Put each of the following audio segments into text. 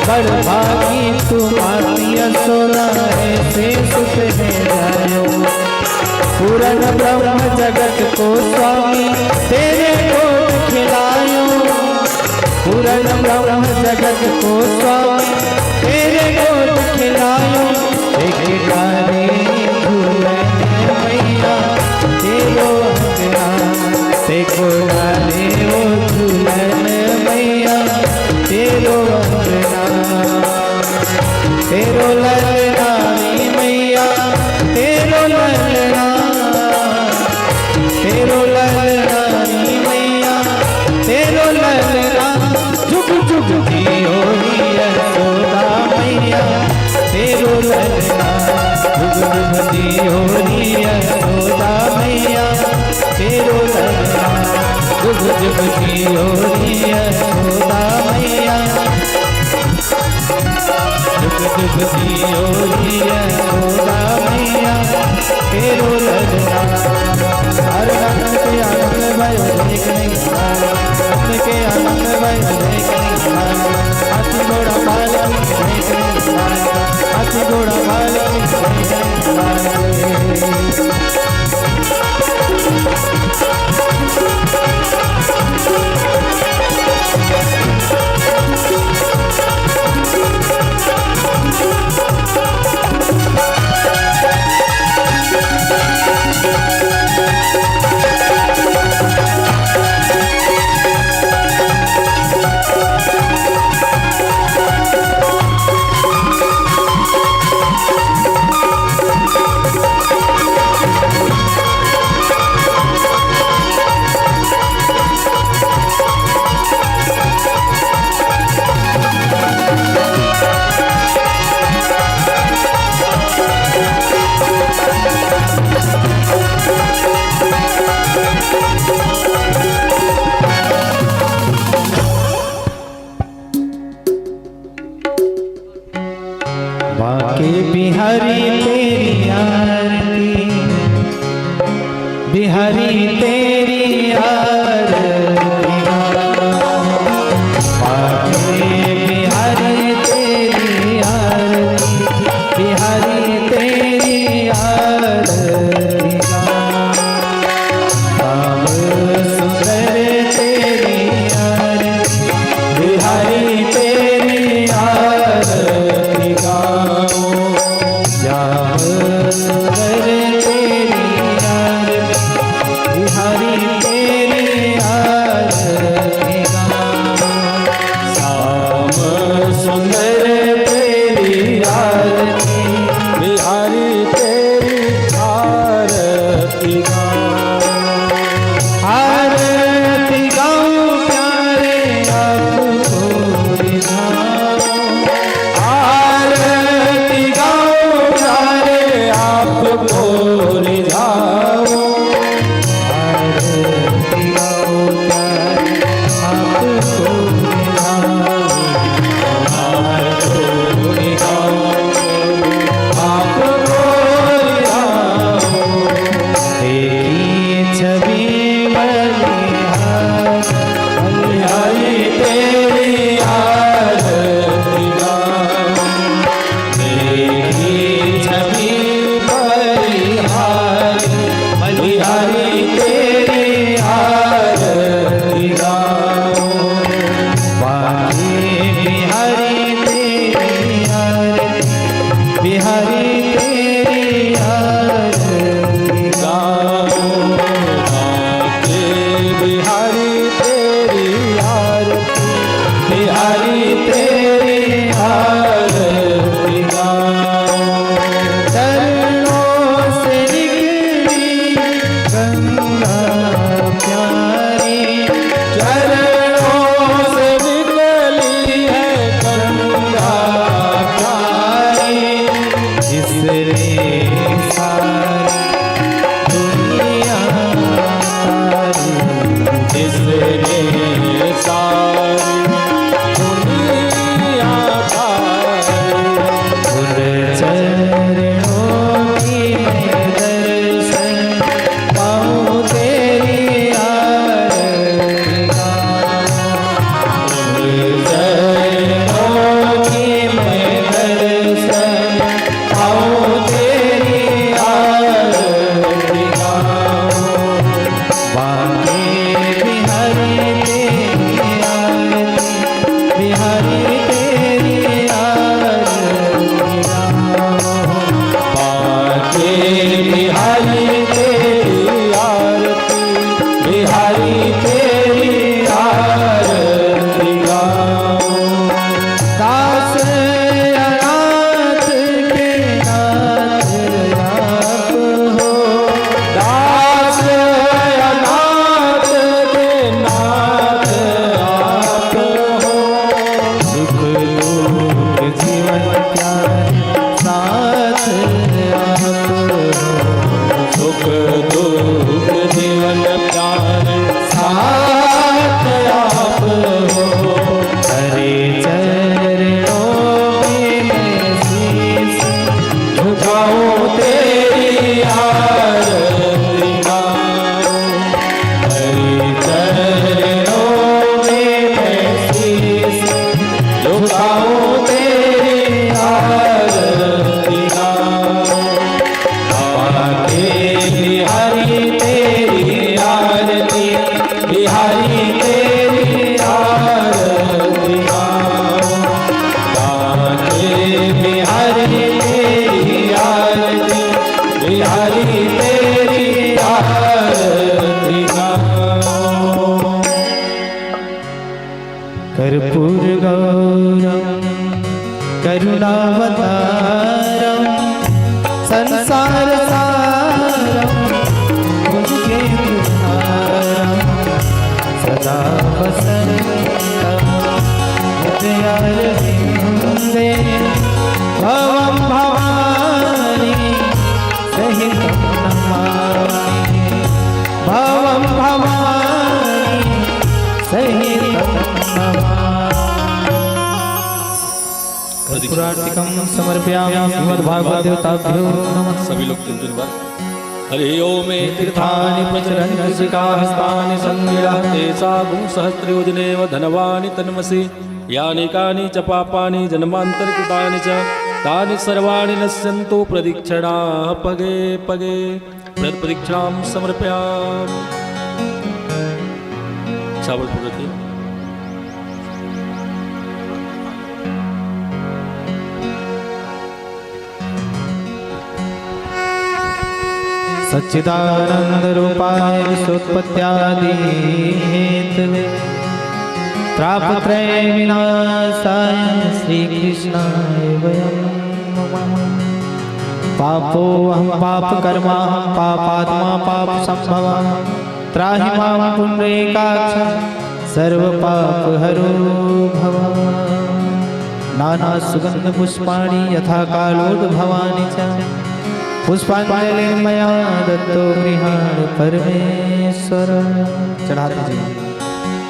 बड़भागी तुम्हारी यशोदा ऐसे सुख है जायो। पूर्ण ब्रह्म जगत को स्वामी तेरे कोट खिलायो। पूर्ण ब्रह्म जगत को स्वामी तेरे कोट खिलायो। एक गाने झूलन मैया तेरो अंगना, देखो गाने वो झूलन मैया तेरो अंगना। तेरो ललना नी मैया तेरो ललना, तेरो ललना नी मैया तेरो ललना। जुग जुग जियो यशोदा मैया तेरो ललना। जुग जुग जियो यशोदा मैया तेरो ललना। जुग जुग जियो यशोदा मैया। जुग जुग जियो यशोदा मैया तेरो ललना। हर रंग के आनंद भयो देखने रंग के आनंद भयो देखने। हाथी घोड़ा पालकी देखने, हाथी घोड़ा पालकी देखने। बाके बिहारी तेरी आरती, बिहारी तेरी आरती। बाके बिहारी तेरी आरती, बिहारी तेरी आरती। श्याम सुंदर तेरी आरती, बिहारी तेरी आरती। श्याम सुंदर तेरी आरती, बिहारी तेरी आरती। श्याम सुंदर तेरी आरती, बिहारी तेरी आरती। आरती गाऊं प्यारे आपको रिझाऊं। आरती गाऊं प्यारे आपको रिझाऊं। आरती गाऊं प्यारे आपको रिझाऊं। आपको रिझाऊं। तेरी छवि बलिहारी तेरी आरती गाऊं। तेरी छवि बलिहारी, बलिहारी तेरी आरती गाऊं। बाके बिहारी तेरी आरती, बिहारी तेरी आरती गाऊं। बाके बिहारी तेरी आरती, बिहारी तेरी आरती गाऊं। चरणों से निकली गंगा प्यारी, चरणों से निकली है गंगा प्यारी। जिसने सारी दुनिया तारी, जिसने सारी दुनिया तारी। करुणावतारम संसार सारम मुझके उद्धारम सदा वसंतम हृदयारविंदे भवं भवानी सहितं नमामि भवं भवानी सहितं नमामि। पुराटिकं समर्पयामि श्रीमद्भागवतदेवताभ्यो नमः। सभी लोग तीन बार हरि ओम तीर्थानि प्रचरन्ति काहस्तानि संगिरः तेषां सहस्रयोजनेव धनवानि तन्मसि यानि कानि च पापानि जन्मान्तरकृतानि च तानि सर्वाणि नश्यन्तु प्रदक्षिणाः पगे पगे प्रदक्षिणां समर्पयामि। चावल पकड़िए। सच्चिदानंद रूपाय विश्वोत्पत्त्यादि हेतवे त्रापत्रय विनाशाय श्री कृष्णाय वयं नमः। पापोऽहं पापकर्मा पापात्मा पाप संभवा त्राहि मां पुण्डरीकाक्ष सर्वपापहरो भव। नाना सुगंध पुष्पाणि यथा कालोद्भवानि च पुष्पांजलि मया दत्तो गृहाण परमेश्वर। चढ़ाते जी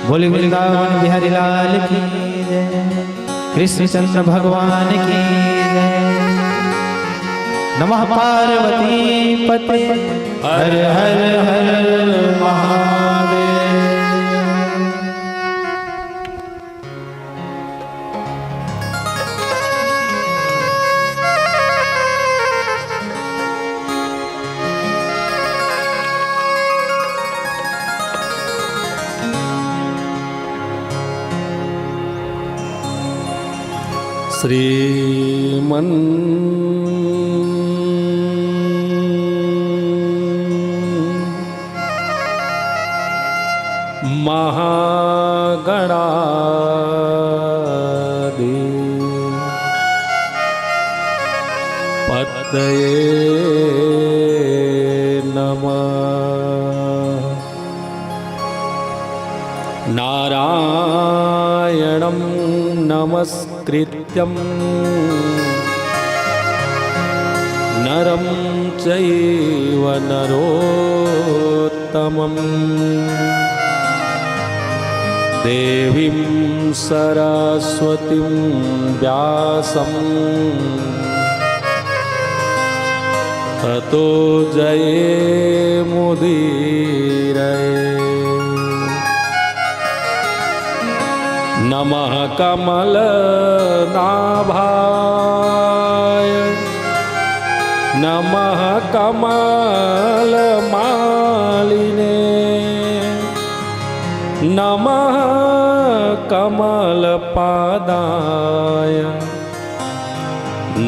बोली वृंदावन बिहारी लाल की जय, कृष्ण चंद्र भगवान की जय। नमः पार्वती पते हर हर हर महादेव। श्रीमन् महागणाधिपतये नमः। नारायणं नमस्कृत्यं नरं चैव नरोत्तमं देवीं सरस्वतीं व्यासं ततो जयेमुदीरये। नमः कमलनाभाय नमः कमलमालिने नमः कमलपादाय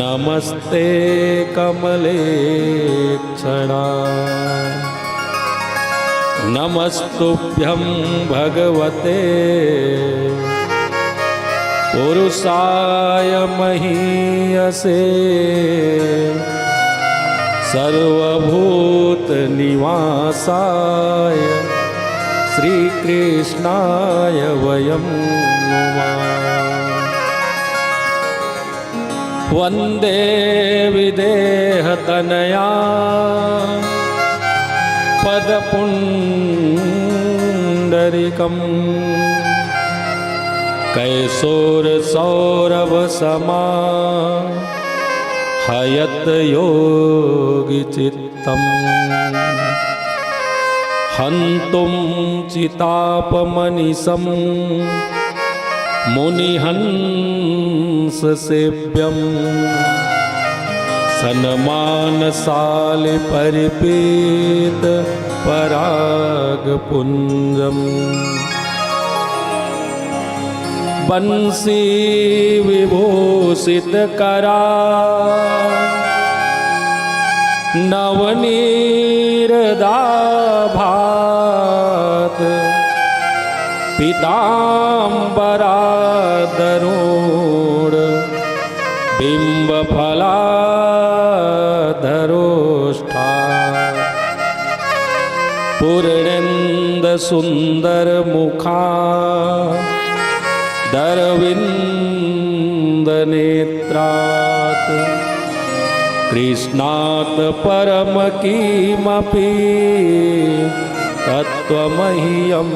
नमस्ते कमलेक्षणाय। नमस्तुभ्यं भगवते पुरुषाय महीयसे सर्वभूतनिवासाय श्रीकृष्णाय वयं नुमः। वन्दे विदेहतनया पदपुण्डरीकम् कैशोरसौरभसमा हयत योगिचित्तम् हन्तुं चितापमनिशं मुनिहंससेव्यं सन्मानशालिपरिपीत परागपुञ्जम् बंसी विभूषित करा नवनीरदाभात पीताम्बरादरोड बिम्बफलाधरोष्ठा पूर्णेन्दुसुन्दरमुखा दरविन्दनेत्रात् कृष्णात् परम किमपि तत्त्वमह्यं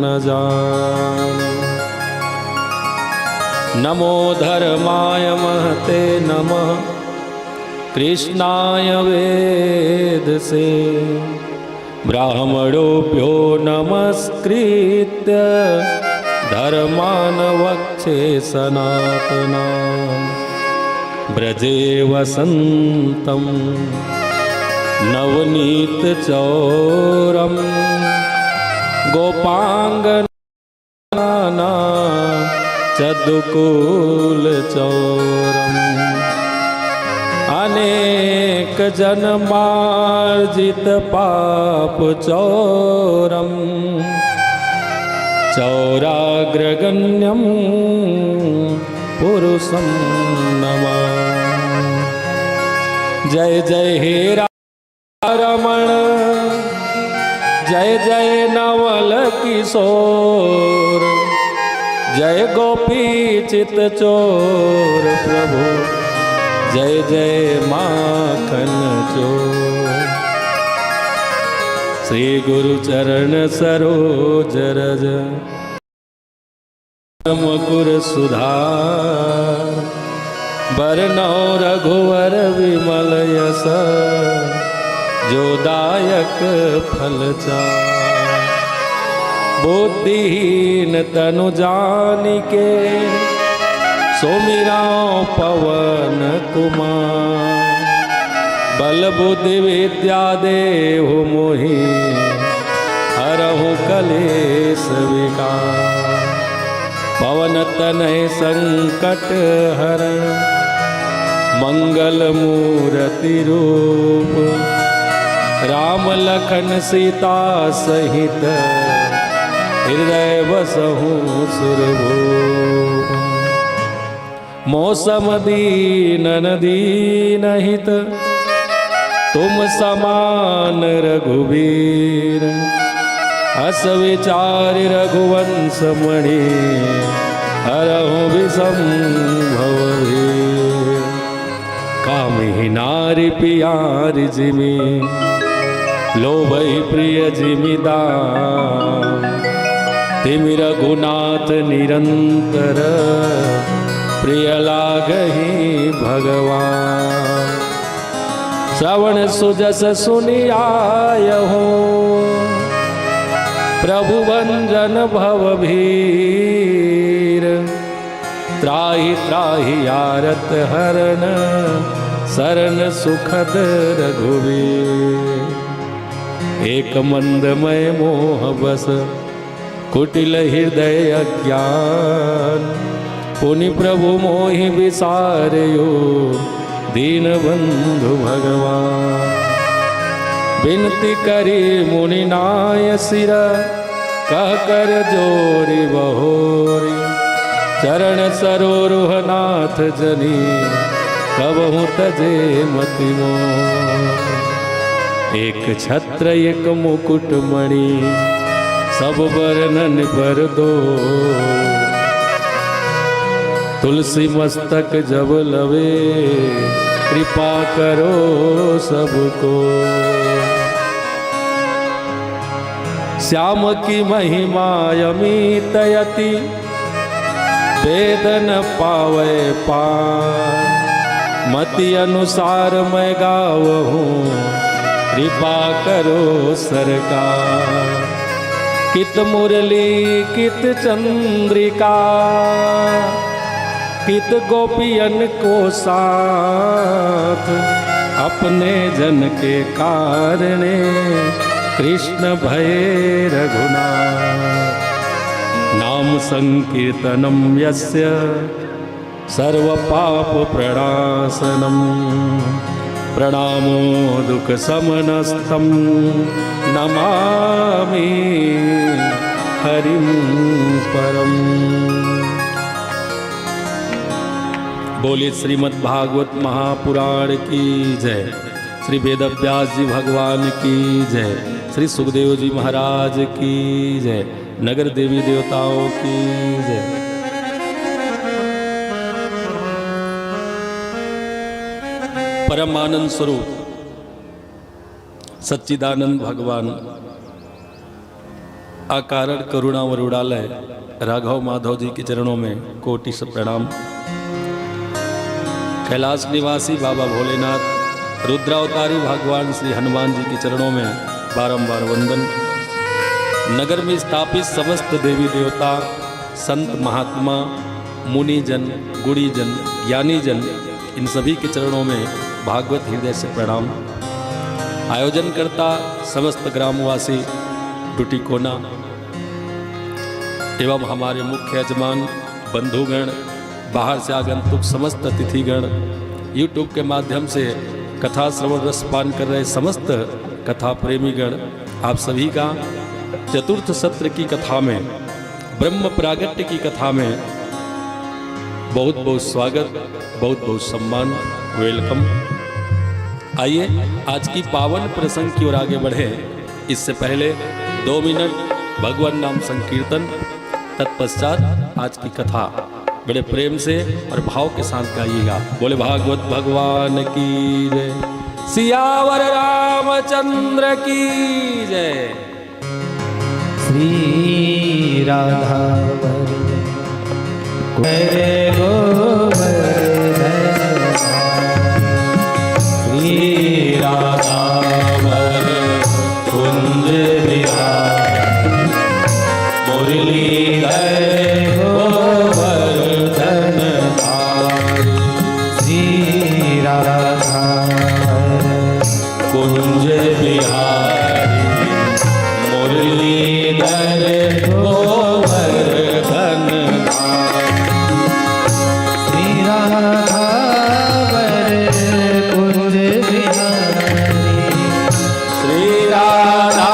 न जाने। नमो धर्माय महते नमः कृष्णाय वेदसे ब्राह्मणोभ्यो नमस्कृत्य धर्मान् वक्षे सनातनान्। ब्रजे वसन्तं नवनीतचौरं गोपाङ्गना चदुकूलचौरम् अनेक जन्मार्जित पाप चौरम चौराग्रगण्यं पुरुषं नमः। जय जय हे रमण जय जय नवल किशोर जय गोपी चित चोर प्रभु जय जय माखन चोर। श्री गुरु चरण सरोज रज मुकुर सुधार बरनौ रघुवर विमल यस जो दायक फल चार। बुद्धिहीन तनु जानिके सोमिरा पवन कुमार। बल बुद्धि विद्या देहु मोहि हरहु कलेश विकार। पवन तनय संकट हरण मंगल मूर्ति रूप। राम लखन सीता सहित हृदय बसहु सुरभूप। मौसम दीनन दीनहित तुम समान रघुवीर। अस विचार रघुवंश मणि हरहु विसंभव भीर। कामिहि नारि पियारि जिमि लोभहि प्रिय जिमिदार। तिमि रघुनाथ निरंतर प्रिय लागहि भगवान। श्रवण सुजस सुनियायहु प्रभु भंजन भव भीर। त्राहि त्राहि आरत हरण शरण सुखद रघुवीर। एक मंदमय मोह बस कुटिल हृदय अज्ञान। पुनि प्रभु मोहि विसारयो दीन बंधु भगवान। बिनती करी मुनि नाय सिर कह कर जोरी बहोरी। चरण सरोरुह नाथ जनी कबहु तजे मति मोर। एक छत्र एक मुकुट मणि सब बरनन पर दो। तुलसी मस्तक जब लवे कृपा करो सबको। श्याम की महिमा अमित यति वेदन पावे पार। मति अनुसार मैं गावहूँ कृपा करो सरकार। कित मुरली कित चंद्रिका कित गोपियन को साथ। अपने जन के कारणे कृष्ण भय रघुनाथ। नाम संकीर्तनम यस्य सर्व पाप प्रणाशनम। प्रणामो दुख समनस्तम नमामि हरिं परम। बोलिए श्रीमद् भागवत महापुराण की जय। श्री वेद व्यास जी भगवान की जय। श्री सुखदेव जी महाराज की जय। नगर देवी देवताओं की जय। परम आनंद स्वरूप सच्चिदानंद भगवान अकारण करुणा वरुणालय राघव माधव जी के चरणों में कोटि से प्रणाम। कैलाश निवासी बाबा भोलेनाथ रुद्रावतारी भगवान श्री हनुमान जी के चरणों में बारंबार वंदन। नगर में स्थापित समस्त देवी देवता, संत महात्मा, मुनिजन, गुणीजन, ज्ञानीजन, इन सभी के चरणों में भागवत हृदय से प्रणाम। आयोजन करता समस्त ग्रामवासी टुटीकोना एवं हमारे मुख्य यजमान बंधुगण, बाहर से आगंतुक समस्त अतिथिगण, यूट्यूब के माध्यम से कथा श्रवण रस पान कर रहे समस्त कथा प्रेमीगण, आप सभी का चतुर्थ सत्र की कथा में, ब्रह्म प्रागट्य की कथा में बहुत बहुत स्वागत, बहुत बहुत सम्मान, वेलकम। आइए आज की पावन प्रसंग की ओर आगे बढ़े। इससे पहले 2 मिनट भगवान नाम संकीर्तन, तत्पश्चात आज की कथा बड़े प्रेम से और भाव के साथ गाइएगा। बोले भागवत भगवान की जय। सियावर रामचंद्र की जय। श्री राधा मेरे गोवर्धन, श्री राधा कुंज विहार, मुरलीधर गोवर्धन धारी, श्री राधा कुंज विहारी, मुरलीधर गोवर्धन धारी, श्री राधा कुंज विहारी, श्री राधा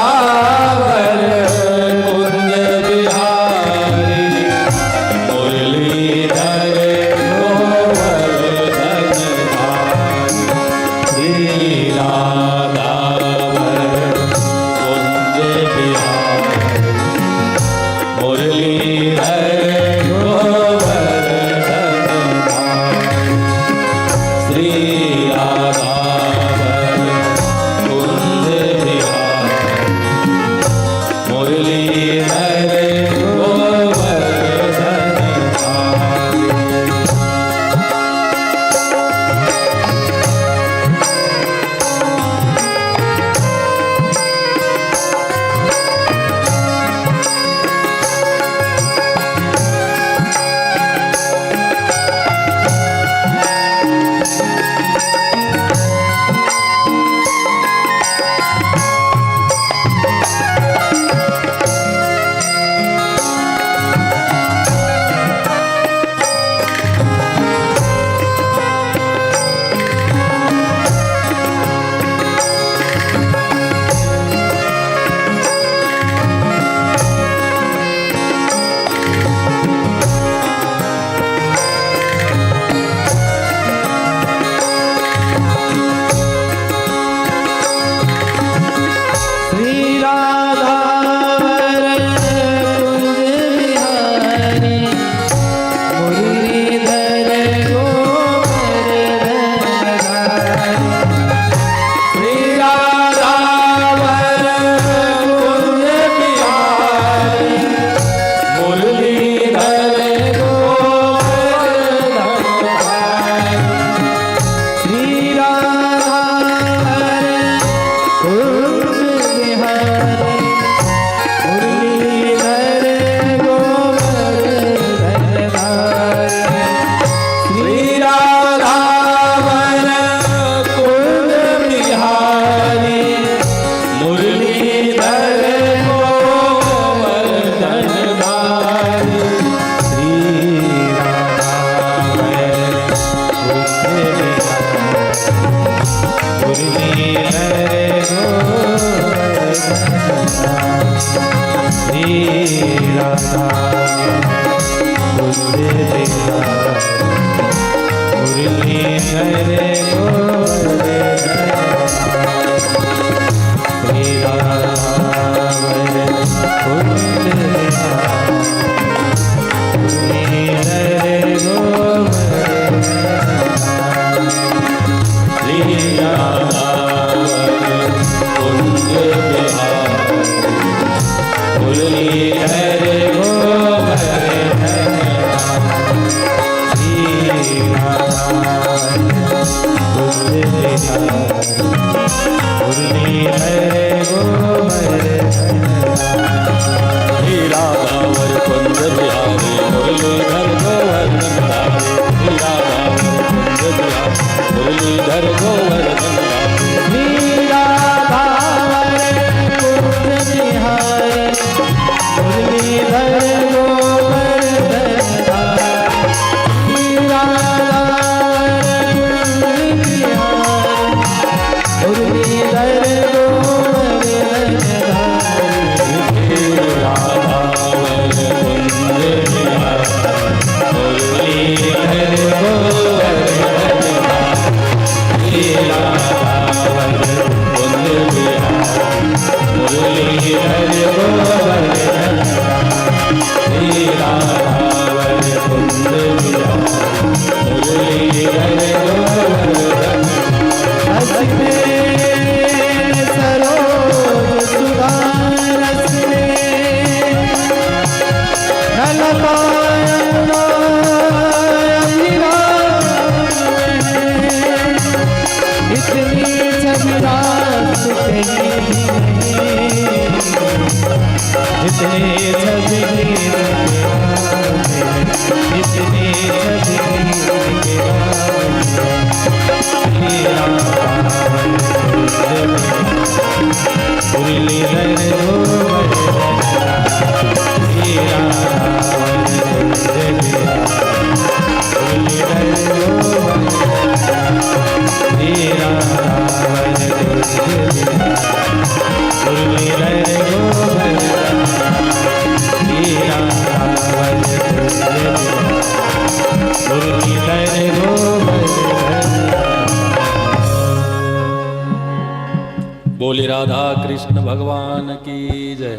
बोले राधा कृष्ण भगवान की जय।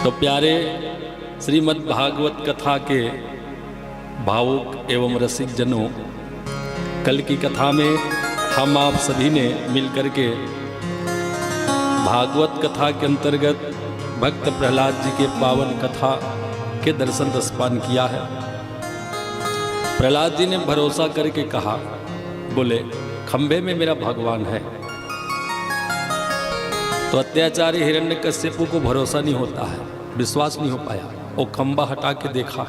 तो प्यारे श्रीमद् भागवत कथा के भावुक एवं रसिक जनों, कल की कथा में हम आप सभी ने मिलकर के भागवत कथा के अंतर्गत भक्त प्रहलाद जी के पावन कथा के दर्शन रसपान किया है। प्रहलाद जी ने भरोसा करके कहा, बोले खंबे में मेरा भगवान है। तो अत्याचारी हिरण्यकश्यपु को भरोसा नहीं होता है, विश्वास नहीं हो पाया। वो खंबा हटा के देखा,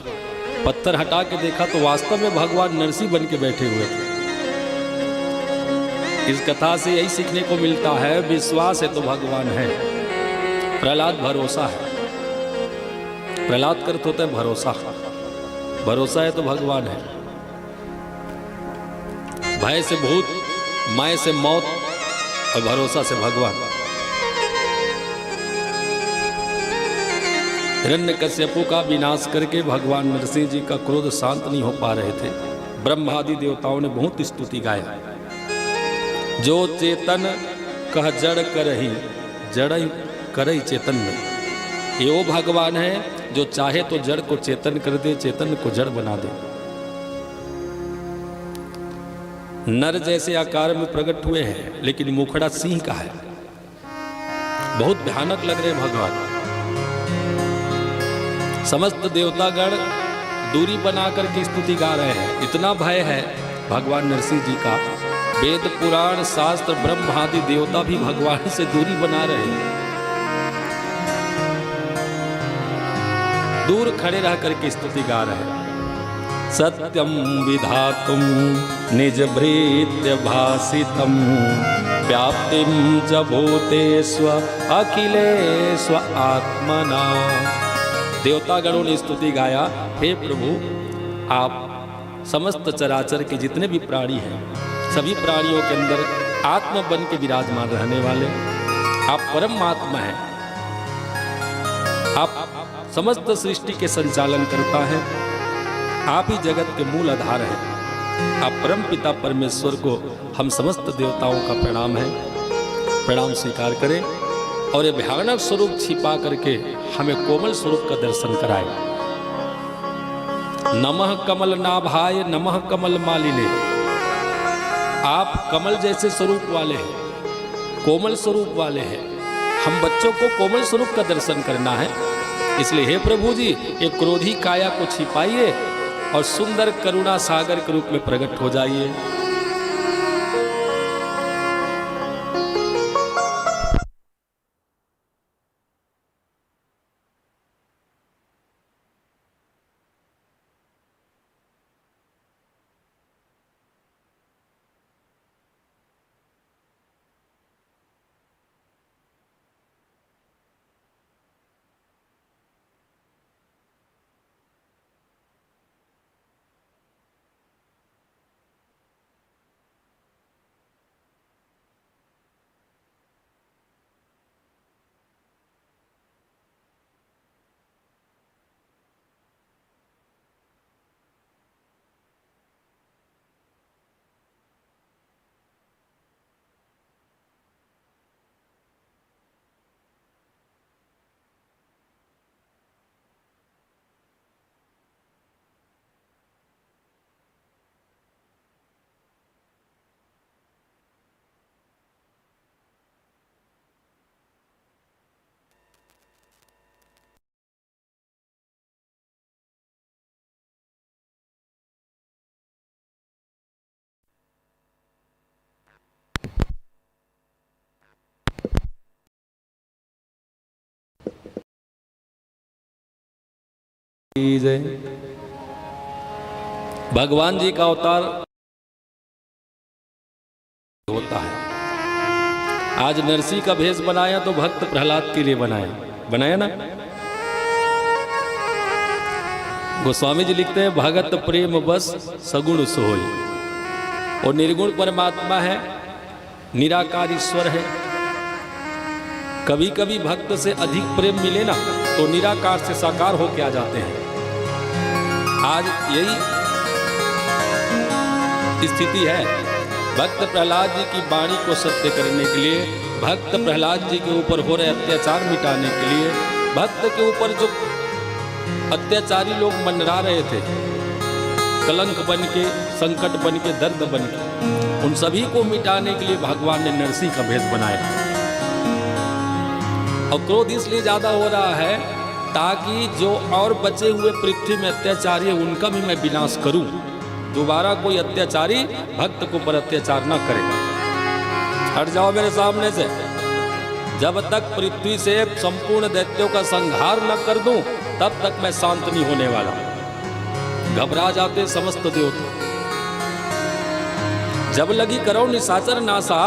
पत्थर हटा के देखा तो वास्तव में भगवान नरसिंह बन के बैठे हुए थे। इस कथा से यही सीखने को मिलता है, विश्वास है तो भगवान है। प्रहलाद भरोसा है, प्रहलाद का अर्थ होता है भरोसा। भरोसा है तो भगवान है। भय से भूत, माय से मौत और भरोसा से भगवान। हिरण्यकश्यपु का विनाश करके भगवान नरसिंह जी का क्रोध शांत नहीं हो पा रहे थे। ब्रह्मादि देवताओं ने बहुत स्तुति गाया। जो चेतन कह जड़ करही, जड़ करही चेतन में। ये वो भगवान है जो चाहे तो जड़ को चेतन कर दे, चेतन को जड़ बना दे। नर जैसे आकार में प्रकट हुए हैं, लेकिन मुखड़ा सिंह का है। बहुत भयानक लग रहे भगवान। समस्त देवतागण दूरी बनाकर के स्तुति गा रहे हैं। इतना भय है भगवान नरसिंह जी का। वेद पुराण शास्त्र ब्रह्म आदि देवता भी भगवान से दूरी बना रहे हैं। दूर खड़े रह करके स्तुति गा रहे हैं। सत्यम विधातुम निज भृत्य भासितम व्याप्तिम च भूतेष्व अखिलेष्व आत्मना। देवतागणों ने स्तुति गाया, हे प्रभु आप समस्त चराचर के जितने भी प्राणी हैं, सभी प्राणियों के अंदर आत्मा बन के विराजमान रहने वाले आप परमात्मा हैं। आप समस्त सृष्टि के संचालन करता है। आप ही जगत के मूल आधार हैं। आप परम पिता परमेश्वर को हम समस्त देवताओं का प्रणाम है, प्रणाम स्वीकार करें और ये भयानक स्वरूप छिपा करके हमें कोमल स्वरूप का दर्शन कराए। नमः कमल नाभाय नमः कमल मालिने। आप कमल जैसे स्वरूप वाले हैं, कोमल स्वरूप वाले हैं। हम बच्चों को कोमल स्वरूप का दर्शन करना है। इसलिए हे प्रभु जी, ये क्रोधी काया को छिपाइए और सुंदर करुणा सागर के रूप में प्रकट हो जाइए। जय। भगवान जी का अवतार होता है। आज नरसिंह का भेष बनाया तो भक्त प्रहलाद के लिए बनाया ना। गोस्वामी जी लिखते हैं भगत प्रेम बस सगुण सोई। और निर्गुण परमात्मा है, निराकार ईश्वर है। कभी कभी भक्त से अधिक प्रेम मिले ना तो निराकार से साकार होके आ जाते हैं। आज यही स्थिति है। भक्त प्रहलाद जी की वाणी को सत्य करने के लिए, भक्त प्रहलाद जी के ऊपर हो रहे अत्याचार मिटाने के लिए, भक्त के ऊपर जो अत्याचारी लोग मंडरा रहे थे, कलंक बन के, संकट बन के, दर्द बन के, उन सभी को मिटाने के लिए भगवान ने नरसिंह का भेष बनाया। और क्रोध इसलिए ज्यादा हो रहा है ताकि जो और बचे हुए पृथ्वी में अत्याचारी है उनका भी मैं विनाश करूं। दोबारा कोई अत्याचारी भक्त को पर अत्याचार न करेगा। हट जाओ मेरे सामने से। जब तक पृथ्वी से संपूर्ण दैत्यों का संहार न कर दूं तब तक मैं शांत नहीं होने वाला। घबरा जाते समस्त देवता। जब लगी करो निशाचर नासा,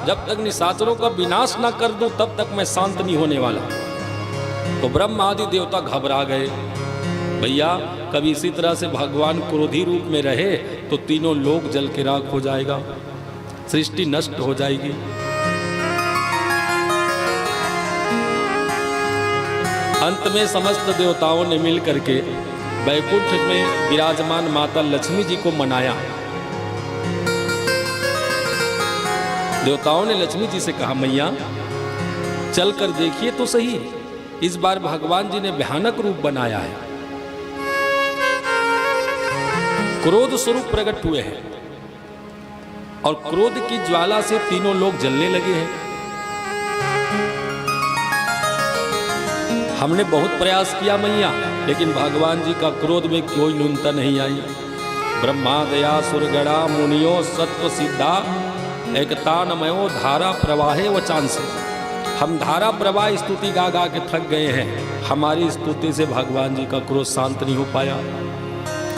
जब तक निशाचरों का विनाश न कर दूं तब तक मैं शांत नहीं होने वाला। तो ब्रह्मा आदि देवता घबरा गए। भैया कभी इसी तरह से भगवान क्रोधी रूप में रहे तो तीनों लोक जल के राख हो जाएगा, सृष्टि नष्ट हो जाएगी। अंत में समस्त देवताओं ने मिल करके वैकुंठ में विराजमान माता लक्ष्मी जी को मनाया। देवताओं ने लक्ष्मी जी से कहा मैया चल कर देखिए तो सही, इस बार भगवान जी ने भयानक रूप बनाया है। क्रोध स्वरूप प्रकट हुए हैं और क्रोध की ज्वाला से तीनों लोग जलने लगे हैं। हमने बहुत प्रयास किया मैया, लेकिन भगवान जी का क्रोध में कोई न्यूनता नहीं आई। ब्रह्मा दया सुरगणा मुनियो सत्व सिद्धा एकतानमयो धारा प्रवाहे वचान से। हम धारा प्रवाह स्तुति गा गा के थक गए हैं। हमारी स्तुति से भगवान जी का क्रोध शांत नहीं हो पाया।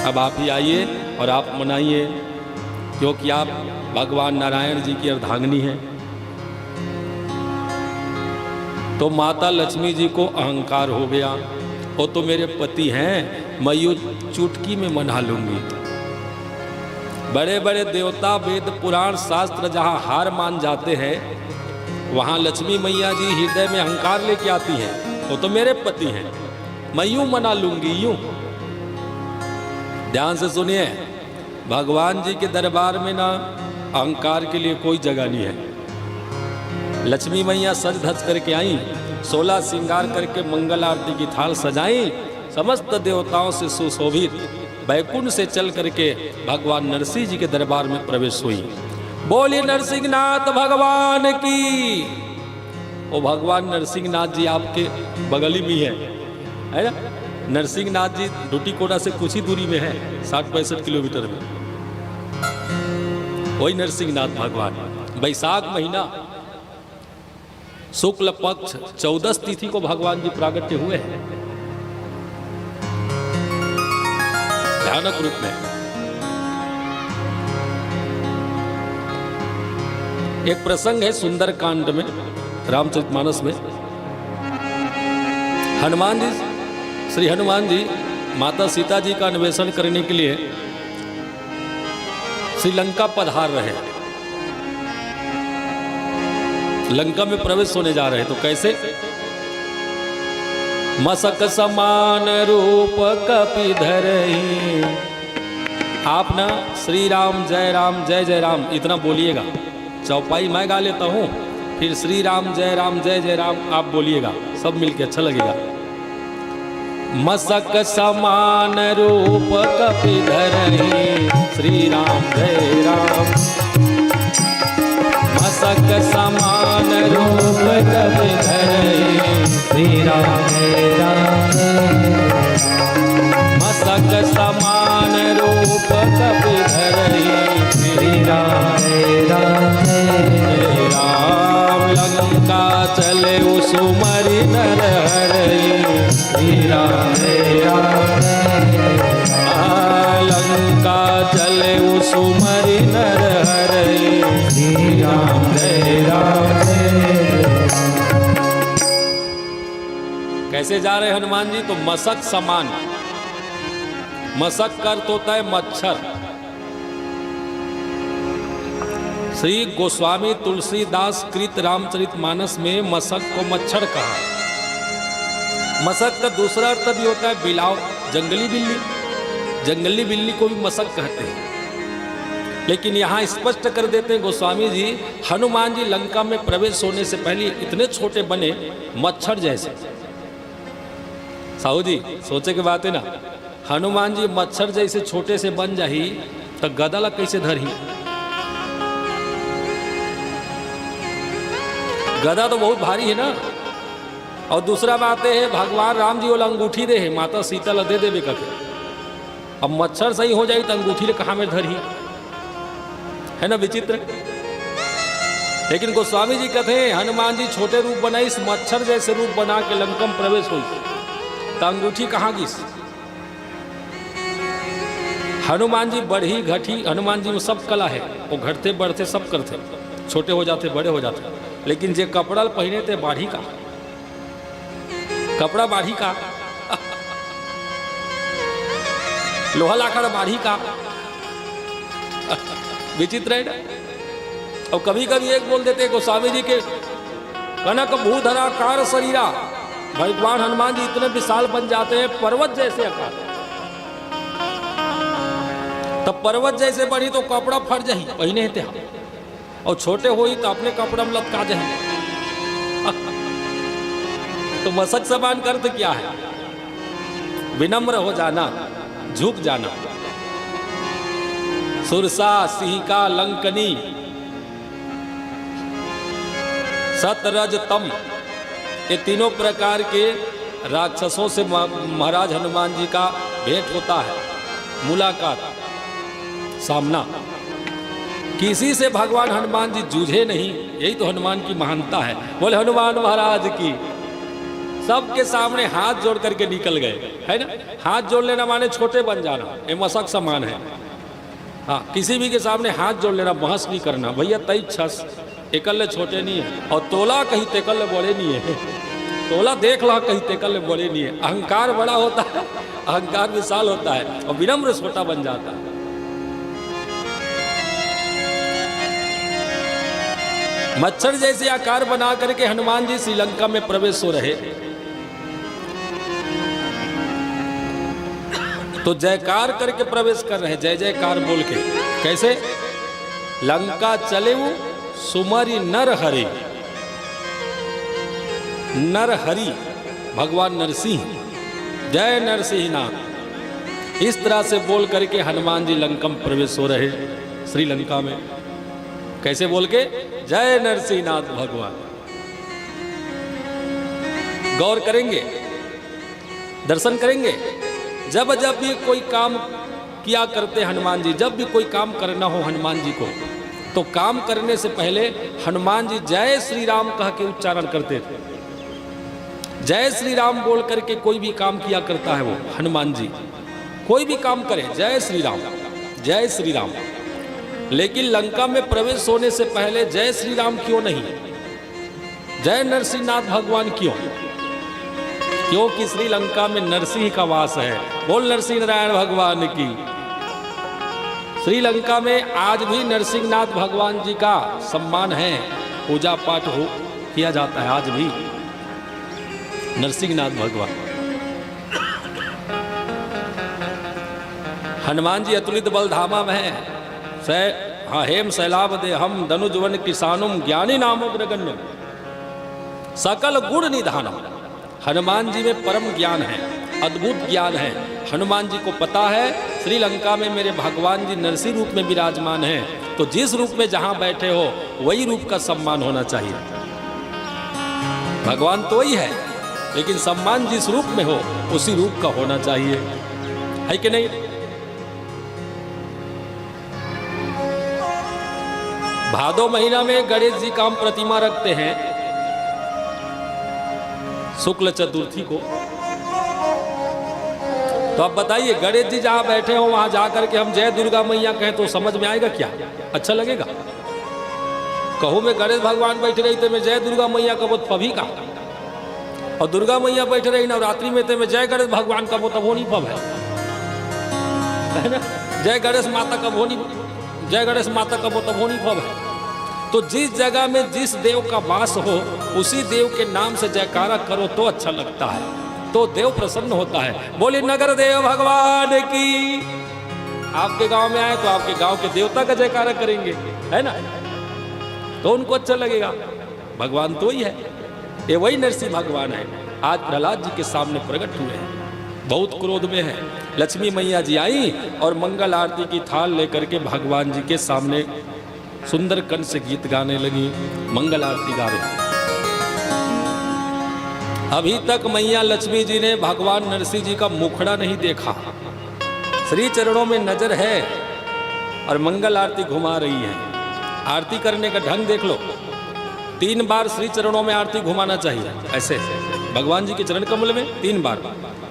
अब आप ही आइए और आप मनाइए, क्योंकि आप भगवान नारायण जी की अर्धांगिनी हैं। तो माता लक्ष्मी जी को अहंकार हो गया, वो तो मेरे पति हैं, मैं यूं चुटकी में मना लूंगी। बड़े बड़े देवता वेद पुराण शास्त्र जहाँ हार मान जाते हैं, वहाँ लक्ष्मी मैया जी हृदय में अहंकार लेके आती हैं। वो तो मेरे पति हैं, मैं यूं मना लूंगी, यूं। ध्यान से सुनिए, भगवान जी के दरबार में ना अहंकार के लिए कोई जगह नहीं है। लक्ष्मी मैया सज धज करके आई, 16 श्रृंगार करके मंगल आरती की थाल सजाई, समस्त देवताओं से सुशोभित बैकुंठ से चल करके भगवान नरसिंह जी के दरबार में प्रवेश हुई। बोलिए नरसिंहनाथ भगवान की। वो भगवान नरसिंहनाथ जी आपके बगल में है ना? नरसिंहनाथ जी डूटीकोटा से कुछ ही दूरी में है, 60-65 किलोमीटर में। वही नरसिंहनाथ भगवान वैशाख महीना शुक्ल पक्ष 14 तिथि को भगवान जी प्रागट्य हुए हैं भयानक रूप में। एक प्रसंग है सुंदरकांड में, रामचरितमानस में। हनुमान जी, श्री हनुमान जी माता सीता जी का अन्वेषण करने के लिए श्रीलंका पधार रहे, लंका में प्रवेश होने जा रहे। तो कैसे? मसक समान रूप कपिधर। आप ना श्री राम जय जय राम इतना बोलिएगा। चौपाई मैं गा लेता हूँ, फिर श्री राम जय राम आप बोलिएगा, सब मिलके अच्छा लगेगा। मसक समान रूप कपिधर श्री राम जय राम। मसक समान रूप कपिधर श्री राम जय राम। मसक समान रूप कपिधर श्री राम जय राम। लंका चले सुमरि नर हरई श्री राम जय राम। लंका चले सुमरि नर हरई श्री राम जय राम। कैसे जा रहे हनुमान जी? तो मसक समान, मशक का अर्थ होता है मच्छर। श्री गोस्वामी तुलसीदास कृत रामचरितमानस में मशक को मच्छर कहा। मशक का दूसरा अर्थ भी होता है बिलाव, जंगली बिल्ली। जंगली बिल्ली को भी मशक कहते हैं। लेकिन यहाँ स्पष्ट कर देते हैं गोस्वामी जी, हनुमान जी लंका में प्रवेश होने से पहले इतने छोटे बने मच्छर जैसे। साहू जी सोचे की बात है ना, हनुमान जी मच्छर जैसे छोटे से बन जाही तो गदा कैसे धरही। गदा तो बहुत भारी है ना। और दूसरा बात है भगवान राम जी वाला अंगूठी दे है, माता सीता ला दे देवे कके। अब मच्छर सही हो जाए तो अंगूठी ले कहाँ में धरी, है ना विचित्र। लेकिन गोस्वामी जी कहते हैं हनुमान जी छोटे रूप बनाई, इस मच्छर जैसे रूप बना के लंका में प्रवेश हुई तो अंगूठी कहाँ गिस। हनुमान जी बढ़ी घटी, हनुमान जी में सब कला है, वो घटते बढ़ते सब करते, छोटे हो जाते बड़े हो जाते। लेकिन जे कपड़ा पहने थे बाढ़ी का, कपड़ा बाढ़ी का, लोहा लाखड़ बाढ़ी का, विचित्र है ना। और कभी कभी एक बोल देते गोस्वामी जी के कनक भूधराकार शरीरा, भगवान हनुमान जी इतने विशाल बन जाते हैं पर्वत जैसे आकार। तब पर्वत जैसे बनी तो कपड़ा फट जाही पहने थे, और छोटे होई तो अपने कपड़ा में लटका जाही। तो मशक समान करते क्या है, विनम्र हो जाना, झुक जाना। सुरसा, सिंहिका, लंकनी, सतरज तम, ये तीनों प्रकार के राक्षसों से महाराज हनुमान जी का भेंट होता है, मुलाकात, सामना। किसी से भगवान हनुमान जी जूझे नहीं, यही तो हनुमान की महानता है। बोले हनुमान महाराज की। सबके सामने हाथ जोड़ करके निकल गए, है ना। हाथ जोड़ लेना माने छोटे बन जाना, ये मशक समान है। हाँ, किसी भी के सामने हाथ जोड़ लेना, बहस नहीं करना। भैया तई छस एकल छोटे नहीं है, और तोला कहीं तेकल बड़े नहीं है। तोला देख ला कहीं तेकल बड़े नहीं है। अहंकार बड़ा होता है, अहंकार विशाल होता है, और विनम्र छोटा बन जाता है। मच्छर जैसे आकार बना करके हनुमान जी श्रीलंका में प्रवेश हो रहे, तो जयकार करके प्रवेश कर रहे, जय जयकार बोल के। कैसे? लंका चले वो सुमरी नर हरि, नर हरि भगवान नरसिंह, जय नरसिंह नाथ। इस तरह से बोल करके हनुमान जी लंका में प्रवेश हो रहे श्रीलंका में। कैसे बोल के? जय नरसिंहनाथ भगवान। गौर करेंगे, दर्शन करेंगे। जब जब भी कोई काम किया करते हनुमान जी, जब भी कोई काम करना हो हनुमान जी को, तो काम करने से पहले हनुमान जी जय श्री राम कह के उच्चारण करते थे। जय श्री राम बोल करके कोई भी काम किया करता है वो हनुमान जी, कोई भी काम करे जय श्री राम, जय श्री राम। लेकिन लंका में प्रवेश होने से पहले जय श्री राम क्यों नहीं, जय नरसिंहनाथ भगवान क्यों? क्योंकि श्रीलंका में नरसिंह का वास है। बोल नरसिंह नारायण भगवान की। श्रीलंका में आज भी नरसिंहनाथ भगवान जी का सम्मान है, पूजा पाठ हो किया जाता है आज भी नरसिंहनाथ भगवान। हनुमान जी अतुलित बलधामा में है। हेम सैलाब दे हम धनुजवन किसानुम ज्ञानी नामोग्रगण्यम सकल गुण निधानम। हनुमान जी में परम ज्ञान है, अद्भुत ज्ञान है। हनुमान जी को पता है श्रीलंका में मेरे भगवान जी नरसिंह रूप में विराजमान हैं, तो जिस रूप में जहां बैठे हो वही रूप का सम्मान होना चाहिए। भगवान तो वही है, लेकिन सम्मान जिस रूप में हो उसी रूप का होना चाहिए, है कि नहीं? भादो महीना में गणेश जी का हम प्रतिमा रखते हैं शुक्ल चतुर्थी को। तो आप बताइए, गणेश जी जहां बैठे हो वहां जाकर के हम जय दुर्गा मैया कहें तो समझ में आएगा क्या? अच्छा लगेगा? कहूं मैं गणेश भगवान बैठे रही थे मैं जय दुर्गा मैया का बोत पभी का, और दुर्गा मैया बैठे रही नवरात्रि में थे मैं जय गणेश भगवान का बोत वो नहीं पब है। है ना। जय गणेश माता कब होनी, जय गणेश माता कब हो तब होनी कब है। तो जिस जगह में जिस देव का वास हो उसी देव के नाम से जयकारा करो तो अच्छा लगता है, तो देव प्रसन्न होता है। बोले नगर देव भगवान की। आपके गांव में आए तो आपके गांव के देवता का जयकारा करेंगे, है ना, तो उनको अच्छा लगेगा। भगवान तो ही है, ये वही नरसिंह भगवान है। आज प्रहलाद जी के सामने प्रकट हुए हैं, बहुत क्रोध में है। लक्ष्मी मैया जी आई और मंगल आरती की थाल लेकर के भगवान जी के सामने सुंदर कंठ से गीत गाने लगी, मंगल आरती गा रही। अभी तक मैया लक्ष्मी जी ने भगवान नरसिंह जी का मुखड़ा नहीं देखा। श्री चरणों में नजर है और मंगल आरती घुमा रही है। आरती करने का ढंग देख लो, 3 बार श्री चरणों में आरती घुमाना चाहिए, ऐसे भगवान जी के चरण कमल में 3 बार,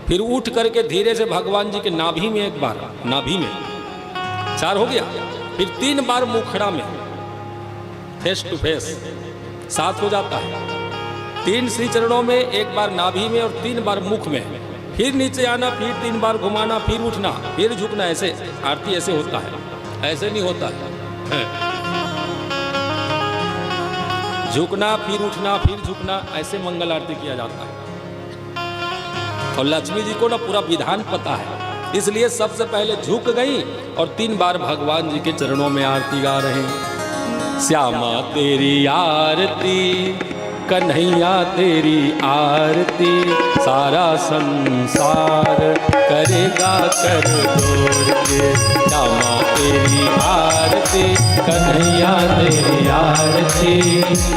फिर उठ करके धीरे से भगवान जी के नाभि में 1 बार, नाभि में 4 हो गया, फिर 3 बार मुखड़ा में, फेस टू फेस 7 हो जाता है। 3 श्री चरणों में, 1 बार नाभि में और 3 बार मुख में, फिर नीचे आना, फिर 3 बार घुमाना, फिर उठना, फिर झुकना, ऐसे आरती ऐसे होता है, ऐसे नहीं होता है। झुकना फिर उठना फिर झुकना, ऐसे मंगल आरती किया जाता है। और लक्ष्मी जी को ना पूरा विधान पता है, इसलिए सबसे पहले झुक गई और 3 बार भगवान जी के चरणों में आरती गा रहे हैं। श्यामा तेरी आरती, कन्हैया तेरी आरती, सारा संसार करेगा कर जोड़ के। श्यामा तेरी आरती, कन्हैया तेरी आरती,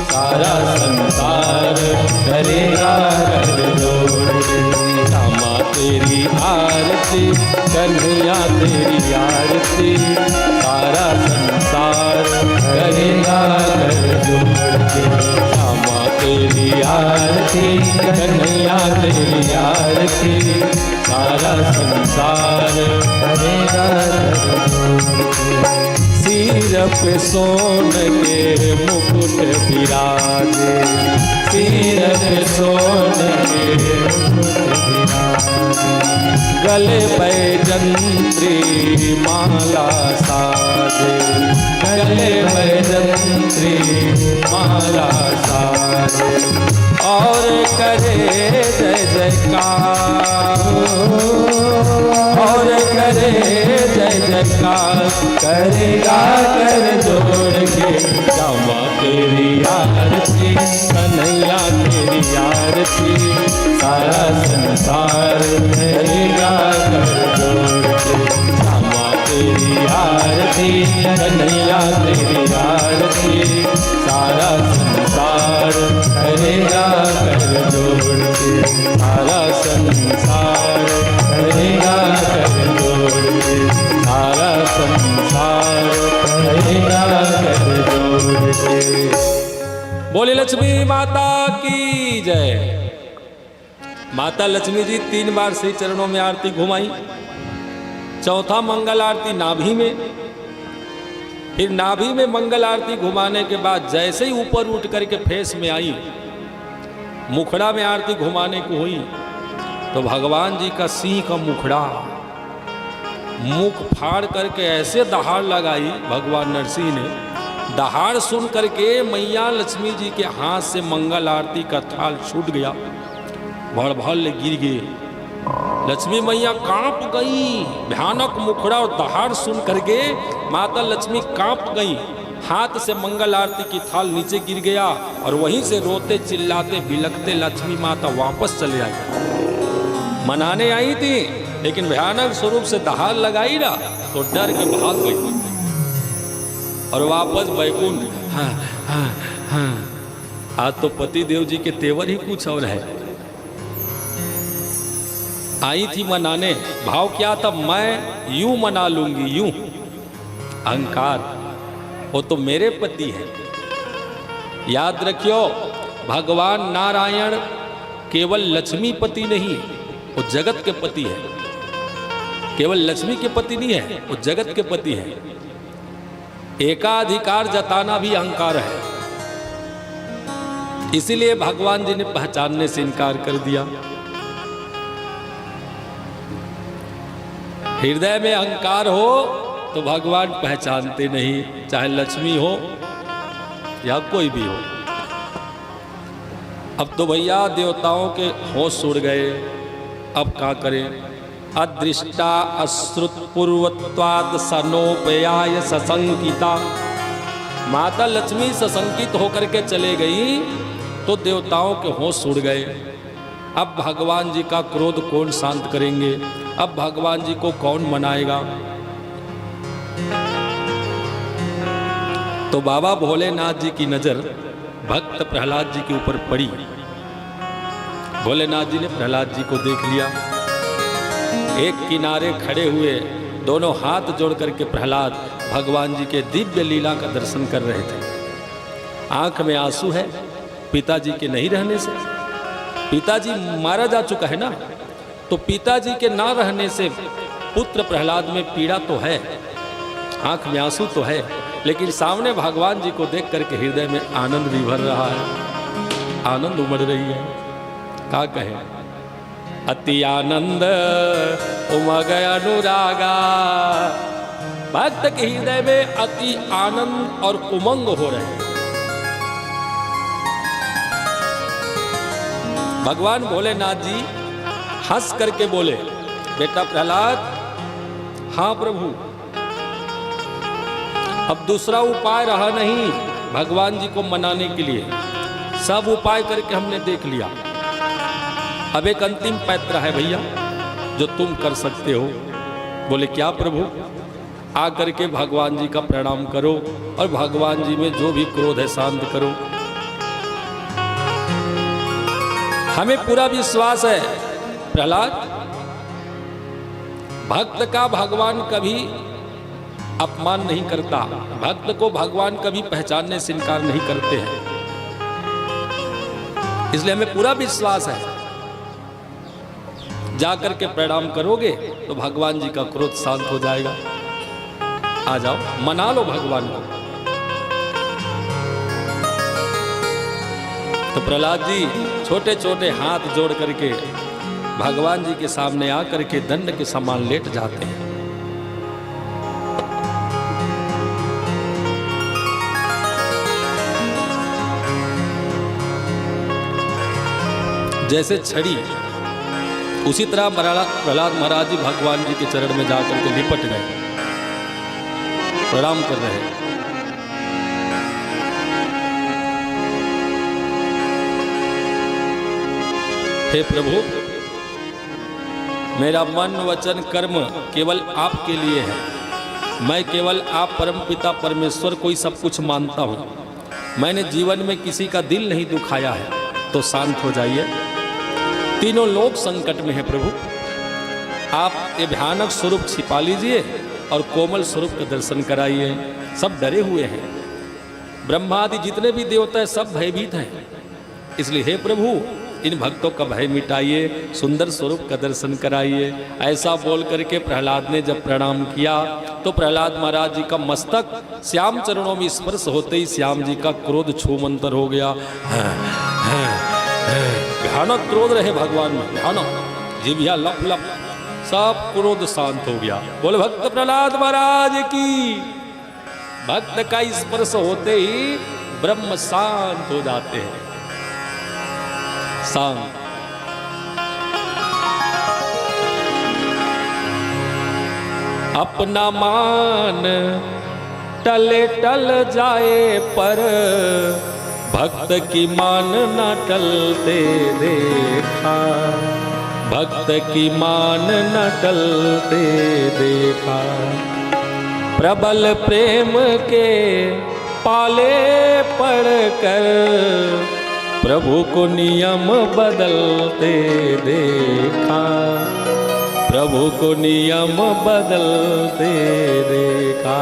सारा संसार करेगा कर जोड़ के। श्यामा तेरी आरती, कन्हैया तेरी आरती, सारा संसार करेगा कर जोड़ के। श्यामा तेरी आरती, कन्हैया तेरी आरती, सारा संसार करेगा कर जोड़ के। सिर पे सोन के मुकुट विराजे, सिर पे सोन के मुकुट विराजे, गले बैजंत्री माला साजे, गले बैजंत्री माला साजे, और करे जय जयकार, और करे जय जयकार, करेगा कर जोड़ के। श्यामा तेरी आरती, कन्हैया तेरी आरती, सारा संसार करेगा कर जोड़ के। श्यामा तेरी आरती, कन्हैया तेरी आरती, सारा संसार करेगा कर जोड़ के। सारा संसार करेगा कर जोड़ के, सारा संसार करेगा कर जोड़ के। बोले लक्ष्मी माता की जय। माता लक्ष्मी जी 3 बार श्री चरणों में आरती घुमाई। चौथा मंगल आरती नाभि में, फिर नाभि में मंगल आरती घुमाने के बाद जैसे ही ऊपर उठ करके फेस में आई, मुखड़ा में आरती घुमाने को हुई, तो भगवान जी का सिंह का मुखड़ा, मुख फाड़ करके ऐसे दहाड़ लगाई भगवान नरसिंह ने। दहाड़ सुन करके मैया लक्ष्मी जी के हाथ से मंगल आरती का थाल छूट गया, भड़ गिर गए। लक्ष्मी मैया कांप गई, भयानक मुखड़ा और दहाड़ सुन करके माता लक्ष्मी कांप गई। हाथ से मंगल आरती की थाल नीचे गिर गया और वहीं से रोते चिल्लाते बिलखते लक्ष्मी माता वापस चले आई। मनाने आई थी लेकिन भयानक स्वरूप से दहाड़ लगाई ना तो डर के भाग गई और वापस बैकुंठ। हाँ हाँ हाँ, आज तो पति देव जी के तेवर ही कुछ और है। आई थी मनाने, भाव क्या था, मैं यूं मना लूंगी, यूं। अहंकार, वो तो मेरे पति है। याद रखियो, भगवान नारायण केवल लक्ष्मी पति नहीं, वो जगत के पति है। केवल लक्ष्मी के पति नहीं है, वो जगत के पति है। एकाधिकार जताना भी अहंकार है, इसीलिए भगवान जी ने पहचानने से इनकार कर दिया। हृदय में अहंकार हो तो भगवान पहचानते नहीं, चाहे लक्ष्मी हो या कोई भी हो। अब तो भैया देवताओं के होश उड़ गए, अब क्या करें। अदृष्टा अश्रुतपूर्वत्वाद सनोपयाय सशंकिता। माता लक्ष्मी सशंकित होकर के चले गई तो देवताओं के होश उड़ गए। अब भगवान जी का क्रोध कौन शांत करेंगे, अब भगवान जी को कौन मनाएगा। तो बाबा भोलेनाथ जी की नजर भक्त प्रहलाद जी के ऊपर पड़ी। भोलेनाथ जी ने प्रहलाद जी को देख लिया, एक किनारे खड़े हुए दोनों हाथ जोड़ करके प्रहलाद भगवान जी के दिव्य लीला का दर्शन कर रहे थे। आंख में आंसू है पिताजी के नहीं रहने से। पिताजी मारा जा चुका है ना, तो पिताजी के ना रहने से पुत्र प्रहलाद में पीड़ा तो है, आंख में आंसू तो है, लेकिन सामने भगवान जी को देख करके हृदय में आनंद भी भर रहा है, आनंद उमड़ रही है। क्या कहे, अति आनंद उमग अनुरागा। भक्त के हृदय में अति आनंद और उमंग हो रहे हैं। भगवान भोलेनाथ जी हंस करके बोले, बेटा प्रहलाद, हाँ प्रभु, अब दूसरा उपाय रहा नहीं भगवान जी को मनाने के लिए, सब उपाय करके हमने देख लिया। अब एक अंतिम पैत्र है भैया जो तुम कर सकते हो। बोले क्या प्रभु? आकर के भगवान जी का प्रणाम करो और भगवान जी में जो भी क्रोध है शांत करो। हमें पूरा विश्वास है प्रहलाद, भक्त का भगवान कभी अपमान नहीं करता, भक्त को भगवान कभी पहचानने से इनकार नहीं करते हैं, इसलिए हमें पूरा विश्वास है। जाकर के प्रणाम करोगे तो भगवान जी का क्रोध शांत हो जाएगा। आ जाओ, मना लो भगवान को। तो प्रहलाद जी छोटे छोटे हाथ जोड़ करके भगवान जी के सामने आकर के दंड के समान लेट जाते हैं। जैसे छड़ी, उसी तरह प्रहलाद महाराज जी भगवान जी के चरण में जाकर के लिपट गए, प्रणाम कर रहे। हे प्रभु, मेरा मन वचन कर्म केवल आपके लिए है। मैं केवल आप परमपिता परमेश्वर को ही सब कुछ मानता हूँ। मैंने जीवन में किसी का दिल नहीं दुखाया है, तो शांत हो जाइए। तीनों लोग संकट में है प्रभु, आप ये भयानक स्वरूप छिपा लीजिए और कोमल स्वरूप का दर्शन कराइए। सब डरे हुए हैं, ब्रह्मा आदि जितने भी देवता हैं सब भयभीत हैं, इसलिए हे प्रभु इन भक्तों का भय मिटाइए, सुंदर स्वरूप का दर्शन कराइए। ऐसा बोल करके प्रहलाद ने जब प्रणाम किया तो प्रहलाद महाराज जी का मस्तक श्याम चरणों में स्पर्श होते ही श्याम जी का क्रोध छूमंतर हो गया। भयानक क्रोध रहे भगवान में, भयानक जिभिया लप लप, सब क्रोध शांत हो गया। बोले भक्त प्रहलाद महाराज की। भक्त का स्पर्श होते ही ब्रह्म शांत हो जाते हैं, शांत। अपना मान टले टल जाए पर भक्त की मान न टलते देखा। भक्त की मान न टलते देखा। प्रबल प्रेम के पाले पड़कर प्रभु को नियम बदलते देखा। प्रभु को नियम बदलते देखा।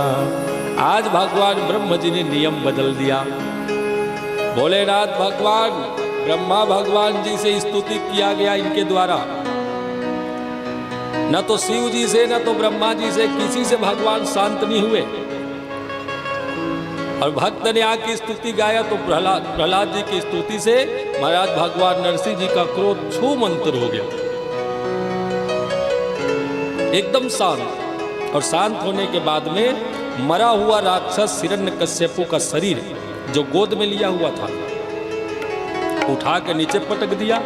आज भगवान ब्रह्म जी ने नियम बदल दिया। भोलेनाथ भगवान, ब्रह्मा भगवान जी से स्तुति किया गया इनके द्वारा। न तो शिव जी से न तो ब्रह्मा जी से किसी से भगवान शांत नहीं हुए। और भक्त ने आके स्तुति गाया तो प्रहलाद जी की स्तुति से महाराज भगवान नरसिंह जी का क्रोध छूमंतर हो गया। एकदम शांत। और शांत होने के बाद में मरा हुआ राक्षस हिरण्यकश्यपु का शरीर जो गोद में लिया हुआ था उठा के नीचे पटक दिया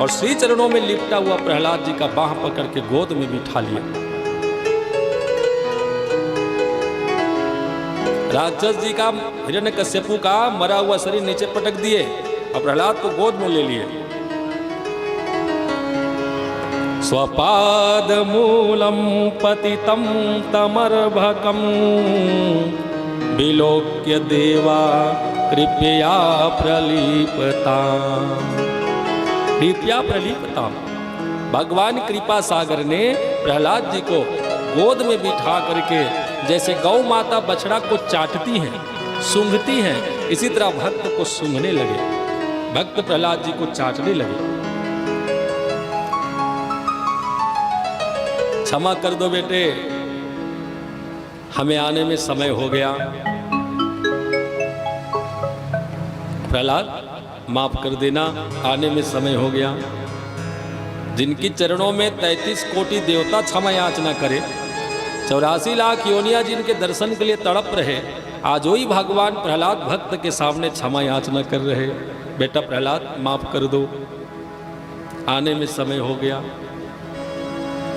और श्री चरणों में लिपटा हुआ प्रहलाद जी का बाह पकड़ के गोद में बिठा लिया। राक्षस जी का हिरण्यकश्यपु का मरा हुआ शरीर नीचे पटक दिए और प्रहलाद को गोद में ले लिए। स्वपाद मूलम पतितम तमर्भकम विलोक्य देवा कृपया प्रलीपता। कृपया प्रलीपता। भगवान कृपा सागर ने प्रहलाद जी को गोद में बिठा करके जैसे गौ माता बछड़ा को चाटती है, सूंघती है, इसी तरह भक्त को सूंघने लगे। भक्त प्रहलाद जी को चाटने लगे। क्षमा कर दो बेटे, हमें आने में समय हो गया। प्रहलाद माफ कर देना, आने में समय हो गया। जिनकी चरणों में 33 कोटि देवता क्षमा याचना करे, 84 लाख योनियां जिनके दर्शन के लिए तड़प रहे, आज वही भगवान प्रहलाद भक्त के सामने क्षमा याचना कर रहे। बेटा प्रहलाद माफ कर दो, आने में समय हो गया।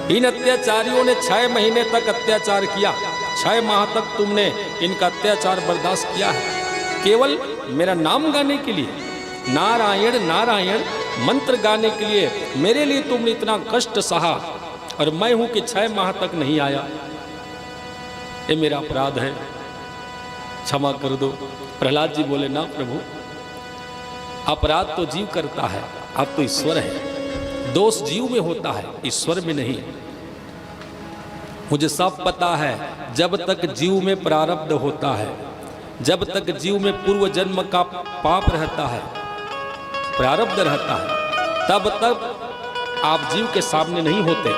इन अत्याचारियों ने 6 महीने तक अत्याचार किया। 6 माह तक तुमने इनका अत्याचार बर्दाश्त किया है, केवल मेरा नाम गाने के लिए, नारायण नारायण मंत्र गाने के लिए मेरे लिए तुमने इतना कष्ट सहा, और मैं हूं कि 6 माह तक नहीं आया। ये मेरा अपराध है, क्षमा कर दो। प्रहलाद जी बोले, ना प्रभु, अपराध तो जीव करता है, आप तो ईश्वर है। दोष जीव में होता है, ईश्वर में नहीं। मुझे सब पता है, जब तक जीव में प्रारब्ध होता है, जब तक जीव में पूर्व जन्म का पाप रहता है, प्रारब्ध रहता है, तब तक आप जीव के सामने नहीं होते।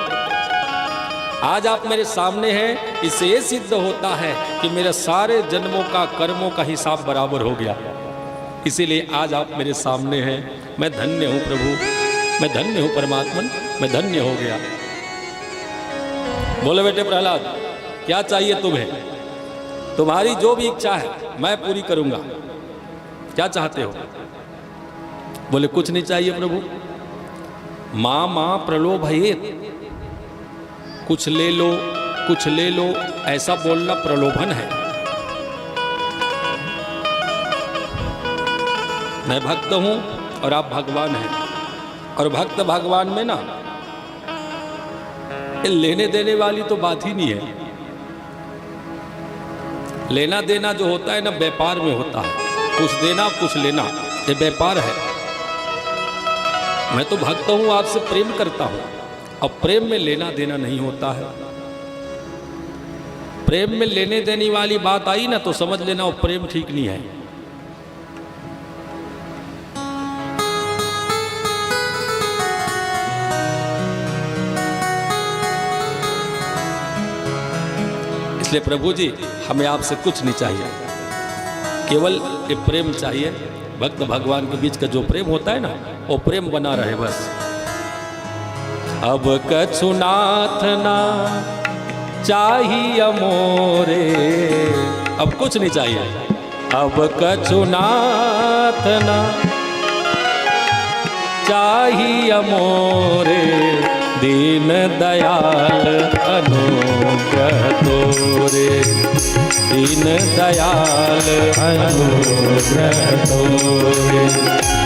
आज आप मेरे सामने हैं, इससे ये सिद्ध होता है कि मेरे सारे जन्मों का कर्मों का हिसाब बराबर हो गया। इसीलिए आज आप मेरे सामने हैं। मैं धन्य हूं प्रभु, मैं धन्य हूं परमात्मन, मैं धन्य हो गया। बोले बेटे प्रहलाद, क्या चाहिए तुम्हें? तुम्हारी जो भी इच्छा है मैं पूरी करूंगा। क्या चाहते हो? बोले कुछ नहीं चाहिए प्रभु। मां मां प्रलोभयेत, कुछ ले लो, कुछ ले लो, ऐसा बोलना प्रलोभन है। मैं भक्त हूं और आप भगवान हैं, और भक्त भगवान में ना ये लेने देने वाली तो बात ही नहीं है। लेना देना जो होता है ना, व्यापार में होता है, कुछ देना कुछ लेना, ये व्यापार है। मैं तो भक्त हूं, आपसे प्रेम करता हूं, और प्रेम में लेना देना नहीं होता है। प्रेम में लेने देने वाली बात आई ना, तो समझ लेना वो प्रेम ठीक नहीं है। इसलिए प्रभु जी, हमें आपसे कुछ नहीं चाहिए, केवल ये प्रेम चाहिए। भक्त भगवान के बीच का जो प्रेम होता है ना, वो प्रेम बना रहे बस। अब कछु नाथ ना चाहिए मोरे, अब कुछ नहीं चाहिए। अब कछु नाथ ना चाहिए मोरे, दीन दयाल अनुग्रह तोरे, दीन दयाल अनुग्रह तोरे।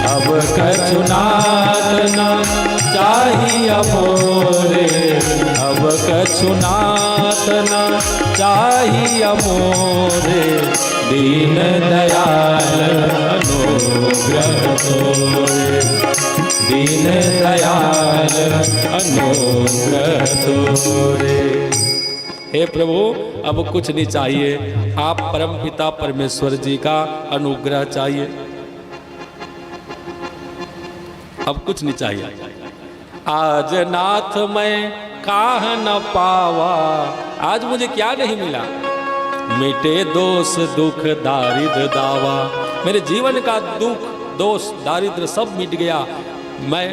अब कछु नाथ ना चाहिए मोरे, अब कछु नाथ ना चाहिए मोरे, दीन दयाल अनुग्रह तोरे, दीन दयाल अनुग्रह तोरे। हे प्रभु, अब कुछ नहीं चाहिए, आप परम पिता परमेश्वर जी का अनुग्रह चाहिए। अब कुछ नहीं चाहिए। आज नाथ मैं काह न पावा, आज मुझे क्या नहीं मिला। मिटे दोष दुख दारिद्र दावा, मेरे जीवन का दुख दोष दारिद्र सब मिट गया। मैं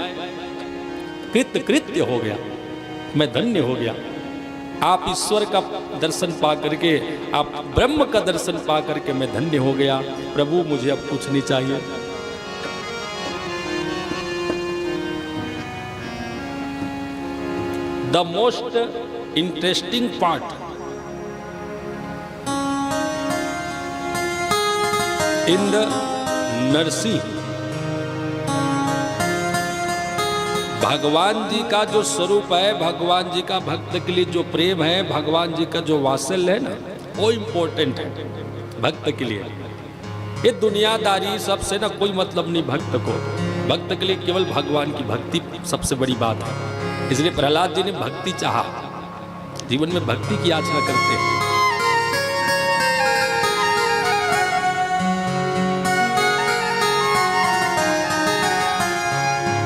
कृत्य हो गया, मैं धन्य हो गया। आप ईश्वर का दर्शन पा करके, आप ब्रह्म का दर्शन पा करके मैं धन्य हो गया। प्रभु मुझे अब कुछ नहीं चाहिए। The most interesting part in the Narasimha, भगवान जी का जो स्वरूप है, भगवान जी का भक्त के लिए जो प्रेम है, भगवान जी का जो वात्सल्य है ना, वो इम्पोर्टेंट है भक्त के लिए। ये दुनियादारी सबसे ना कोई मतलब नहीं भक्त को। भक्त के लिए केवल भगवान की भक्ति सबसे बड़ी बात है। इसलिए प्रहलाद जी ने भक्ति चाहा, जीवन में भक्ति की याचना करते हैं।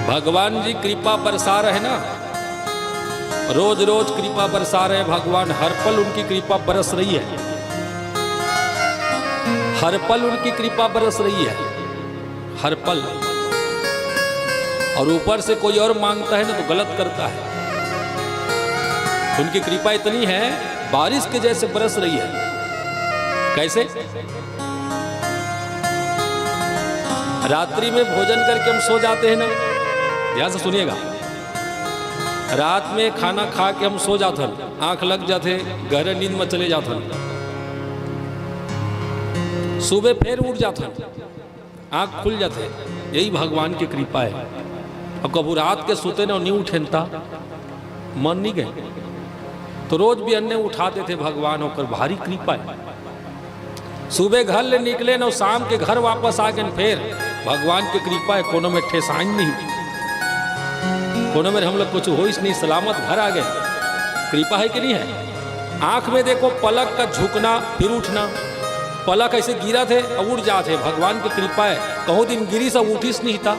भगवान जी कृपा बरसा रहे ना, रोज रोज कृपा बरसा रहे भगवान। हर पल उनकी कृपा बरस रही है, हर पल उनकी कृपा बरस रही है, हर पल। और ऊपर से कोई और मांगता है ना तो गलत करता है। उनकी कृपा इतनी है, बारिश के जैसे बरस रही है। कैसे? रात्रि में भोजन करके हम सो जाते हैं ना, ध्यान से सुनिएगा। रात में खाना खा के हम सो जाते, आंख लग जाते, गहरे नींद में चले जाते, सुबह फिर उठ जाते, आंख खुल जाते। यही भगवान की कृपा है। और कबू रात के सोते ना नहीं उठेनता, मन नहीं गए तो रोज भी अन्य उठाते थे भगवान होकर। भारी कृपा है। सुबह घर ले निकले ना, शाम के घर वापस आ गए, फिर भगवान की कृपा है। कोनो में ठेसाइन नहीं, कोनो में हम लोग कुछ हो नहीं, सलामत घर आ गए। कृपा है कि नहीं है? आंख में देखो पलक का झुकना फिर उठना, पलक ऐसे गिरा थे और उठ जाते, भगवान की कृपा है। कहूँ दिन गिरी से उठिस नहीं था,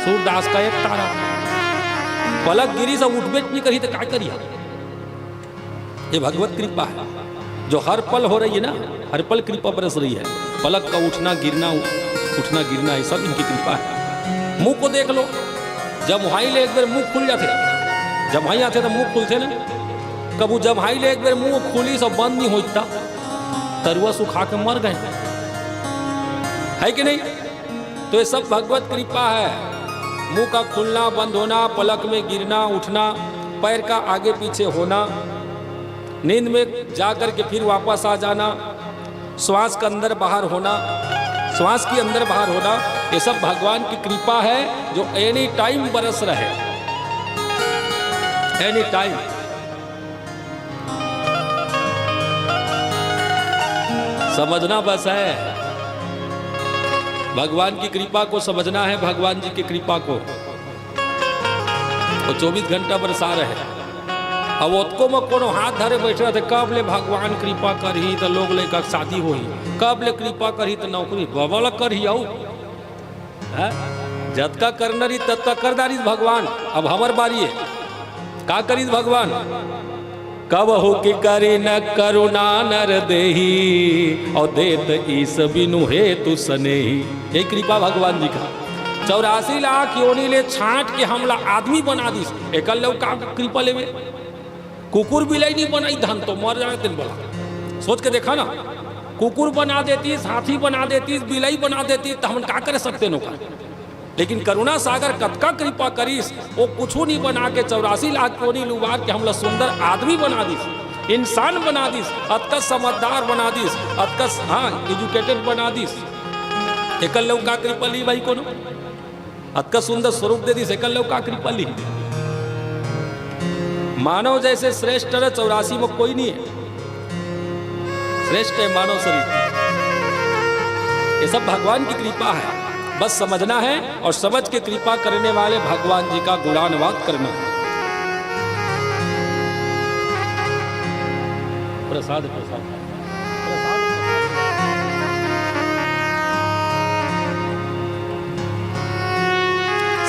सूरदास का एक तारा। पलक गिरी से उठबे नहीं करी तो क्या करिए? ये भगवत कृपा है जो हर पल हो रही है ना, हर पल कृपा बरस रही है। पलक का उठना गिरना, उठना गिरना, ये सब इनकी कृपा है। मुंह को देख लो, जब वहां ले एक बार मुंह खुल जाते, जब वहां आते तो मुंह खुलते ना। कबू जब वहां ले एक बार मुंह खुली सब बंद नहीं होता, तरुआ सुखा के मर गए, है कि नहीं? तो ये सब भगवत कृपा है। मुंह का खुलना बंद होना, पलक में गिरना उठना, पैर का आगे पीछे होना, नींद में जाकर के फिर वापस आ जाना, श्वास का अंदर बाहर होना, श्वास की अंदर बाहर होना, ये सब भगवान की कृपा है जो एनी टाइम बरस रहे, एनी टाइम। समझना बस है, भगवान की कृपा को समझना है, भगवान जी की कृपा को। तो 24 घंटा बरसा रहे। अब उसको में कोनो हाथ धरे बैठ रहे थे, कब ले भगवान कृपा करही तो लोग ले का शादी होही, कब ले कृपा करही तो नौकरी बबल करही। आऊ जतका करना रही तत्का कर दारी भगवान। अब हमार बारी है, का करी भगवान? कब हो कि करी न करुणा नर देही, और देत ईस बिनु हे तु सनेही। ये कृपा भगवान जी का। 84 लाख योनि ले छांट के हमला आदमी बना दी। एक लोग का कृपा लेवे, कुकुर बिलाई नहीं बनाई, धन तो मर जाए दिन बोला। सोच के देखा ना, कुकुर बना देती, हाथी बना देती, बिलाई बना देती, तो हम क्या कर सकते नौका। लेकिन करुणा सागर कतका कृपा करीस, वो कुछ नहीं बना के 84 लाख कोनी लुबार के हमला सुंदर आदमी बना दीस, इंसान बना दीस, अतका समझदार बना दीस, अतका हाँ एजुकेटेड बना दीस। एक लोग का कृपा ली भाई कोनो, अतका सुंदर स्वरूप दे दीस, एक लोग का कृपा ली। मानव जैसे श्रेष्ठ है 84 में कोई नहीं है, श्रेष्ठ है मानव शरीर। ये सब भगवान की कृपा है, बस समझना है और समझ के कृपा करने वाले भगवान जी का गुणानुवाद करना है। प्रसाद प्रसाद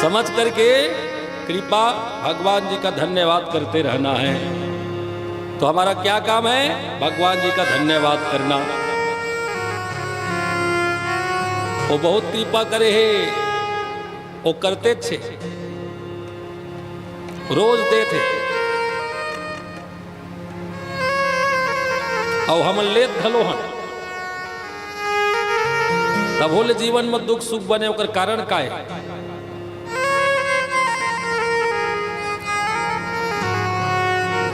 समझ करके कृपा भगवान जी का धन्यवाद करते रहना है। तो हमारा क्या काम है? भगवान जी का धन्यवाद करना। वो बहुत कृपा करे है, वो करते थे, रोज दे थे। और हम लेत घलो हन, तब होले जीवन में दुख सुख बने ओकर कारण का है?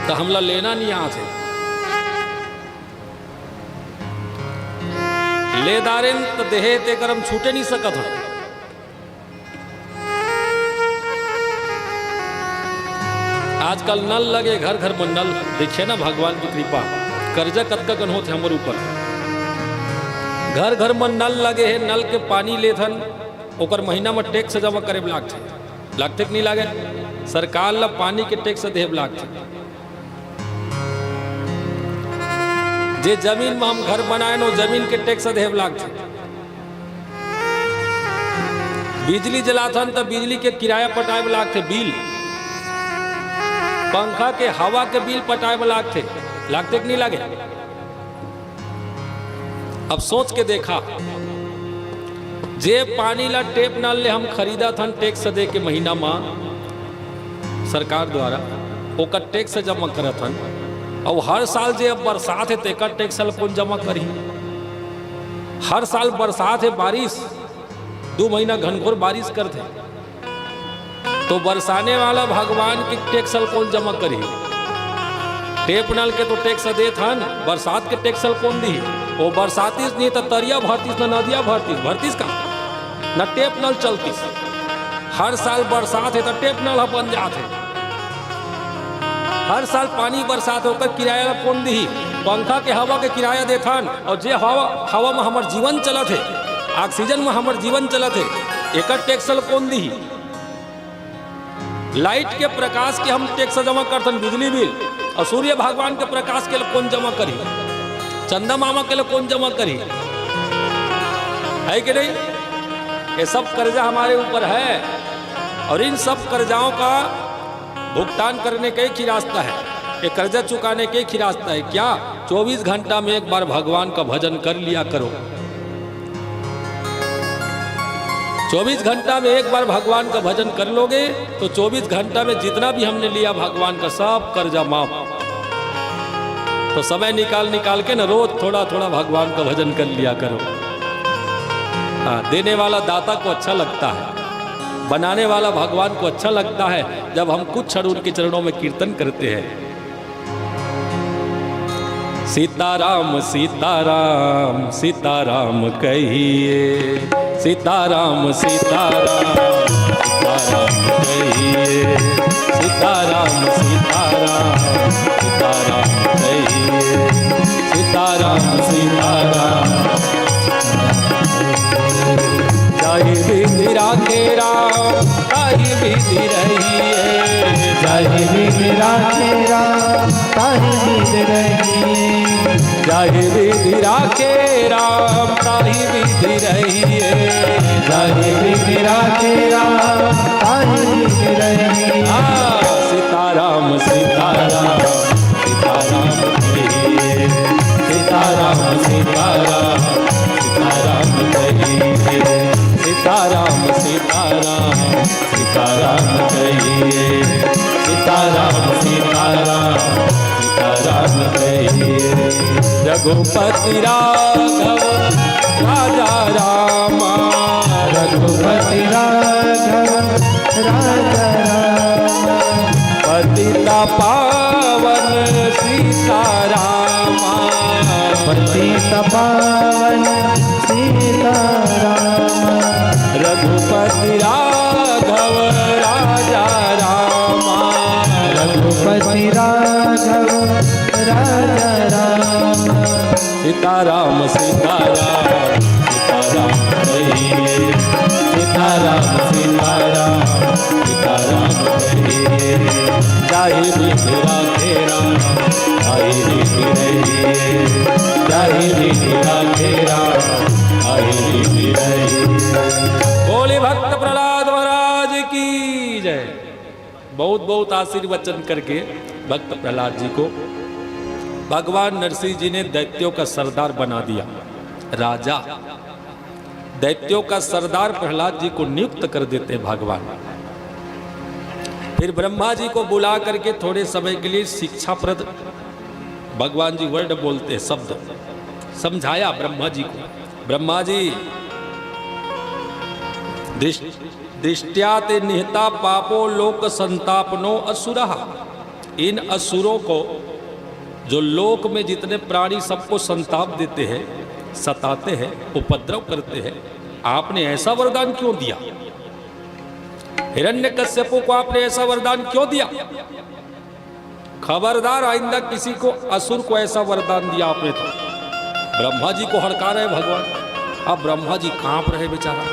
तो हमला लेना नहीं यहाँ से ले दारेन तो देहे ते करम छूटे नहीं सकत हो। आजकल नल लगे घर घर में नल, देखिए ना भगवान की कृपा, कर्जा कतका कन होते हमारे ऊपर, घर घर में नल लगे है, नल के पानी लेथन, ओकर महीना में टैक्स जमा करे लागते कि नहीं लागे? सरकार ला पानी के टैक्स देव लागते। जे जमीन में हम घर बनाए नो जमीन के टैक्स देव लागते। बिजली जलाथन तो बिजली के किराया पटाए लागते, बिल पंखा के हवा के बिल पटाए लागते कि नहीं लागे? अब सोच के देखा, जे पानी ला टेप नल ले हम खरीदा थन टैक्स दे के महीना में सरकार द्वारा ओकर टैक्स जमा करत हन, और हर साल जे अब बरसात है तेकर टैक्स कौन जमा करी? हर साल बरसात है, बारिश 2 महीना घनघोर बारिश करते, तो बरसाने वाला भगवान के टैक्स कौन जमा करी? टेप नल के तो टैक्स देत हन, बरसात के टैक्स कौन दी? वो बरसातीस नहीं तो तरिया भरतीस न नदिया भरतीस का न टेप नल चलतीस। हर साल बरसात है तो टेप नल बन जाते, हर साल पानी बरसात होकर किराया कौन दी? पंखा के हवा के किराया देथन, और जे हवा में हमार जीवन चलत है, ऑक्सीजन में हमार जीवन चलत है, एक टैक्स कौन दी? लाइट के प्रकाश के हम टैक्स जमा करथन, बिजली बिल, और सूर्य भगवान के प्रकाश के लिए कौन जमा करी? चंदा मामा के लिए कौन जमा करी? है कि नहीं? ये सब कर्जा हमारे ऊपर है, और इन सब कर्जाओं का भुगतान करने का एक ही रास्ता है, ये कर्जा चुकाने का एक ही रास्ता है। क्या? 24 घंटा में एक बार भगवान का भजन कर लिया करो। 24 घंटा में एक बार भगवान का भजन कर लोगे तो 24 घंटा में जितना भी हमने लिया भगवान का सब कर्जा माफ। तो समय निकाल के ना रोज थोड़ा थोड़ा भगवान का भजन कर लिया करो। हाँ, देने वाला दाता को अच्छा लगता है, बनाने वाला भगवान को अच्छा लगता है जब हम कुछ क्षण उनके चरणों में कीर्तन करते हैं। सीताराम सीताराम सीताराम कहिए, सीताराम सीताराम सीताराम कहिए, सीताराम सीताराम सीताराम कहिए, सीताराम सीताराम जाहि विधि राखे राम ताहि विधि रहिए, जाहि विधि राखे राम ताहि विधि रहिए, जाहि विधि राखे राम ताहि विधि रहिए, जाहि विधि राखे राम ताहि विधि रहिए। सीताराम सीताराम सीताराम कहिए, सीताराम सीताराम सीताराम कहिए, सीताराम सीताराम सीताराम कहिए, सीताराम सीताराम सीताराम कहिए। रघुपति राघव राजा रामा, रघुपति राघव राजा रामा, पतिता पावन सीतारामा, पतित पावन सीतारामा, रघुपति राघव राजा रामा, रघुपति राघव राजा रामा। सीताराम सीताराम सीताराम कहिए, सीताराम सीताराम सीताराम कहिए, जाहि विधि राखे राम ताहि विधि रहिए, जाहि विधि राखे राम ताहि विधि रहिए। बोले भक्त प्रहलाद महाराज की जय। बहुत बहुत आशीर्वचन करके भक्त प्रहलाद जी को भगवान नरसिंह जी ने दैत्यों का सरदार बना दिया, राजा। दैत्यों का सरदार प्रहलाद जी को नियुक्त कर देते भगवान। फिर ब्रह्मा जी को बुला करके थोड़े समय के लिए शिक्षाप्रद भगवान जी वर्ड बोलते हैं, शब्द समझाया ब्रह्मा जी को। ब्रह्मा जी दृष्टया ते निहता पापो लोक संतापनो असुरः। इन असुरों को, जो लोक में जितने प्राणी सबको संताप देते हैं, सताते हैं, उपद्रव करते हैं, आपने ऐसा वरदान क्यों दिया? हिरण्यकश्यप को आपने ऐसा वरदान क्यों दिया? खबरदार, आइंदा किसी को असुर को ऐसा वरदान दिया आपने तो। ब्रह्मा जी को हड़का रहे भगवान। अब ब्रह्मा जी कांप रहे बेचारा।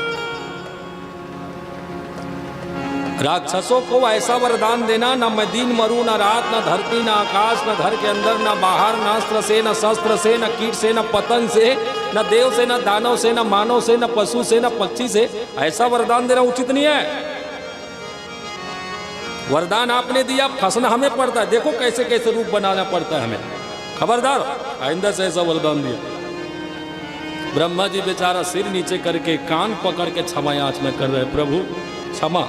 राक्षसों को ऐसा वरदान देना, न मैं दिन मरूं, न रात, न धरती, न आकाश, न घर के अंदर, न बाहर, न अस्त्र से, न शस्त्र से, न कीट से, न पतंग से, न देव से, न दानव से, न मानव से, न पशु से, न पक्षी से, ऐसा वरदान देना उचित नहीं है। वरदान आपने दिया, फंसना हमें पड़ता है। देखो कैसे कैसे रूप बनाना पड़ता है हमें। खबरदार, आइंदा से ऐसा वरदान दिया। ब्रह्मा जी बेचारा सिर नीचे करके कान पकड़ के क्षमा याचना कर रहे, प्रभु क्षमा,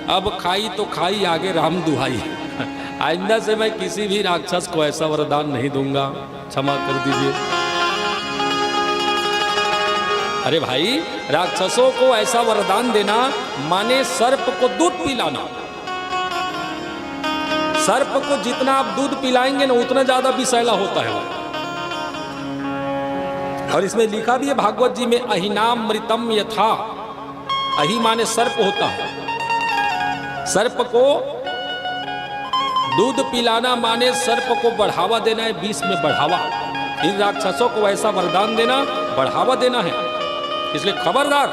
अब खाई तो खाई, आगे राम दुहाई। आइंदा से मैं किसी भी राक्षस को ऐसा वरदान नहीं दूंगा, क्षमा कर दीजिए। अरे भाई, राक्षसों को ऐसा वरदान देना माने सर्प को दूध पिलाना। सर्प को जितना आप दूध पिलाएंगे ना, उतना ज्यादा विषैला होता है वो। और इसमें लिखा भी है भागवत जी में, अहिनामृतम यथा। अहि माने सर्प होता है। सर्प को दूध पिलाना माने सर्प को बढ़ावा देना है, विष में बढ़ावा। इन राक्षसों को ऐसा वरदान देना बढ़ावा देना है। इसलिए खबरदार,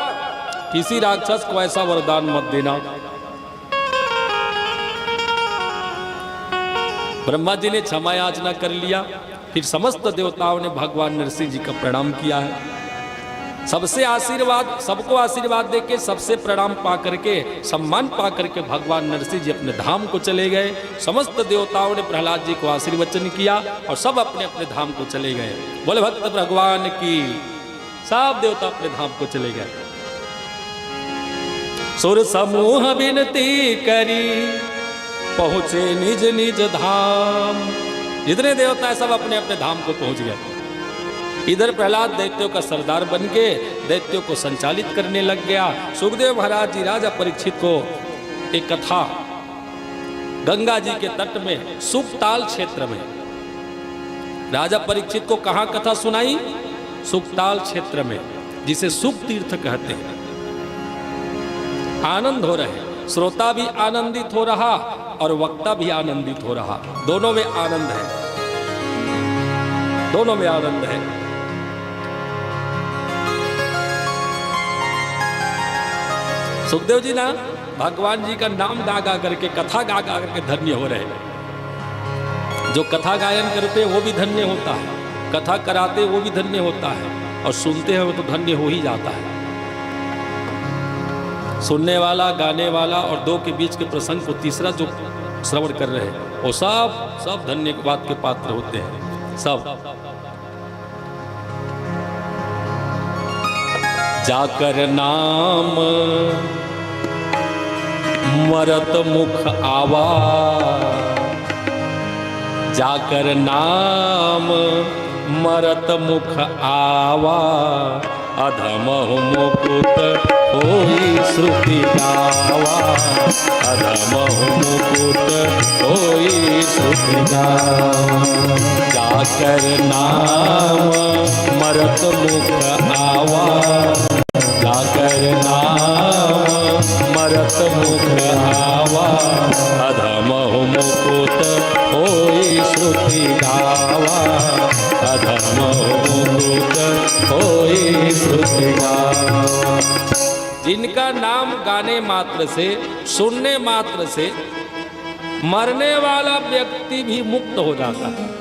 किसी राक्षस को ऐसा वरदान मत देना। ब्रह्मा जी ने क्षमा याचना कर लिया। फिर समस्त देवताओं ने भगवान नरसिंह जी का प्रणाम किया है। सबसे आशीर्वाद, सबको आशीर्वाद देके, सबसे प्रणाम पा करके, सम्मान पा करके भगवान नरसिंह जी अपने धाम को चले गए। समस्त देवताओं ने प्रहलाद जी को आशीर्वचन किया और सब अपने अपने धाम को चले गए। बोले भक्त भगवान की। सब देवता अपने धाम को चले गए। सुर समूह विनती करी, पहुंचे निज निज धाम। जितने देवता है सब अपने अपने धाम को पहुंच गए। इधर प्रहलाद दैत्यों का सरदार बन के दैत्यों को संचालित करने लग गया। सुखदेव महाराज जी राजा परीक्षित को एक कथा गंगा जी के तट में सुखताल क्षेत्र में, राजा परीक्षित को कहाँ कथा सुनाई? सुखताल क्षेत्र में, जिसे सुख तीर्थ कहते हैं। आनंद हो रहे, श्रोता भी आनंदित हो रहा और वक्ता भी आनंदित हो रहा। दोनों में आनंद है, दोनों में आनंद है। सुखदेव जी ना भगवान जी का नाम गा गा करके, कथा गा गा करके धन्य हो रहे हैं। जो कथा गायन करते हैं वो भी धन्य होता है, कथा कराते वो भी धन्य होता है, और सुनते हैं वो तो धन्य हो ही जाता है। सुनने वाला, गाने वाला और दो के बीच के प्रसंग को तीसरा जो श्रवण कर रहे हैं वो सब धन्यवाद के पात्र होते हैं। सब जाकर नाम मरत मुख आवा, जाकर नाम मरत मुख आवा, अधमहु मुकुट होई श्रुति गावा, अधमहु मुकुट होई श्रुति गावा। जाकर नाम मरत मुख आवा, जाकर नाम मरत मुख आवा, अधमहु मुकुट होई श्रुति गावा, अधमहु मुकुट होई श्रुति गावा। जिनका नाम गाने मात्र से, सुनने मात्र से मरने वाला व्यक्ति भी मुक्त हो जाता है।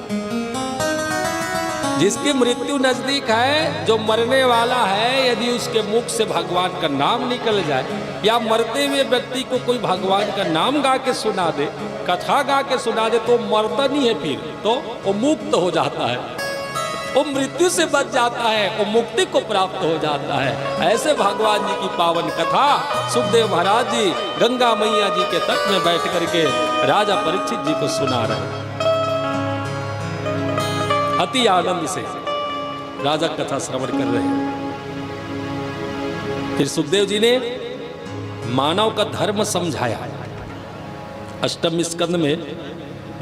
जिसकी मृत्यु नजदीक है, जो मरने वाला है, यदि उसके मुख से भगवान का नाम निकल जाए, या मरते हुए व्यक्ति को कोई भगवान का नाम गा के सुना दे, कथा गा के सुना दे, तो मरता नहीं है, फिर तो वो मुक्त हो जाता है, वो मृत्यु से बच जाता है, वो मुक्ति को प्राप्त हो जाता है। ऐसे भगवान जी की पावन कथा सुखदेव महाराज जी गंगा मैया जी के तट में बैठ करके राजा परीक्षित जी को सुना रहे हैं। अति आनंद से राजा कथा श्रवण कर रहे हैं। फिर सुखदेव जी ने मानव का धर्म समझाया। अष्टम स्कंद में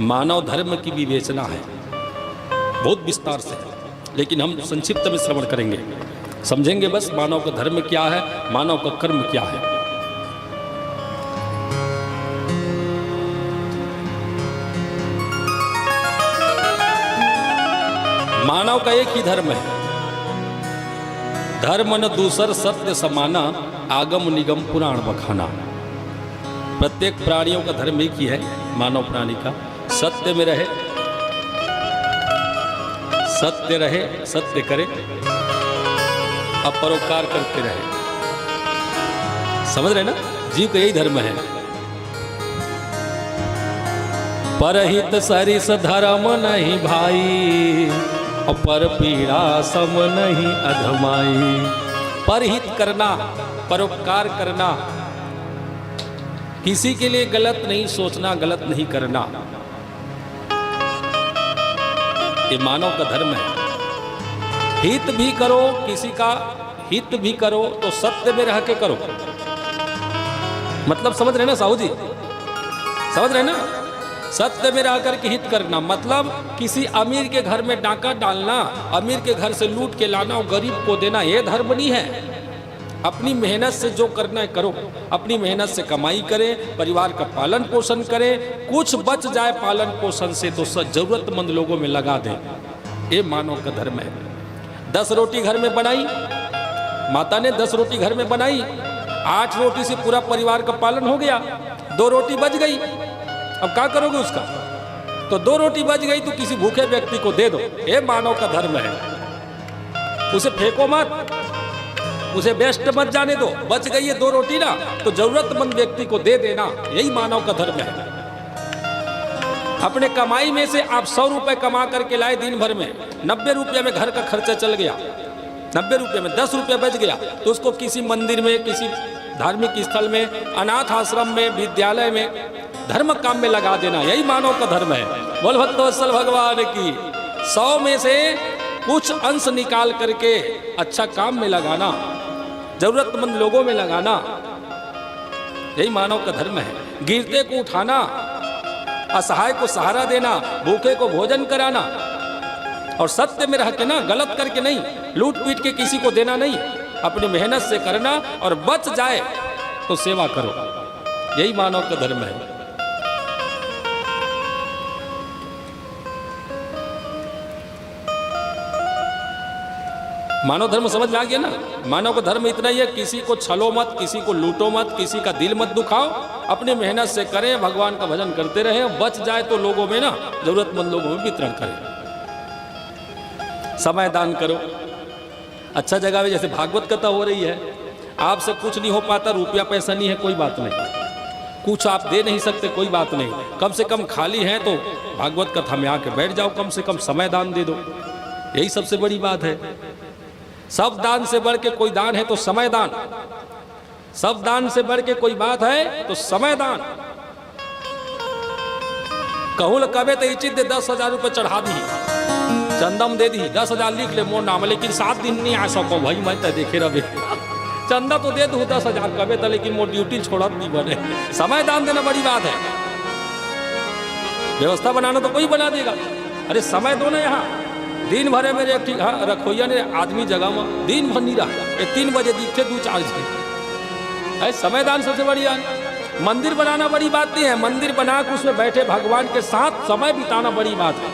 मानव धर्म की विवेचना है, बहुत विस्तार से, लेकिन हम संक्षिप्त में श्रवण करेंगे, समझेंगे बस मानव का धर्म क्या है, मानव का कर्म क्या है। मानव का एक ही धर्म है, धर्म न दूसर सत्य समाना, आगम निगम पुराण बखाना। प्रत्येक प्राणियों का धर्म एक ही है, मानव प्राणी का, सत्य में रहे, सत्य रहे, सत्य करे, अब परोपकार करते रहे। समझ रहे ना, जीव का यही धर्म है। परहित सरिस धर्म नहीं भाई, और पर पीड़ा सम नहीं अधमाई। परहित करना, परोपकार करना, किसी के लिए गलत नहीं सोचना, गलत नहीं करना, ये मानव का धर्म है। हित भी करो, किसी का हित भी करो तो सत्य में रह के करो। मतलब समझ रहे ना साहू जी, समझ रहे ना, सत्य में रह करके हित करना। मतलब किसी अमीर के घर में डाका डालना, अमीर के घर से लूट के लाना और गरीब को देना, ये धर्म नहीं है। अपनी मेहनत से जो करना है करो, अपनी मेहनत से कमाई करें, परिवार का पालन पोषण करें, कुछ बच जाए पालन पोषण से तो जरूरतमंद लोगों में लगा दें, ये मानव का धर्म है। 10 रोटी घर में बनाई, माता ने 10 रोटी घर में बनाई, 8 रोटी से पूरा परिवार का पालन हो गया, 2 रोटी बच गई, अब क्या करोगे उसका? तो 2 रोटी बच गई तो किसी भूखे व्यक्ति को दे दो, ये मानव का धर्म है। उसे फेंको मत, उसे वेस्ट मत जाने दो, बच गई है 2 रोटी ना, तो जरूरतमंद व्यक्ति को दे देना, यही मानव का धर्म है। अपने कमाई में से आप 100 रुपए कमा करके लाए दिन भर में, 90 रुपये में घर का खर्चा चल गया, 90 रुपये में 10 रुपये बच गया, तो उसको किसी मंदिर में, किसी धार्मिक स्थल में, अनाथ आश्रम में, विद्यालय में, धर्म काम में लगा देना, यही मानव का धर्म है। बोल भक्तवत्सल भगवान की। 100 में से कुछ अंश निकाल करके अच्छा काम में लगाना, जरूरतमंद लोगों में लगाना, यही मानव का धर्म है। गिरते को उठाना, असहाय को सहारा देना, भूखे को भोजन कराना, और सत्य में रह के ना, गलत करके नहीं, लूट पीट के किसी को देना नहीं, अपनी मेहनत से करना, और बच जाए तो सेवा करो, यही मानव का धर्म है। मानव धर्म समझ में आ गया ना। मानव का धर्म इतना ही है, किसी को छलो मत, किसी को लूटो मत, किसी का दिल मत दुखाओ, अपनी मेहनत से करें, भगवान का भजन करते रहें, बच जाए तो लोगों में ना, जरूरतमंद लोगों में वितरण करें। समय दान करो, अच्छा जगह में, जैसे भागवत कथा हो रही है, आपसे कुछ नहीं हो पाता, रुपया पैसा नहीं है, कोई बात नहीं, कुछ आप दे नहीं सकते, कोई बात नहीं, कम से कम खाली है तो भागवत कथा में आके बैठ जाओ, कम से कम समय दान दे दो, यही सबसे बड़ी बात है। सब दान से बढ़ के कोई दान है तो समय दान, सब दान से बढ़ के कोई बात है तो समय दान। कहूल कबे तो इचित दे 10,000 रुपये चढ़ा दी, चंदम दे दी, 10,000 लिख ले मोर नाम, लेकिन 7 दिन नहीं आ सको भाई, मैं तो देखे रहे चंदा तो दे दू 10,000 कबे तो, लेकिन मोर ड्यूटी छोड़ा नहीं बने। समय दान देना बड़ी बात है, व्यवस्था बनाना तो कोई बना देगा, अरे समय दो ना। यहाँ दिन भरे मेरे एक रखोइया ने आदमी जगह में दिन भर नहीं रहा, 3 बजे दिखते 2-4 है। समय दान सबसे बढ़िया। मंदिर बनाना बड़ी बात नहीं है, मंदिर बना के उसमें बैठे भगवान के साथ समय बिताना बड़ी बात है।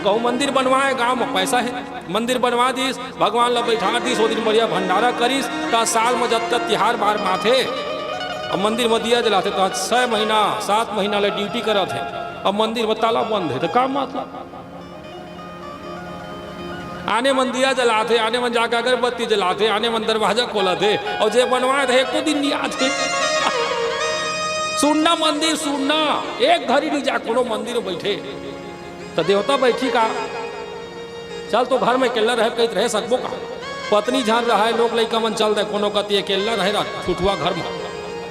कहूँ मंदिर बनवाए, गाँव में पैसा है, मंदिर बनवा दीस, भगवान ला बैठा दीस, वो दिन बढ़िया भंडारा करीस, तो साल में जब तक तिहार बार माथे, और मंदिर में दिया जलाते तो 6 महीना 7 महीना ले ड्यूटी करा थे, अब मंदिर में ताला बंद है तो काम मतलब आने मन दिया जलाते, आने मन जाकर अगरबत्ती जलाते, आने मन दरवाजा खोला थे, और जे बनवाए थे एक दिन नहीं आते। सुनना मंदिर सुनना, एक घड़ी नहीं जा कोनो मंदिर में बैठे तो देवता बैठी का, चल तो घर में केला रह कहीं रह सकबो का, पत्नी झाड़ रहा है, लोग लड़का मन चल दे, कोनो कहती अकेला रह रहा छुटुआ घर में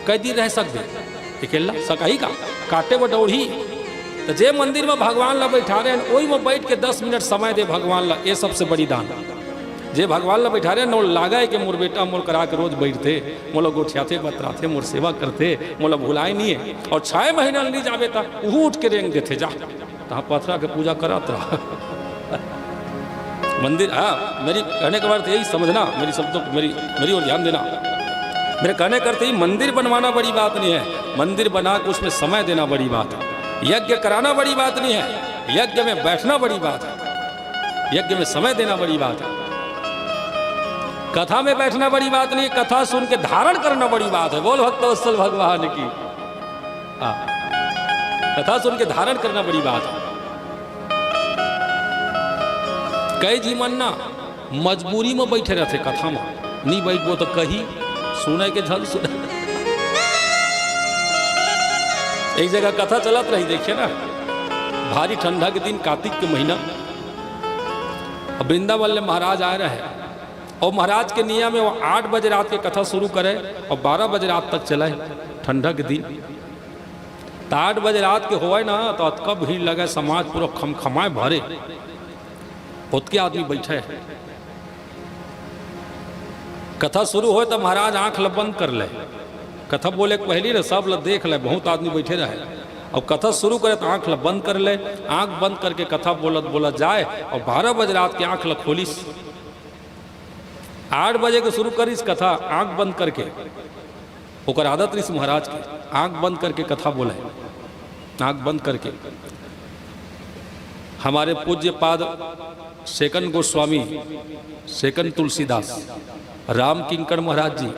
कई दिन रह सकते, अकेला सकही का काटे वो दौड़ी तो जे मंदिर में भगवान ला बैठा रहे हैं वही में बैठ के 10 मिनट समय दे भगवान ला, ये सबसे बड़ी दान। जे भगवान ला बैठा रहे न लागा कि मोर बेटा मोर करा के रोज बैठते, मोला गोठियाते बतराते, मोर सेवा करते, मोला भुलाए नहीं है। और 6 महीना नहीं जावे था वो उठ के रेंग देते जा तहाँ पथरा के पूजा करात रहा। मंदिर, हाँ मेरी कहने का अर्थ यही समझना, मेरी शब्दों मेरी ओर ध्यान देना। मेरे कहने करते ही मंदिर बनवाना बड़ी बात नहीं है, मंदिर बना के उसमें समय देना बड़ी बात है। यज्ञ कराना बड़ी बात नहीं है, यज्ञ में बैठना बड़ी बात है, यज्ञ में समय देना बड़ी बात है। कथा में बैठना बड़ी बात नहीं, कथा सुन के धारण करना बड़ी बात है। बोल भक्तवत्सल भगवान की। हाँ, कथा सुन के धारण करना बड़ी बात है। कई जी मन ना मजबूरी में बैठे रहते कथा में, नहीं बैठबो तो कही सुने के झल सुने। एक जगह कथा चलत रही, देखिए ना, भारी ठंडा के दिन, कार्तिक के महीना, वृंदावन में महाराज आए रहे और महाराज के नियम में वो 8 बजे रात के कथा शुरू करे और 12 बजे रात तक चलाए। ठंडा के दिन तो 8 बजे रात के होए ना तो अतका भीड़ लगे, समाज पूरा खमखमाए भरे, उतके आदमी बैठे। कथा शुरू हो तो महाराज आंख बंद कर ले, कथा बोले पहली ना सब लोग देख ले, बहुत आदमी बैठे रहे। और कथा शुरू करे तो आंख बंद कर ले, आंख बंद करके कथा बोलत जाए और 12 बजे रात की आंख खोलिस। 8 बजे के शुरू करिस कथा आंख बंद करके, ओकर आदत रही महाराज की, आंख बंद करके कथा बोले, आंख बंद करके। हमारे पूज्य पाद सेकंड गोस्वामी, सेकंड तुलसीदास, राम किंकड़ महाराज जी,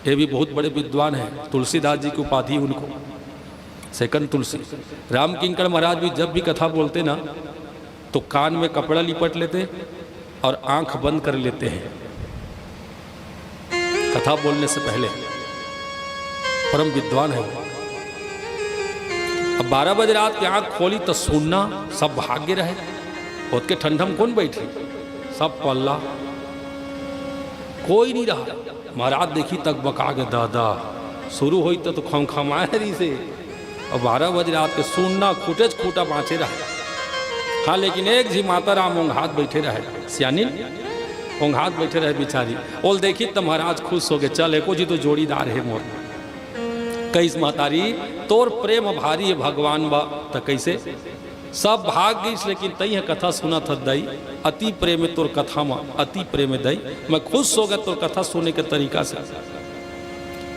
ये भी बहुत बड़े विद्वान हैं। तुलसीदास जी की उपाधि उनको सेकंड तुलसी। राम किंकड़ महाराज भी जब भी कथा बोलते ना तो कान में कपड़ा लिपट लेते और आंख बंद कर लेते हैं कथा बोलने से पहले। परम विद्वान है। अब 12 बजे रात की आंख खोली तो सुनना, सब भाग्य रहे। खुद के ठंडम कौन बैठे, सब पल्ला, कोई नहीं रहा। महाराज देखी तक बका के दादा शुरू हुई तो खमखमाए रही से। और 12 बजे रात के सुनना, खूटे खूटा बाँचे रहे। हाँ, लेकिन एक जी माता राम ओंघात बैठे रहे, सियानी ओंघात बैठे रहे बिचारी। ओल देखी तो महाराज खुश हो गए, चल एको जी तो जोड़ीदार है मोर। कैस महतारी तोर प्रेम भारी है भगवान बा, तो कैसे सब भाग गई, लेकिन तई है कथा सुना था दई, अति प्रेम तोर कथा में, अति प्रेम दई। मैं खुश हो गया तोर कथा सुनने के तरीका से।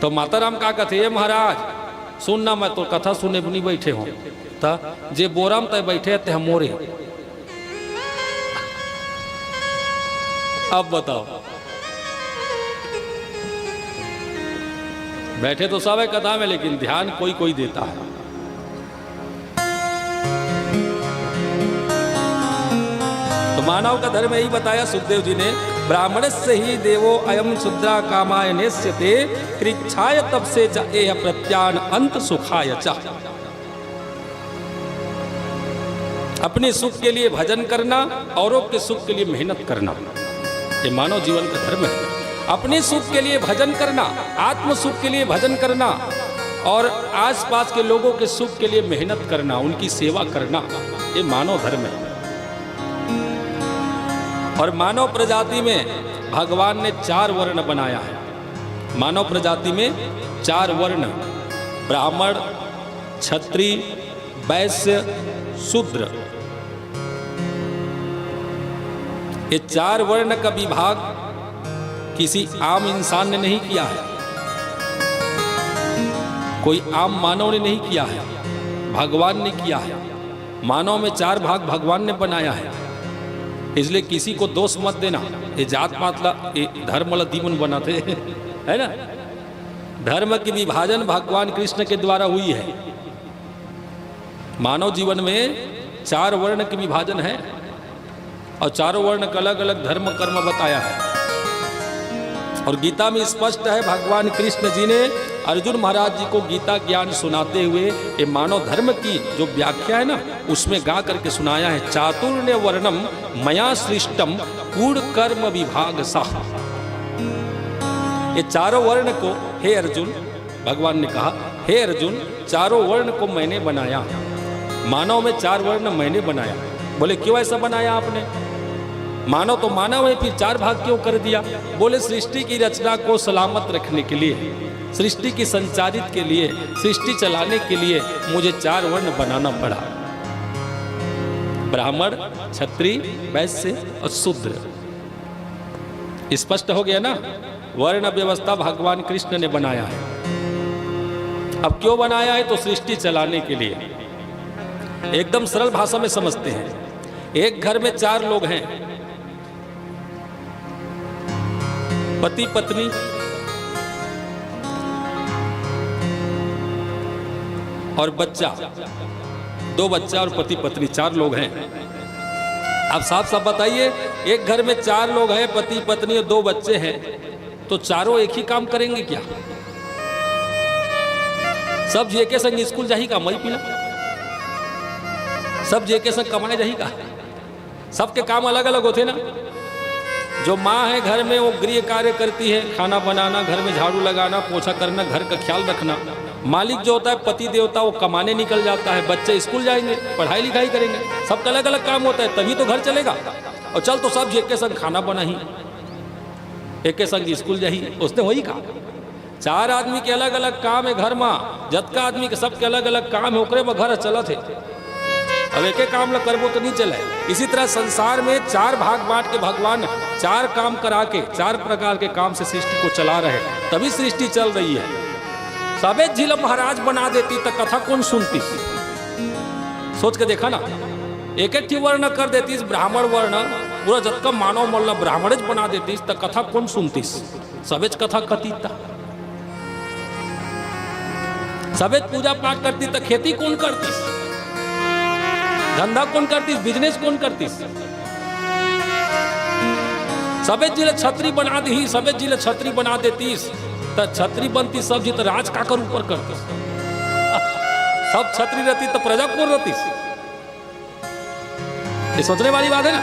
तो माता राम का कहते ये महाराज सुनना, मैं तोर कथा सुने भी नहीं बैठे हूँ, ता जे बोराम तय बैठे ते हम मोरे। अब बताओ, बैठे तो सब है कथा में, लेकिन ध्यान कोई कोई देता है। तो मानव का धर्म यही बताया सुखदेव जी ने, ब्राह्मण से ही देवो अयम शुद्रा कामाय नेस्यते कृच्छाय तब से च एह प्रत्यान अंत सुखाय च। अपने सुख के लिए भजन करना, औरों के सुख के लिए मेहनत करना, ये मानव जीवन का धर्म है। अपने सुख के लिए भजन करना, आत्म सुख के लिए भजन करना, और आसपास के लोगों के सुख के लिए मेहनत करना, उनकी सेवा करना, ये मानव धर्म है। और मानव प्रजाति में भगवान ने 4 वर्ण बनाया है। मानव प्रजाति में 4 वर्ण, ब्राह्मण, क्षत्रिय, वैश्य, शूद्र, ये 4 वर्ण का विभाग किसी आम इंसान ने नहीं किया है, कोई आम मानव ने नहीं किया है, भगवान ने किया है। मानव में 4 भाग भगवान ने बनाया है, इसलिए किसी को दोष मत देना। ये जात पात ला, ये धर्म वाला दीमन बनाते है ना। धर्म की विभाजन भगवान कृष्ण के द्वारा हुई है। मानव जीवन में 4 वर्ण की विभाजन है, और 4 वर्ण का अलग अलग धर्म कर्म बताया है। और गीता में स्पष्ट है, भगवान कृष्ण जी ने अर्जुन महाराज जी को गीता ज्ञान सुनाते हुए ये मानव धर्म की जो व्याख्या है ना, उसमें गा करके सुनाया है, चातुर्य वर्णम मया सृष्टम कूढ़ कर्म विभाग साह। ये 4 वर्ण को, हे अर्जुन, भगवान ने कहा, हे अर्जुन, 4 वर्ण को मैंने बनाया। मानव में 4 वर्ण मैंने बनाया। बोले क्यों ऐसा बनाया आपने? मानव तो मानव है, फिर 4 भाग क्यों कर दिया? बोले सृष्टि की रचना को सलामत रखने के लिए, सृष्टि की संचारित के लिए, सृष्टि चलाने के लिए मुझे 4 वर्ण बनाना पड़ा। ब्राह्मण, क्षत्रिय, वैश्य और शूद्र। स्पष्ट हो गया ना? वर्ण व्यवस्था भगवान कृष्ण ने बनाया है। अब क्यों बनाया है? तो सृष्टि चलाने के लिए। एकदम सरल भाषा में समझते हैं। एक घर में 4 लोग हैं, पति पत्नी, और बच्चा, 2 बच्चा और पति पत्नी, 4 लोग हैं। अब साफ साफ बताइए, एक घर में 4 लोग हैं, पति पत्नी और 2 बच्चे हैं, तो चारों एक ही काम करेंगे क्या? सब जे के संग स्कूल जाही का मई पीला, सब जे के संग कमाए जाही का? सबके काम अलग अलग होते ना। जो माँ है घर में वो गृह कार्य करती है, खाना बनाना, घर में झाड़ू लगाना, पोछा करना, घर का ख्याल रखना। मालिक जो होता है पति देवता, वो कमाने निकल जाता है, बच्चे स्कूल जाएंगे, पढ़ाई लिखाई करेंगे, सबका अलग अलग काम होता है, तभी तो घर चलेगा। और चल तो सब एक के संग खाना बनाही, एक के संग स्कूल जाही, उसने वही कहा। 4 आदमी के अलग अलग काम है घर में, जतका आदमी के सबके अलग अलग काम है, ओकरे में घर चलत है। अब एक काम ला करबो तो नहीं चले। इसी तरह संसार में 4 भाग बांट के भगवान 4 काम करा के 4 प्रकार के काम से सृष्टि को चला रहे, तभी सृष्टि चल रही है। सबे झील महाराज बना देती तो कथा कौन सुनती? सोच के देखा ना, एक एक वर्ण कर देती, ब्राह्मण वर्ण पूरा जतका मानव मल्ल ब्राह्मण बना देती तो कथा कौन सुनती? सबेज कथा कतीता, सबेज पूजा पाठ करती तो खेती कौन करती? धंधा कौन करती? बिजनेस कौन करती? सबे जिले छतरी बना दी, सबे जिले छतरी बना देती तो छतरी बनती सब जी तो राज काकर ऊपर करती। सब छतरी रहती तो प्रजा कौन रहती? ये सोचने वाली बात है ना।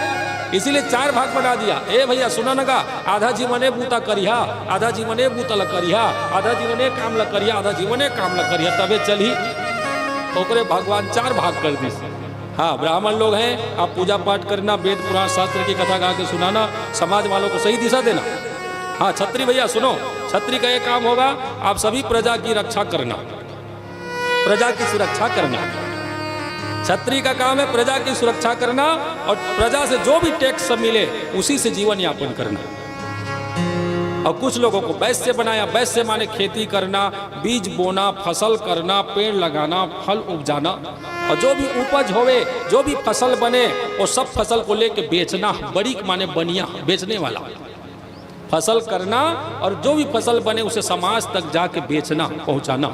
इसीलिए 4 भाग बना दिया। ए भैया सुना नगा, आधा जीवने बूता करिया, आधा जीवने बूता ल करिया, आधा जीवने काम ल करिया, आधा जीवने काम ल करिया, तबे चली। ओकरे भगवान 4 भाग कर दी। हाँ, ब्राह्मण लोग हैं, आप पूजा पाठ करना, वेद पुराण शास्त्र की कथा गा के सुनाना, समाज वालों को सही दिशा देना। हाँ, छत्री भैया सुनो, छत्री का ये काम होगा, आप सभी प्रजा की रक्षा करना, प्रजा की सुरक्षा करना। छत्री का काम है प्रजा की सुरक्षा करना, और प्रजा से जो भी टैक्स मिले उसी से जीवन यापन करना। और कुछ लोगों को वैश्य बनाया। वैश्य माने खेती करना, बीज बोना, फसल करना, पेड़ लगाना, फल उपजाना, और जो भी उपज होवे, जो भी फसल बने, वो सब फसल को लेके बेचना। बरीक माने बनिया, बेचने वाला, फसल करना, और जो भी फसल बने उसे समाज तक जाके बेचना, पहुंचाना,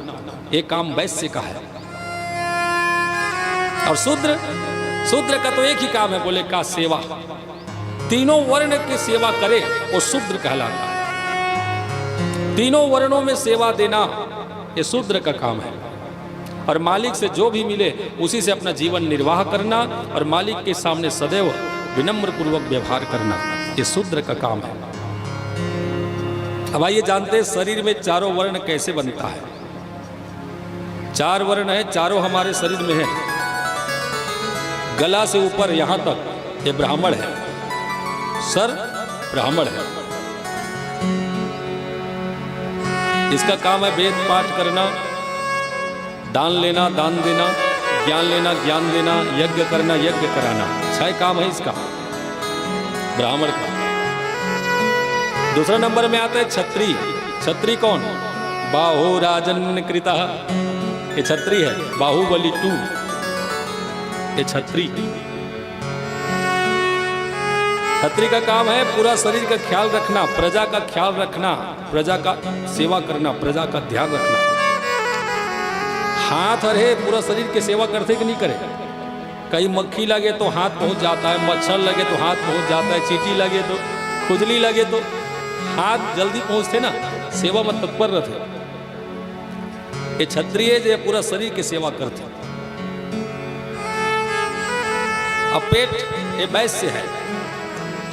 ये काम वैश्य का है। और शूद्र, शूद्र का तो एक ही काम है, बोले का सेवा। तीनों वर्ण की सेवा करे वो शूद्र कहलाता है। तीनों वर्णों में सेवा देना ये शूद्र का काम है। और मालिक से जो भी मिले उसी से अपना जीवन निर्वाह करना, और मालिक के सामने सदैव विनम्र पूर्वक व्यवहार करना, ये शूद्र का काम है। अब आइए जानते हैं शरीर में 4 वर्ण कैसे बनता है। 4 वर्ण है, चारों हमारे शरीर में है। गला से ऊपर यहाँ तक ये ब्राह्मण है, सर ब्राह्मण है। इसका काम है वेद पाठ करना, दान लेना, दान देना, ज्ञान लेना, ज्ञान देना, यज्ञ करना, यज्ञ कराना। 6 काम है इसका ब्राह्मण का। दूसरा नंबर में आता है क्षत्रिय। क्षत्रिय कौन? बाहु राजन कृता, ये क्षत्रिय है। बाहुबली 2 ये क्षत्रिय। क्षत्रिय का काम है पूरा शरीर का ख्याल रखना, प्रजा का ख्याल रखना, प्रजा का सेवा करना, प्रजा का ध्यान रखना। हाथ अरे पूरा शरीर की सेवा करते कि नहीं करे? कहीं मक्खी लगे तो हाथ पहुंच जाता है, मच्छर लगे तो हाथ पहुंच जाता है, चींटी लगे तो, खुजली लगे तो हाथ जल्दी पहुंचते ना, सेवा में तत्पर रहते। ये क्षत्रिय जो पूरा शरीर की सेवा करते। अब पेट ये वैश्य है।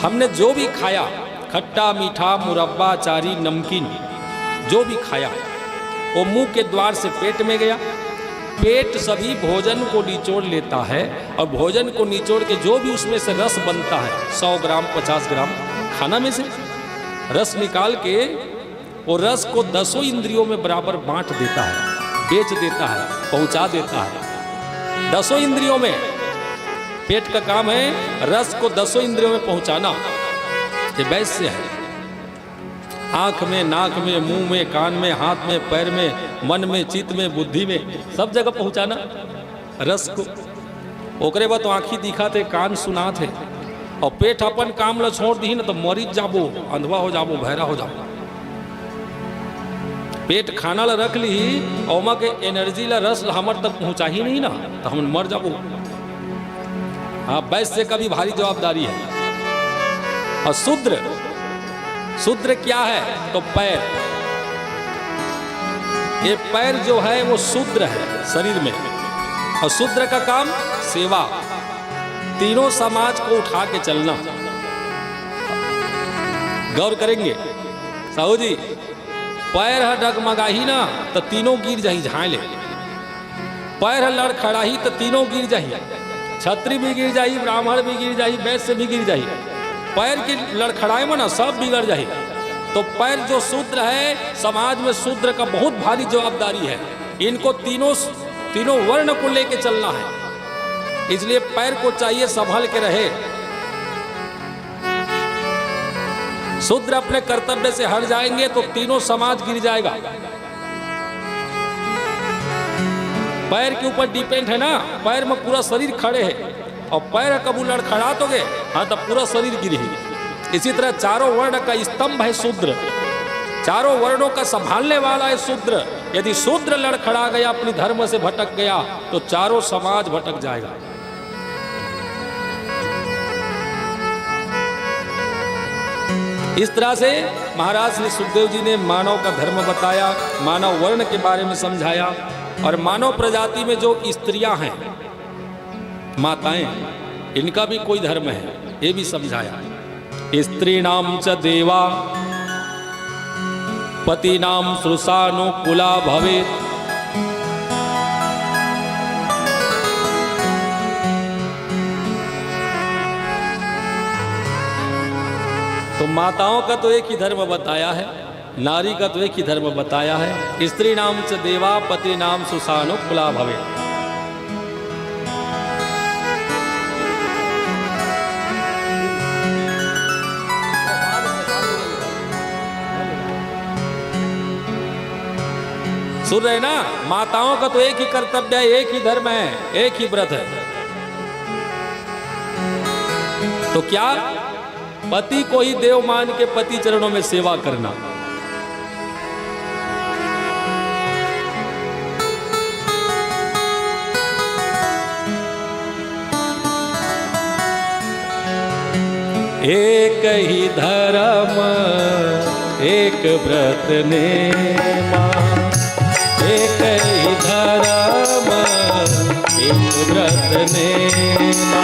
हमने जो भी खाया, खट्टा मीठा मुरब्बा चारी नमकीन जो भी खाया, वो मुंह के द्वार से पेट में गया, पेट सभी भोजन को निचोड़ लेता है और भोजन को निचोड़ के जो भी उसमें से रस बनता है 100 ग्राम 50 ग्राम खाना में से रस निकाल के वो रस को 10 इंद्रियों में बराबर बांट देता है, बेच देता है, पहुंचा देता है 10 इंद्रियों में। पेट का काम है रस को 10 इंद्रियों में पहुंचाना। ये वैश्य है, आंख में, नाक में, मुंह में, कान में, हाथ में, पैर में, मन में, चित्त में, बुद्धि में, सब जगह पहुंचाना रस को। ओकरे बाद तो आँखी दिखा थे, कान सुना थे, और पेट अपन काम ला छोड़ दी ना तो मरीज जाबो, अंधवा हो जाबो, बहरा हो जाबो। पेट खाना ला रख ली और ओमा के एनर्जी ला रस हमर तक पहुंचा ही नहीं ना तो हम मर जाबो। हाँ, वैश्य का भी भारी जवाबदारी है। और शूद्र, शूद्र क्या है तो पैर, ये पैर जो है वो शूद्र है शरीर में, और शूद्र का काम सेवा, तीनों समाज को उठा के चलना। गौर करेंगे साहू जी, पैर है डगमगाही ना तो तीनों गिर जाही झाले, पैर है लड़खड़ाही तो तीनों गिर जाही, छत्री भी गिर जाही, ब्राह्मण भी गिर जाही, वैश्य भी गिर जाही। पैर की लड़खड़ाई में ना सब बिगड़ जाए। तो पैर जो शूद्र है, समाज में शूद्र का बहुत भारी जवाबदारी है। इनको तीनों वर्ण को लेके चलना है, इसलिए पैर को चाहिए संभल के रहे। शूद्र अपने कर्तव्य से हट जाएंगे तो तीनों समाज गिर जाएगा। पैर के ऊपर डिपेंड है ना, पैर में पूरा शरीर खड़े है, और पैर कबू लड़खड़ा तो गए हाँ तब पूरा शरीर गिर ही। इसी तरह चारों वर्ण का स्तंभ है शूद्र, चारों वर्णों का संभालने वाला है शूद्र। यदि शूद्र लड़खड़ा गया, अपनी धर्म से भटक गया, तो चारों समाज भटक जाएगा। इस तरह से महाराज श्री सुखदेव जी ने मानव का धर्म बताया, मानव वर्ण के बारे में समझाया, और मानव प्रजाति में जो स्त्रियां हैं, माताएं, इनका भी कोई धर्म है, ये भी समझाया। स्त्रीणाम च देवा पतिनाम श्रुषानुकूला भवेत्। तो माताओं का तो एक ही धर्म बताया है, नारी का तो एक ही धर्म बताया है। स्त्री नाम च देवा पति नाम श्रुषानुकूला भवेत्। सुन रहे ना, माताओं का तो एक ही कर्तव्य है, एक ही धर्म है, एक ही व्रत है। तो क्या? पति को ही देव मान के पति चरणों में सेवा करना। एक ही धर्म एक व्रत नेमा, एक ही धर्म एक व्रत नेमा।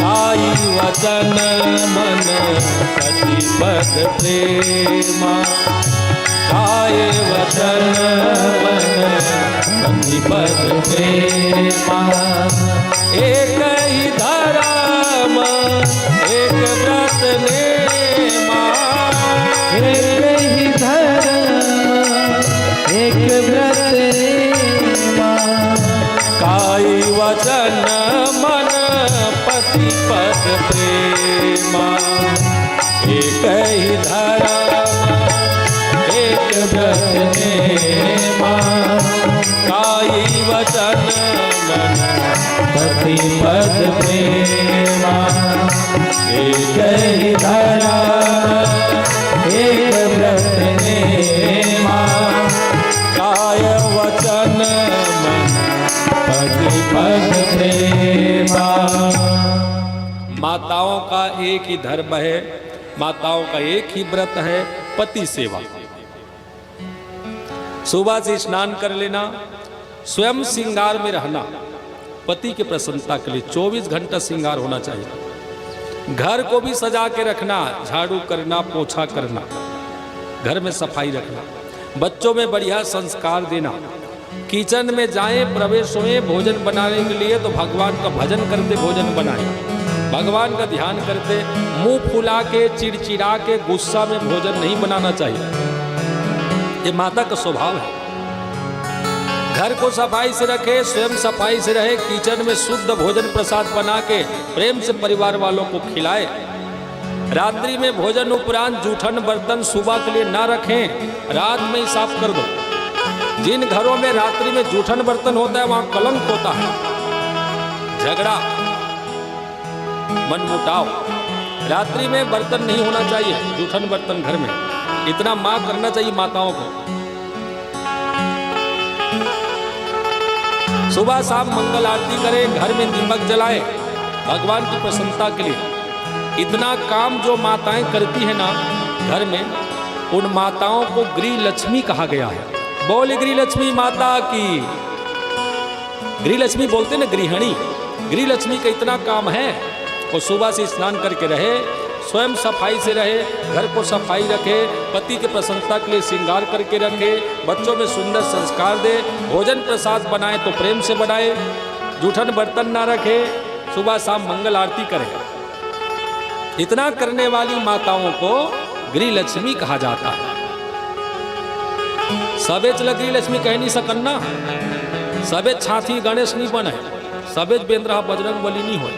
आई वचन मन प्रतिपद प्रेमा, आय वचन मन प्रतिपद प्रेमा। एक ही धर्म एक व्रत नेमा, एक ही धर्म एक व्रत नेमा। काई वचन मन प्रतिपद प्रेमा। एक ही धर्म एक व्रत नेमा, काई वचन मन प्रतिपद प्रेमा। एक ही धर्म एक व्रत नेमा, काय वचन मन प्रतिपद प्रेमा। माताओं का एक ही धर्म है, माताओं का एक ही व्रत है, पति सेवा। सुबह से स्नान कर लेना, स्वयं श्रृंगार में रहना, पति की प्रसन्नता के लिए 24 घंटा श्रृंगार होना चाहिए। घर को भी सजा के रखना, झाड़ू करना, पोछा करना, घर में सफाई रखना, बच्चों में बढ़िया संस्कार देना, किचन में जाएं, प्रवेश हुए भोजन बनाने के लिए तो भगवान का भजन करते भोजन बनाएं, भगवान का ध्यान करते। मुंह फुला के, चिड़चिड़ा के, गुस्सा में भोजन नहीं बनाना चाहिए। ये माता का स्वभाव है। घर को सफाई से रखे, स्वयं सफाई से रहे, किचन में शुद्ध भोजन प्रसाद बना के प्रेम से परिवार वालों को खिलाए। रात्रि में भोजन उपरांत जूठन बर्तन सुबह के लिए ना रखें, रात में ही साफ कर दो। जिन घरों में रात्रि में जूठन बर्तन होता है वहां कलंक होता है, झगड़ा, मनमुटाव। रात्रि में बर्तन नहीं होना चाहिए, जूठन बर्तन घर में। इतना माफ करना चाहिए माताओं को। सुबह शाम मंगल आरती करें, घर में दीपक जलाएं भगवान की प्रसन्नता के लिए। इतना काम जो माताएं करती है ना घर में, उन माताओं को गृह लक्ष्मी कहा गया है। बोल गृह लक्ष्मी माता की। गृह लक्ष्मी बोलते ना गृहिणी, गृह लक्ष्मी का इतना काम है। वो सुबह से स्नान करके रहे, स्वयं सफाई से रहे, घर को सफाई रखे, पति के प्रसन्नता के लिए श्रृंगार करके रखे, बच्चों में सुंदर संस्कार दे, भोजन प्रसाद बनाए तो प्रेम से बनाए, जूठन बर्तन ना रखे, सुबह शाम मंगल आरती करें। इतना करने वाली माताओं को गृह लक्ष्मी कहा जाता है। सबे चल गृह लक्ष्मी कह नहीं सकन्ना, सबे छाती गणेश नहीं बने, सबे बेंद्रा बजरंग बली नहीं हो।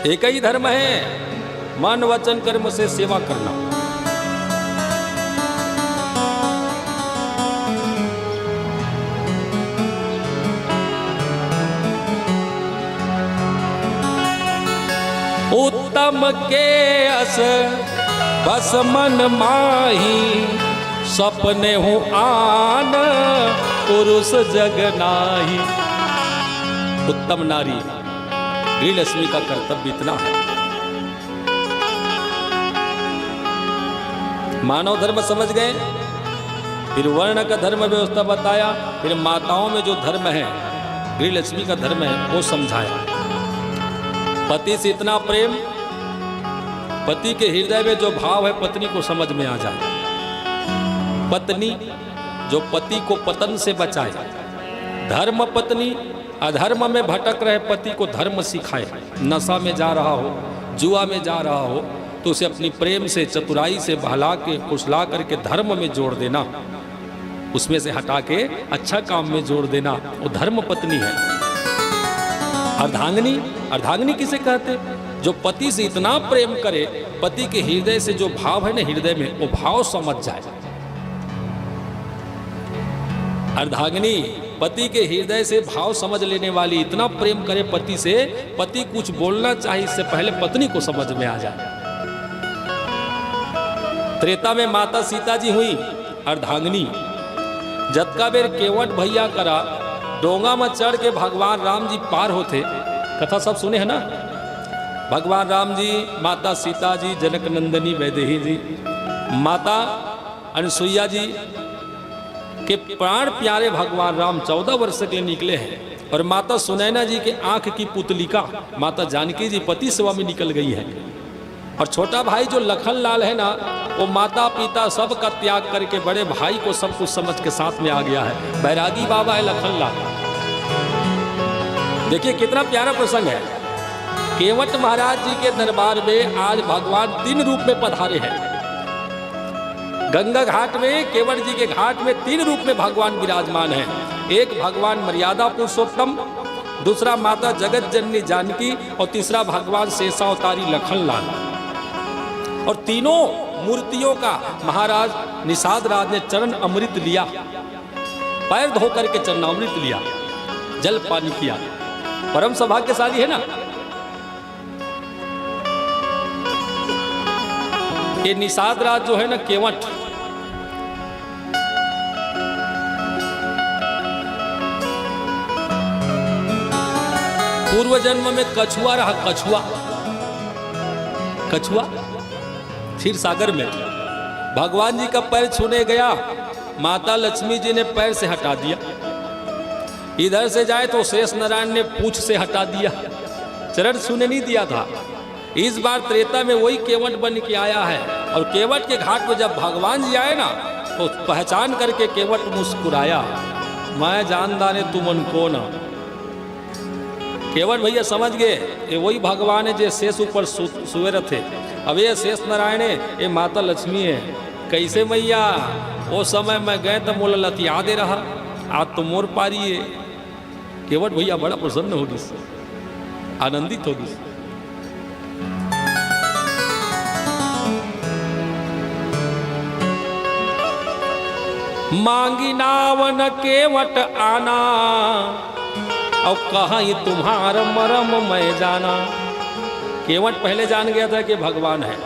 एक ही धर्म है, मन वचन कर्म से सेवा करना। उत्तम के अस बस मन माही, सपने हूँ आन पुरुष जग नाही। उत्तम नारी गृह लक्ष्मी का कर्तव्य इतना है। मानव धर्म समझ गए, फिर वर्ण का धर्म व्यवस्था बताया, फिर माताओं में जो धर्म है, गृह लक्ष्मी का धर्म है, वो समझाया। पति से इतना प्रेम, पति के हृदय में जो भाव है पत्नी को समझ में आ जाए। पत्नी जो पति को पतन से बचाए, धर्म पत्नी अधर्म में भटक रहे पति को धर्म सिखाए। नशा में जा रहा हो, जुआ में जा रहा हो, तो उसे अपनी प्रेम से, चतुराई से बहला के, कुशला करके धर्म में जोड़ देना, उसमें से हटा के अच्छा काम में जोड़ देना, वो धर्म पत्नी है। अर्धांगिनी, अर्धांगिनी किसे कहते? जो पति से इतना प्रेम करे, पति के हृदय से जो भाव है ना हृदय में, वो भाव समझ जाए। अर्धांगिनी पति के हृदय से भाव समझ लेने वाली, इतना प्रेम करे पति से, पति कुछ बोलना चाहिए इससे पहले पत्नी को समझ में आ जाए। त्रेता में माता सीता जी हुई अर्धांगिनी। जतका बेर केवट भैया करा, डोंगा में चढ़ के भगवान राम जी पार होते, कथा सब सुने हैं ना। भगवान राम जी, माता सीता जी, जनक नंदिनी वैदेही जी, माता अनसुईया जी के प्राण प्यारे भगवान राम 14 वर्ष के लिए निकले हैं। और माता सुनैना जी के आंख की पुतलिका माता जानकी जी पति सेवा में निकल गई है। और छोटा भाई जो लखन लाल है ना, वो माता पिता सब का त्याग करके बड़े भाई को सब कुछ समझ के साथ में आ गया है। बैरागी बाबा है लखन लाल। देखिए कितना प्यारा प्रसंग है। केवट महाराज जी के दरबार में आज भगवान 3 रूप में पधारे हैं। गंगा घाट में, केवट जी के घाट में 3 रूप में भगवान विराजमान है। एक भगवान मर्यादा पुरुषोत्तम, दूसरा माता जगत जननी जानकी, और तीसरा भगवान शेषावतारी लखन लाल। और तीनों मूर्तियों का महाराज निषाद राज ने चरण अमृत लिया, पैर धो करके चरणामृत लिया, जल पानी किया। परम सौभाग्यशाली है ना। ये निषाद राज जो है ना केवट, पूर्व जन्म में कछुआ रहा। कछुआ क्षीर सागर में भगवान जी का पैर छूने गया, माता लक्ष्मी जी ने पैर से हटा दिया। इधर से जाए तो शेष नारायण ने पूंछ से हटा दिया, चरण छूने नहीं दिया था। इस बार त्रेता में वही केवट बन के आया है। और केवट के घाट पर जब भगवान जी आए ना, तो पहचान करके केवट मुस्कुराया, मैं जानदाने तुम उनको न। केवट भैया समझ गए ये वही भगवान है जो शेष ऊपर सुए थे। अब ये शेष नारायण है, ये माता लक्ष्मी है। कैसे मैया, वो समय मैं गए तो मोला लतिया दे रहा, आज तो मोर पारी है। केवट भैया बड़ा प्रसन्न होगी, आनंदित होगी। मांगी नावन केवट आना, और कहा ये तुम्हारा मरम मैं जाना। केवट पहले जान गया था कि भगवान है।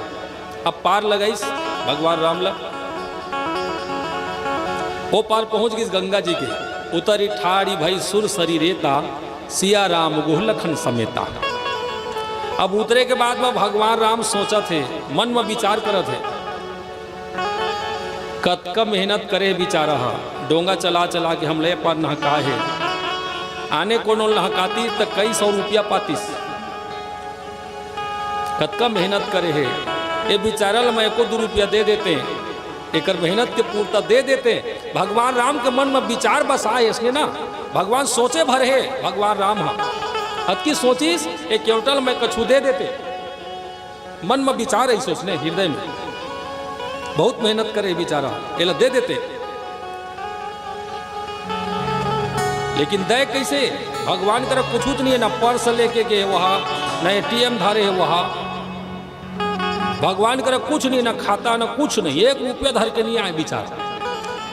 अब पार लगाइस भगवान राम लग, वो पार पहुंच गई गंगा जी के। उतरी ठाड़ी भई सुर सरी रेता, सिया राम गुहलखन समेता। अब उतरे के बाद में भगवान राम सोचा थे, मन में विचार कर थे, कतका मेहनत करे बेचारा, डोंगा चला चला के हम ले पर नहका है। आने को नहकाती तो कई 100 रुपया पातीस। कतका मेहनत करे है, ये बेचारा मैं एको 2 रुपया दे देते, एक मेहनत के पूर्ता दे देते। भगवान राम के मन में विचार बस आए इसने ना, भगवान सोचे भर है भगवान राम हद की सोचिस एक केवटल में कछु दे देते। मन में विचार है सोचने हृदय में, बहुत मेहनत करे बेचारा, ये दे देते। लेकिन दे कैसे, भगवान की तरफ कुछ नहीं है, ना पर्स लेके गए वहाँ, ना ATM धारे है वहाँ। भगवान की तरफ कुछ नहीं, ना खाता ना कुछ नहीं, 1 रुपया धर के नहीं आए बेचारा।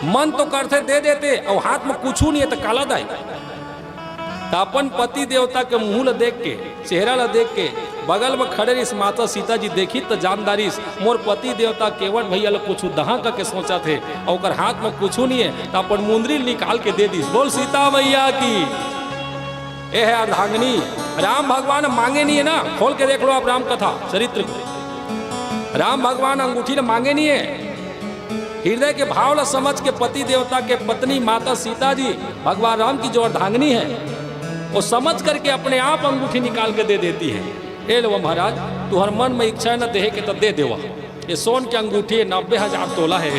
मन तो करते दे देते, और हाथ में कुछ नहीं है तो काला दाई। तो अपन पति देवता के मुंह ला देख के, चेहरा ला देख के, बगल में खड़े इस माता सीता जी देखी तो जानदारी मोर पति देवता केवट भैया ला कुछ दहा करके सोचा थे, और हाथ में कुछ नहीं है तो अपन मुंदरी निकाल के दे दी। बोल सीता मैया की। ये है अर्धांगिनी। राम भगवान मांगे नहीं है ना, खोल के देख लो आप राम कथा चरित्र को। राम भगवान अंगूठी ने मांगे नहीं है, हृदय के भाव ला समझ के पति देवता के पत्नी माता सीता जी भगवान राम की जो अर्धांगिनी है, वो समझ करके अपने आप अंगूठी निकाल के दे देती है। ए लो महाराज, तुहर मन में इच्छा न देहे के तो दे देवा, ये सोन की अंगूठी है, 90,000 तोला है,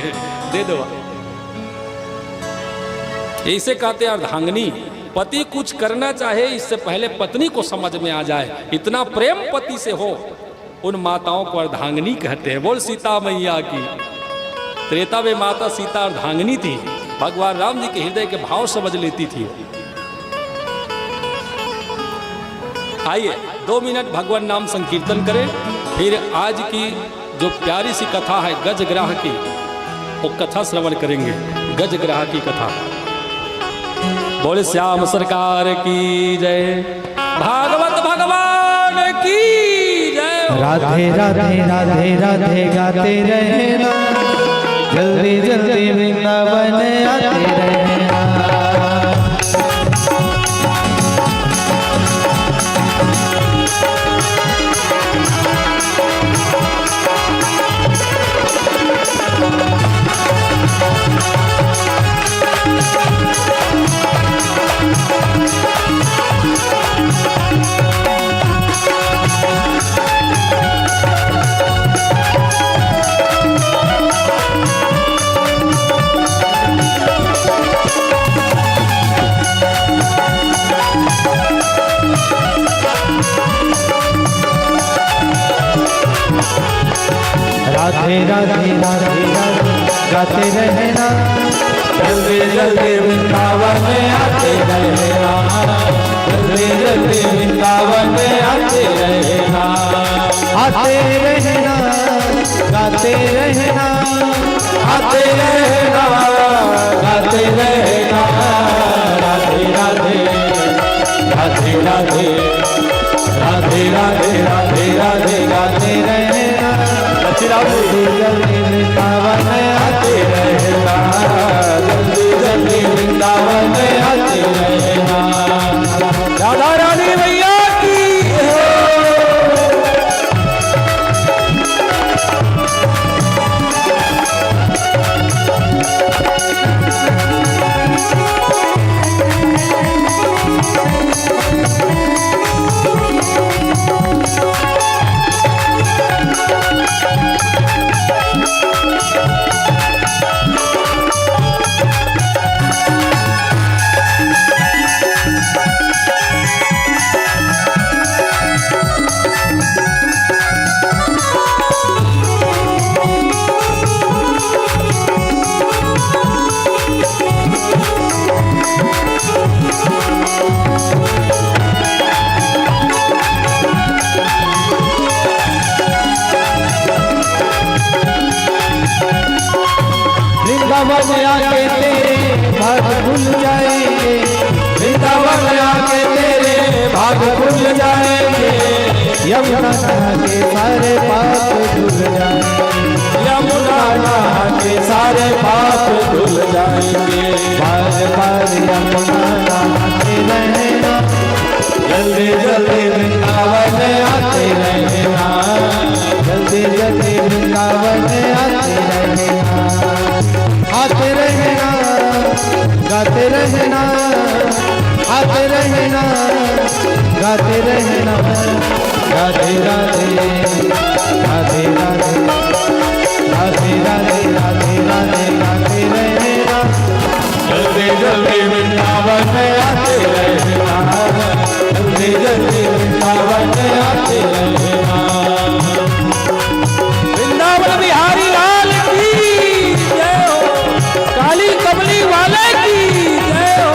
दे देवा। ऐसे कहते अर्धांगिनी। पति कुछ करना चाहे इससे पहले पत्नी को समझ में आ जाए, इतना प्रेम पति से हो, उन माताओं को अर्धांगिनी कहते हैं। बोल सीता मैया की। त्रेता में माता सीता अर्धांगिनी थी, भगवान राम जी के हृदय के भाव समझ लेती थी। आइए 2 मिनट भगवान नाम संकीर्तन करें, फिर आज की जो प्यारी सी कथा है गजग्राह की, वो कथा श्रवण करेंगे। गजग्राह की कथा। बोले श्याम सरकार की जय, भागवत भगवान की जय। राधे राधे राधे राधे गाते रहना, जल्दी जल्दी वृंदावन आते रहना। राधे राधे राधे राधे गाते रहना, जल्दी जल्दी वृंदावन आते रहना, जल्दी जल्दी वृंदावन आते रहना। आते रहना, गाते रहना, आते रहना, गाते रहना। राधे राधे राधे राधे राधे राधे राधे राधे गाते रहना, जल्दी जल्दी वृंदावन आते रहना, जल्दी जल्दी वृंदावन आते रहना। राधा रानी मैया की आके तेरे भाग खुल जाएंगे, वृंदावन आके तेरे भाग खुल जाएंगे, यमुना नहा के सारे पाप धुल जाएंगे, यमुना नहा के सारे पाप धुल जाएंगे। बार बार यमुना नहाते रहना, जल्दी जल्दी वृंदावन आते रहना, जल्दी जल्दी वृंदावन आते रहना, आते रहना, गाते रहना, आते रहना, गाते रहना, राधे राधे राधे राधे राधे राधे राधे राधे गाते रहना, जल्दी जल्दी वृंदावन आते रहना, जल्दी जल्दी वृंदावन आते रहना। वृंदावन बिहारी लाल की जय हो, काली कमली वाले की जय हो।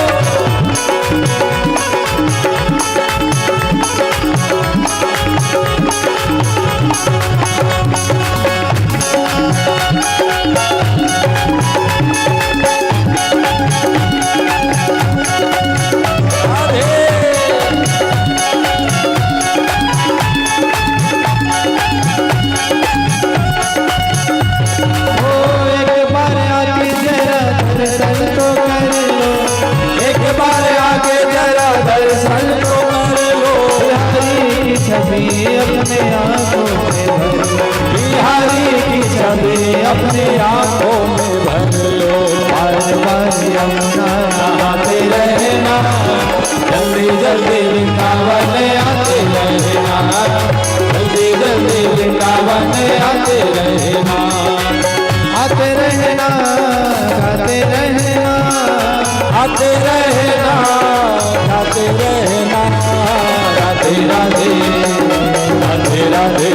छवि अपने आंखों में भर लो, बिहारी की छवि अपनी आंखों में भर लो। बार बार यमुना नहाते रहना, जल्दी जल्दी वृंदावन आते रहना, जल्दी जल्दी वृंदावन आते रहना। आते रहना, गाते रहना, आते रहना, आते रहना, राधे राधे राधे राधे राधे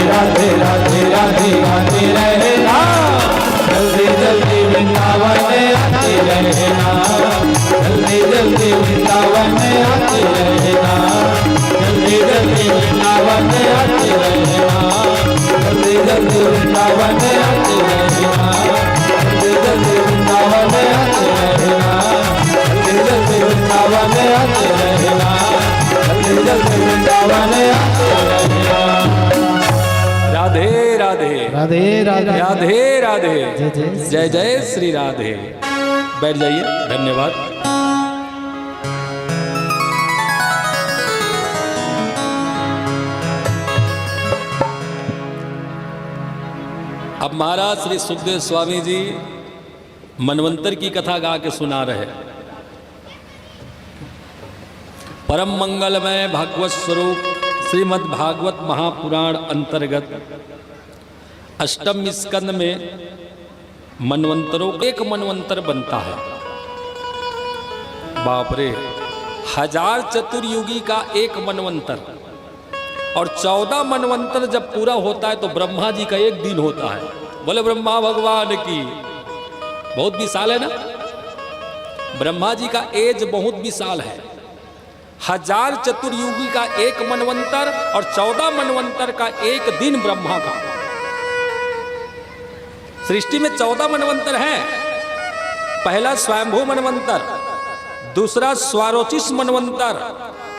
राधे राधे राधे गाते रहना, जल्दी जल्दी वृंदावन आते रहना, जल्दी जल्दी वृंदावन आते रहना, जल्दी जल्दी वृंदावन आते रहना, जल्दी जल्दी वृंदावन आते रहना, जल्दी जल्दी वृंदावन आते रहना, जल्दी जल्दी वृंदावन आते रहना, जल्दी जल्दी वृंदावन आते रहना। राधे राधे राधे राधे राधे राधे जय जय जय जय श्री राधे। बैठ जाइए, धन्यवाद। अब महाराज श्री सुखदेव स्वामी जी मनवंतर की कथा गा के सुना रहे। परम मंगलमय भागवत स्वरूप श्रीमद् भागवत महापुराण अंतर्गत अष्टम स्कंद में मनवंतरों का एक मनवंतर बनता है। बाप रे, 1000 चतुर्युगी का एक मनवंतर, और 14 मनवंतर जब पूरा होता है तो ब्रह्मा जी का एक दिन होता है। बोले ब्रह्मा भगवान की। बहुत विशाल है ना, ब्रह्मा जी का एज बहुत विशाल है। 1000 चतुर्युगी का एक मनवंतर और 14 मनवंतर का एक दिन ब्रह्मा का। सृष्टि में 14 मनवंतर हैं। पहला स्वयंभू मनवंतर, दूसरा स्वारोचिष मनवंतर,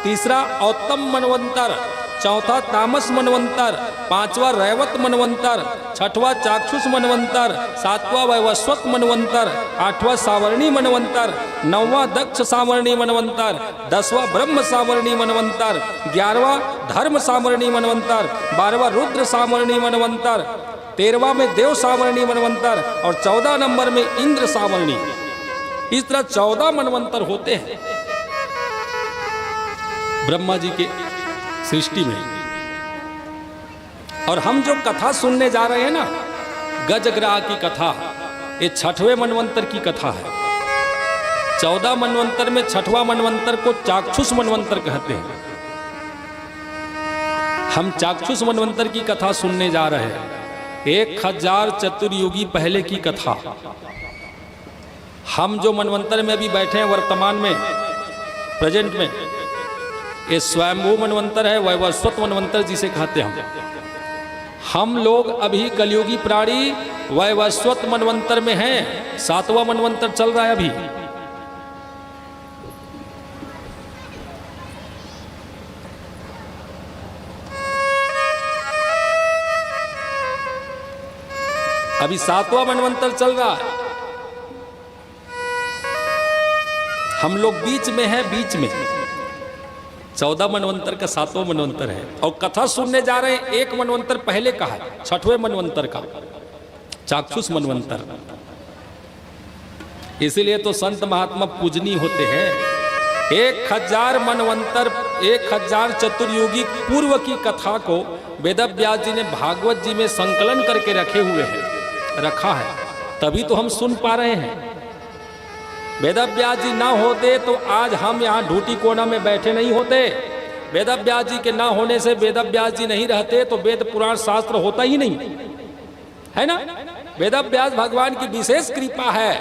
तीसरा औत्तम मनवंतर, चौथा तामस मनवंतर, पांचवा रैवत मनवंतर, छठवां चाक्षुष मनवंतर, सातवां वैवस्वत मनवंतर, आठवां सावर्णी मनवंतर, नौवां दक्ष सावर्णी मनवंतर, 10वां ब्रह्म सावर्णी मनवंतर, 11वां धर्म सावर्णी मनवंतर, 12वां रुद्र सावर्णी मनवंतर, 13वां में देव सावर्णी मनवंतर और 14 नंबर में इंद्र सावर्णी। इस तरह 14 मनवंतर होते हैं ब्रह्मा जी के सृष्टि में। और हम जो कथा सुनने जा रहे हैं ना, गजग्राह की कथा, ये 6वें मनवंतर की कथा है। 14 मनवंतर में 6वां मनवंतर को चाक्षुष मनवंतर कहते हैं। हम चाक्षुष मनवंतर की कथा सुनने जा रहे हैं। 1000 चतुर्युगी पहले की कथा। हम जो मनवंतर में अभी बैठे हैं वर्तमान में, प्रेजेंट में, ये स्वयंभू मनवंतर है, वैवस्वत मनवंतर जिसे कहते हैं हम लोग अभी कलयुगी प्राणी वैवस्वत मनवंतर में हैं, 7वां मनवंतर चल रहा है अभी। अभी 7वां मनवंतर चल रहा है, हम लोग बीच में हैं, बीच में 14 मनवंतर का 7वां मनवंतर है और कथा सुनने जा रहे हैं। एक मनवंतर पहले का है, 6वें मनवंतर का, चाक्षुष मनवंतर। इसीलिए तो संत महात्मा पूजनीय होते हैं। 1000 मनवंतर, 1000 चतुर्युगी पूर्व की कथा को वेदव्यास जी ने भागवत जी में संकलन करके रखा है, तभी तो हम सुन पा रहे हैं। वेदव्यास जी ना होते तो आज हम यहाँ ढूटी कोना में बैठे नहीं होते। वेदव्यास जी के ना होने से, वेदव्यास जी नहीं रहते तो वेद पुराण शास्त्र होता ही नहीं, है ना। वेदव्यास भगवान की विशेष कृपा है।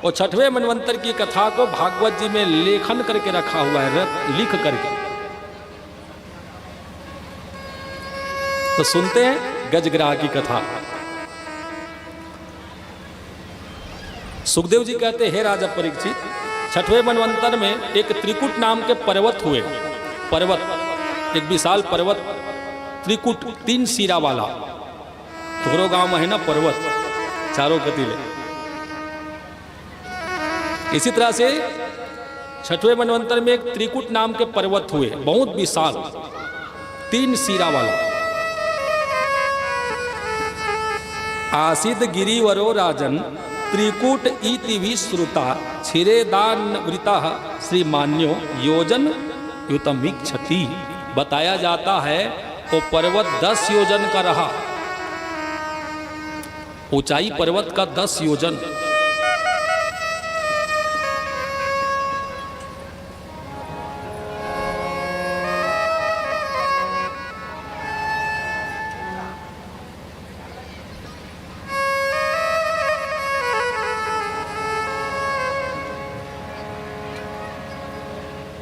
और 6वें मनवंतर की कथा को भागवत जी में लेखन करके रखा हुआ है, लिख करके। तो सुनते हैं गजग्राह की कथा। सुखदेव जी कहते हैं, हे राजा परीक्षित, 6वें मनवंतर में एक त्रिकुट नाम के पर्वत हुए। पर्वत, एक विशाल पर्वत, त्रिकुट, 3 सिरा वाला। थोरो गांव में है ना पर्वत, चारों कतीले। इसी तरह से 6वें मनवंतर में एक त्रिकुट नाम के पर्वत हुए, बहुत विशाल, 3 सिरा वाला। आसिद गिरिवरो राजन त्रिकूट इति विश्रुता छिरेदान वृता श्रीमान्यो योजन युतमीक्षति। बताया जाता है वो पर्वत 10 योजन का रहा, ऊंचाई पर्वत का 10 योजन।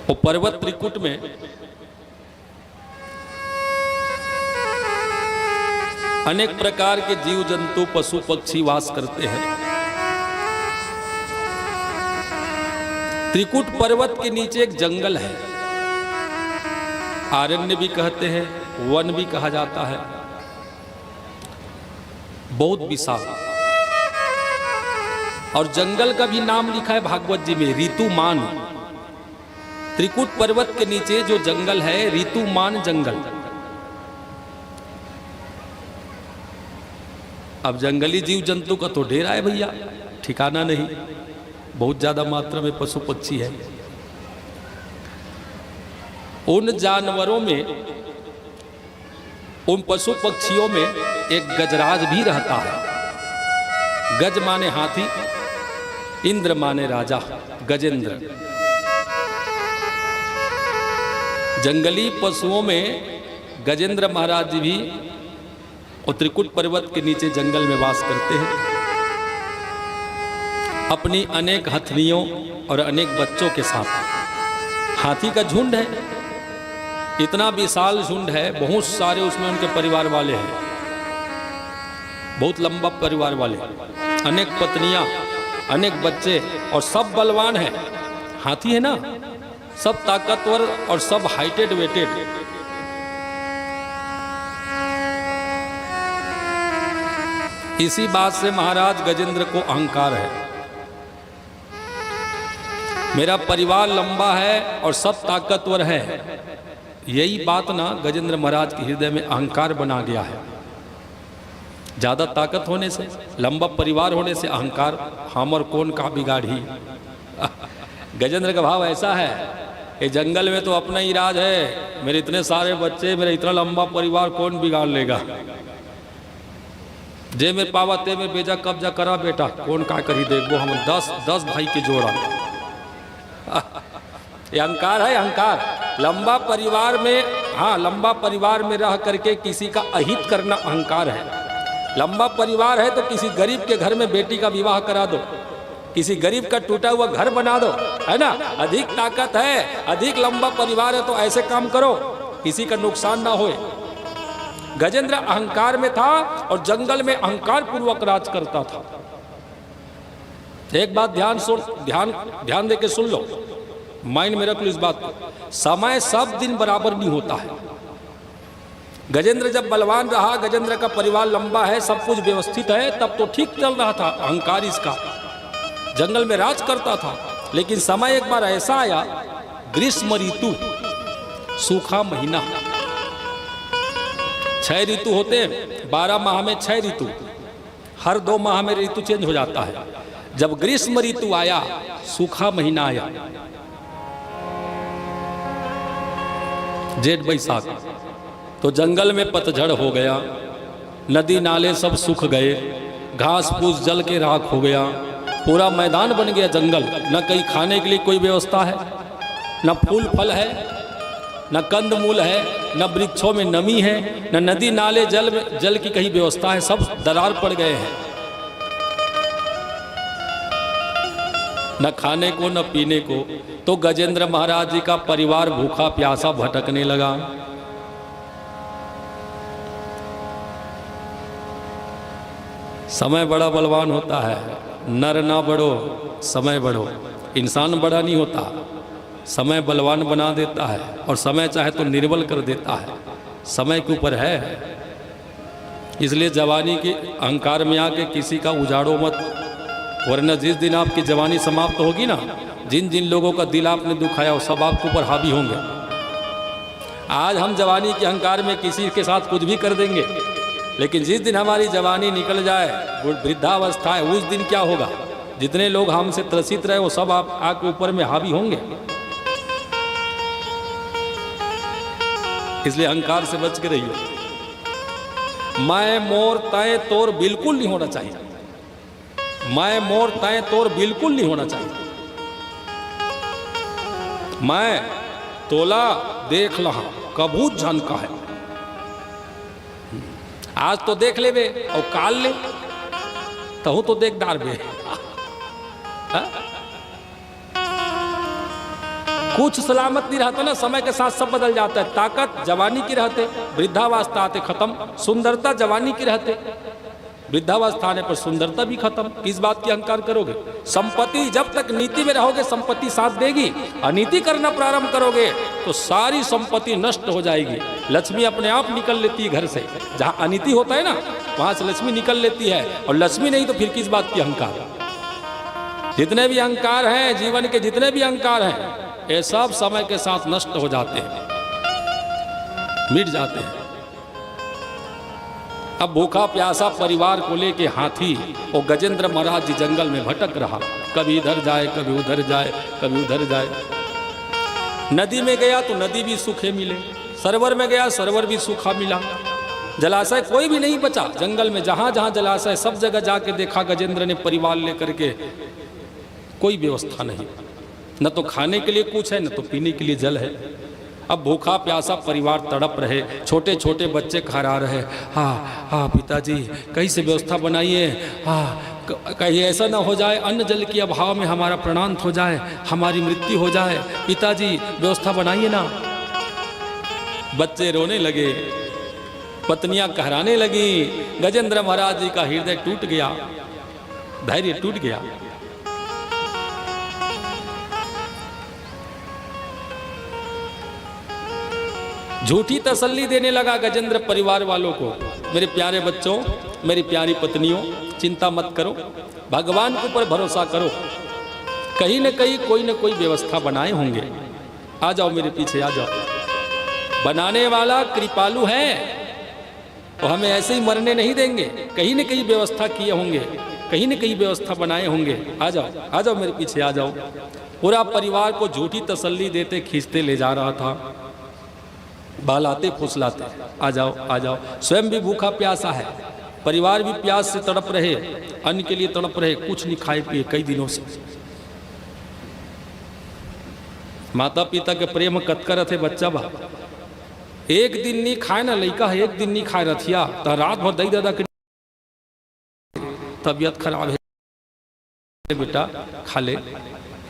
वो पर्वत त्रिकुट में अनेक प्रकार के जीव जंतु, पशु पक्षी वास करते हैं। त्रिकुट पर्वत के नीचे एक जंगल है, आरण्य भी कहते हैं, वन भी कहा जाता है, बहुत विशाल। और जंगल का भी नाम लिखा है भागवत जी में, ऋतुमान। त्रिकुट पर्वत के नीचे जो जंगल है, ऋतुमान जंगल। अब जंगली जीव जंतु का तो ढेर है भैया, ठिकाना नहीं, बहुत ज्यादा मात्रा में पशु पक्षी है। उन जानवरों में, उन पशु पक्षियों में एक गजराज भी रहता है। गज माने हाथी, इंद्र माने राजा, गजेंद्र। जंगली पशुओं में गजेंद्र महाराज जी भी और त्रिकुट पर्वत के नीचे जंगल में वास करते हैं। अपनी अनेक हथनियों और अनेक बच्चों के साथ। हाथी का झुंड है, इतना विशाल झुंड है, बहुत सारे उसमें उनके परिवार वाले हैं, बहुत लंबा परिवार वाले, अनेक पत्नियां, अनेक बच्चे, और सब बलवान हैं। हाथी है ना, सब ताकतवर और सब हाइटेड वेटेड। इसी बात से महाराज गजेंद्र को अहंकार है, मेरा परिवार लंबा है और सब ताकतवर है। यही बात ना गजेंद्र महाराज के हृदय में अहंकार बना गया है। ज्यादा ताकत होने से, लंबा परिवार होने से अहंकार, हम और कौन का बिगाड़ी। गजेंद्र का भाव ऐसा है, ये जंगल में तो अपना ही राज है, मेरे इतने सारे बच्चे, मेरा इतना लंबा परिवार, कौन बिगाड़ लेगा। जे में पावा ते में बेजा कब्जा करा बेटा, कौन का करी देखो, हम 10 भाई के जोड़ा। ये अहंकार है, अहंकार। लंबा परिवार में, हाँ, लंबा परिवार में रह करके किसी का अहित करना अहंकार है। लंबा परिवार है तो किसी गरीब के घर में बेटी का विवाह करा दो, किसी गरीब का टूटा हुआ घर बना दो, है ना। अधिक ताकत है, अधिक लंबा परिवार है तो ऐसे काम करो, किसी का नुकसान ना होए। गजेंद्र अहंकार में था और जंगल में अहंकार पूर्वक राज करता था। एक बात ध्यान दे के सुन लो, माइंड में रख लो इस बात को। समय सब दिन बराबर नहीं होता है। गजेंद्र जब बलवान रहा, गजेंद्र का परिवार लंबा है, सब कुछ व्यवस्थित है, तब तो ठीक चल रहा था, अहंकार इसका जंगल में राज करता था। लेकिन समय एक बार ऐसा आया, ग्रीष्म ऋतु, सूखा महीना। 6 ऋतु होते हैं, 12 माह में 6 ऋतु, हर 2 माह में ऋतु चेंज हो जाता है। जब ग्रीष्म ऋतु आया, सूखा महीना आया, जेठ बैसाख, तो जंगल में पतझड़ हो गया, नदी नाले सब सूख गए, घास फूस जल के राख हो गया, पूरा मैदान बन गया जंगल। न कहीं खाने के लिए कोई व्यवस्था है, न फूल फल है, न कंद मूल है, न वृक्षों में नमी है, न नदी नाले जल की कहीं व्यवस्था है, सब दरार पड़ गए हैं। न खाने को न पीने को। तो गजेंद्र महाराज जी का परिवार भूखा प्यासा भटकने लगा। समय बड़ा बलवान होता है, नर ना बढ़ो समय बढ़ो। इंसान बड़ा नहीं होता, समय बलवान बना देता है, और समय चाहे तो निर्बल कर देता है, समय के ऊपर है। इसलिए जवानी के अहंकार में आके किसी का उजाड़ो मत, वरना जिस दिन आपकी जवानी समाप्त होगी ना, जिन जिन लोगों का दिल आपने दुखाया वो सब आपके ऊपर हावी होंगे। आज हम जवानी के अहंकार में किसी के साथ कुछ भी कर देंगे, लेकिन जिस दिन हमारी जवानी निकल जाए, वृद्धावस्था है, उस दिन क्या होगा? जितने लोग हमसे त्रसित रहे वो सब आपके ऊपर में हावी होंगे। इसलिए अहंकार से बच के रहिए। मैं मोर तय तोर बिल्कुल नहीं होना चाहिए। मैं मोर तय तोर बिल्कुल नहीं होना चाहिए। मैं तोला देख लहा कबूत झन का है। आज तो देख ले बे और काल ले तहु तो देख डार बे। कुछ सलामत नहीं रहता ना, समय के साथ सब बदल जाता है। ताकत जवानी की रहते, वृद्धावस्था आते खत्म। सुंदरता जवानी की रहते, वृद्धावस्था आने पर सुंदरता भी खत्म। किस बात की अहंकार करोगे? संपत्ति, जब तक नीति में रहोगे संपत्ति साथ देगी। अनीति करना प्रारंभ करोगे तो सारी संपत्ति नष्ट हो जाएगी। लक्ष्मी अपने आप निकल लेती है घर से। जहाँ अनीति होता है ना, वहां से लक्ष्मी निकल लेती है। और लक्ष्मी नहीं तो फिर किस बात की अहंकार? जितने भी अहंकार हैं, जीवन के जितने भी अहंकार हैं, ये सब समय के साथ नष्ट हो जाते हैं, मिट जाते हैं। अब भूखा प्यासा परिवार को लेके हाथी और गजेंद्र महाराज जी जंगल में भटक रहा। कभी इधर जाए, कभी उधर जाए, कभी उधर जाए। नदी में गया तो नदी भी सूखे मिले, सरोवर में गया सरोवर भी सूखा मिला, जलाशय कोई भी नहीं बचा। जंगल में जहां जहां जलाशय सब जगह जाके देखा गजेंद्र ने परिवार लेकर के, कोई व्यवस्था नहीं। न तो खाने के लिए कुछ है, न तो पीने के लिए जल है। अब भूखा प्यासा परिवार तड़प रहे, छोटे छोटे बच्चे खरा रहे। हाँ पिताजी कैसे व्यवस्था बनाइए, कहीं ऐसा ना हो जाए अन्न जल के अभाव में हमारा प्राणांत हो जाए, हमारी मृत्यु हो जाए। पिताजी व्यवस्था बनाइए ना। बच्चे रोने लगे, पत्नियां कहराने लगी। गजेंद्र महाराज जी का हृदय टूट गया, धैर्य टूट गया। झूठी तसल्ली देने लगा गजेंद्र परिवार वालों को। मेरे प्यारे बच्चों, मेरी प्यारी पत्नियों, चिंता मत करो, भगवान के ऊपर भरोसा करो, कहीं न कहीं कोई न कोई व्यवस्था बनाए होंगे। आ जाओ मेरे पीछे, आ जाओ। बनाने वाला कृपालु है, तो हमें ऐसे ही मरने नहीं देंगे। कहीं न कहीं व्यवस्था किए होंगे, कहीं न कहीं व्यवस्था बनाए होंगे। आ जाओ, आ जाओ मेरे पीछे, आ जाओ। पूरा परिवार को झूठी तसल्ली देते खींचते ले जा रहा था, बहलाते फुसलाते। आ जाओ, आ जाओ। स्वयं भी भूखा प्यासा है, परिवार भी प्यास से तड़प रहे, अन्न के लिए तड़प रहे, कुछ नहीं खाए पिए कई दिनों से। माता पिता के प्रेम कतकर थे बच्चा बा। एक दिन नहीं खाए ना लड़का है, एक दिन नहीं खाए रथिया तो रात भर दही दादा के तबीयत खराब है, बेटा खा ले।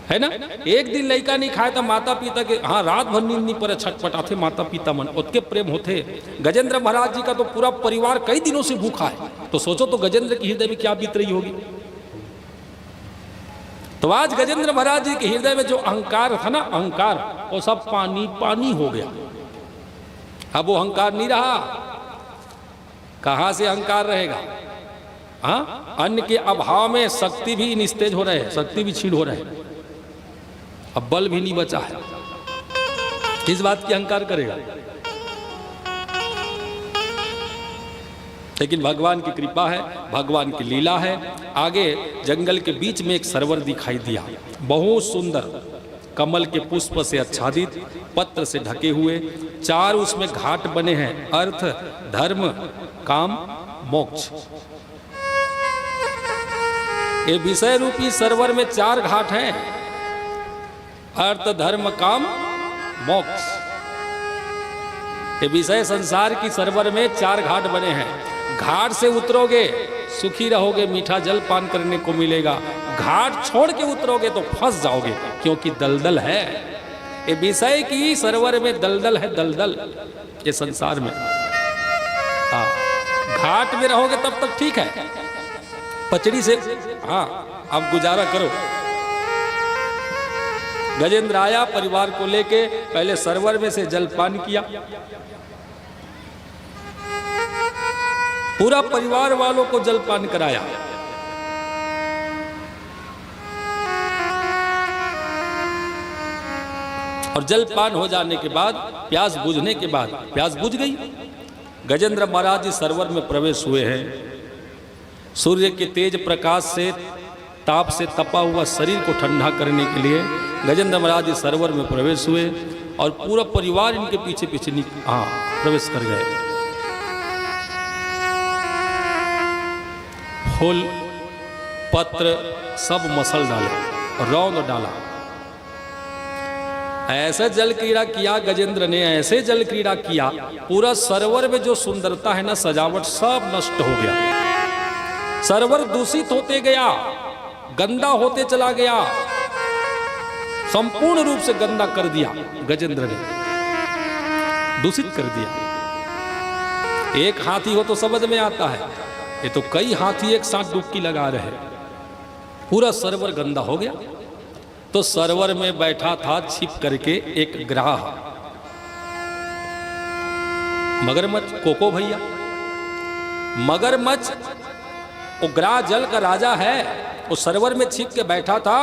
है ना। एक दिन लड़का नहीं खाए तो माता पिता के हाँ रात भर नींद नहीं पर छटपटाते माता पिता मन उतके प्रेम होते। गजेंद्र महाराज जी का तो पूरा परिवार कई दिनों से भूखा है, तो सोचो तो गजेंद्र के हृदय में क्या बीत रही होगी। तो आज गजेंद्र महाराज जी के हृदय में जो अहंकार था ना, अहंकार वो सब पानी पानी हो गया। अब वो अहंकार नहीं रहा, कहां से अहंकार रहेगा। हाँ, अन्न के अभाव में शक्ति भी निस्तेज हो रहे हैं, शक्ति भी छीन हो रहे हैं, अब बल भी नहीं बचा है, किस बात की अहंकार करेगा। लेकिन भगवान की कृपा है, भगवान की लीला है। आगे जंगल के बीच में एक सरोवर दिखाई दिया, बहुत सुंदर, कमल के पुष्प से आच्छादित, पत्र से ढके हुए, 4 उसमें घाट बने हैं, अर्थ धर्म काम मोक्ष। ये विषय रूपी सरोवर में 4 घाट हैं, अर्थ धर्म काम मोक्ष। ये विषय संसार की सरोवर में 4 घाट बने हैं। घाट से उतरोगे सुखी रहोगे, मीठा जल पान करने को मिलेगा। घाट छोड़ के उतरोगे तो फंस जाओगे, क्योंकि दलदल है। ये विषय की सरोवर में दलदल है, दलदल ये संसार में। हाँ, घाट में रहोगे तब तक ठीक है, पचड़ी से हाँ अब गुजारा करो। गजेंद्र आया परिवार को लेके, पहले सरोवर में से जलपान किया, पूरा परिवार वालों को जलपान कराया। और जलपान हो जाने के बाद, प्यास बुझने के बाद, प्यास बुझ गई। गजेंद्र महाराज जी सरोवर में प्रवेश हुए हैं। सूर्य के तेज प्रकाश से, ताप से तपा हुआ शरीर को ठंडा करने के लिए गजेंद्र महाराज जी सरोवर में प्रवेश हुए और पूरा परिवार इनके पीछे पीछे प्रवेश कर गए। फूल पत्र सब मसल डाले और रौंद डाला। ऐसे जल क्रीड़ा किया गजेंद्र ने, ऐसे जल क्रीड़ा किया, पूरा सरोवर में जो सुंदरता है ना, सजावट सब नष्ट हो गया। सरोवर दूषित होते गया, गंदा होते चला गया, संपूर्ण रूप से गंदा कर दिया गजेंद्र ने, दूषित कर दिया। एक हाथी हो तो समझ में आता है, ये तो कई हाथी एक साथ डुबकी लगा रहे, पूरा सरोवर गंदा हो गया। तो सरोवर में बैठा था छिप करके एक ग्राह, मगरमच्छ, कोको भैया। मगरमच्छ वो ग्राह जल का राजा है, वो सरोवर में छिप के बैठा था।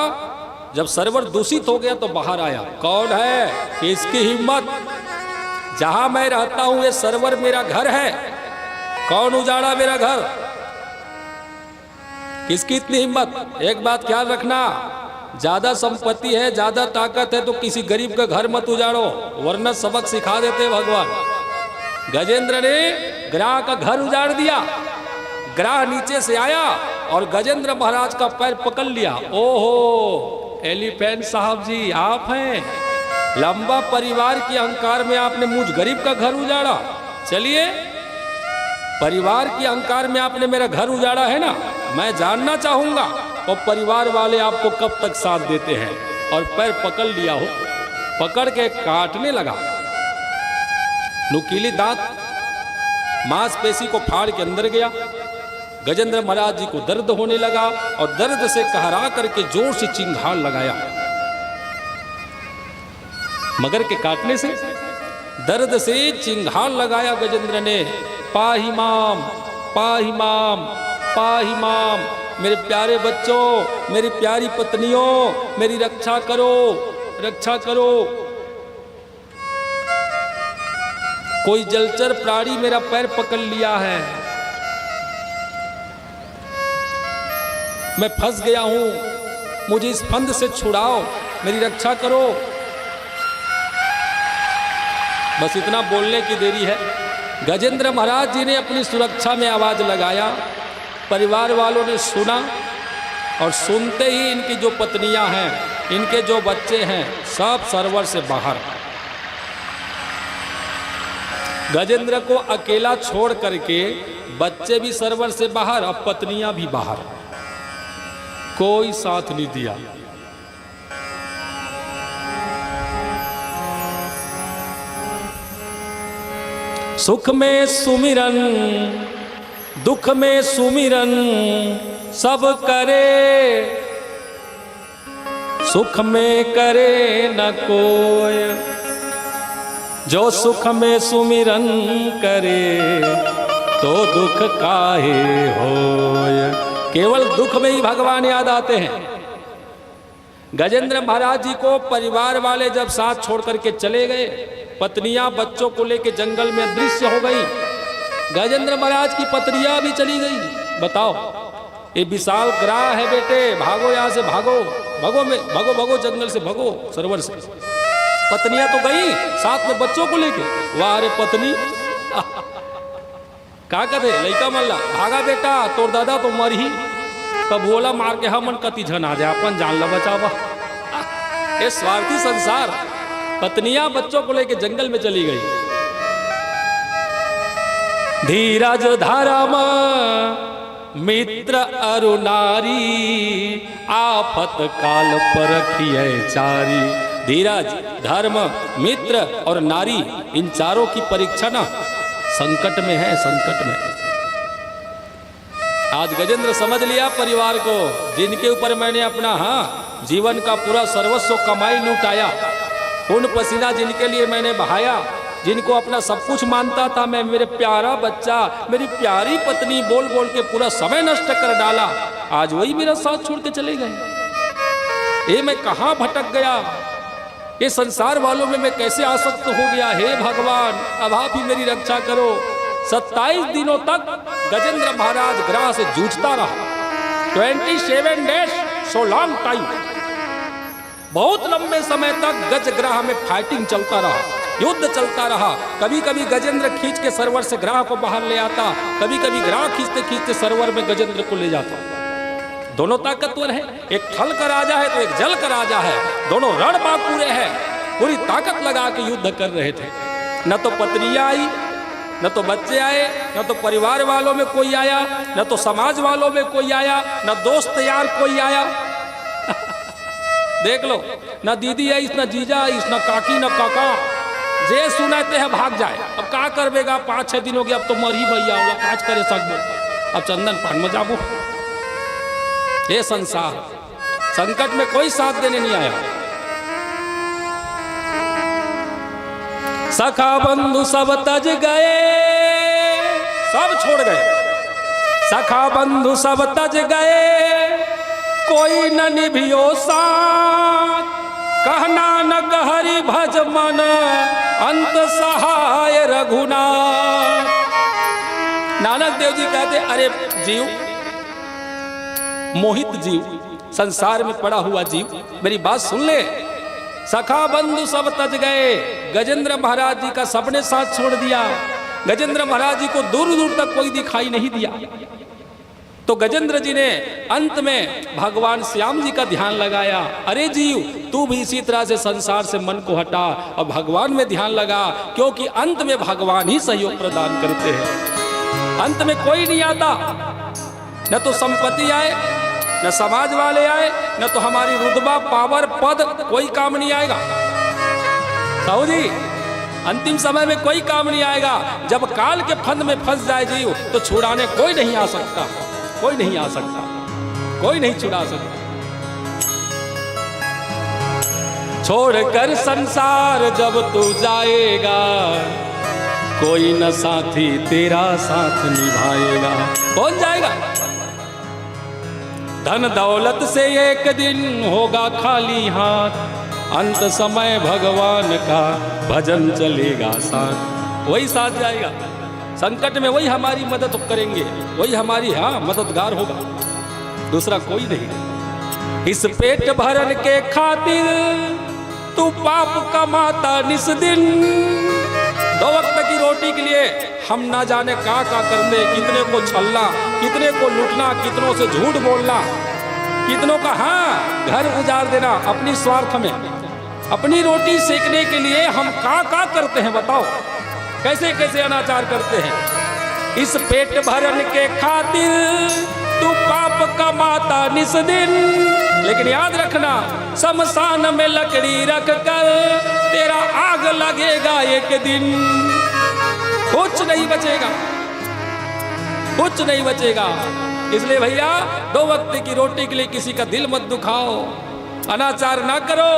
जब सरोवर दूषित हो गया तो बाहर आया, कौन है, किसकी हिम्मत, जहां मैं रहता हूं ये सरोवर मेरा घर है, कौन उजाड़ा मेरा घर, किसकी इतनी हिम्मत। एक बात ख्याल रखना, ज्यादा संपत्ति है, ज्यादा ताकत है तो किसी गरीब का घर मत उजाड़ो, वरना सबक सिखा देते भगवान। गजेंद्र ने ग्राह का घर उजाड़ दिया। ग्राह नीचे से आया और गजेंद्र महाराज का पैर पकड़ लिया। ओहो, एलिफेंट साहब जी आप हैं, लंबा परिवार के अहंकार में आपने मुझ गरीब का घर उजाड़ा। चलिए, परिवार के अहंकार में आपने मेरा घर उजाड़ा है ना, मैं जानना चाहूंगा और परिवार वाले आपको कब तक साथ देते हैं। और पैर पकड़ लिया हो, पकड़ के काटने लगा। नुकीली दांत मांसपेशी को फाड़ के अंदर गया। गजेंद्र महाराज जी को दर्द होने लगा और दर्द से कहरा करके जोर से चिंगार लगाया। मगर के काटने से, दर्द से चिंगार लगाया गजेंद्र ने, पाही माम, पाही माम, पाही माम, मेरे प्यारे बच्चों, मेरी प्यारी पत्नियों, मेरी रक्षा करो, रक्षा करो। कोई जलचर प्राणी मेरा पैर पकड़ लिया है, मैं फंस गया हूं, मुझे इस फंद से छुड़ाओ, मेरी रक्षा करो। बस इतना बोलने की देरी है। गजेंद्र महाराज जी ने अपनी सुरक्षा में आवाज लगाया। परिवार वालों ने सुना और सुनते ही इनकी जो पत्नियां हैं, इनके जो बच्चे हैं, सब सरोवर से बाहर। गजेंद्र को अकेला छोड़ करके बच्चे भी सरोवर से बाहर और पत्नियां भी बाहर, कोई साथ नहीं दिया। सुख में सुमिरन दुख में सुमिरन सब करे, सुख में करे न कोय, जो सुख में सुमिरन करे तो दुख काहे होय। केवल दुख में ही भगवान याद आते हैं। गजेंद्र महाराज जी को परिवार वाले जब साथ छोड़ करके चले गए, पत्नियां बच्चों को लेकर जंगल में अदृश्य हो गई, गजेंद्र महाराज की पत्नियां भी चली गई। बताओ, ये विशाल ग्राह है बेटे, भागो यहाँ से, भागो भागो में, भागो भागो जंगल से, भागो सरोवर से। पत्नियां तो गई साथ में बच्चों को लेके। वाह रे पत्नी का करे लड़का मल्ला, भागा बेटा, तोर दादा तो मर ही, कब बोला मार के हमन कति झन आ जाए, अपन जान ला बचावा। ये स्वार्थी संसार। पत्नियां बच्चों को लेके जंगल में चली गई। धीरज धर्म मित्र अरु नारी, आफत काल परखिए चारी। धीरज धर्म मित्र और नारी, इन चारों की परीक्षा ना संकट में है, संकट में। आज गजेंद्र समझ लिया परिवार को, जिनके ऊपर मैंने अपना जीवन का पूरा सर्वस्व कमाई लुटाया, खून पसीना जिनके लिए मैंने बहाया, जिनको अपना सब कुछ मानता था मैं, मेरे प्यारा बच्चा, मेरी प्यारी पत्नी, बोल बोल के पूरा समय नष्ट कर डाला, आज वही मेरा साथ छोड़ के चले गए। ये मैं कहाँ भटक गया, ये संसार वालों में मैं कैसे आसक्त हो गया। हे भगवान, अब आप ही मेरी रक्षा करो। 27 दिनों तक गजेंद्र महाराज ग्रह से जूझता रहा। 27 डेज, सो लॉन्ग टाइम। बहुत लंबे समय तक गज ग्रह में फाइटिंग चलता रहा, युद्ध चलता रहा। कभी कभी गजेंद्र खींच के सरोवर से ग्रह को बाहर ले आता, कभी कभी ग्रह खींचते खींचते सरोवर में गजेंद्र को ले जाता। दोनों ताकतवर है, एक थल का राजा है तो एक जल का राजा है। दोनों रणबांकुरे हैं, पूरी ताकत लगा के युद्ध कर रहे थे। न तो पत्नियां आई, न तो बच्चे आए, न तो परिवार वालों में कोई आया, न तो समाज वालों में कोई आया, न दोस्त यार कोई आया। देख लो, न दीदी आई, न जीजा आई, न काकी, न काका। जे सुनाते हैं भाग जाए। अब का करबेगा, 5-6 दिन हो गया, अब तो मर ही भैया होगा, काज करे सकबो, अब चंदन पान में जाबो। ये संसार, संकट में कोई साथ देने नहीं आया। सखा बंधु सब तज गए, सब छोड़ गए। सखा बंधु सब तज गए, कोई न निभियो साथ। कहना न गहरी भज मन, अंत सहाय रघुनाथ। नानक देव जी कहते, अरे जीव, मोहित जीव, संसार में पड़ा हुआ जीव, मेरी बात सुन ले। सखा बंधु सब तज गए। गजेंद्र महाराज जी का सबने साथ छोड़ दिया। गजेंद्र महाराज जी को दूर दूर तक कोई दिखाई नहीं दिया। तो गजेंद्र जी ने अंत में भगवान श्याम जी का ध्यान लगाया। अरे जीव, तू भी इसी तरह से संसार से मन को हटा और भगवान में ध्यान लगा, क्योंकि अंत में भगवान ही सहयोग प्रदान करते हैं। अंत में कोई नहीं आता, न तो संपत्ति आए, न समाज वाले आए, न तो हमारी रुतबा, पावर, पद, कोई काम नहीं आएगा। साहू जी, अंतिम समय में कोई काम नहीं आएगा। जब काल के फंद में फंस जाए जीव, तो छुड़ाने कोई नहीं आ सकता, कोई नहीं आ सकता, कोई नहीं छुड़ा सकता। छोड़कर संसार जब तू जाएगा, कोई न साथी तेरा साथ निभाएगा। कौन जाएगा? धन दौलत से एक दिन होगा खाली हाथ, अंत समय भगवान का भजन चलेगा साथ। वही साथ जाएगा। संकट में वही हमारी मदद करेंगे, वही हमारी मददगार होगा, दूसरा कोई नहीं। इस पेट भरन के खातिर तू पाप कमाता निस दिन। 2 वक्त की रोटी के लिए हम ना जाने का कर दे, कितने को छलना, कितने को लूटना, कितनों से झूठ बोलना, कितनों का घर उजाड़ देना अपनी स्वार्थ में। अपनी रोटी सेकने के लिए हम का करते हैं, बताओ कैसे कैसे अनाचार करते हैं। इस पेट भरन के खातिर तू पाप कमाता निस दिन। लेकिन याद रखना, शमशान में लकड़ी रख कर तेरा आग लगेगा एक दिन। कुछ नहीं बचेगा, कुछ नहीं बचेगा। इसलिए भैया 2 वक्त की रोटी के लिए किसी का दिल मत दुखाओ, अनाचार ना करो,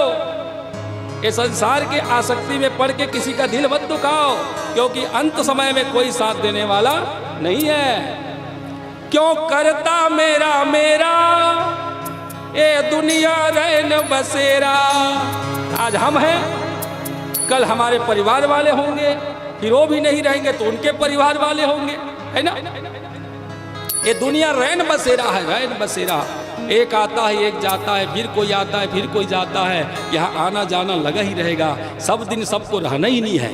ये संसार के आसक्ति में पड़ के किसी का दिल मत दुखाओ, क्योंकि अंत समय में कोई साथ देने वाला नहीं है। क्यों करता मेरा मेरा ये दुनिया रैन बसेरा। आज हम हैं, कल हमारे परिवार वाले होंगे, फिर वो भी नहीं रहेंगे तो उनके परिवार वाले होंगे, है ना। ये दुनिया रैन बसेरा है, रैन बसेरा। एक आता है, एक जाता है, फिर कोई आता है, फिर कोई जाता है। यहाँ आना जाना लगा ही रहेगा, सब दिन सबको रहना ही नहीं है।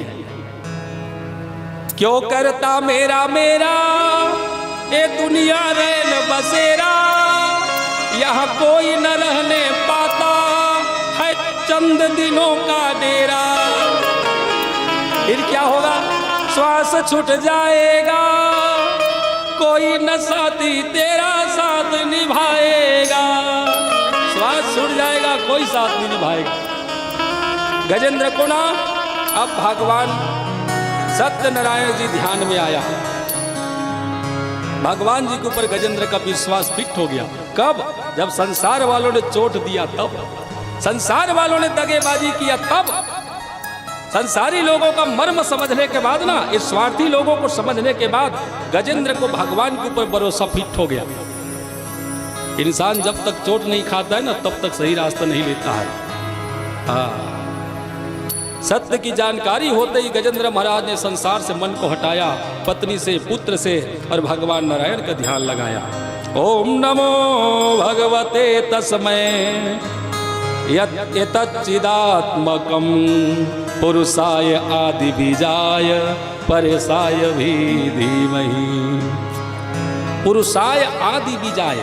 क्यों करता मेरा मेरा ये दुनिया रैन बसेरा, यहाँ कोई न रहने पाता है चंद दिनों का डेरा। फिर क्या होगा, श्वास छूट जाएगा, कोई न साथी तेरा साथ निभाएगा। श्वास छूट जाएगा, कोई साथ नहीं निभाएगा। गजेंद्र को ना अब भगवान सत्यनारायण जी ध्यान में आया, भगवान जी के ऊपर गजेंद्र का विश्वास फिट हो गया। कब? जब संसार वालों ने चोट दिया तब, संसार वालों ने दगेबाजी किया तब। संसारी लोगों का मर्म समझने के बाद ना, इस स्वार्थी लोगों को समझने के बाद गजेंद्र को भगवान के ऊपर भरोसा फिट हो गया। इंसान जब तक चोट नहीं खाता है ना, तब तक सही रास्ता नहीं लेता है। हाँ, सत्य की जानकारी होते ही गजेंद्र महाराज ने संसार से मन को हटाया, पत्नी से, पुत्र से, और भगवान नारायण का ध्यान लगाया। ओम नमो भगवते तस्मै यच्चिदात्मकं पुरुषाय आदि बीजाय परेशाय भी धीमहि। पुरुषाय आदि बीजाय,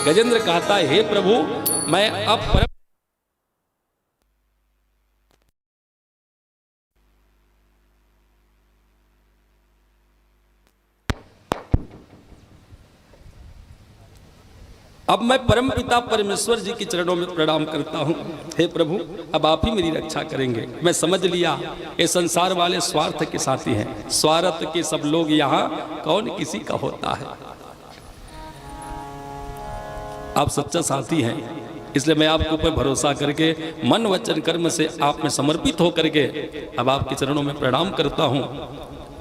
गजेंद्र कहता है, हे प्रभु, मैं अब परम अब मैं परम पिता परमेश्वर जी के चरणों में प्रणाम करता हूँ। हे प्रभु, अब आप ही मेरी रक्षा करेंगे। मैं समझ लिया ये संसार वाले स्वार्थ के साथी हैं, स्वार्थ के सब लोग यहाँ कौन किसी का होता है। आप सच्चा साथी हैं, इसलिए मैं आपके ऊपर भरोसा करके मन वचन कर्म से आप में समर्पित होकर के अब आपके चरणों में प्रणाम करता हूँ,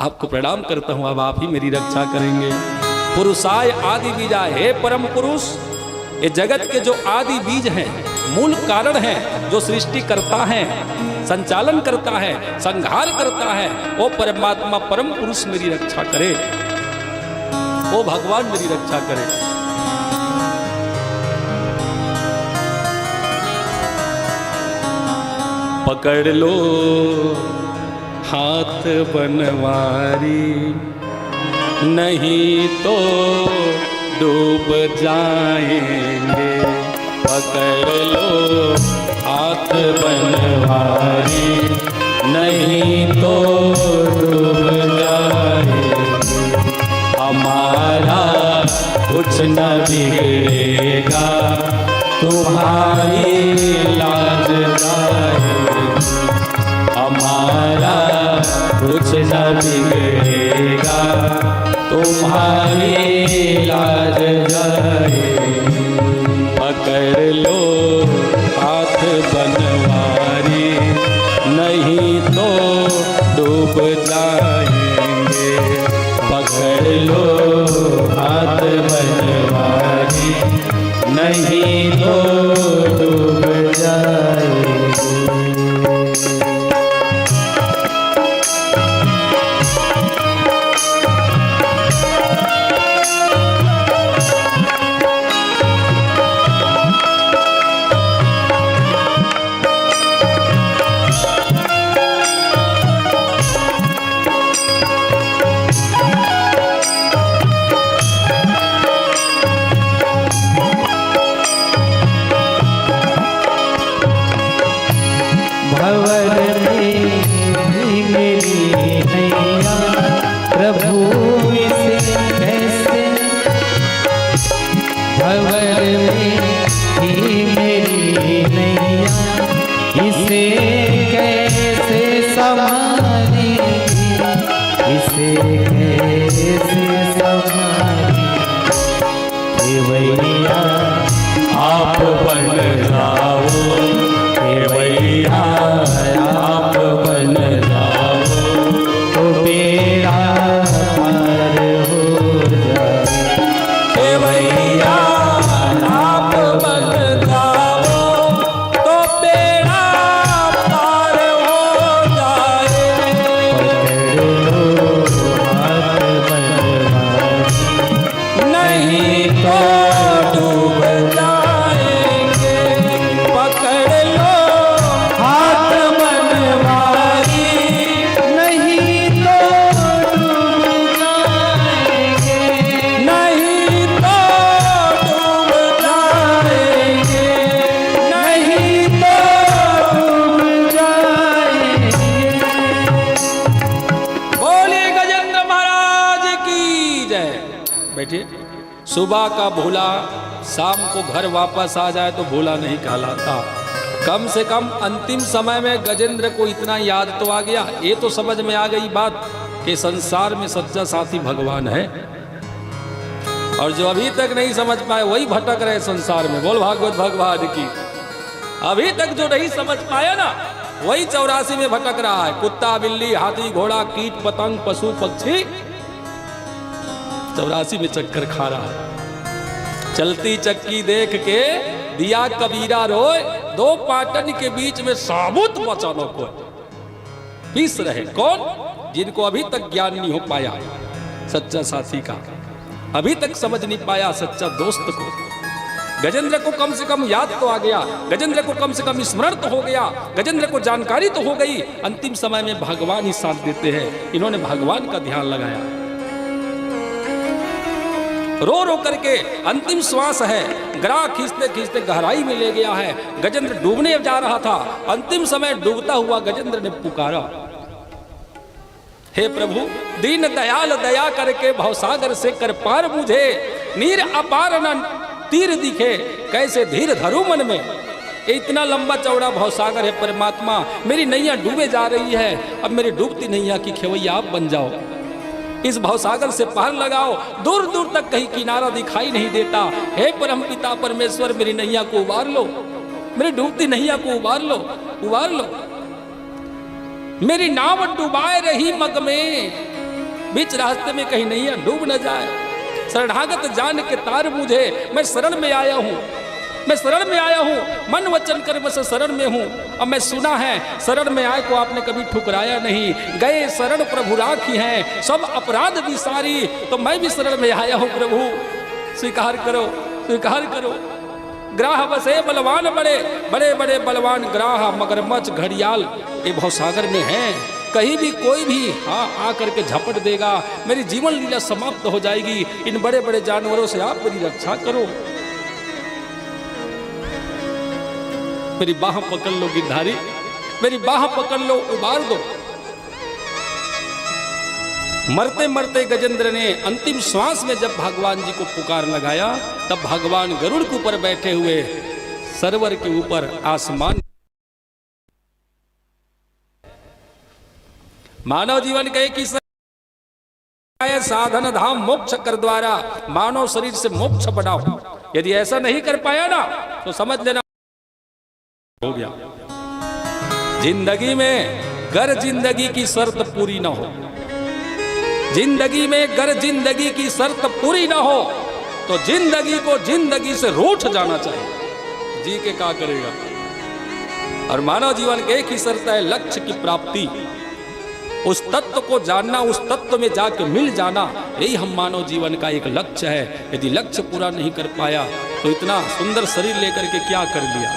आपको प्रणाम करता हूँ। अब आप ही मेरी रक्षा करेंगे। पुरुषाय आदि बीजा, हे परम पुरुष, ये जगत के जो आदि बीज हैं, मूल कारण हैं, जो सृष्टि करता है, संचालन करता है, संहार करता है, वो परमात्मा परम पुरुष मेरी रक्षा करे, वो भगवान मेरी रक्षा करे। पकड़ लो हाथ बनवारी, नहीं तो डूब जाएंगे। पकड़ लो हाथ बनवारी, नहीं तो डूब जाएंगे। हमारा कुछ न बिगड़ेगा, तुम्हारी लाज जाएगी। हमारा कुछ न बिगड़ेगा, तुम्हारी लाज जाएगी। पकड़ लो हाथ बनवारी, नहीं तो डूब जाएंगे। पकड़ लो हाथ बनवारी, नहीं तो डूब जाएंगे। इसे कैसे संभालेंगे, इसे तो डूब जाएंगे। पकड़ लो हाथ मनवारी, नहीं तो डूब जाएंगे, नहीं तो डूब जाएंगे, नहीं तो डूब जाएंगे। बोलिए गजेंद्र महाराज की जय। बैठिए। सुबह का भूला शाम को घर वापस आ जाए तो भूला नहीं कहलाता। कम से कम अंतिम समय में गजेंद्र को इतना याद तो आ गया, ये तो समझ में आ गई बात कि संसार में सच्चा साथी भगवान है। और जो अभी तक नहीं समझ पाए वही भटक रहे संसार में। बोल भागवत भगवान की। अभी तक जो नहीं समझ पाया ना वही 84 में भटक रहा है। कुत्ता बिल्ली हाथी घोड़ा कीट पतंग पशु पक्षी 84 में चक्कर खा रहा है। चलती चक्की देख के दिया कबीरा रोए, दो पाटन के बीच में साबुत बचानों को पीस रहे। कौन? जिनको अभी तक ज्ञान नहीं हो पाया सच्चा साथी का, अभी तक समझ नहीं पाया सच्चा दोस्त को। गजेंद्र को कम से कम याद तो आ गया, गजेंद्र को कम से कम स्मरण तो हो गया, गजेंद्र को जानकारी तो हो गई। अंतिम समय में भगवान ही साथ देते हैं। इन्होंने भगवान का ध्यान लगाया। रो रो करके अंतिम श्वास है, ग्राह खींचते खींचते गहराई में ले गया है। गजेंद्र डूबने जा रहा था। अंतिम समय डूबता हुआ गजेंद्र ने पुकारा, हे प्रभु दीन दयाल दया करके भवसागर से कर पार मुझे। नीर अपार न तीर दिखे, कैसे धीर धरू मन में। ये इतना लंबा चौड़ा भवसागर है परमात्मा, मेरी नैया डूबे जा रही है। अब मेरी डूबती नैया की खेवैया आप बन जाओ, इस भवसागर से पार लगाओ। दूर दूर तक कहीं किनारा दिखाई नहीं देता। हे परमपिता परमेश्वर मेरी नैया को उबार लो, मेरी डूबती नैया को उबार लो, उबार लो। मेरी नाव डुबाए रही मग में, बीच रास्ते में कहीं नैया डूब न जाए। शरणागत जान के तार मुझे, मैं शरण में आया हूँ, मैं शरण में आया हूँ। मन वचन कर बस शरण में हूँ। अब मैं सुना है शरण में आए को आपने कभी ठुकराया नहीं। गए शरण प्रभु राखी हैं, सब अपराध विसारी। तो मैं भी शरण में आया हूँ प्रभु, स्वीकार करो, स्वीकार करो। ग्राह बसे बलवान बड़े बड़े बड़े बलवान ग्राह, मगरमच्छ घड़ियाल ये भवसागर में हैं। कहीं भी कोई भी हाँ आकर के झपट देगा, मेरी जीवन लीला समाप्त हो जाएगी। इन बड़े बड़े जानवरों से आप मेरी रक्षा करो। मेरी बाह पकड़ लो गिरधारी, मेरी बाह पकड़ लो, उबार दो। मरते मरते गजेंद्र ने अंतिम श्वास में जब भगवान जी को पुकार लगाया, तब भगवान गरुड़ के ऊपर बैठे हुए सरवर के ऊपर आसमान। मानव जीवन का एक ही साधन धाम मोक्ष कर द्वारा मानव शरीर से मोक्ष बनाओ। यदि ऐसा नहीं कर पाया ना तो समझ लेना हो गया। जिंदगी में गर जिंदगी की शर्त पूरी ना हो, जिंदगी में गर जिंदगी की शर्त पूरी ना हो तो जिंदगी को जिंदगी से रूठ जाना चाहिए। जी के क्या करेगा। और मानव जीवन की एक ही शर्त है, लक्ष्य की प्राप्ति। उस तत्व को जानना, उस तत्व में जाके मिल जाना, यही हम मानव जीवन का एक लक्ष्य है। यदि लक्ष्य पूरा नहीं कर पाया तो इतना सुंदर शरीर लेकर के क्या कर लिया।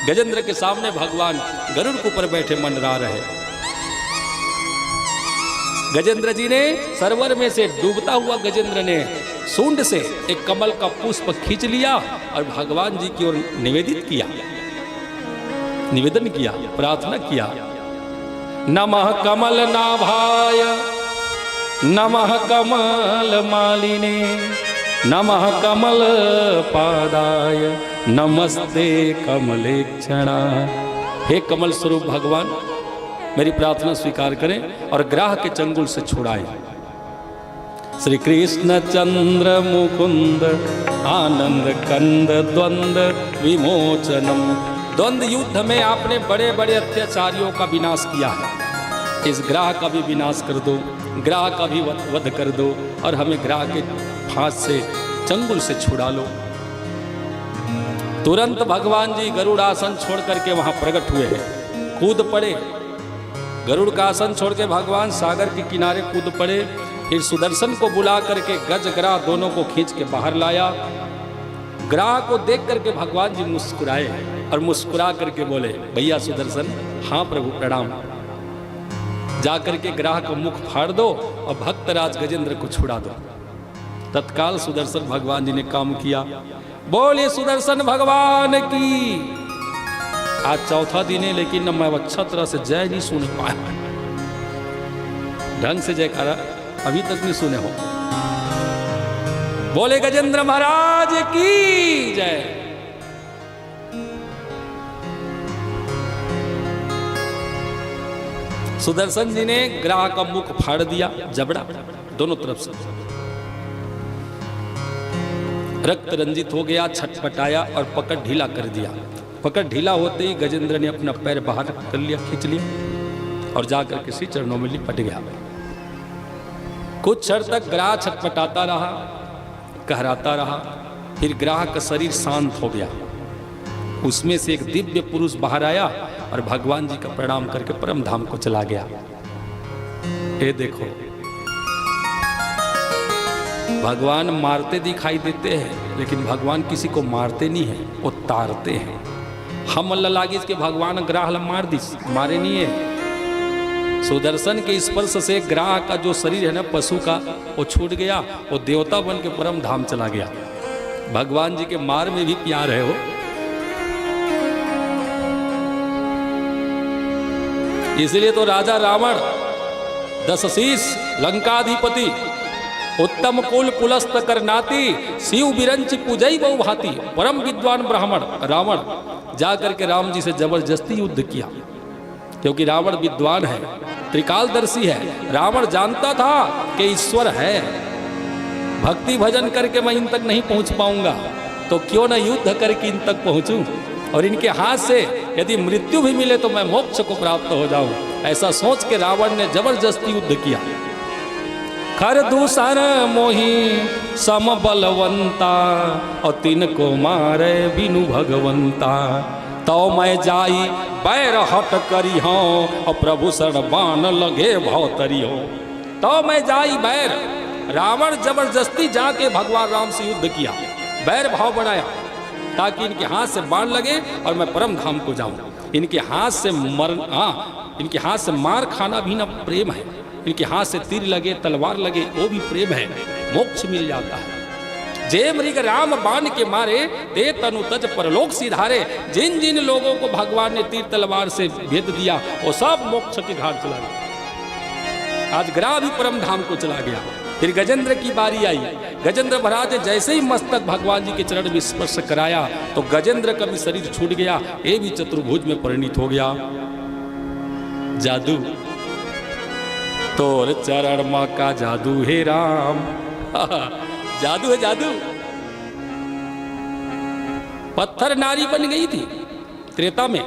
गजेंद्र के सामने भगवान गरुड़ के ऊपर बैठे मंडरा रहे। गजेंद्र जी ने सरोवर में से डूबता हुआ गजेंद्र ने सूंड से एक कमल का पुष्प खींच लिया और भगवान जी की ओर निवेदित किया, निवेदन किया, प्रार्थना किया। नमः कमल नाभाय नमः कमल मालिने नमः कमल पादाय नमस्ते कमलेक्षणा। हे कमल स्वरूप भगवान, मेरी प्रार्थना स्वीकार करें और ग्राह के चंगुल से छुड़ाएं। श्री कृष्ण चंद्र मुकुंद आनंद कंद द्वंद विमोचनम। द्वंद्व युद्ध में आपने बड़े बड़े अत्याचारियों का विनाश किया है, इस ग्राह का भी विनाश कर दो, ग्राह का भी वध कर दो और हमें ग्राह के फांस से चंगुल से छुड़ा लो। तुरंत भगवान जी गरुड़ आसन छोड़ करके वहां प्रकट हुए हैं, कूद पड़े। गरुड़ का आसन छोड़ के भगवान सागर के किनारे कूद पड़े। फिर सुदर्शन को बुला करके गज ग्राह दोनों को खींच के बाहर लाया। ग्राह को देख करके भगवान जी मुस्कुराए और मुस्कुरा करके बोले, भैया सुदर्शन, हाँ प्रभु प्रणाम। जा करके ग्राह को मुख फाड़ दो और भक्तराज गजेंद्र को छुड़ा दो। तत्काल सुदर्शन भगवान जी ने काम किया। बोले सुदर्शन भगवान की। आज चौथा दिन है लेकिन मैं अच्छा तरह से जय नहीं सुन पाया, ढंग से जयकारा अभी तक नहीं सुने हो। बोले गजेंद्र महाराज की जय। सुदर्शन जी ने ग्राह का मुख फाड़ दिया, जबड़ा दोनों तरफ से रक्त रंजित हो गया, छटपटाया और पकड़ ढीला कर दिया। पकड़ ढीला होते ही गजेंद्र ने अपना पैर बाहर कर लिया, खींच लिया और जाकर किसी चरणों में लिपट गया। कुछ क्षण तक ग्राह छटपटाता रहा, कहराता रहा, फिर ग्राह का शरीर शांत हो गया। उसमें से एक दिव्य पुरुष बाहर आया और भगवान जी का प्रणाम करके परम धाम को चला गया। ये देखो, भगवान मारते दिखाई देते हैं लेकिन भगवान किसी को मारते नहीं है, वो तारते हैं। हम अल्लाह लागिस के भगवान ग्राह मार दिस, मारे नहीं है। सुदर्शन के स्पर्श से ग्राह का जो शरीर है ना पशु का, वो छूट गया, वो देवता बन के परम धाम चला गया। भगवान जी के मार में भी प्यार है। वो इसलिए तो राजा रावण, दशशीष लंकाधिपति, उत्तम कुल कुलस्त करनाती, शिव बिरंच पूजई बहु भांति, परम विद्वान ब्राह्मण रावण जाकर के राम जी से जबरदस्ती युद्ध किया, क्योंकि रावण विद्वान है, त्रिकालदर्शी है। रावण जानता था कि ईश्वर है, भक्ति भजन करके मैं इन तक नहीं पहुंच पाऊंगा, तो क्यों न युद्ध करके इन तक पहुंचूं और इनके हाथ से यदि मृत्यु भी मिले तो मैं मोक्ष को प्राप्त हो जाऊं। ऐसा सोच के रावण ने जबरदस्ती युद्ध किया। खर दूसर मोही सम बलवंता और तीन को मारे बिनु भगवंता, तो मैं जाई बैर हट करी हूँ और प्रभु शरण बाण लगे भौतरी हो। तो मैं जाई बैर, रावण जबरदस्ती जाके भगवान राम से युद्ध किया, बैर भाव बढ़ाया ताकि इनके हाथ से बाण लगे और मैं परम धाम को जाऊं। इनके हाथ से इनके हाथ से मार खाना भी ना प्रेम है, इनके हाथ से तीर लगे तलवार लगे वो भी प्रेम है, मोक्ष मिल जाता है। जे मृग राम बाण के मारे ते तनु तज परलोक सिधारे। जिन जिन लोगों को भगवान ने तीर तलवार से भेद दिया वो सब मोक्ष के घाट चला गया। आज ग्राह भी परम धाम को चला गया। फिर गजेंद्र की बारी आई। गजेंद्र महाराज जैसे ही मस्तक भगवान जी के चरण में स्पर्श कराया तो गजेंद्र का भी शरीर छूट गया, ये भी चतुर्भुज में परिणित हो गया। जादू तोर चरण माँ का जादू है राम, जादू है जादू। पत्थर नारी बन गई थी त्रेता में,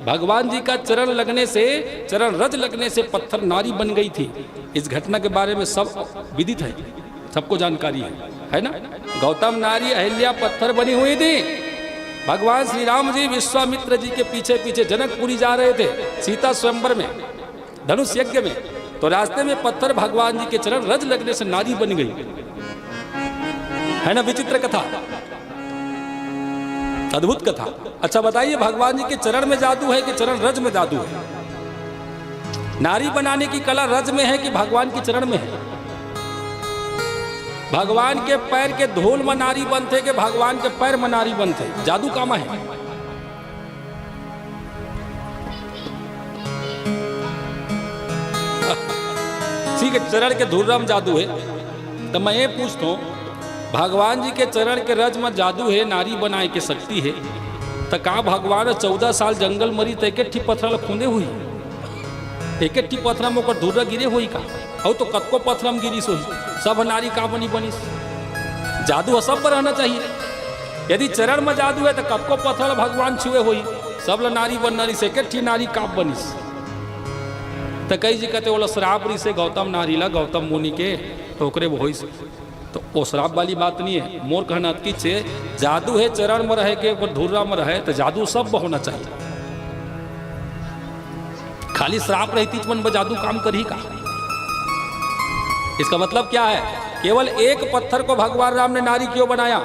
भगवान जी का चरण लगने से, चरण रज लगने से पत्थर नारी बन गई थी। इस घटना के बारे में सब विदित है, सबको जानकारी है ना। गौतम नारी अहिल्या पत्थर बनी हुई थी। भगवान श्री राम जी विश्वामित्र जी के पीछे पीछे जनकपुरी जा रहे थे सीता स्वयंवर में, धनुष यज्ञ में, तो रास्ते में पत्थर भगवान जी के चरण रज लगने से नारी बन गई। है ना विचित्र कथा, अद्भुत कथा। अच्छा बताइए, भगवान जी के चरण में जादू है कि चरण रज में जादू है? नारी बनाने की कला रज में है कि भगवान के चरण में है? भगवान के पैर के धूल में नारी बनते कि भगवान के पैर में नारी बनते? जादू कामा है। ठीक है, चरण के धूल में जादू है। तो मैं ये पूछता हूं, भगवान जी के चरण के रज में जादू है, नारी बनाए के शक्ति है, तो कहा भगवान 14 साल जंगल मरी तो एक पत्थर खूंदे हुई, एक पत्थर में धूर गिरे हुई का, और तो कतको पत्थर में गिरी सोई, सब नारी का बनी बनी। जादू सब पर रहना चाहिए। यदि चरण में जादू है तो कतको पत्थर भगवान छुए हुई, सब नारी बन नारी से एक नारी काप बनी। तो कई जी कहते बोला श्राप री से गौतम नारी ला, गौतम मुनि के टोकरे वो से, तो वो श्राप वाली बात नहीं है। मोर कहना की छे जादू है चरण में रहे के धुर्रा में रहे तो जादू सब होना चाहिए। खाली श्राप रहती मन में जादू काम करी का? इसका मतलब क्या है? केवल एक पत्थर को भगवान राम ने नारी क्यों बनाया?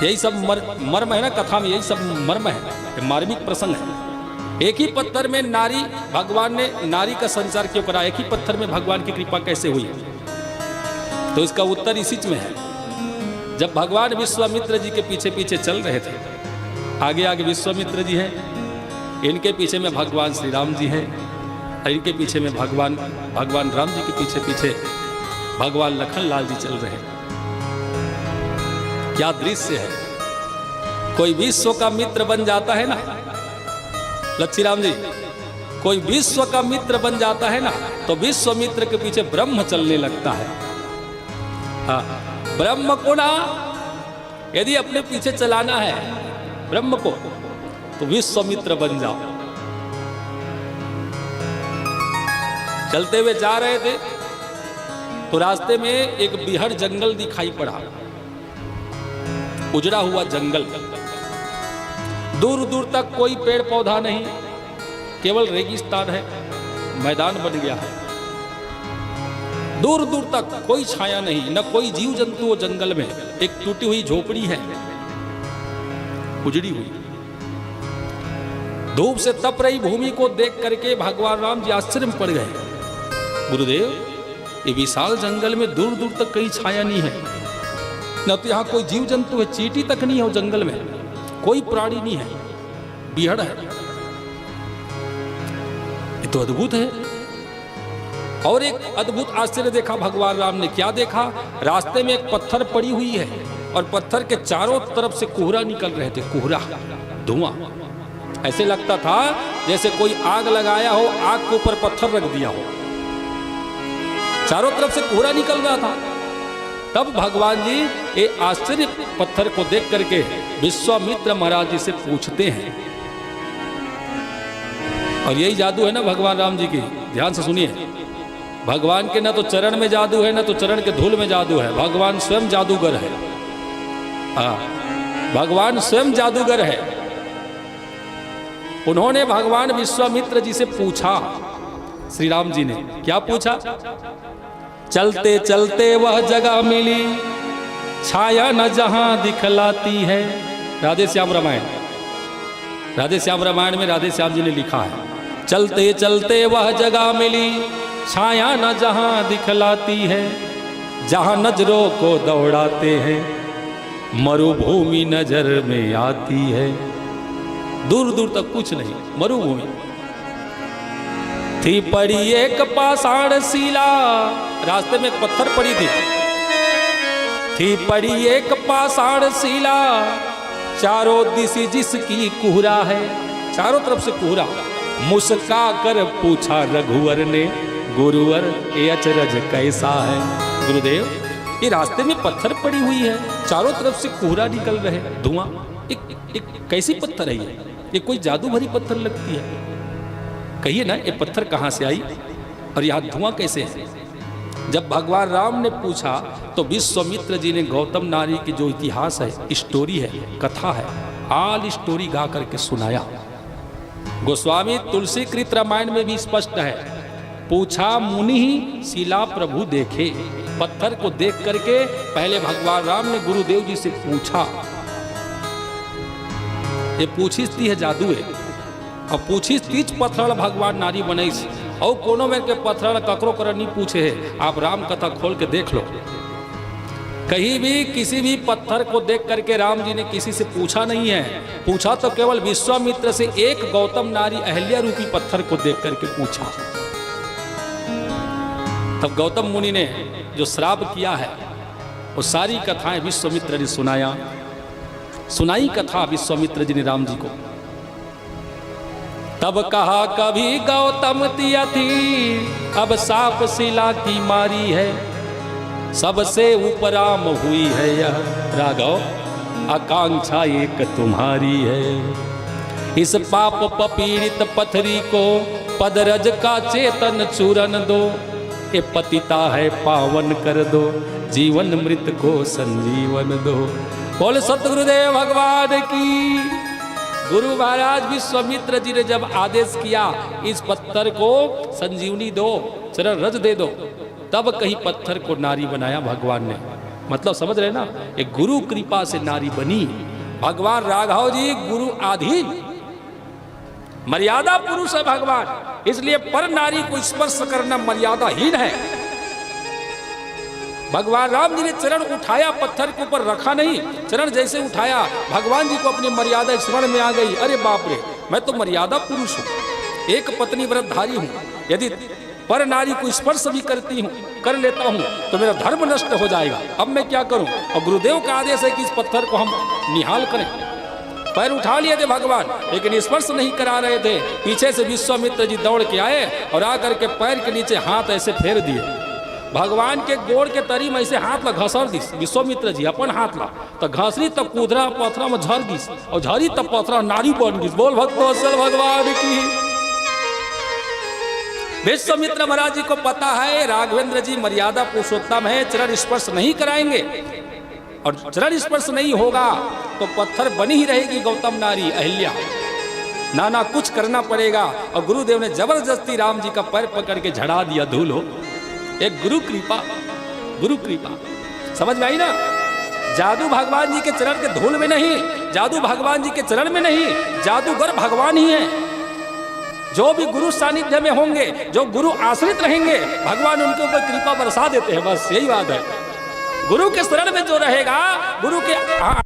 यही सब मर्म है ना कथा में, यही सब मर्म है, ये मार्मिक प्रसंग है। एक ही पत्थर में नारी, भगवान ने नारी का संचार क्यों करा? एक ही पत्थर में भगवान की कृपा कैसे हुई? तो इसका उत्तर इसी में है। जब भगवान विश्वामित्र जी के पीछे पीछे चल रहे थे, आगे आगे विश्वामित्र जी हैं, इनके पीछे में भगवान श्री राम जी हैं, और इनके पीछे में भगवान राम जी के पीछे पीछे भगवान लखन लाल जी चल रहे हैं। क्या दृश्य है! कोई विश्व का मित्र बन जाता है ना, लच्छी राम जी, कोई विश्व का मित्र बन जाता है ना, तो विश्वामित्र के पीछे ब्रह्म चलने लगता है। हाँ, ब्रह्म को ना यदि अपने पीछे चलाना है ब्रह्म को, तो विश्वामित्र बन जाओ। चलते हुए जा रहे थे तो रास्ते में एक बिहड़ जंगल दिखाई पड़ा, उजड़ा हुआ जंगल, दूर दूर तक कोई पेड़ पौधा नहीं, केवल रेगिस्तान है, मैदान बन गया है। दूर दूर तक कोई छाया नहीं, न कोई जीव जंतु वो जंगल में। एक टूटी हुई झोपड़ी है, उजड़ी हुई। धूप से तप रही भूमि को देख करके भगवान राम जी आश्चर्य में पड़ गए। गुरुदेव, ये विशाल जंगल में दूर दूर तक कहीं छाया नहीं है, न तो यहाँ कोई जीव जंतु है, चींटी तक नहीं है वो जंगल में, कोई प्राणी नहीं है, बिहड़ है। ये तो अद्भुत है। और एक अद्भुत आश्चर्य देखा भगवान राम ने। क्या देखा? रास्ते में एक पत्थर पड़ी हुई है और पत्थर के चारों तरफ से कोहरा निकल रहे थे, कोहरा, धुआं। ऐसे लगता था जैसे कोई आग लगाया हो, आग के ऊपर पत्थर रख दिया हो, चारों तरफ से कोहरा निकल रहा था। तब भगवान जी ये आश्चर्य पत्थर को देख करके विश्वामित्र महाराज जी से पूछते हैं, और यही जादू है ना भगवान राम जी की। ध्यान से सुनिए, भगवान के ना तो चरण में जादू है, ना तो चरण के धूल में जादू है, भगवान स्वयं जादूगर है। हाँ, भगवान स्वयं जादूगर है। उन्होंने भगवान विश्वामित्र जी से पूछा, श्री राम जी ने क्या पूछा? चलते चलते वह जगह मिली, छाया न जहां दिखलाती है। राधे श्याम रामायण, राधे श्याम रामायण में राधे श्याम जी ने लिखा है, चलते चलते वह जगह मिली, छाया न जहां दिखलाती है, जहां नजरों को दौड़ाते हैं, मरुभूमि नजर में आती है। दूर दूर तक कुछ नहीं, मरुभूमि थी पड़ी एक पाषाण शिला। रास्ते में एक पत्थर पड़ी थी पड़ी एक पाषाण शिला, चारों दिशा जिसकी कोहरा है, चारों तरफ से कोहरा। मुस्का कर पूछा रघुवर ने, गुरुवर ये अचरज कैसा है? गुरुदेव, ये रास्ते में पत्थर पड़ी हुई है, चारों तरफ से कोहरा निकल रहे, धुआं, एक कैसी पत्थर है ये कोई जादू भरी पत्थर लगती है। कहिए ना, ये पत्थर कहाँ से आई और यहाँ धुआं कैसे है? जब भगवान राम ने पूछा तो विश्वामित्र जी ने गौतम नारी की जो इतिहास है, स्टोरी है, कथा है, आल स्टोरी गा करके सुनाया। गोस्वामी तुलसीकृत रामायण में भी स्पष्ट है, पूछा मुनि ही शिला प्रभु देखे। पत्थर को देख करके पहले भगवान राम ने गुरुदेव जी से पूछा। ये पूछिस्ती है जादू है, और पूछिस्तीच पत्थर भगवान नारी बने, और कोनो में के पत्थर ककरो कर नहीं पूछे है। आप राम कथा खोल के देख लो, कहीं भी किसी भी पत्थर को देख करके राम जी ने किसी से पूछा नहीं है। पूछा तो केवल विश्वामित्र से, एक गौतम नारी अहल्या रूपी पत्थर को देख करके पूछा। तब गौतम मुनि ने जो श्राप किया है वो सारी कथाएं विश्वामित्र ने सुनाई कथा विश्वामित्र जी ने राम जी को। तब कहा कभी गौतम तिया थी, अब साप शिला की मारी है, सबसे उपराम हुई है यह राघव, आकांक्षा एक तुम्हारी है। इस पाप पपीड़ित पथरी को पदरज का चेतन चूरन दो, ये पतिता है पावन कर दो, जीवन मृत को संजीवन दो। बोल सतगुरुदेव भगवान की। गुरु महाराज विश्वामित्र जी ने जब आदेश किया इस पत्थर को संजीवनी दो, चरण रज दे दो, तब कहीं पत्थर को नारी बनाया भगवान ने। मतलब समझ रहे ना, एक गुरु कृपा से नारी बनी। भगवान राघव जी गुरु आधीन, मर्यादा पुरुष है भगवान, इसलिए पर नारी को स्पर्श करना मर्यादाहीन है। भगवान राम जी ने चरण उठाया, पत्थर के ऊपर रखा नहीं, चरण जैसे उठाया भगवान जी को अपनी मर्यादा स्मरण में आ गई। अरे बाप रे, मैं तो मर्यादा पुरुष हूँ, एक पत्नी व्रतधारी हूँ, यदि पर नारी को स्पर्श भी कर लेता हूँ तो मेरा धर्म नष्ट हो जाएगा। अब मैं क्या करूँ? और गुरुदेव का आदेश है कि इस पत्थर को हम निहाल करें। पैर उठा लिए थे भगवान, लेकिन स्पर्श नहीं करा रहे थे। पीछे से विश्वामित्र जी दौड़ के आए और आकर के पैर के नीचे हाथ ऐसे फेर दिए। भगवान के गोड़ के तरी में ऐसे हाथ ला घसर दी। विश्वामित्र जी अपन हाथ ला तो घसरी, तब कूदरा पथरा में झर दी, और झरी तब पथरा नारी बन गई। बोल भक्तवत्सल भगवान की। विश्वामित्र महाराज जी को पता है राघवेंद्र जी मर्यादा पुरुषोत्तम है, चरण स्पर्श नहीं कराएंगे, और चरण स्पर्श नहीं होगा तो पत्थर बनी ही रहेगी गौतम नारी अहिल्या। नाना कुछ करना पड़ेगा। और गुरुदेव ने जबरदस्ती राम जी का पैर पकड़ के झड़ा दिया धूल हो। एक गुरु कृपा, गुरु कृपा समझ में आई ना। जादू भगवान जी के चरण के धूल में नहीं, जादू भगवान जी के चरण में नहीं, जादूगर भगवान ही है। जो भी गुरु सानिध्य में होंगे, जो गुरु आश्रित रहेंगे, भगवान उनके ऊपर कृपा बरसा देते हैं। बस यही बात है। गुरु के शरण में जो रहेगा, गुरु के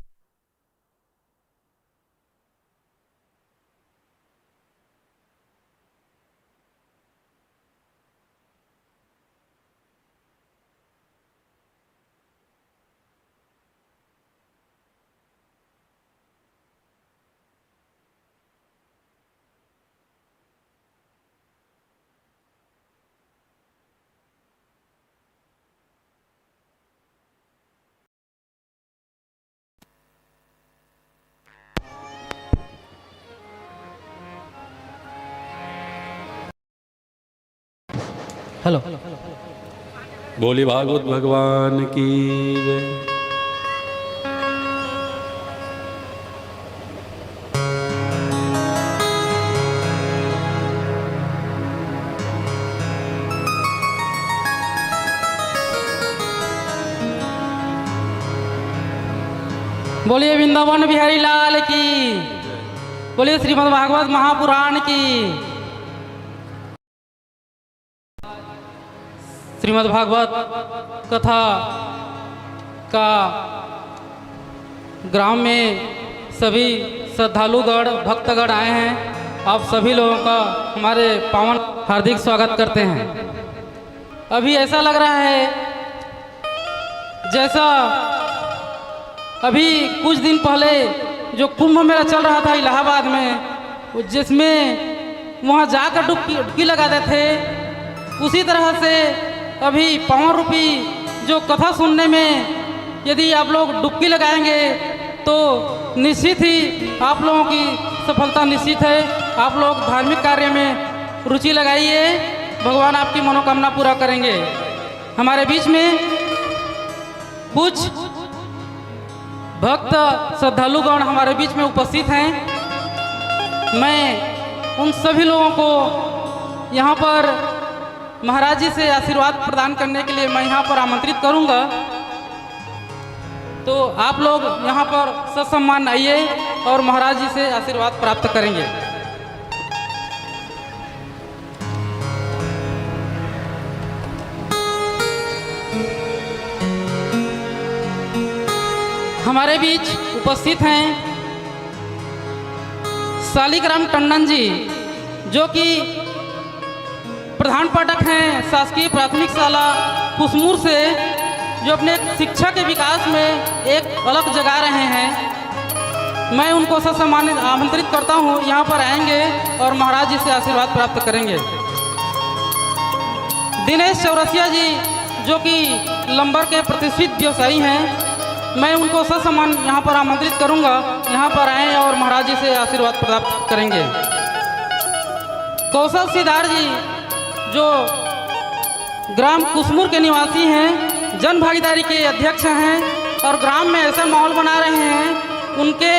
हेलो, बोली भागवत भगवान की जय। बोलिए वृंदावन बिहारी लाल की, बोलिए श्रीमद् भागवत महापुराण की। श्रीमद् भागवत कथा का ग्राम में सभी श्रद्धालुगण भक्तगण आए हैं। आप सभी लोगों का हमारे पावन हार्दिक स्वागत करते हैं। अभी ऐसा लग रहा है जैसा अभी कुछ दिन पहले जो कुंभ मेला चल रहा था इलाहाबाद में, जिसमें वहाँ जाकर डुबकी लगाते थे, उसी तरह से अभी 5 रुपये जो कथा सुनने में यदि आप लोग डुबकी लगाएंगे तो निश्चित ही आप लोगों की सफलता निश्चित है। आप लोग धार्मिक कार्य में रुचि लगाइए, भगवान आपकी मनोकामना पूरा करेंगे। हमारे बीच में कुछ भक्त श्रद्धालुगण हमारे बीच में उपस्थित हैं। मैं उन सभी लोगों को यहाँ पर महाराज जी से आशीर्वाद प्रदान करने के लिए मैं यहाँ पर आमंत्रित करूँगा। तो आप लोग यहाँ पर ससम्मान आइए और महाराज जी से आशीर्वाद प्राप्त करेंगे। हमारे बीच उपस्थित हैं शालिग्राम टंडन जी, जो कि प्रधान पाठक हैं शासकीय प्राथमिक शाला कुसमुर से, जो अपने शिक्षा के विकास में एक अलग जगा रहे हैं। मैं उनको ससम्मानित आमंत्रित करता हूँ, यहाँ पर आएंगे और महाराज जी से आशीर्वाद प्राप्त करेंगे। दिनेश चौरसिया जी, जो कि लंबर के प्रतिष्ठित व्यवसायी हैं, मैं उनको ससम्मान यहाँ पर आमंत्रित करूँगा, यहाँ पर आएँ और महाराज जी से आशीर्वाद प्राप्त करेंगे। कौशल सिद्धार्थ जी, जो ग्राम कुसमुर के निवासी हैं, जन भागीदारी के अध्यक्ष हैं और ग्राम में ऐसा माहौल बना रहे हैं, उनके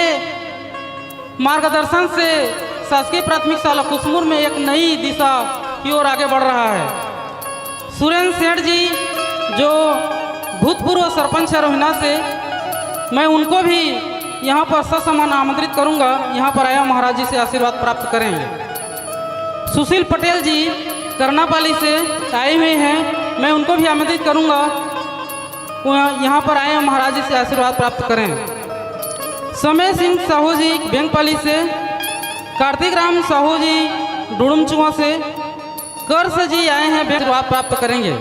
मार्गदर्शन से शासकीय प्राथमिक शाला कुसमुर में एक नई दिशा की ओर आगे बढ़ रहा है। सुरेंद्र सेठ जी जो भूतपूर्व सरपंच है रोहिना से, मैं उनको भी यहाँ पर ससम्मान आमंत्रित करूँगा, यहाँ पर आया महाराज जी से आशीर्वाद प्राप्त करेंगे। सुशील पटेल जी करनापाली से आए हुए हैं, मैं उनको भी आमंत्रित करूँगा, वो यहाँ पर आए महाराज जी से आशीर्वाद प्राप्त करें। समय सिंह साहू जी बेंगपाली से, कार्तिक राम साहू जी डुड़ुमचुआ से, कर्स जी आए हैं, आशीर्वाद प्राप्त करेंगे।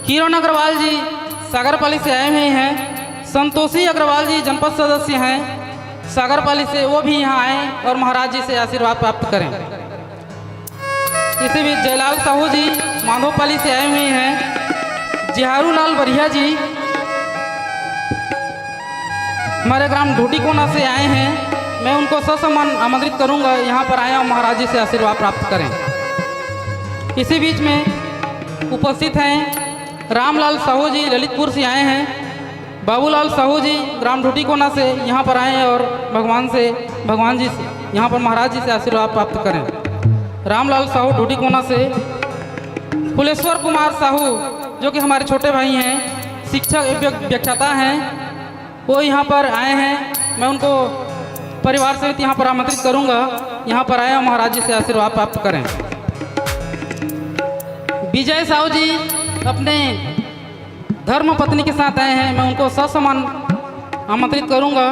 किरण अग्रवाल जी सागरपाली से आए हुए हैं। संतोषी अग्रवाल जी जनपद सदस्य हैं सागरपाली से, वो भी यहाँ आए और महाराज जी से आशीर्वाद प्राप्त करें। इसी बीच जयलाल साहू जी माधोपाली से आए हुए हैं। जिहारू लाल बरिया जी हमारे ग्राम ढूटी कोना से आए हैं, मैं उनको ससम्मान आमंत्रित करूंगा, यहाँ पर आया महाराज जी से आशीर्वाद प्राप्त करें। इसी बीच में उपस्थित हैं रामलाल साहू जी ललितपुर से आए हैं। बाबूलाल साहू जी ग्राम ढूटी कोना से यहाँ पर आए हैं और भगवान जी से यहाँ पर महाराज जी से आशीर्वाद प्राप्त करें। रामलाल साहू ढूटी कोना से, फुलेश्वर कुमार साहू जो कि हमारे छोटे भाई हैं, शिक्षक व्याख्याता हैं, वो यहाँ पर आए हैं, मैं उनको परिवार सहित यहाँ पर आमंत्रित करूँगा, यहाँ पर आए महाराज जी से आशीर्वाद प्राप्त करें। विजय साहू जी अपने धर्म पत्नी के साथ आए हैं, मैं उनको ससम्मान आमंत्रित करूँगा।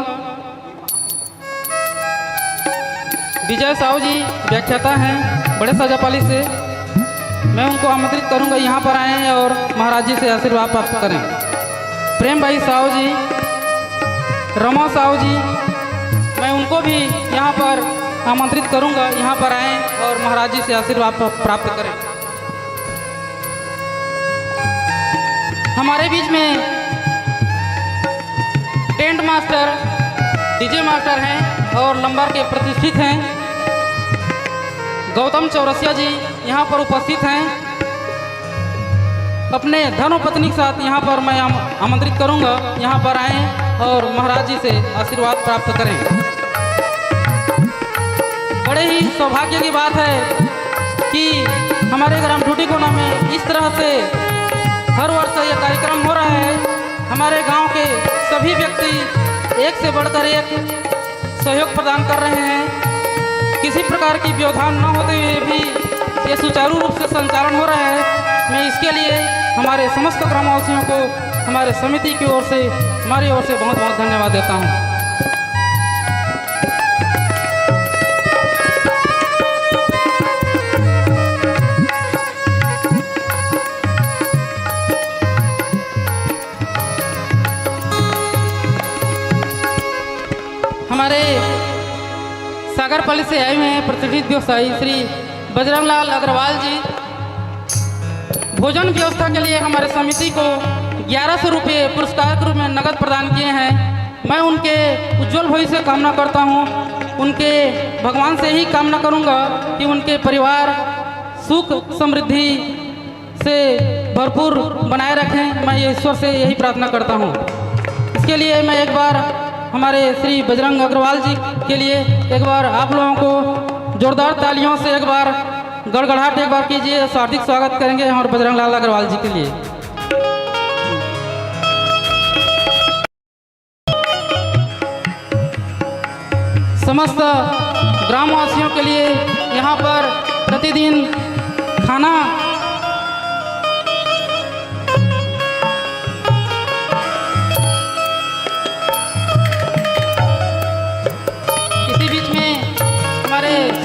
विजय साहू जी व्याख्याता हैं बड़े सजापाली से, मैं उनको आमंत्रित करूँगा, यहाँ पर आए और महाराज जी से आशीर्वाद प्राप्त करें। प्रेम भाई साहू जी, रमा साहू जी, मैं उनको भी यहाँ पर आमंत्रित करूँगा, यहाँ पर आएँ और महाराज जी से आशीर्वाद प्राप्त करें। हमारे बीच में टेंट मास्टर, डीजे मास्टर हैं और लंबर के प्रतिष्ठित हैं गौतम चौरसिया जी यहाँ पर उपस्थित हैं। अपने धर्मपत्नी के साथ यहाँ पर मैं आमंत्रित करूँगा, यहाँ पर आएँ और महाराज जी से आशीर्वाद प्राप्त करें। बड़े ही सौभाग्य की बात है कि हमारे ग्राम ढूटी कोना में इस तरह से हर वर्ष ये कार्यक्रम हो रहा है। हमारे गांव के सभी व्यक्ति एक से बढ़कर एक सहयोग प्रदान कर रहे हैं। किसी प्रकार की व्यवधान न होते हुए भी ये सुचारू रूप से संचालन हो रहा है। मैं इसके लिए हमारे समस्त ग्रामवासियों को हमारे समिति की ओर से, हमारी ओर से बहुत बहुत धन्यवाद देता हूँ। हमारे सागरपाली से आए हुए हैं प्रतिष्ठित व्यवसायी श्री बजरंगलाल अग्रवाल जी, भोजन व्यवस्था के लिए हमारे समिति को 1100 रुपये पुरस्कार के रूप में नगद प्रदान किए हैं। मैं उनके उज्जवल भविष्य की कामना करता हूं। उनके भगवान से ही कामना करूंगा कि उनके परिवार सुख समृद्धि से भरपूर बनाए रखें। मैं ईश्वर से यही प्रार्थना करता हूं। इसके लिए मैं एक बार हमारे श्री बजरंग अग्रवाल जी के लिए एक बार आप लोगों को जोरदार तालियों से एक बार गड़गड़ाहट एक बार कीजिए। हार्दिक स्वागत करेंगे हमारे बजरंग लाल अग्रवाल जी के लिए। समस्त ग्रामवासियों के लिए यहाँ पर प्रतिदिन खाना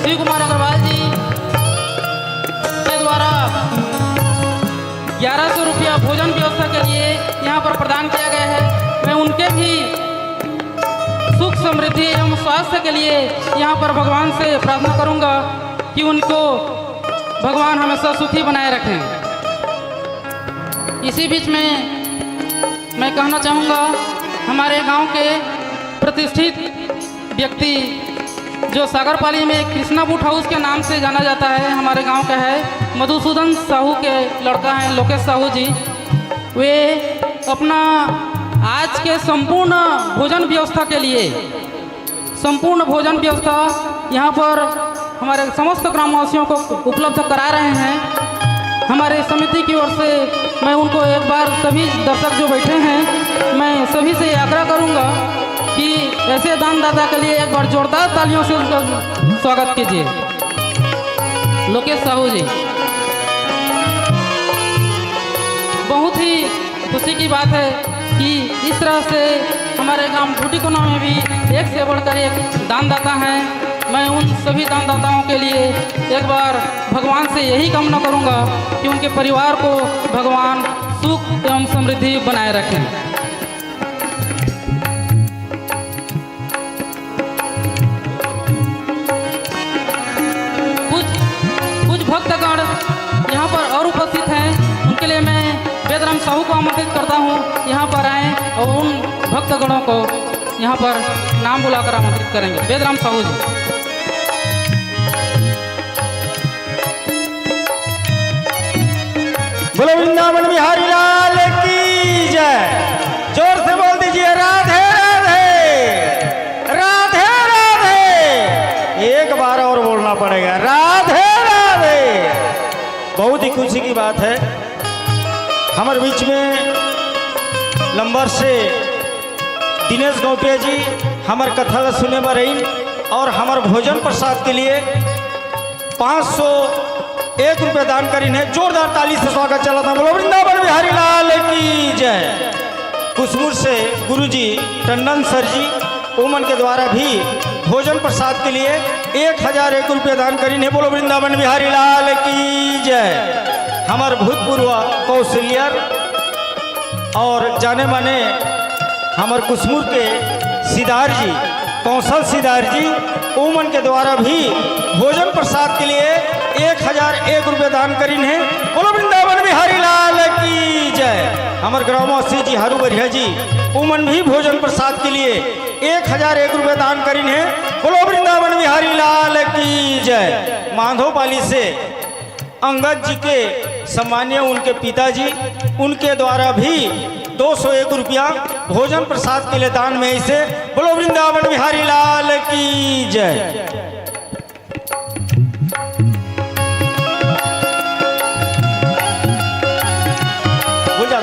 शिव कुमार अग्रवाल जी के द्वारा 1100 रुपया भोजन व्यवस्था के लिए यहाँ पर प्रदान किया गया है। मैं उनके भी सुख समृद्धि एवं स्वास्थ्य के लिए यहाँ पर भगवान से प्रार्थना करूँगा कि उनको भगवान हमेशा सुखी बनाए रखें। इसी बीच में मैं कहना चाहूँगा, हमारे गांव के प्रतिष्ठित व्यक्ति जो सागरपाली में कृष्णा बूट हाउस के नाम से जाना जाता है, हमारे गांव का है, मधुसूदन साहू के लड़का हैं लोकेश साहू जी, वे अपना आज के संपूर्ण भोजन व्यवस्था के लिए संपूर्ण भोजन व्यवस्था यहाँ पर हमारे समस्त ग्रामवासियों को उपलब्ध करा रहे हैं। हमारे समिति की ओर से मैं उनको एक बार सभी दर्शक जो बैठे हैं, मैं सभी से आग्रह करूँगा कि ऐसे दानदाता के लिए एक बार जोरदार तालियों से उनका स्वागत कीजिए। लोकेश साहू जी, बहुत ही खुशी की बात है कि इस तरह से हमारे गांव टूटीकोना में भी एक से बढ़कर एक दानदाता हैं। मैं उन सभी दानदाताओं के लिए एक बार भगवान से यही कामना करूंगा कि उनके परिवार को भगवान सुख एवं समृद्धि बनाए रखें। कुछ भक्तगण यहाँ पर और उपस्थित हैं, उनके लिए मैं वेदराम साहू को आमंत्रित करता हूँ यहाँ पर आएँ और उन भक्तगणों को यहाँ पर नाम बुलाकर आमंत्रित करेंगे। वेदराम साहू जी। बोलो वृंदावन बिहारी लाल की जय। जोर से बोल दीजिए राधे राधे राधे राधे। एक बार और बोलना पड़ेगा राधे राधे। बहुत ही खुशी की बात है, हमारे बीच में लंबर से दिनेश गौटिया जी हमारे कथा सुने में रही और हमारे भोजन प्रसाद के लिए 501 रुपये दान करीन है। जोरदार ताली से स्वागत चला था। बोलो वृंदावन बिहारी लाल की जय। कुसमुर से गुरुजी टंडन सर जी ओमन के द्वारा भी भोजन प्रसाद के लिए 1001 रुपये दान करीन है। बोलो वृंदावन बिहारी लाल की जय। हमारे भूतपूर्व कौशलियर और जाने माने हमारे कुसमुर के सिदार जी, कौशल सिदार जी ओमन के द्वारा भी भोजन प्रसाद के लिए 1001 रुपये दान करीन है। बोलो वृंदावन बिहारी लाल की जय। हमारे ग्रामवासी जी हरू बरिया जी ओमन भी भोजन प्रसाद के लिए 1001 रुपये दान करीन है। बोलो वृंदावन बिहारी लाल की जय। माधोपाली से अंगद जी के सम्मान्य उनके पिताजी, उनके द्वारा भी 201 रुपया भोजन प्रसाद के लिए दान में इसे। बोलो वृंदावन बिहारी लाल की जय।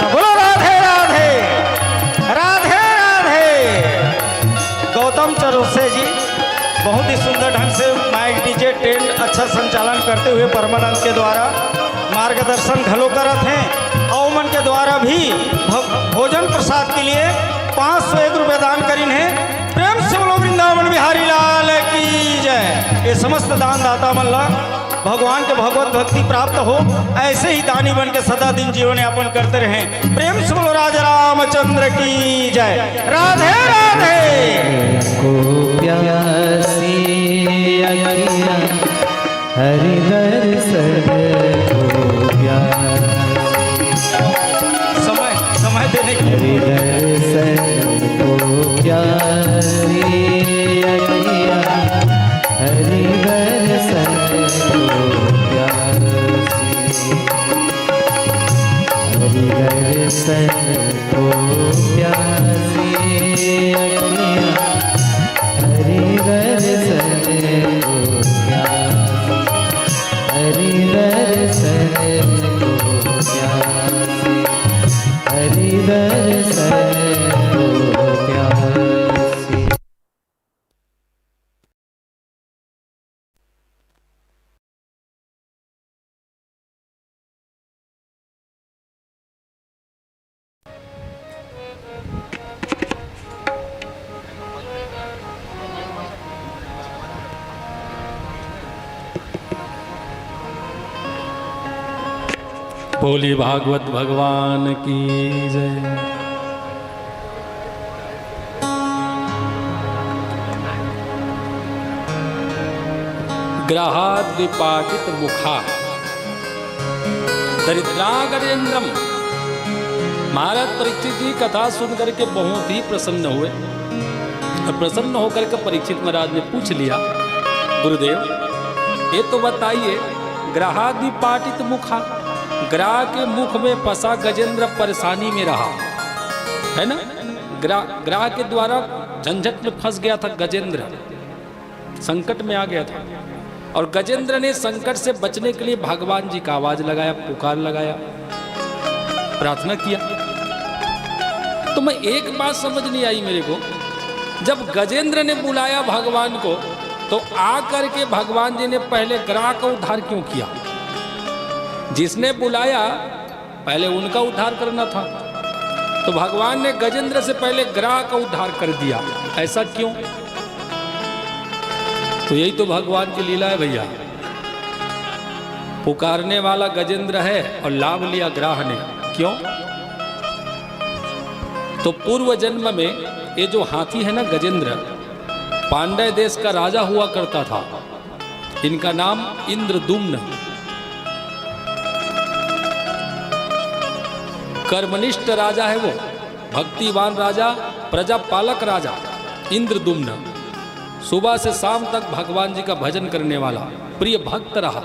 बोलो राधे राधे राधे राधे। गौतम चरोसे जी बहुत ही सुंदर ढंग से माइक डीजे टेंट अच्छा संचालन करते हुए परमानंद के द्वारा मार्गदर्शन घलो करत हैं। औमन के द्वारा भी भोजन प्रसाद के लिए 501 रुपये दान करीन है। प्रेम से बोलो वृंदावन बिहारी लाल की जय। ये समस्त दानदाता मल्ला भगवान के भगवत भक्ति प्राप्त हो, ऐसे ही दानी बन के सदा दिन जीवन यापन करते रहें। प्रेम से बोलो राजा रामचंद्र की जय। राधे राधे। हरि दर्शन समय देने की हरि दर्शन को प्यासी अखियाँ, हरि दर्शन को प्यासी, हरि दर्शन को प्यासी अखियाँ, हरि दर्शन को प्यासी, हरि दर्शन को प्यासी, हरि दर्शन को प्यासी। बोली भागवत भगवान की जय। ग्रहाद विपाटित मुखा दरिद्रागरेंद्रम। महाराज परीक्षित जी कथा सुन करके बहुत ही प्रसन्न हुए और प्रसन्न होकर के परीक्षित महाराज ने पूछ लिया, गुरुदेव ये तो बताइए, ग्रहाद विपाटित मुखा, ग्राह के मुख में फंसा गजेंद्र परेशानी में रहा है ना। ग्राह के द्वारा झंझट में फंस गया था गजेंद्र, संकट में आ गया था। और गजेंद्र ने संकट से बचने के लिए भगवान जी का आवाज लगाया, पुकार लगाया, प्रार्थना किया। तो मैं एक बात समझ नहीं आई मेरे को, जब गजेंद्र ने बुलाया भगवान को तो आकर के भगवान जी ने पहले ग्राह का उद्धार क्यों किया? जिसने बुलाया पहले उनका उद्धार करना था, तो भगवान ने गजेंद्र से पहले ग्राह का उद्धार कर दिया, ऐसा क्यों? तो यही तो भगवान की लीला है भैया। पुकारने वाला गजेंद्र है और लाभ लिया ग्राह ने, क्यों? तो पूर्व जन्म में ये जो हाथी है ना गजेंद्र, पांड्य देश का राजा हुआ करता था। इनका नाम इंद्रदुम्न, कर्मनिष्ठ राजा है वो, भक्तिवान राजा, प्रजापालक राजा इंद्रदुम्न। सुबह से शाम तक भगवान जी का भजन करने वाला प्रिय भक्त रहा।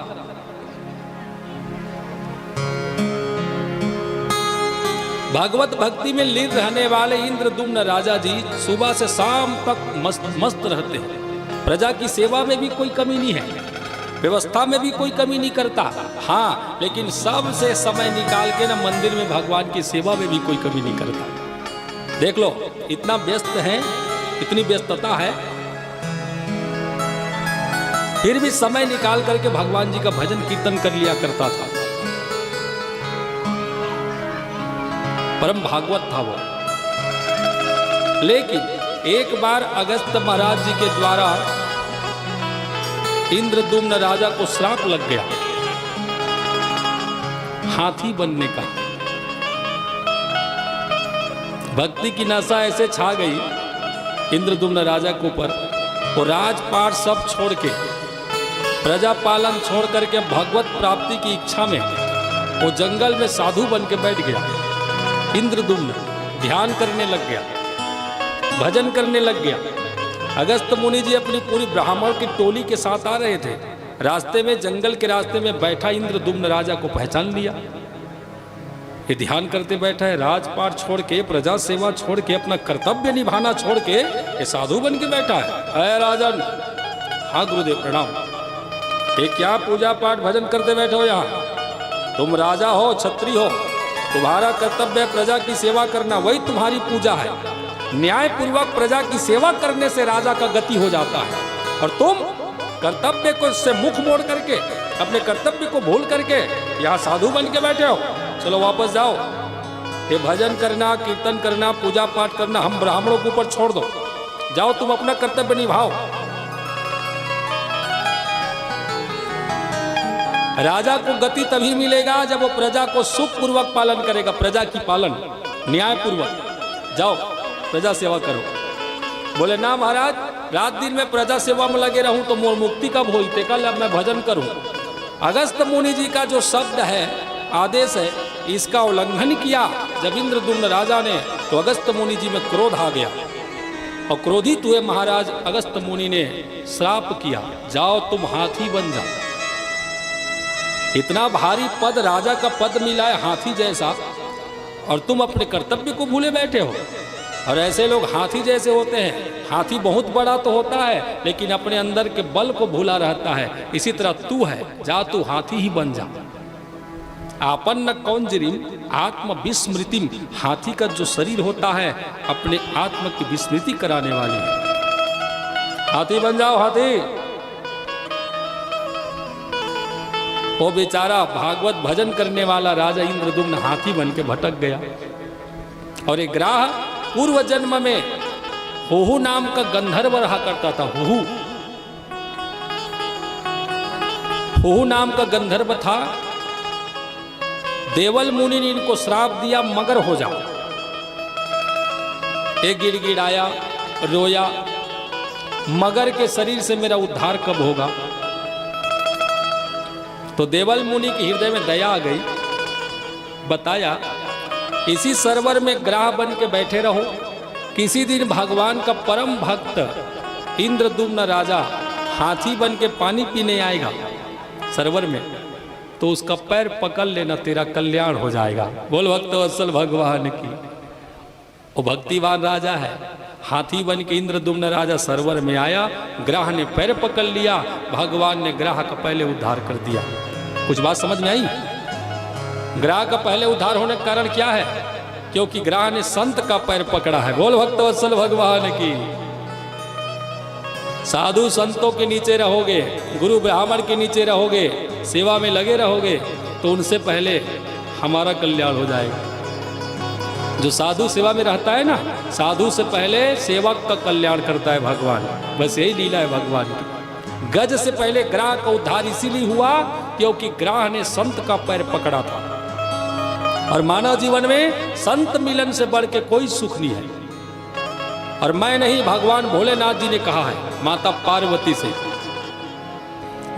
भागवत भक्ति में लीन रहने वाले इंद्रदुम्न राजा जी सुबह से शाम तक मस्त रहते हैं। प्रजा की सेवा में भी कोई कमी नहीं है, व्यवस्था में भी कोई कमी नहीं करता। हाँ, लेकिन सबसे समय निकाल के ना मंदिर में भगवान की सेवा में भी कोई कमी नहीं करता। देख लो, इतना व्यस्त है, इतनी व्यस्तता है, फिर भी समय निकाल करके भगवान जी का भजन कीर्तन कर लिया करता था। परम भागवत था वो। लेकिन एक बार अगस्त महाराज जी के द्वारा इंद्रदुम्न राजा को श्राप लग गया हाथी बनने का। भक्ति की नशा ऐसे छा गई इंद्रदुम्न राजा के ऊपर, वो राजपाट सब छोड़ के, प्रजा पालन छोड़ करके भगवत प्राप्ति की इच्छा में वो जंगल में साधु बन के बैठ गया। इंद्रदुम्न ध्यान करने लग गया, भजन करने लग गया। अगस्त मुनि जी अपनी पूरी ब्राह्मण की टोली के साथ आ रहे थे। रास्ते में, जंगल के रास्ते में बैठा इंद्रदुम्न राजा को पहचान लिया। ये ध्यान करते बैठा है, राजपाट छोड़ के, प्रजा सेवा छोड़ के, अपना कर्तव्य निभाना छोड़ के ये साधु बन के बैठा है। अरे राजन, हाँ गुरुदेव प्रणाम। ये क्या पूजा पाठ भजन करते बैठे हो यहाँ? तुम राजा हो, क्षत्रिय हो, तुम्हारा कर्तव्य है प्रजा की सेवा करना, वही तुम्हारी पूजा है। न्याय पूर्वक प्रजा की सेवा करने से राजा का गति हो जाता है। और तुम कर्तव्य को से मुख मोड़ करके, अपने कर्तव्य को भूल करके यहाँ साधु बन के बैठे हो। चलो वापस जाओ, ये भजन करना, कीर्तन करना, पूजा पाठ करना हम ब्राह्मणों के ऊपर छोड़ दो। जाओ तुम अपना कर्तव्य निभाओ। राजा को गति तभी मिलेगा जब वो प्रजा को सुख पूर्वक पालन करेगा, प्रजा की पालन न्याय पूर्वक। जाओ प्रजा सेवा करो। बोले ना महाराज, रात दिन में प्रजा सेवा में लगे रहूं तो मोर मुक्ति कब होई? ते कल अब मैं भजन करूं। अगस्त मुनि जी का जो शब्द है, आदेश है, इसका उल्लंघन किया जब इंद्रदुम्न राजा ने, तो अगस्त मुनि जी में क्रोध आ गया और क्रोधित हुए महाराज अगस्त मुनि ने श्राप किया, जाओ तुम हाथी बन जाओ। इतना भारी पद, राजा का पद मिला है हाथी जैसा, और तुम अपने कर्तव्य को भूले बैठे हो। और ऐसे लोग हाथी जैसे होते हैं। हाथी बहुत बड़ा तो होता है, लेकिन अपने अंदर के बल को भूला रहता है। इसी तरह तू है, जा तू हाथी ही बन जा। आपन्न कौंजरिम आत्म विस्मृतिम, हाथी का जो शरीर होता है अपने आत्म की विस्मृति कराने वाली है। हाथी बन जाओ, हाथी। वो बेचारा भागवत भजन करने वाला राजा इंद्रदुम्न हाथी बन के भटक गया। और एक ग्राह पूर्व जन्म में हुहु नाम का गंधर्व रहा करता था। हुहु नाम का गंधर्व था। देवल मुनि ने इनको श्राप दिया, मगर हो जाओ। एक गिड़गिड़ाया, रोया, मगर के शरीर से मेरा उद्धार कब होगा? तो देवल मुनि के हृदय में दया आ गई। बताया, इसी सरोवर में ग्राह बन के बैठे रहो, किसी दिन भगवान का परम भक्त इंद्रदुम्न राजा हाथी बन के पानी पीने आएगा सरोवर में, तो उसका पैर पकड़ लेना, तेरा कल्याण हो जाएगा। बोल भक्त वत्सल भगवान की। वो भक्तिवान राजा है। हाथी बन के इंद्रदुम्न राजा सरोवर में आया, ग्राह ने पैर पकड़ लिया, भगवान ने ग्राह का पहले उद्धार कर दिया। कुछ बात समझ में आई? ग्राह का पहले उद्धार होने का कारण क्या है? क्योंकि ग्राह ने संत का पैर पकड़ा है। बोल भक्तवत्सल भगवान की। साधु संतों के नीचे रहोगे, गुरु ब्राह्मण के नीचे रहोगे, सेवा में लगे रहोगे, तो उनसे पहले हमारा कल्याण हो जाएगा। जो साधु सेवा में रहता है ना, साधु से पहले सेवक का कल्याण करता है भगवान। बस यही लीला है भगवान की। गज से पहले ग्राह का उद्धार इसीलिए हुआ क्योंकि ग्राह ने संत का पैर पकड़ा था। और मानव जीवन में संत मिलन से बढ़ के कोई सुख नहीं है। और मैं नहीं, भगवान भोलेनाथ जी ने कहा है माता पार्वती से,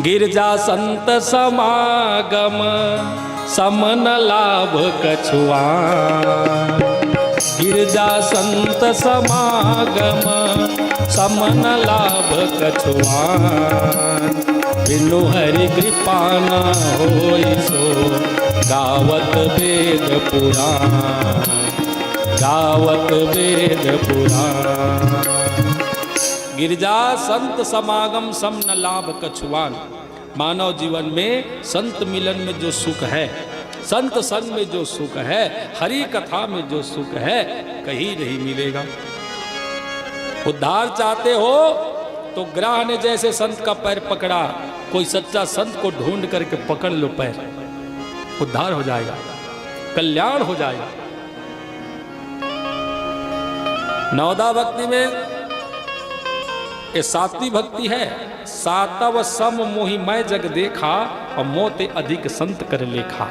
गिरजा संत समागम समन लाभ कछुआ। गिरजा संत समागम समन लाभ कछुआ। बिनु हरि कृपा न होई सो गावत वेद पुराण। गावत वेद पुराण। गिरजा संत समागम सम न लाभ कछुआन। मानव जीवन में संत मिलन में जो सुख है, संत संग में जो सुख है, हरि कथा में जो सुख है, कहीं नहीं मिलेगा। उद्धार चाहते हो तो ग्राह ने जैसे संत का पैर पकड़ा, कोई सच्चा संत को ढूंढ करके पकड़ लो पैर, उद्धार हो जाएगा, कल्याण हो जाएगा। नवदा भक्ति में ये सातवीं भक्ति है। सातव सम मोहि मैं जग देखा, और मोते अधिक संत कर लेखा।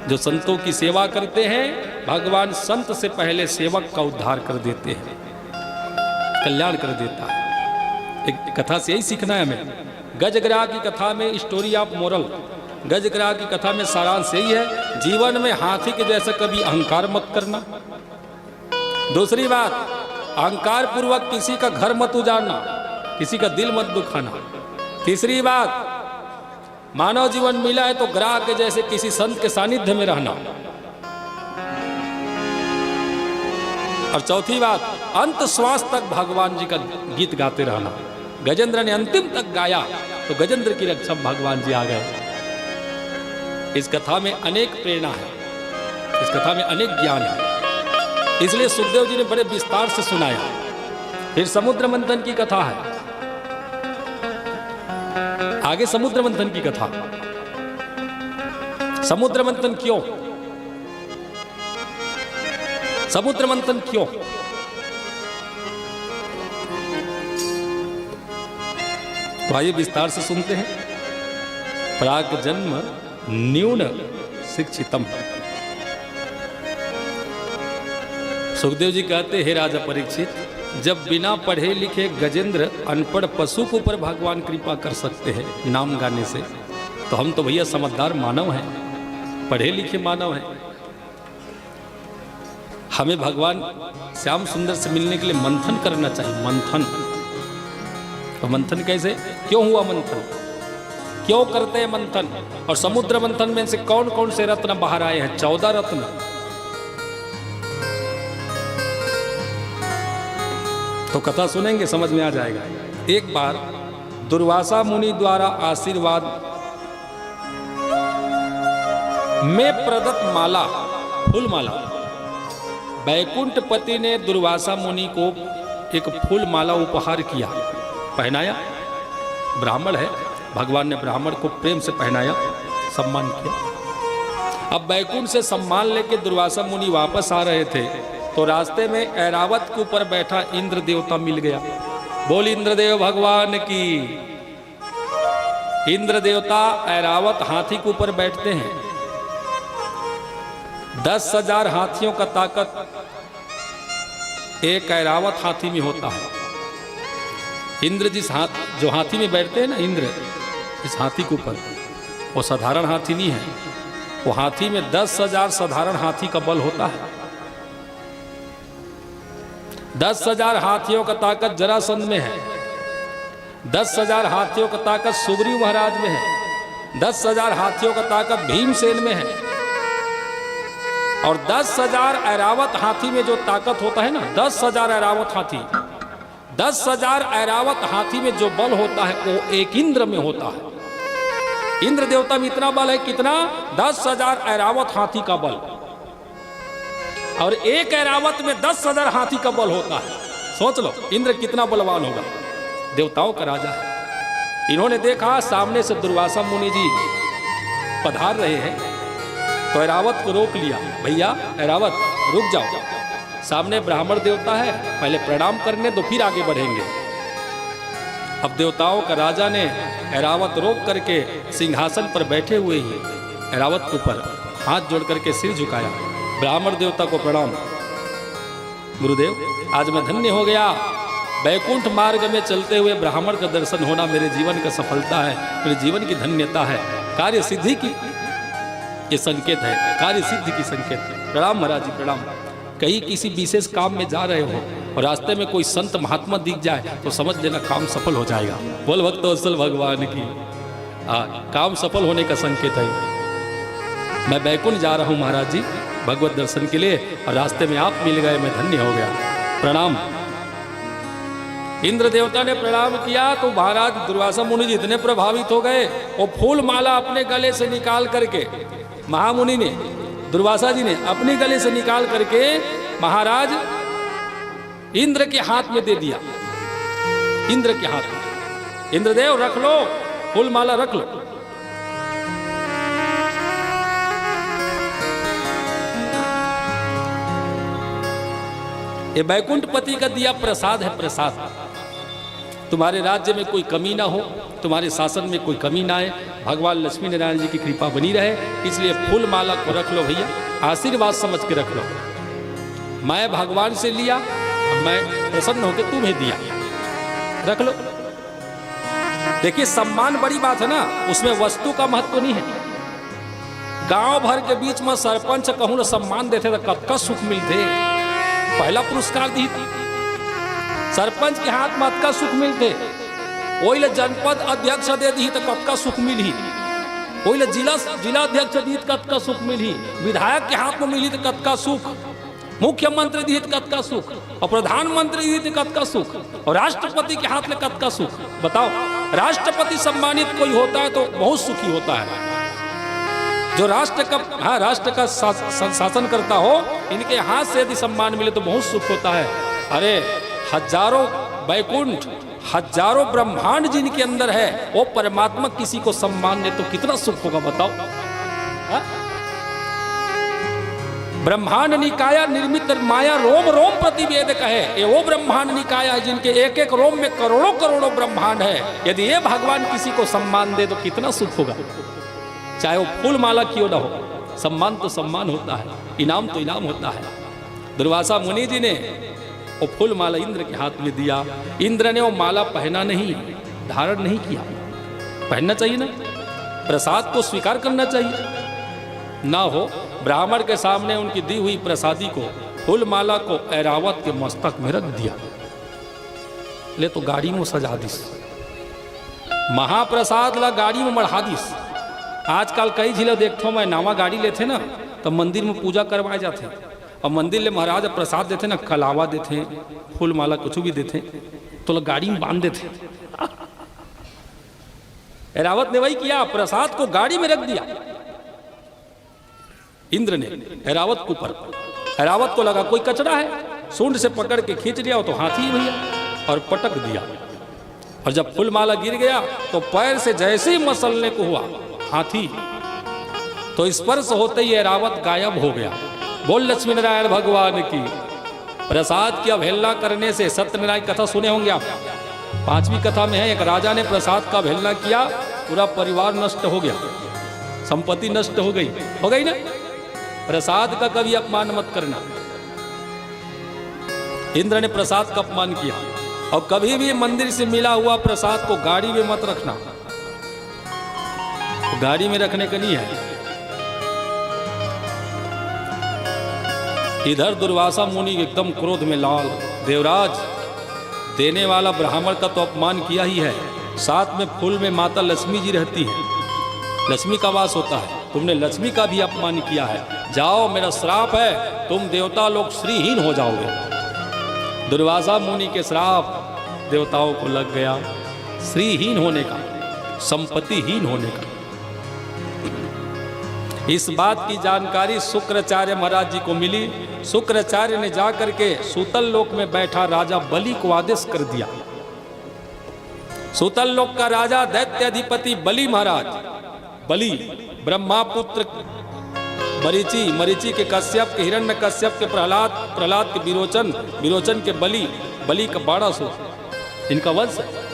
जो संतों की सेवा करते हैं, भगवान संत से पहले सेवक का उद्धार कर देते हैं, कल्याण कर देता है। एक कथा से यही सीखना है हमें। गजग्राह की कथा में स्टोरी ऑफ मोरल, गजग्राह की कथा में सारांश यही है, जीवन में हाथी के जैसा कभी अहंकार मत करना। दूसरी बात, अहंकार पूर्वक किसी का घर मत उजाड़ना, किसी का दिल मत दुखाना। तीसरी बात, मानव जीवन मिला है तो ग्राह के जैसे किसी संत के सानिध्य में रहना। और चौथी बात, अंत श्वास तक भगवान जी का गीत गाते रहना। गजेंद्र ने अंतिम तक गाया तो गजेंद्र की रक्षा भगवान जी आ गए। इस कथा में अनेक प्रेरणा है, इस कथा में अनेक ज्ञान है, इसलिए सुखदेव जी ने बड़े विस्तार से सुनाया। फिर समुद्र मंथन की कथा है, आगे समुद्र मंथन की कथा। समुद्र मंथन क्यों? समुद्र मंथन क्यों? तो आइए विस्तार से सुनते हैं। प्राग जन्म न्यून शिक्षितम। सुखदेव जी कहते, हे राजा परीक्षित, जब बिना पढ़े लिखे गजेंद्र अनपढ़ पशु के ऊपर भगवान कृपा कर सकते हैं नाम गाने से, तो हम तो भैया समझदार मानव हैं, पढ़े लिखे मानव हैं। हमें भगवान श्याम सुंदर से मिलने के लिए मंथन करना चाहिए। मंथन, तो मंथन कैसे, क्यों हुआ मंथन, क्यों करते हैं मंथन? और समुद्र मंथन में से कौन कौन से रत्न बाहर आए हैं? 14 रत्न। तो कथा सुनेंगे समझ में आ जाएगा। एक बार दुर्वासा मुनि द्वारा आशीर्वाद में प्रदत्त माला, फूल माला, बैकुंठ पति ने दुर्वासा मुनि को एक फूल माला उपहार किया, पहनाया। ब्राह्मण है, भगवान ने ब्राह्मण को प्रेम से पहनाया, सम्मान किया। अब बैकुंठ से सम्मान लेके दुर्वासा मुनि वापस आ रहे थे तो रास्ते में ऐरावत के ऊपर बैठा इंद्र देवता मिल गया। बोल इंद्रदेव भगवान की। इंद्र देवता ऐरावत हाथी के ऊपर बैठते हैं। 10,000 हाथियों का ताकत एक ऐरावत हाथी में होता है। इंद्र जो हाथी में बैठते हैं ना, इंद्र इस हाथी के ऊपर, वो साधारण हाथी नहीं है। वो हाथी में 10,000 साधारण हाथी का बल होता है। 10,000 हाथियों का ताकत जरासंध में है। 10,000 हाथियों का ताकत सुग्रीव महाराज में है। 10,000 हाथियों का ताकत भीमसेन में है। और 10,000 ऐरावत हाथी में जो ताकत होता है ना, 10,000 ऐरावत हाथी 10,000 ऐरावत हाथी में जो बल होता है वो एक इंद्र में होता है। इंद्र देवता में इतना बल है, कितना? 10,000 ऐरावत हाथी का बल, और एक ऐरावत में 10,000 हाथी का बल होता है। सोच लो इंद्र कितना बलवान होगा, देवताओं का राजा है। इन्होंने देखा सामने से दुर्वासा मुनि जी पधार रहे हैं, तो ऐरावत को रोक लिया। भैया ऐरावत रुक जाओ, सामने ब्राह्मण देवता है, पहले प्रणाम करने दो फिर आगे बढ़ेंगे। अब देवताओं का राजा ने ऐरावत रोक करके सिंहासन पर बैठे हुए ही ऐरावत के ऊपर हाथ जोड़ करके सिर झुकाया। ब्राह्मण देवता को प्रणाम। गुरुदेव, आज मैं धन्य हो गया, बैकुंठ मार्ग में चलते हुए ब्राह्मण का दर्शन होना मेरे जीवन का सफलता है, मेरे जीवन की धन्यता है, कार्य सिद्धि की ये संकेत है, कार्य सिद्धि की संकेत है। प्रणाम महाराज जी, प्रणाम। कहीं किसी विशेष काम में जा रहे हो और रास्ते में कोई संत महात्मा दिख जाए तो समझ लेना काम सफल हो जाएगा। बोल भक्तवत्सल भगवान की। काम सफल होने का संकेत है। मैं बैकुंठ जा रहा हूँ महाराज जी भगवत दर्शन के लिए, और रास्ते में आप मिल गए, मैं धन्य हो गया, प्रणाम। इंद्र देवता ने प्रणाम किया तो महाराज दुर्वासा मुनि जी इतने प्रभावित हो गए, वो फूल माला अपने गले से निकाल करके, महामुनि ने, दुर्वासा जी ने अपने गले से निकाल करके महाराज इंद्र के हाथ में दे दिया। इंद्र के हाथ में, इंद्रदेव रख लो, फूल माला रख लो। ये बैकुंठपति का दिया प्रसाद है, प्रसाद। तुम्हारे राज्य में कोई कमी ना हो, तुम्हारे शासन में कोई कमी ना आए, भगवान लक्ष्मी नारायण जी की कृपा बनी रहे, इसलिए फूल माला को रख लो भैया, आशीर्वाद समझ के रख लो। मैं भगवान से लिया, मैं प्रसन्न होकर तुम्हें दिया, रख लो। देखिए सम्मान बड़ी बात है ना, उसमें वस्तु का महत्व नहीं है। गांव भर के बीच में सरपंच कहूँ सम्मान देते तो कब सुख मिलते, पहला पुरस्कार दी थी सरपंच के हाथ में का सुख मिलते, वही जनपद अध्यक्ष दे दी तो कब का सुख मिली, वही जिला अध्यक्ष दी तो कब का सुख मिली, विधायक के हाथ में मिली तो कब का सुख, मुख्यमंत्री दी तो कब का सुख, और प्रधानमंत्री दी तो कब का सुख, और राष्ट्रपति के हाथ में कब का सुख। बताओ, राष्ट्रपति सम्मानित कोई होता है तो बहुत सुखी होता है। जो राष्ट्र का शासन करता हो, इनके हाथ से यदि सम्मान मिले तो बहुत सुख होता है। अरे हजारों बैकुंठ, हजारों ब्रह्मांड जिनके अंदर है, वो परमात्मा किसी को सम्मान दे तो कितना सुख होगा, बताओ। ब्रह्मांड निकाया निर्मित माया रोम रोम प्रतिवेद कहे, ये वो ब्रह्मांड निकाया है जिनके एक एक रोम में करोड़ों करोड़ों ब्रह्मांड है। यदि ये भगवान किसी को सम्मान दे तो कितना सुख होगा, चाहे वो फूल माला क्यों ना हो। सम्मान तो सम्मान होता है, इनाम तो इनाम होता है। दुर्वासा मुनि जी ने वो फूल माला इंद्र के हाथ में दिया। इंद्र ने वो माला पहना नहीं, धारण नहीं किया। पहनना चाहिए ना, प्रसाद को स्वीकार करना चाहिए ना। हो ब्राह्मण के सामने उनकी दी हुई प्रसादी को, फूल माला को ऐरावत के मस्तक में रख दिया। ले तो गाड़ी में सजा दिस, महाप्रसाद ला गाड़ी में मढ़ा दिस। आजकल कई जिले देखो मैं नावा गाड़ी लेते ना तो मंदिर में पूजा करवाए जाते, और मंदिर ले महाराज प्रसाद देते ना, कलावा देते, फूल माला कुछ भी देते, तो गाड़ी में बांध देते। ऐरावत ने वही किया, प्रसाद को गाड़ी में रख दिया इंद्र ने ऐरावत के ऊपर। ऐरावत को लगा कोई कचरा है, सूंड से पकड़ के खींच लिया तो हाथी भैया और पटक दिया। और जब फूल माला गिर गया तो पैर से जैसे ही मसलने को हुआ हाथी, तो स्पर्श होते ही ऐरावत गायब हो गया। बोल लक्ष्मी नारायण भगवान की। प्रसाद की अवहेलना करने से, सत्यनारायण कथा सुने होंगे आप, 5वीं कथा में है, एक राजा ने प्रसाद का अवहेलना किया, पूरा परिवार नष्ट हो गया, संपत्ति नष्ट हो गई ना। प्रसाद का कभी अपमान मत करना। इंद्र ने प्रसाद का अपमान किया, और कभी भी मंदिर से मिला हुआ प्रसाद को गाड़ी में मत रखना, तो गाड़ी में रखने का नहीं है। इधर दुर्वासा मुनि एकदम क्रोध में लाल, देवराज देने वाला ब्राह्मण का तो अपमान किया ही है, साथ में फूल में माता लक्ष्मी जी रहती है, लक्ष्मी का वास होता है, तुमने लक्ष्मी का भी अपमान किया है। जाओ, मेरा श्राप है, तुम देवता लोग श्रीहीन हो जाओगे। दुर्वासा मुनि के श्राप देवताओं को लग गया श्रीहीन होने का, संपत्तिहीन होने का। इस बात की जानकारी शुक्राचार्य महाराज जी को मिली। शुक्राचार्य ने जाकर के सूतल लोक में बैठा राजा बलि को आदेश कर दिया। सूतल लोक का राजा दैत्य अधिपति बलि महाराज, बलि ब्रह्मापुत्र मरीचि, मरीचि के कश्यप के हिरण्य कश्यप के प्रहलाद, प्रहलाद के विरोचन, विरोचन के बलि, बलि का बाणासुर, इनका वंश है।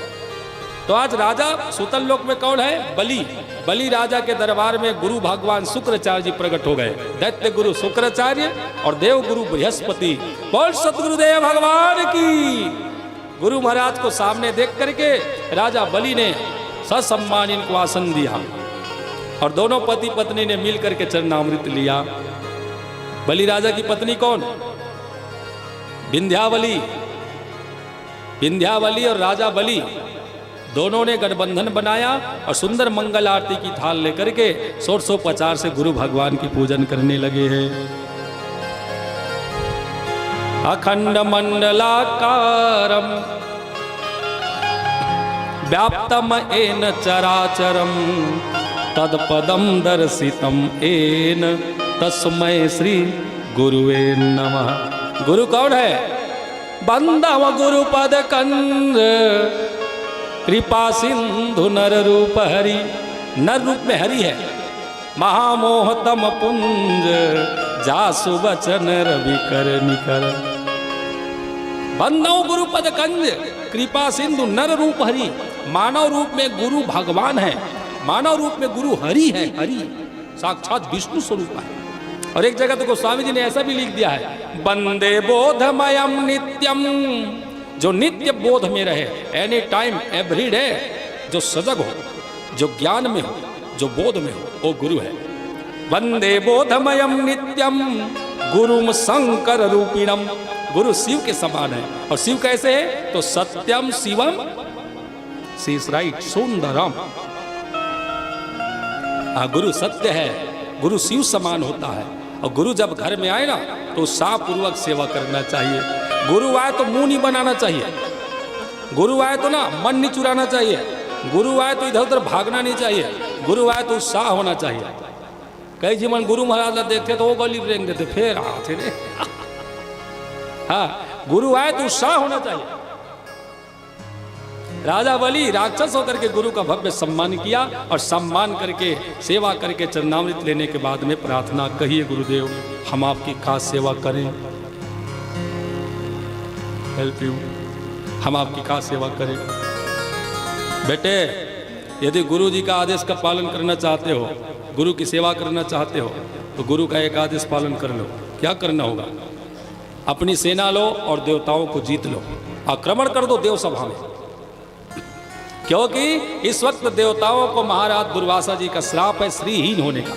तो आज राजा सूतल लोक में कौन है? बलि। बलि राजा के दरबार में गुरु भगवान शुक्राचार्य जी प्रकट हो गए। दैत्य गुरु शुक्राचार्य और देव गुरु बृहस्पति। बोल सतगुरुदेव भगवान की। गुरु महाराज को सामने देख करके राजा बलि ने ससम्मान इनको आसन दिया और दोनों पति पत्नी ने मिल करके चरणामृत लिया। बलि राजा की पत्नी कौन? विंध्यावली। विंध्यावली और राजा बलि दोनों ने गठबंधन बनाया और सुंदर मंगल आरती की थाल लेकर के 150 से गुरु भगवान की पूजन करने लगे हैं। अखंड मंडलाकारम व्याप्तम एन चराचरम तत्पदम दर्शितम एन तस्मै श्री गुरुवे नमः। गुरु कौन है? बंधव गुरुपद कंद कृपा सिंधु नर रूप हरि। नर रूप में हरि है। महामोहतम पुंज जासु वचन रवि कर निकर। बंधव गुरुपद कंज कृपा सिंधु नर रूप हरि। मानव रूप में गुरु भगवान है, मानव रूप में गुरु हरि है। हरि साक्षात विष्णु स्वरूप है। और एक जगह तो गोस्वामी जी ने ऐसा भी लिख दिया है, वंदे बोधमयम नित्यम, जो नित्य बोध में रहे, एनी टाइम एवरी डे, जो सजग हो, जो ज्ञान में हो, जो बोध में हो, वो गुरु है। वंदे बोधमयम नित्यम गुरुम शंकर रूपिणम। गुरु शिव के समान है। और शिव कैसे है? तो सत्यम शिवम, सी इज राइट, सुंदरम। गुरु सत्य है, गुरु शिव समान होता है। और गुरु जब घर में आए ना तो उत्साह पूर्वक सेवा करना चाहिए। गुरु आए तो मुंह नहीं बनाना चाहिए। गुरु आए तो ना मन नहीं चुराना चाहिए। गुरु आए तो इधर उधर भागना नहीं चाहिए। गुरु आए तो उत्साह होना चाहिए। कई जीवन गुरु महाराज देखते तो वो गली रेंग देते, फिर आते रे। हाँ, गुरु आए तो उत्साह होना चाहिए। राजा बलि राक्षस होकर के गुरु का भव्य सम्मान किया और सम्मान करके सेवा करके चरणामृत लेने के बाद में प्रार्थना, कहिए गुरुदेव हम आपकी खास सेवा करें, हेल्प यू, हम आपकी खास सेवा करें। बेटे, यदि गुरु जी का आदेश का पालन करना चाहते हो, गुरु की सेवा करना चाहते हो, तो गुरु का एक आदेश पालन कर लो। क्या करना होगा? अपनी सेना लो और देवताओं को जीत लो, आक्रमण कर दो देव सभा में। क्योंकि इस वक्त देवताओं को महाराज दुर्वासा जी का श्राप है श्रीहीन होने का।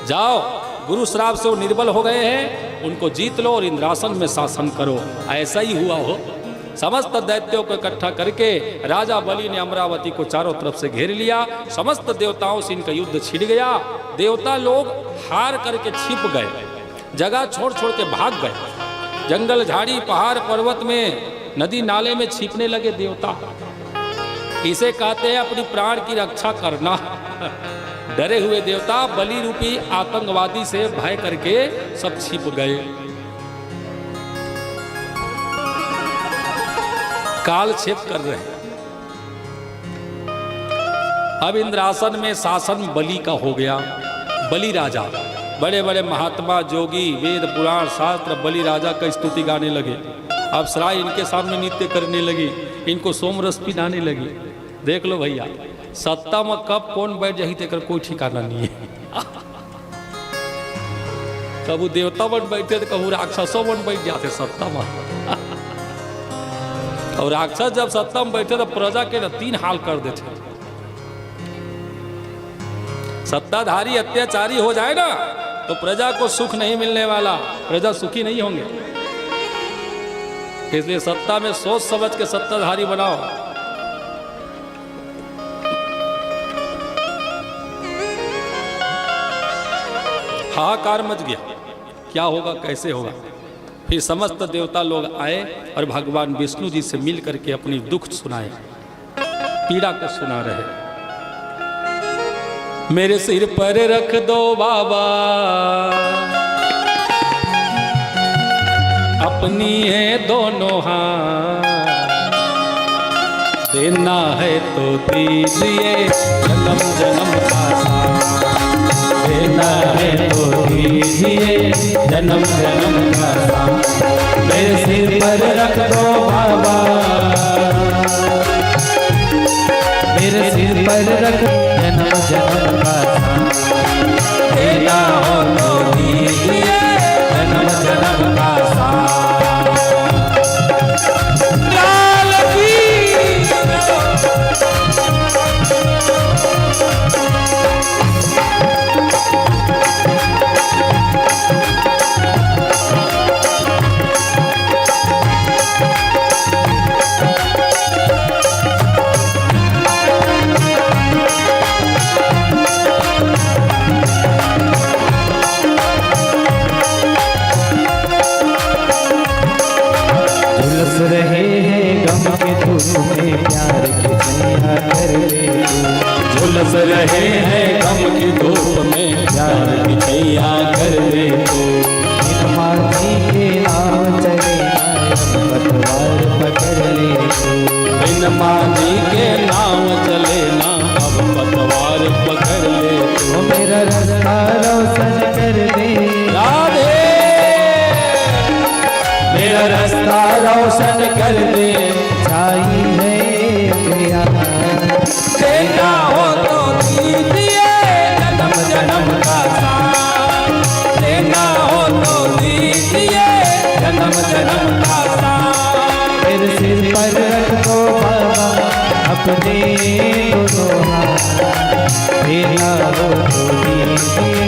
जाओ, गुरु श्राप से वो निर्बल हो गए हैं, उनको जीत लो और इंद्रासन में शासन करो। ऐसा ही हुआ हो। समस्त दैत्यों को इकट्ठा करके राजा बलि ने अमरावती को चारों तरफ से घेर लिया। समस्त देवताओं से इनका युद्ध छिड़ गया। देवता लोग हार करके छिप गए, जगह छोड़ छोड़ के भाग गए। जंगल झाड़ी पहाड़ पर्वत में नदी नाले में छिपने लगे देवता। इसे कहते हैं अपनी प्राण की रक्षा करना। डरे हुए देवता बलि रूपी आतंकवादी से भय करके सब छिप गए। काल क्षेप कर रहे हैं। अब इंद्रासन में शासन बलि का हो गया। बलि राजा, बड़े बड़े महात्मा जोगी वेद पुराण शास्त्र बलि राजा का स्तुति गाने लगे। अब सराय इनके सामने नृत्य करने लगी, इनको सोमरस पिलाने लगी। देख लो भैया, सत्ता में कब कौन बैठ जाही तेकर कोई ठिकाना नहीं है। कबू देवता बन बैठे तो कबू राक्षसों बन बैठ जाते सत्ता में। और राक्षस जब सत्ता में बैठे तो प्रजा के 3 हाल कर देते। सत्ताधारी अत्याचारी हो जाए ना तो प्रजा को सुख नहीं मिलने वाला, प्रजा सुखी नहीं होंगे। इसलिए सत्ता में सोच समझ के सत्ताधारी बनाओ। हाहाकार मच गया, क्या होगा कैसे होगा। फिर समस्त देवता लोग आए और भगवान विष्णु जी से मिल करके अपनी दुख सुनाए, पीड़ा को सुना रहे। मेरे सिर पर रख दो बाबा अपनी है दोनों हाथ, देना है तो दीजिए जन्म जन्म का साथ, देना है तो दीजिए जन्म जन्म का साथ। मेरे सिर पर रख दो बाबा, मेरे सिर पर रख जन्म जन्म का साथ, देना हो तो दीजिए जन्म जन्म का साथ। लाल की झुलस रहे हैं गम के धूप में प्यार की छैया कर ले तू, झुलस रहे हैं गम की धूप में प्यार की छैया कर दे तू। इन माटी के नाम चले आए पतवार पकड़ ले तू, बिन मानी के नाव चले ना अब पतवार पकड़ ले तू। ओ मेरा रास्ता रोशन कर दे, राधे मेरा रास्ता रोशन कर दे, छाई है प्रिया देना हो तो दीजिए जन्म जन्म का साथ, देना हो तो दीजिए जन्म जन्म का साथ। मेरे सिर पर रख दो बाबा अपने दोनों हाथ, देना हो तो दीजिए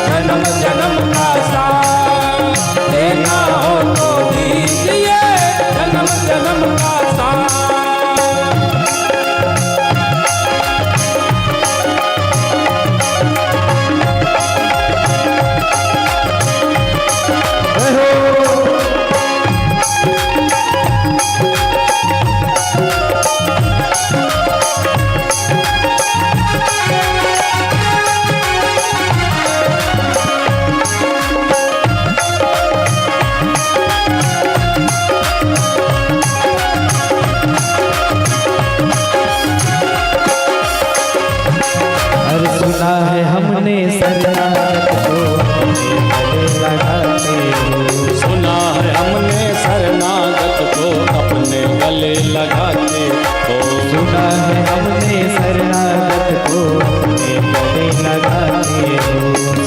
जन्म जन्म का साथ, देना हो तो दीजिए जन्म जन्म का साथ। हर सुना है हमने शरणागत को अपने गले लगाते हो, सुना है हमने शरणागत को अपने गले लगाते हो, सुना है हमने शरणागत को अपने गले लगाते हो,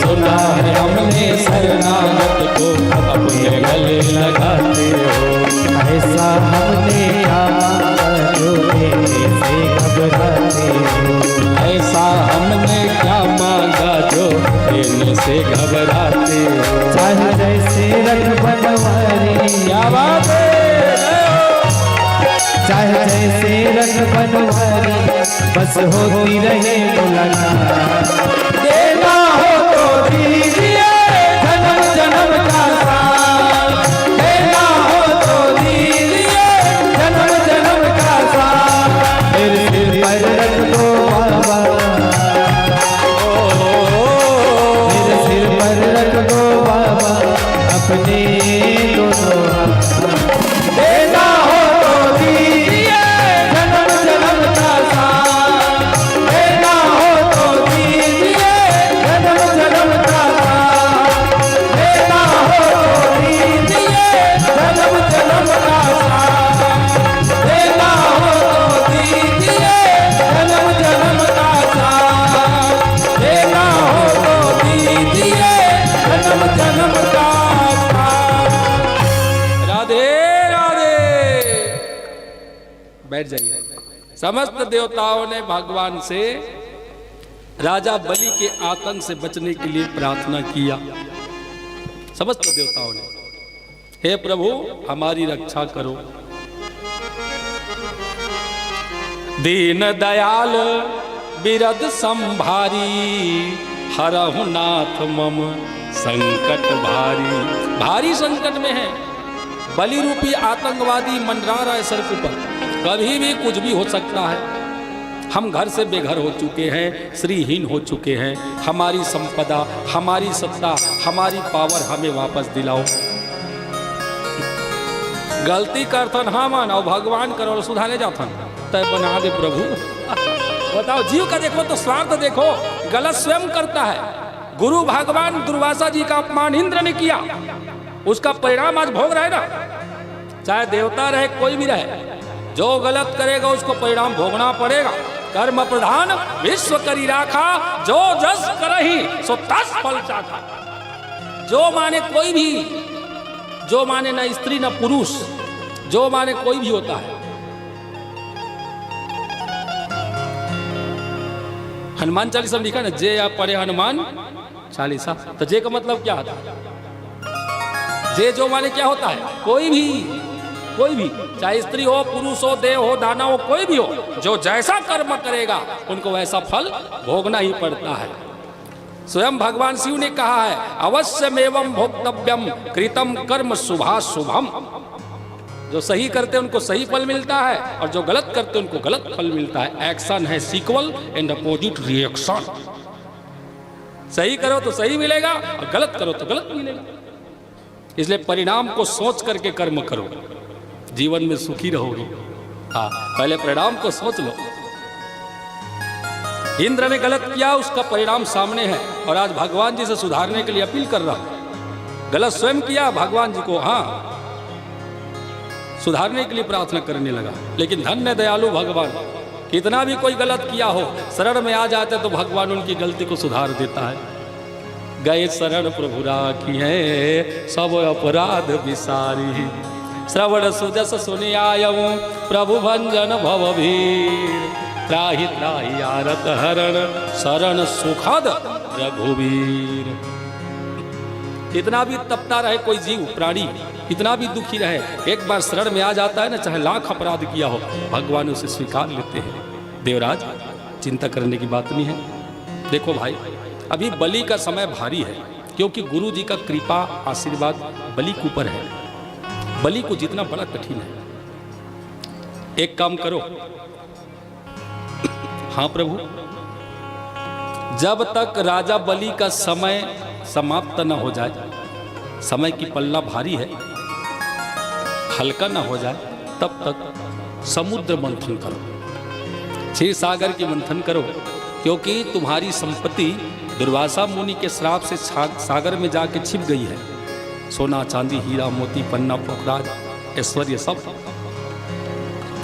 सुना है हमने शरणागत को अपने गले लगाते हो। ऐसा हमने क्या मांगा जो देने से घबराते हो, ऐसा हमने क्या मांगा जो देने से घबराते हो। चाहे जैसे रख बनवारी, क्या बात है, चाहे जैसे रख बनवारी, बस होती रहे मुलाकात, देना हो तो दीजिए जन्म जन्म का साथ, देना हो तो दीजिए जन्म जन्म का साथ। मेरे सिर पर रख दो बाबा, मेरे सिर पर रख दो बाबा अपने दोनों हाथ, देना हो तो दीजिए जन्म जन्म का साथ, देना हो तो दीजिए जन्म जन्म का साथ, देना हो तो दीजिए जन्म जन्म का साथ, देना हो तो दीजिए जन्म जन्म का साथ, देना हो तो दीजिए जन्म जन्म का साथ। राधे राधे। बैठ जाइए। समस्त देवताओं ने भगवान से राजा बलि के आतंक से बचने के लिए प्रार्थना किया। समस्त देवताओं ने, हे प्रभु हमारी रक्षा करो। दीन दयाल बिरद संभारी, हरहु नाथ मम संकट भारी। भारी संकट में है, बलि रूपी आतंकवादी मंडरा रहा है सड़कों पर, कभी भी कुछ भी हो सकता है। हम घर से बेघर हो चुके हैं, श्रीहीन हो चुके हैं। हमारी संपदा, हमारी सत्ता, हमारी पावर हमें वापस दिलाओ। गलती करथन हमन और भगवान करो सुधारे जाथन, तय बना दे प्रभु। बताओ, जीव का देखो तो स्वार्थ देखो, गलत स्वयं करता है। गुरु भगवान दुर्वासा जी का अपमान इंद्र ने किया, उसका परिणाम आज भोग रहा है ना। चाहे देवता रहे कोई भी रहे, जो गलत करेगा उसको परिणाम भोगना पड़ेगा। कर्म प्रधान विश्व करी राखा, जो जस करही सो तस फल चाखा। जो माने कोई भी, जो माने न स्त्री न पुरुष, जो माने कोई भी होता है। हनुमान चालीसा में लिखा ना, जे या पढ़े हनुमान चालीसा, तो जे का मतलब क्या होता है? जे जो माने क्या होता है? कोई भी, कोई भी, चाहे स्त्री हो, पुरुष हो, देव हो, दानव हो, कोई भी हो, जो जैसा कर्म करेगा उनको वैसा फल भोगना ही पड़ता है। स्वयं भगवान शिव ने कहा है, अवश्यमेवं भोक्तव्यम कृतम कर्म शुभाशुभम। जो सही करते उनको सही फल मिलता है, और जो गलत करते उनको गलत फल मिलता है। एक्शन है सीक्वल एंड अपोजिट रिएक्शन। सही करो तो सही मिलेगा, और गलत करो तो गलत मिलेगा। इसलिए परिणाम को सोच करके कर्म करो, जीवन में सुखी रहोगे। हाँ, पहले परिणाम को सोच लो। इंद्र ने गलत किया, उसका परिणाम सामने है, और आज भगवान जी से सुधारने के लिए अपील कर रहा हूं। गलत स्वयं किया, भगवान जी को हाँ सुधारने के लिए प्रार्थना करने लगा। लेकिन धन्य दयालु भगवान, कितना भी कोई गलत किया हो, शरण में आ जाते तो भगवान उनकी गलती को सुधार देता है। गए शरण प्रभु राखी है, सब अपराध विसारी। श्रवण सुजस सुनि आयऊं, प्रभु भंजन भवभीर। त्राहि त्राहि आरत हरण, शरण सुखद रघुवीर। कितना भी तपता रहे कोई जीव प्राणी, कितना भी दुखी रहे, एक बार शरण में आ जाता है ना, चाहे लाख अपराध किया हो, भगवान उसे स्वीकार लेते हैं। देवराज, चिंता करने की बात नहीं है। देखो भाई, अभी बलि का समय भारी है, क्योंकि गुरु जी का कृपा आशीर्वाद बलि के ऊपर है। बलि को जितना बड़ा कठिन है। एक काम करो, हाँ प्रभु, जब तक राजा बलि का समय समाप्त न हो जाए, समय की पल्ला भारी है, हल्का न हो जाए, तब तक समुद्र मंथन करो, क्षीर सागर की मंथन करो। क्योंकि तुम्हारी संपत्ति दुर्वासा मुनि के श्राप से सागर में जाके छिप गई है। सोना, चांदी, हीरा, मोती, पन्ना, पोखराज, ऐश्वर्य सब।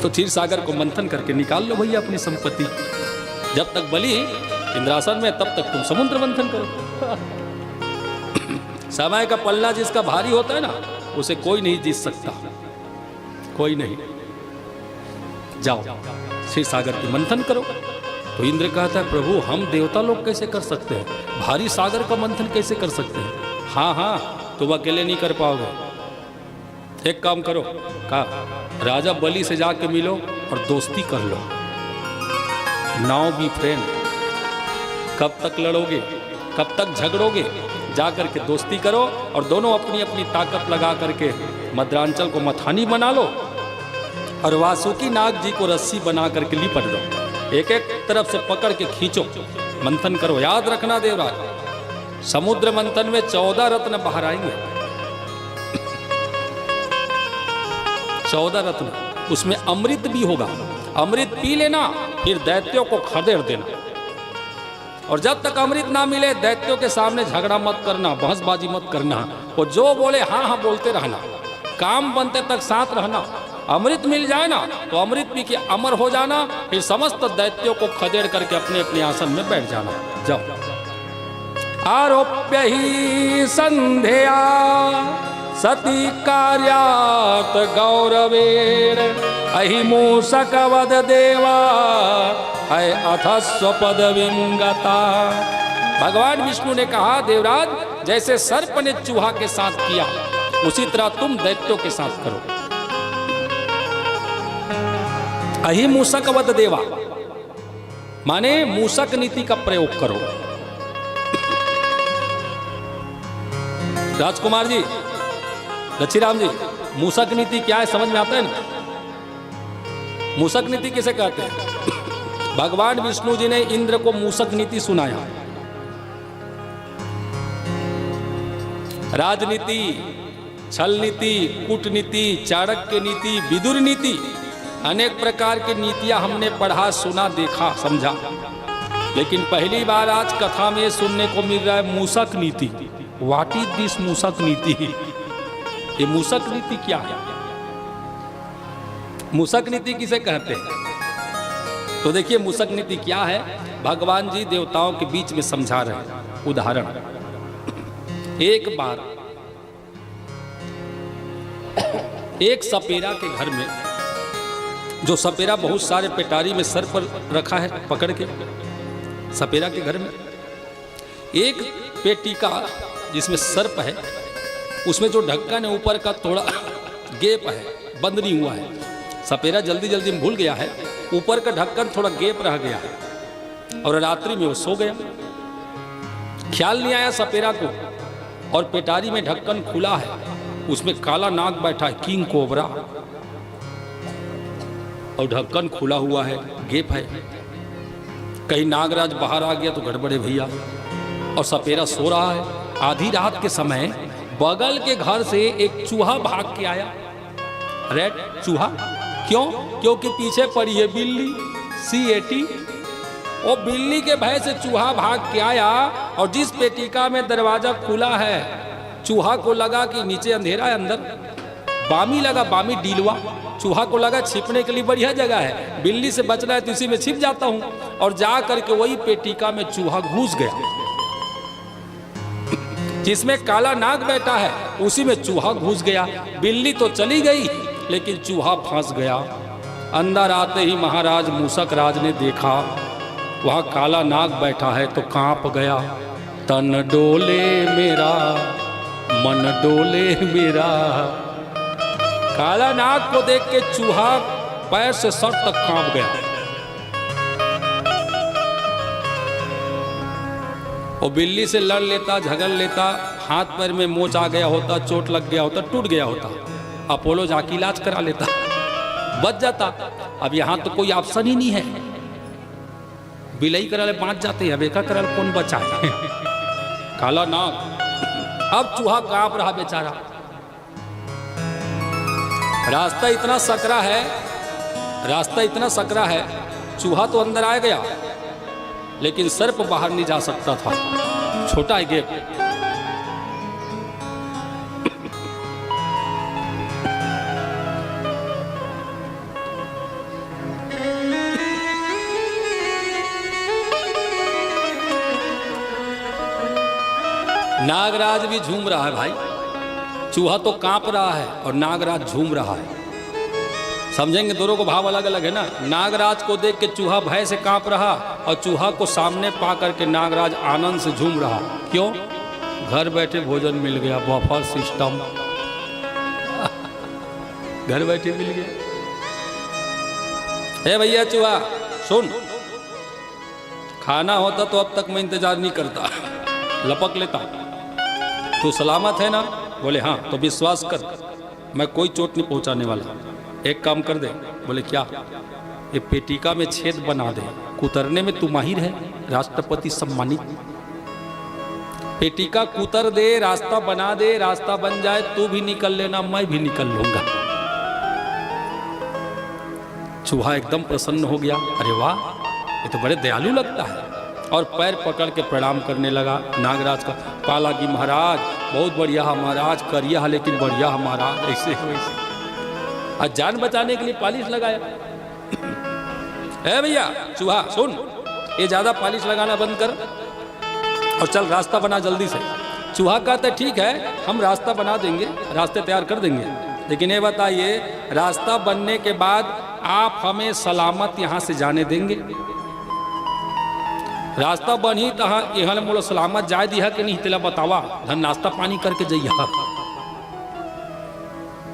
तो क्षीर सागर को मंथन करके निकाल लो भैया अपनी संपत्ति। जब तक बलि इंद्रासन में, तब तक तुम समुद्र मंथन करो। समय का पल्ला जिसका भारी होता है ना, उसे कोई नहीं जीत सकता, कोई नहीं। जाओ क्षीर सागर की मंथन करो। तो इंद्र कहता है, प्रभु हम देवता लोग कैसे कर सकते हैं, भारी सागर का मंथन कैसे कर सकते हैं? हाँ हाँ, तुम अकेले नहीं कर पाओगे। एक काम करो, कहा राजा बलि से जाके मिलो और दोस्ती कर लो। Now be friend. कब तक लड़ोगे, कब तक झगड़ोगे? जा करके दोस्ती करो, और दोनों अपनी अपनी ताकत लगा करके मद्रांचल को मथानी बना लो, और वासुकी नाग जी को रस्सी बना करके लिपट दो। एक एक तरफ से पकड़ के खींचो, मंथन करो। याद रखना देवराज, समुद्र मंथन में 14 रत्न बाहर आएंगे। 14 रत्न, उसमें अमृत भी होगा। अमृत पी लेना, फिर दैत्यों को खदेड़ देना। और जब तक अमृत ना मिले, दैत्यों के सामने झगड़ा मत करना, बहसबाजी मत करना। वो जो बोले हाँ हाँ बोलते रहना, काम बनते तक साथ रहना। अमृत मिल जाए ना, तो अमृत पी के अमर हो जाना, फिर समस्त दैत्यों को खदेड़ करके अपने अपने आसन में बैठ जाना। जाओ। आरोप्य ही संध्या सती कार्यात गौरवेर, अहिमूषकवद देवा है अथ स्वपद विंगता। भगवान विष्णु ने कहा, देवराज जैसे सर्प ने चूहा के साथ किया, उसी तरह तुम दैत्यों के साथ करो। अहिमूषकवद देवा माने मूषक नीति का प्रयोग करो। राजकुमार जी, लच्छीराम जी, मूसक नीति क्या है समझ में आता है ना? मूसक नीति किसे कहते हैं? भगवान विष्णु जी ने इंद्र को मूसक नीति सुनाया। राजनीति, छल नीति, कूटनीति, चाणक्य नीति, विदुर नीति, अनेक प्रकार की नीतियां हमने पढ़ा, सुना, देखा, समझा। लेकिन पहली बार आज कथा में सुनने को मिल रहा है मूसक नीति। व्हाट इज दिस मूसक नीति? ये मूसक नीति क्या है? मूसक नीति किसे कहते हैं? तो देखिए मूसक नीति क्या है, भगवान जी देवताओं के बीच में समझा रहे हैं। उदाहरण, एक बार एक सपेरा के घर में, जो सपेरा बहुत सारे पेटारी में सर पर रखा है पकड़ के, सपेरा के घर में एक पेटिका जिसमें सर्प है, उसमें जो ढक्कन है ऊपर का थोड़ा गैप है, बंद नहीं हुआ है। सपेरा जल्दी जल्दी में भूल गया है, ऊपर का ढक्कन थोड़ा गैप रह गया है और रात्रि में वो सो गया। ख्याल नहीं आया सपेरा को, और पेटारी में ढक्कन खुला है, उसमें काला नाग बैठा है, किंग कोबरा, और ढक्कन खुला हुआ है, गैप है। कहीं नागराज बाहर आ गया तो गड़बड़े भैया। और सपेरा सो रहा है। आधी रात के समय बगल के घर से एक चूहा भाग के आया। रेड चूहा, क्यों? क्योंकि पीछे पड़ी है बिल्ली, C80। वो बिल्ली के भय से चूहा भाग के आया, और जिस पेटिका में दरवाजा खुला है, चूहा को लगा कि नीचे अंधेरा है, अंदर बामी लगा, बामी डीलवा। चूहा को लगा छिपने के लिए बढ़िया जगह है, बिल्ली से बचना है तो इसी में छिप जाता हूं, और जा करके वही पेटिका में चूहा घुस गया। जिसमें काला नाग बैठा है उसी में चूहा घुस गया। बिल्ली तो चली गई लेकिन चूहा फंस गया। अंदर आते ही महाराज मूसक राज ने देखा वहां काला नाग बैठा है तो कांप गया। तन डोले मेरा, मन डोले मेरा। काला नाग को देख के चूहा पैर से सर तक कांप गया। और बिल्ली से लड़ लेता, झगड़ लेता, हाथ पैर में मोच आ गया होता, चोट लग गया होता, टूट गया होता, अपोलो जाके इलाज करा लेता, बच जाता। अब यहां तो कोई ऑप्शन ही नहीं है। बिलई कराले बांट जाते हैं, अब एका कराले कौन बचाए? काला नाग। अब चूहा कांप रहा बेचारा। रास्ता इतना सकरा है, रास्ता इतना सकरा है, चूहा तो अंदर आ गया लेकिन सर्प बाहर नहीं जा सकता था, छोटा है गेप। नागराज भी झूम रहा है भाई। चूहा तो कांप रहा है और नागराज झूम रहा है। समझेंगे, दोनों को भाव अलग अलग है ना। नागराज को देख के चूहा भय से कांप रहा, और चूहा को सामने पा करके नागराज आनंद से झूम रहा। क्यों? घर बैठे भोजन मिल गया, बफर सिस्टम। घर बैठे मिल गया। ए भैया चूहा सुन, खाना होता तो अब तक मैं इंतजार नहीं करता, लपक लेता। तू सलामत है ना? बोले हाँ। तो विश्वास कर, मैं कोई चोट नहीं पहुंचाने वाला। एक काम कर दे। बोले क्या? ये पेटिका में छेद बना दे। कुतरने में तू माहिर है, राष्ट्रपति सम्मानित। पेटिका कुतर दे, रास्ता बना दे, रास्ता बन जाए तू भी निकल लेना, मैं भी निकल लूंगा। चूहा एकदम प्रसन्न हो गया। अरे वाह, ये तो बड़े दयालु लगता है। और पैर पकड़ के प्रणाम करने लगा नागराज का। काला की महाराज बहुत बढ़िया महाराज, करिया लेकिन बढ़िया महाराज, ऐसे वैसे। आज जान बचाने के लिए पालिश लगाया। ए भैया चूहा सुन, ये ज्यादा पालिश लगाना बंद कर और चल रास्ता बना जल्दी से। चूहा कहता ठीक है, हम रास्ता बना देंगे, रास्ते तैयार कर देंगे, लेकिन ये बताइए रास्ता बनने के बाद आप हमें सलामत यहाँ से जाने देंगे? रास्ता बनी तहाँ यहाँ मोलो सलामत जाए दिया कि नहीं, तेला बतावा। धन नाश्ता पानी करके जइया।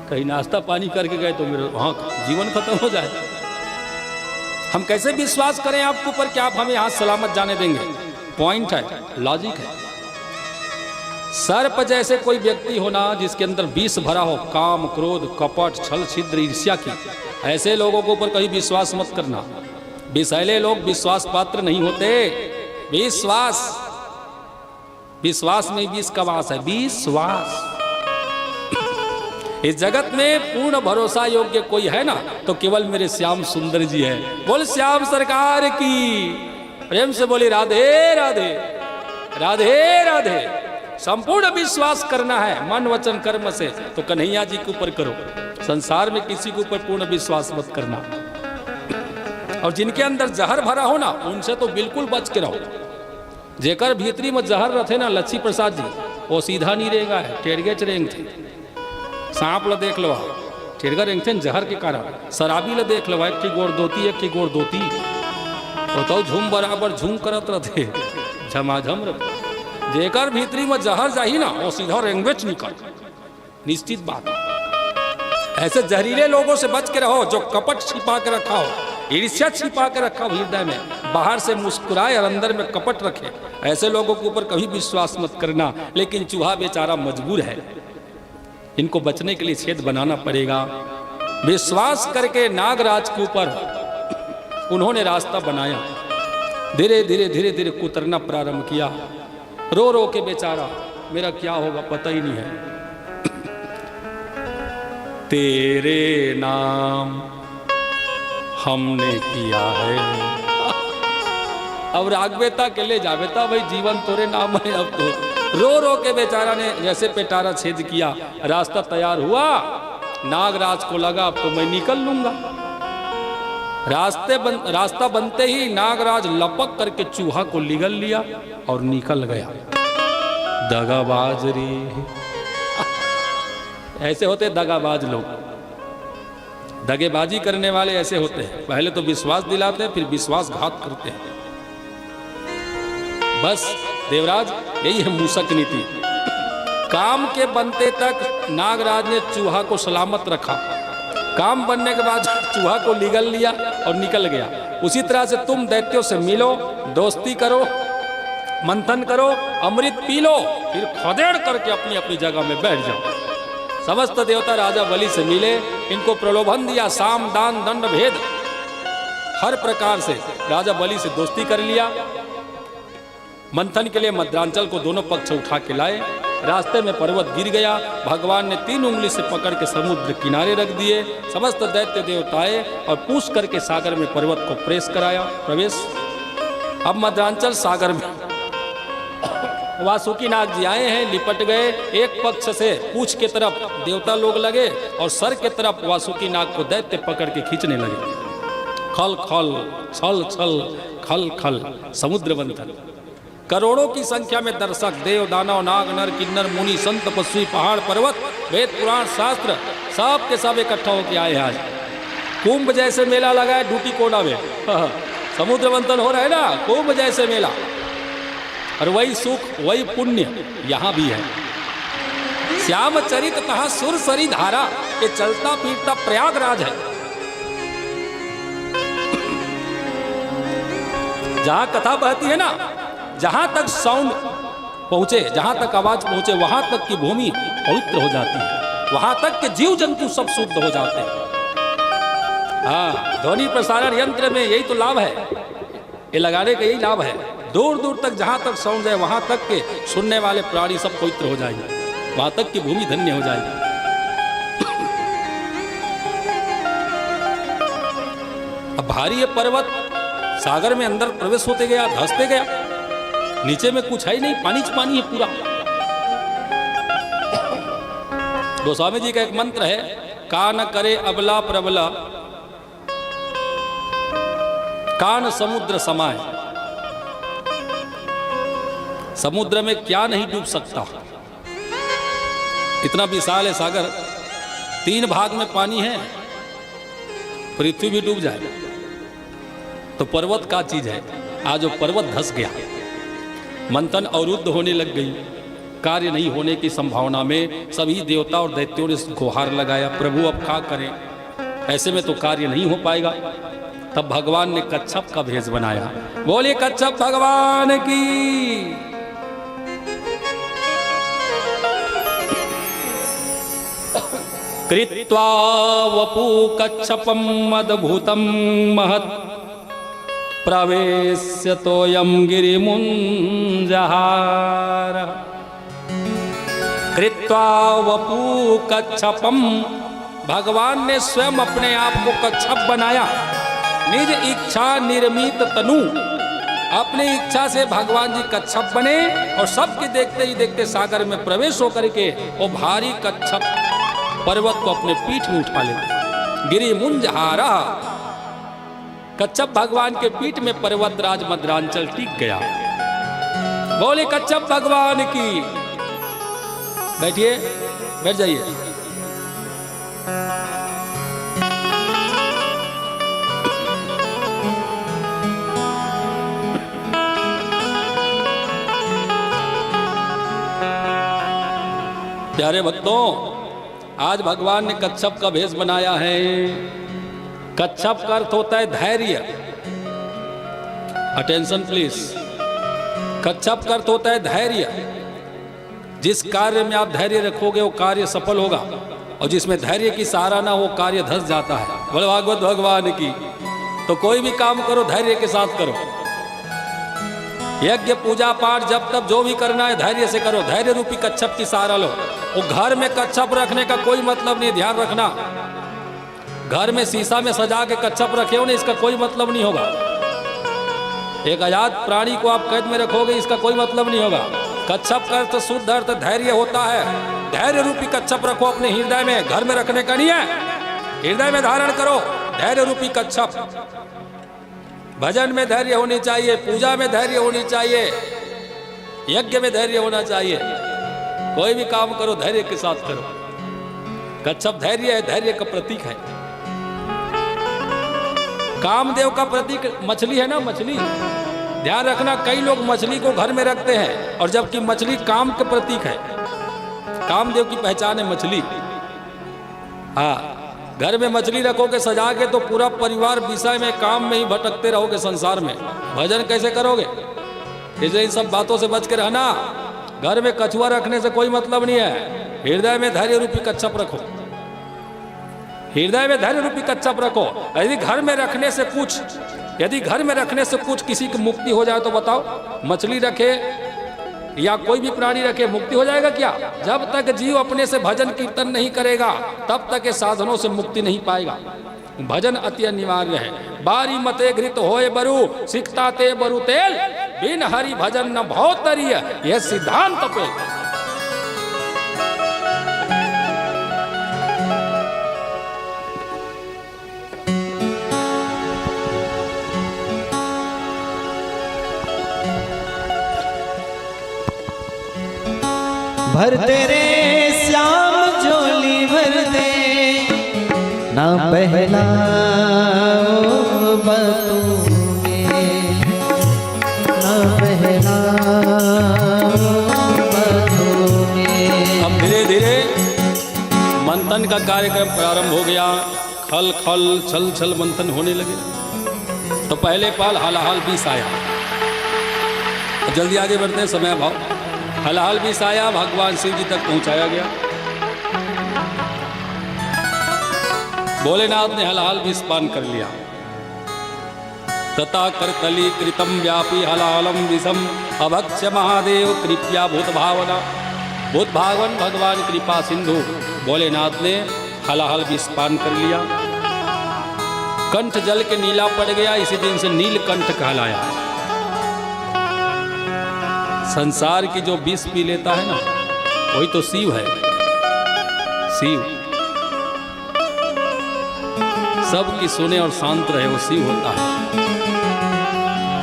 कहीं नाश्ता पानी करके गए तो मेरा वहाँ जीवन खत्म हो जाए। हम कैसे विश्वास करें आपके ऊपर कि आप हमें यहाँ सलामत जाने देंगे? पॉइंट है, लॉजिक है। सर्प जैसे कोई व्यक्ति होना जिसके अंदर विष भरा हो, काम क्रोध कपट छल छिद्र ईर्ष्या की, ऐसे लोगों के ऊपर कभी विश्वास मत करना। विषैले लोग विश्वास पात्र नहीं होते। विश्वास में विष का वास है। विश्वास इस जगत में पूर्ण भरोसा योग्य कोई है ना तो केवल मेरे श्याम सुंदर जी है। बोल श्याम सरकार की, प्रेम से बोली राधे राधे राधे राधे। संपूर्ण विश्वास करना है मन वचन कर्म से तो कन्हैया जी के ऊपर करो। संसार में किसी के ऊपर पूर्ण विश्वास मत करना। और जिनके अंदर जहर भरा हो ना उनसे तो बिल्कुल बच के रहो। जेकर भीतरी में जहर रहे ना लच्छी प्रसाद जी, वो सीधा नहीं रहेगा है, टेढ़गे चरेंग थे। सांप ला देख लो, टेढ़गा रेंग थे जहर के कारण। शराबी ला देख लो, एक गोड़ दोती एक गोड़ दोती, तो झूम बराबर झूम करत रहे, झमाझम रहे। जेकर भीतरी में जहर जाही ना वो सीधा रेंगवेच निकल, निश्चित बात। ऐसे जहरीले लोगों से बच के रहो जो कपट छिपा के रखा हो, ईर्ष्या छिपा के रखा हो हृदय में, बाहर से मुस्कुराए और अंदर में कपट रखे। ऐसे लोगों के ऊपर कभी विश्वास मत करना। लेकिन चूहा बेचारा मजबूर है, इनको बचने के लिए छेद बनाना पड़ेगा। विश्वास करके नागराज के ऊपर उन्होंने रास्ता बनाया। धीरे धीरे धीरे धीरे कुतरना प्रारंभ किया। रो रो के बेचारा, मेरा क्या होगा पता ही नहीं है। तेरे नाम हमने किया है, अब रागवेता के ले जावेता भाई जीवन तोरे नाम है। अब तो रो रो के बेचारा ने जैसे पेटारा छेद किया, रास्ता तैयार हुआ। नागराज को लगा अब तो मैं निकल लूंगा। रास्ता बनते ही नागराज लपक करके चूहा को निगल लिया और निकल गया। दगाबाज रे, ऐसे होते दगाबाज लोग, दगेबाजी करने वाले ऐसे होते हैं। पहले तो विश्वास दिलाते हैं, फिर विश्वासघात करते हैं। बस देवराज यही है मूसक नीति। काम के बनते तक नागराज ने चूहा को सलामत रखा। काम बनने के बाद चूहा को निगल लिया और निकल गया। उसी तरह से तुम दैत्यों से मिलो, दोस्ती करो, मंथन करो, अमृत पी लो, फिर खदेड़ करके अपनी अपनी जगह में बैठ जाओ। समस्त देवता राजा बलि से मिले, इनको प्रलोभन दिया, साम दान दंड भेद हर प्रकार से राजा बलि से दोस्ती कर लिया। मंथन के लिए मध्यांचल को दोनों पक्ष उठा के लाए। रास्ते में पर्वत गिर गया। भगवान ने 3 उंगली से पकड़ के समुद्र किनारे रख दिए। समस्त दैत्य देवताएं और पूछ करके सागर में पर्वत को प्रवेश। अब मध्यांचल सागर में वासुकी नाग जी आए हैं, लिपट गए। एक पक्ष से पूछ के तरफ देवता लोग लगे और सर के तरफ वासुकी नाग को दैत्य पकड़ के खींचने लगे। खल खल छल छल खल खल समुद्र मंथन। करोड़ों की संख्या में दर्शक, देव दानव नाग नर किन्नर मुनि संत तपस्वी पहाड़ पर्वत वेद पुराण शास्त्र सब के सब इकट्ठा होकर आए हैं। आज कुंभ जैसे मेला लगा है ड्यूटी कोना में। समुद्र मंथन हो रहा है ना, कुंभ जैसे मेला। और वही सुख वही पुण्य यहाँ भी है। श्याम चरित तहा सुर सरी धारा, ये चलता फिरता प्रयागराज है। जहां कथा बहती है ना, जहां तक साउंड पहुंचे, जहां तक आवाज पहुंचे, वहां तक की भूमि पवित्र हो जाती है, वहां तक के जीव जंतु सब शुद्ध हो जाते हैं। हाँ, ध्वनि प्रसारण यंत्र में यही तो लाभ है, ये लगाने का यही लाभ है। दूर दूर तक जहां तक साउंड जाए वहां तक के सुनने वाले प्राणी सब पवित्र हो जाएंगे, वहां तक की भूमि धन्य हो जाएगी। अब भारी ये पर्वत सागर में अंदर प्रवेश होते गया, धंसते गया। नीचे में कुछ है ही नहीं, पानी च पानी है पूरा। गोस्वामी जी का एक मंत्र है, कान करे अबला प्रबला कान समुद्र समाए। समुद्र में क्या नहीं डूब सकता, इतना विशाल है सागर। 3 भाग में पानी है, पृथ्वी भी डूब जाए तो पर्वत का चीज है। आज वो पर्वत धंस गया, मंथन अवरुद्ध होने लग गई। कार्य नहीं होने की संभावना में सभी देवता और दैत्यों ने गुहार लगाया, प्रभु अब क्या करें, ऐसे में तो कार्य नहीं हो पाएगा। तब भगवान ने कच्छप का भेष बनाया। बोले कच्छप भगवान की। कृत्वा वपू कच्छपम अद्भुतं महत् प्रवेश्य तोयम गिरिमुंजहार। कृत्वा वपू कच्छपम, भगवान ने स्वयं अपने आप को कच्छप बनाया। निज इच्छा निर्मित तनु, अपनी इच्छा से भगवान जी कच्छप बने और सबके देखते ही देखते सागर में प्रवेश होकर के वो भारी कच्छप पर्वत को अपने पीठ में उठा लेते। गिरिमुंजहारा, कच्छप भगवान के पीठ में पर्वतराज मद्रांचल टिक गया। बोले कच्छप भगवान की। बैठिए, बैठ जाइए। प्यारे भक्तों, आज भगवान ने कच्छप का भेष बनाया है। कच्छप का अर्थ होता है धैर्य। Attention please. कच्छप का अर्थ होता है धैर्य। जिस कार्य में आप धैर्य रखोगे वो कार्य सफल होगा, और जिसमें धैर्य की सहारा ना हो कार्य धस जाता है। बोले भागवत भगवान की। तो कोई भी काम करो धैर्य के साथ करो। यज्ञ पूजा पाठ जब तब जो भी करना है धैर्य से करो। धैर्य रूपी कच्छप की सहारा लो। वो घर में कच्छप रखने का कोई मतलब नहीं, ध्यान रखना। घर में शीशा में सजा के कच्छप रखे हो ना, इसका कोई मतलब नहीं होगा। एक आजाद प्राणी को आप कैद में रखोगे, इसका कोई मतलब नहीं होगा। कच्छप का अर्थ शुद्ध अर्थ धैर्य होता है। धैर्य रूपी कच्छप रखो अपने हृदय में, घर में रखने का नहीं है। हृदय में धारण करो धैर्य रूपी कच्छप। भजन में धैर्य होनी चाहिए, पूजा में धैर्य होनी चाहिए, यज्ञ में धैर्य होना चाहिए। कोई भी काम करो धैर्य के साथ करो। कच्छप धैर्य है, धैर्य का प्रतीक है। कामदेव का प्रतीक मछली है ना, मछली। ध्यान रखना, कई लोग मछली को घर में रखते हैं और जबकि मछली काम का प्रतीक है। कामदेव की पहचान है मछली। हाँ, घर में मछली रखोगे सजा के तो पूरा परिवार विषय में काम में ही भटकते रहोगे संसार में। भजन कैसे करोगे? इसलिए इन सब बातों से बच के रहना। घर में कछुआ रखने से कोई मतलब नहीं है। हृदय में धैर्य रूपी कच्छप रखो। हृदय में धैर्य रूपी कच्छप रखो। यदि घर में रखने से कुछ किसी की मुक्ति हो जाए तो बताओ, मछली रखे या कोई भी प्राणी रखे मुक्ति हो जाएगा क्या? जब तक जीव अपने से भजन कीर्तन नहीं करेगा तब तक ये साधनों से मुक्ति नहीं पाएगा। भजन अति अनिवार्य है। बारी मते घृत होए बरु, सिकता ते बरु तेल, बिन हरि भजन न बहुत तरिय, यह सिद्धांत पे। भर तेरे श्याम झोली भर दे, ना पहला बतू में, ना पहला बतू में। अब धीरे धीरे मंथन का कार्यक्रम प्रारंभ हो गया। खल खल छल छल मंथन होने लगे। तो पहले पाल हालाहाल 20 आया। जल्दी आगे बढ़ते हैं, समय अभाव। हलाहल भी साया भगवान शिव जी तक पहुंचाया गया। भोलेनाथ ने हलाहल भी स्पान कर लिया। तथा करतली कृतम व्यापी हलाहलम विषम अभक्ष्य महादेव कृपया भूत भावना। भूत भावन भगवान कृपा सिंधु भोलेनाथ ने हलाहल भी स्पान कर लिया। कंठ जल के नीला पड़ गया, इसी दिन से नीलकंठ कहलाया। संसार की जो विष पी लेता है ना, वही तो शिव है। शिव सबकी सुने और शांत रहे, वो शिव होता है।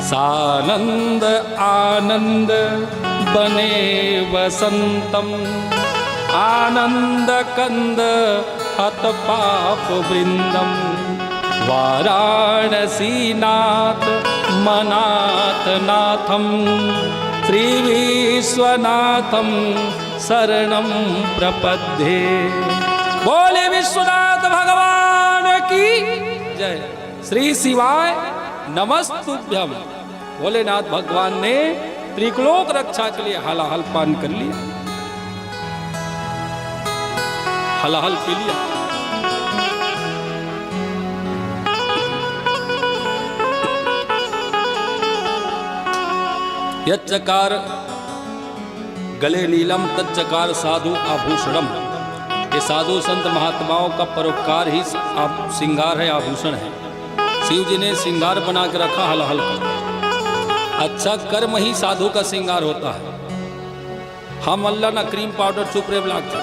सानंद आनंद बने वसंतम, आनंद कंद हत पाप वृंदम, वाराणसी नाथ मनाथ नाथम, श्री विश्वनाथम शरणम प्रपद्ये। बोले विश्वनाथ भगवान की जय। श्री शिवाय नमस्तुभ्यम। भोलेनाथ भगवान ने त्रिलोक रक्षा के लिए हलाहल पान कर लिया। हलाहल पी लिया। यच्चकार गले नीलम तच्चकार साधु आभूषणम। ये साधु संत महात्माओं का परोपकार ही श्रृंगार है, आभूषण है। शिव जी ने श्रृंगार बना के रखा हलाहल का। अच्छा कर्म ही साधु का श्रृंगार होता है। हम अल्लाह ना क्रीम पाउडर चुपरे ब्लाक थे,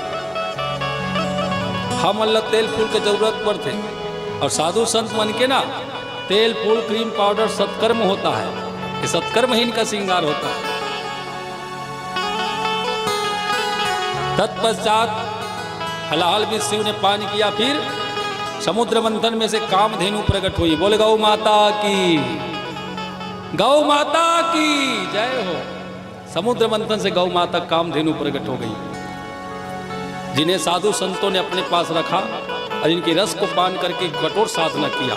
हम अल्लाह तेल फूल के जरूरत पर थे। और साधु संत मन के ना तेल फूल क्रीम पाउडर सत्कर्म होता है, ये सत्कर्म ही इनका श्रृंगार होता है। तत्पश्चात हलाहल भी शिव ने पान किया। फिर समुद्र मंथन में से कामधेनु प्रकट हुई। बोले गौ माता की, गौ माता की जय हो। समुद्र मंथन से गौ माता कामधेनु प्रकट हो गई, जिन्हें साधु संतों ने अपने पास रखा और इनके रस को पान करके कठोर साधना किया।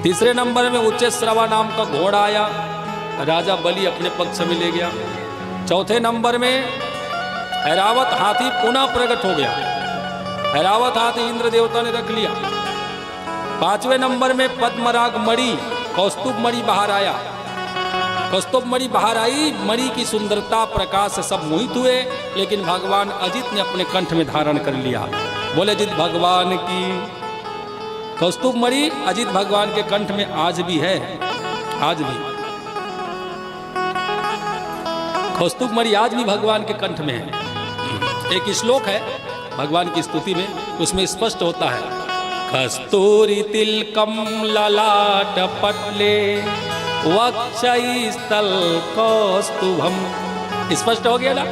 तीसरे नंबर में उच्चश्रवा नाम का घोड़ा आया, राजा बलि अपने पक्ष में ले गया। चौथे नंबर में ऐरावत हाथी पुनः प्रकट हो गया। ऐरावत हाथी इंद्र देवता ने रख लिया। पांचवें नंबर में पद्मराग मणि, कौस्तुभ मणि बाहर आया। कौस्तुभ मणि बाहर आई, मणि की सुंदरता प्रकाश से सब मोहित हुए, लेकिन भगवान अजित ने अपने कंठ में धारण कर लिया। बोले अजित भगवान की। कौस्तुभ मणि अजित भगवान के कंठ में आज भी है, आज भी कौस्तुभ मणि आज भी भगवान के कंठ में है। एक श्लोक है भगवान की स्तुति में, उसमें स्पष्ट होता है कस्तूरी तिलकम ललाट पटले वक्षस्थल कौस्तुभम। स्पष्ट हो गया ना,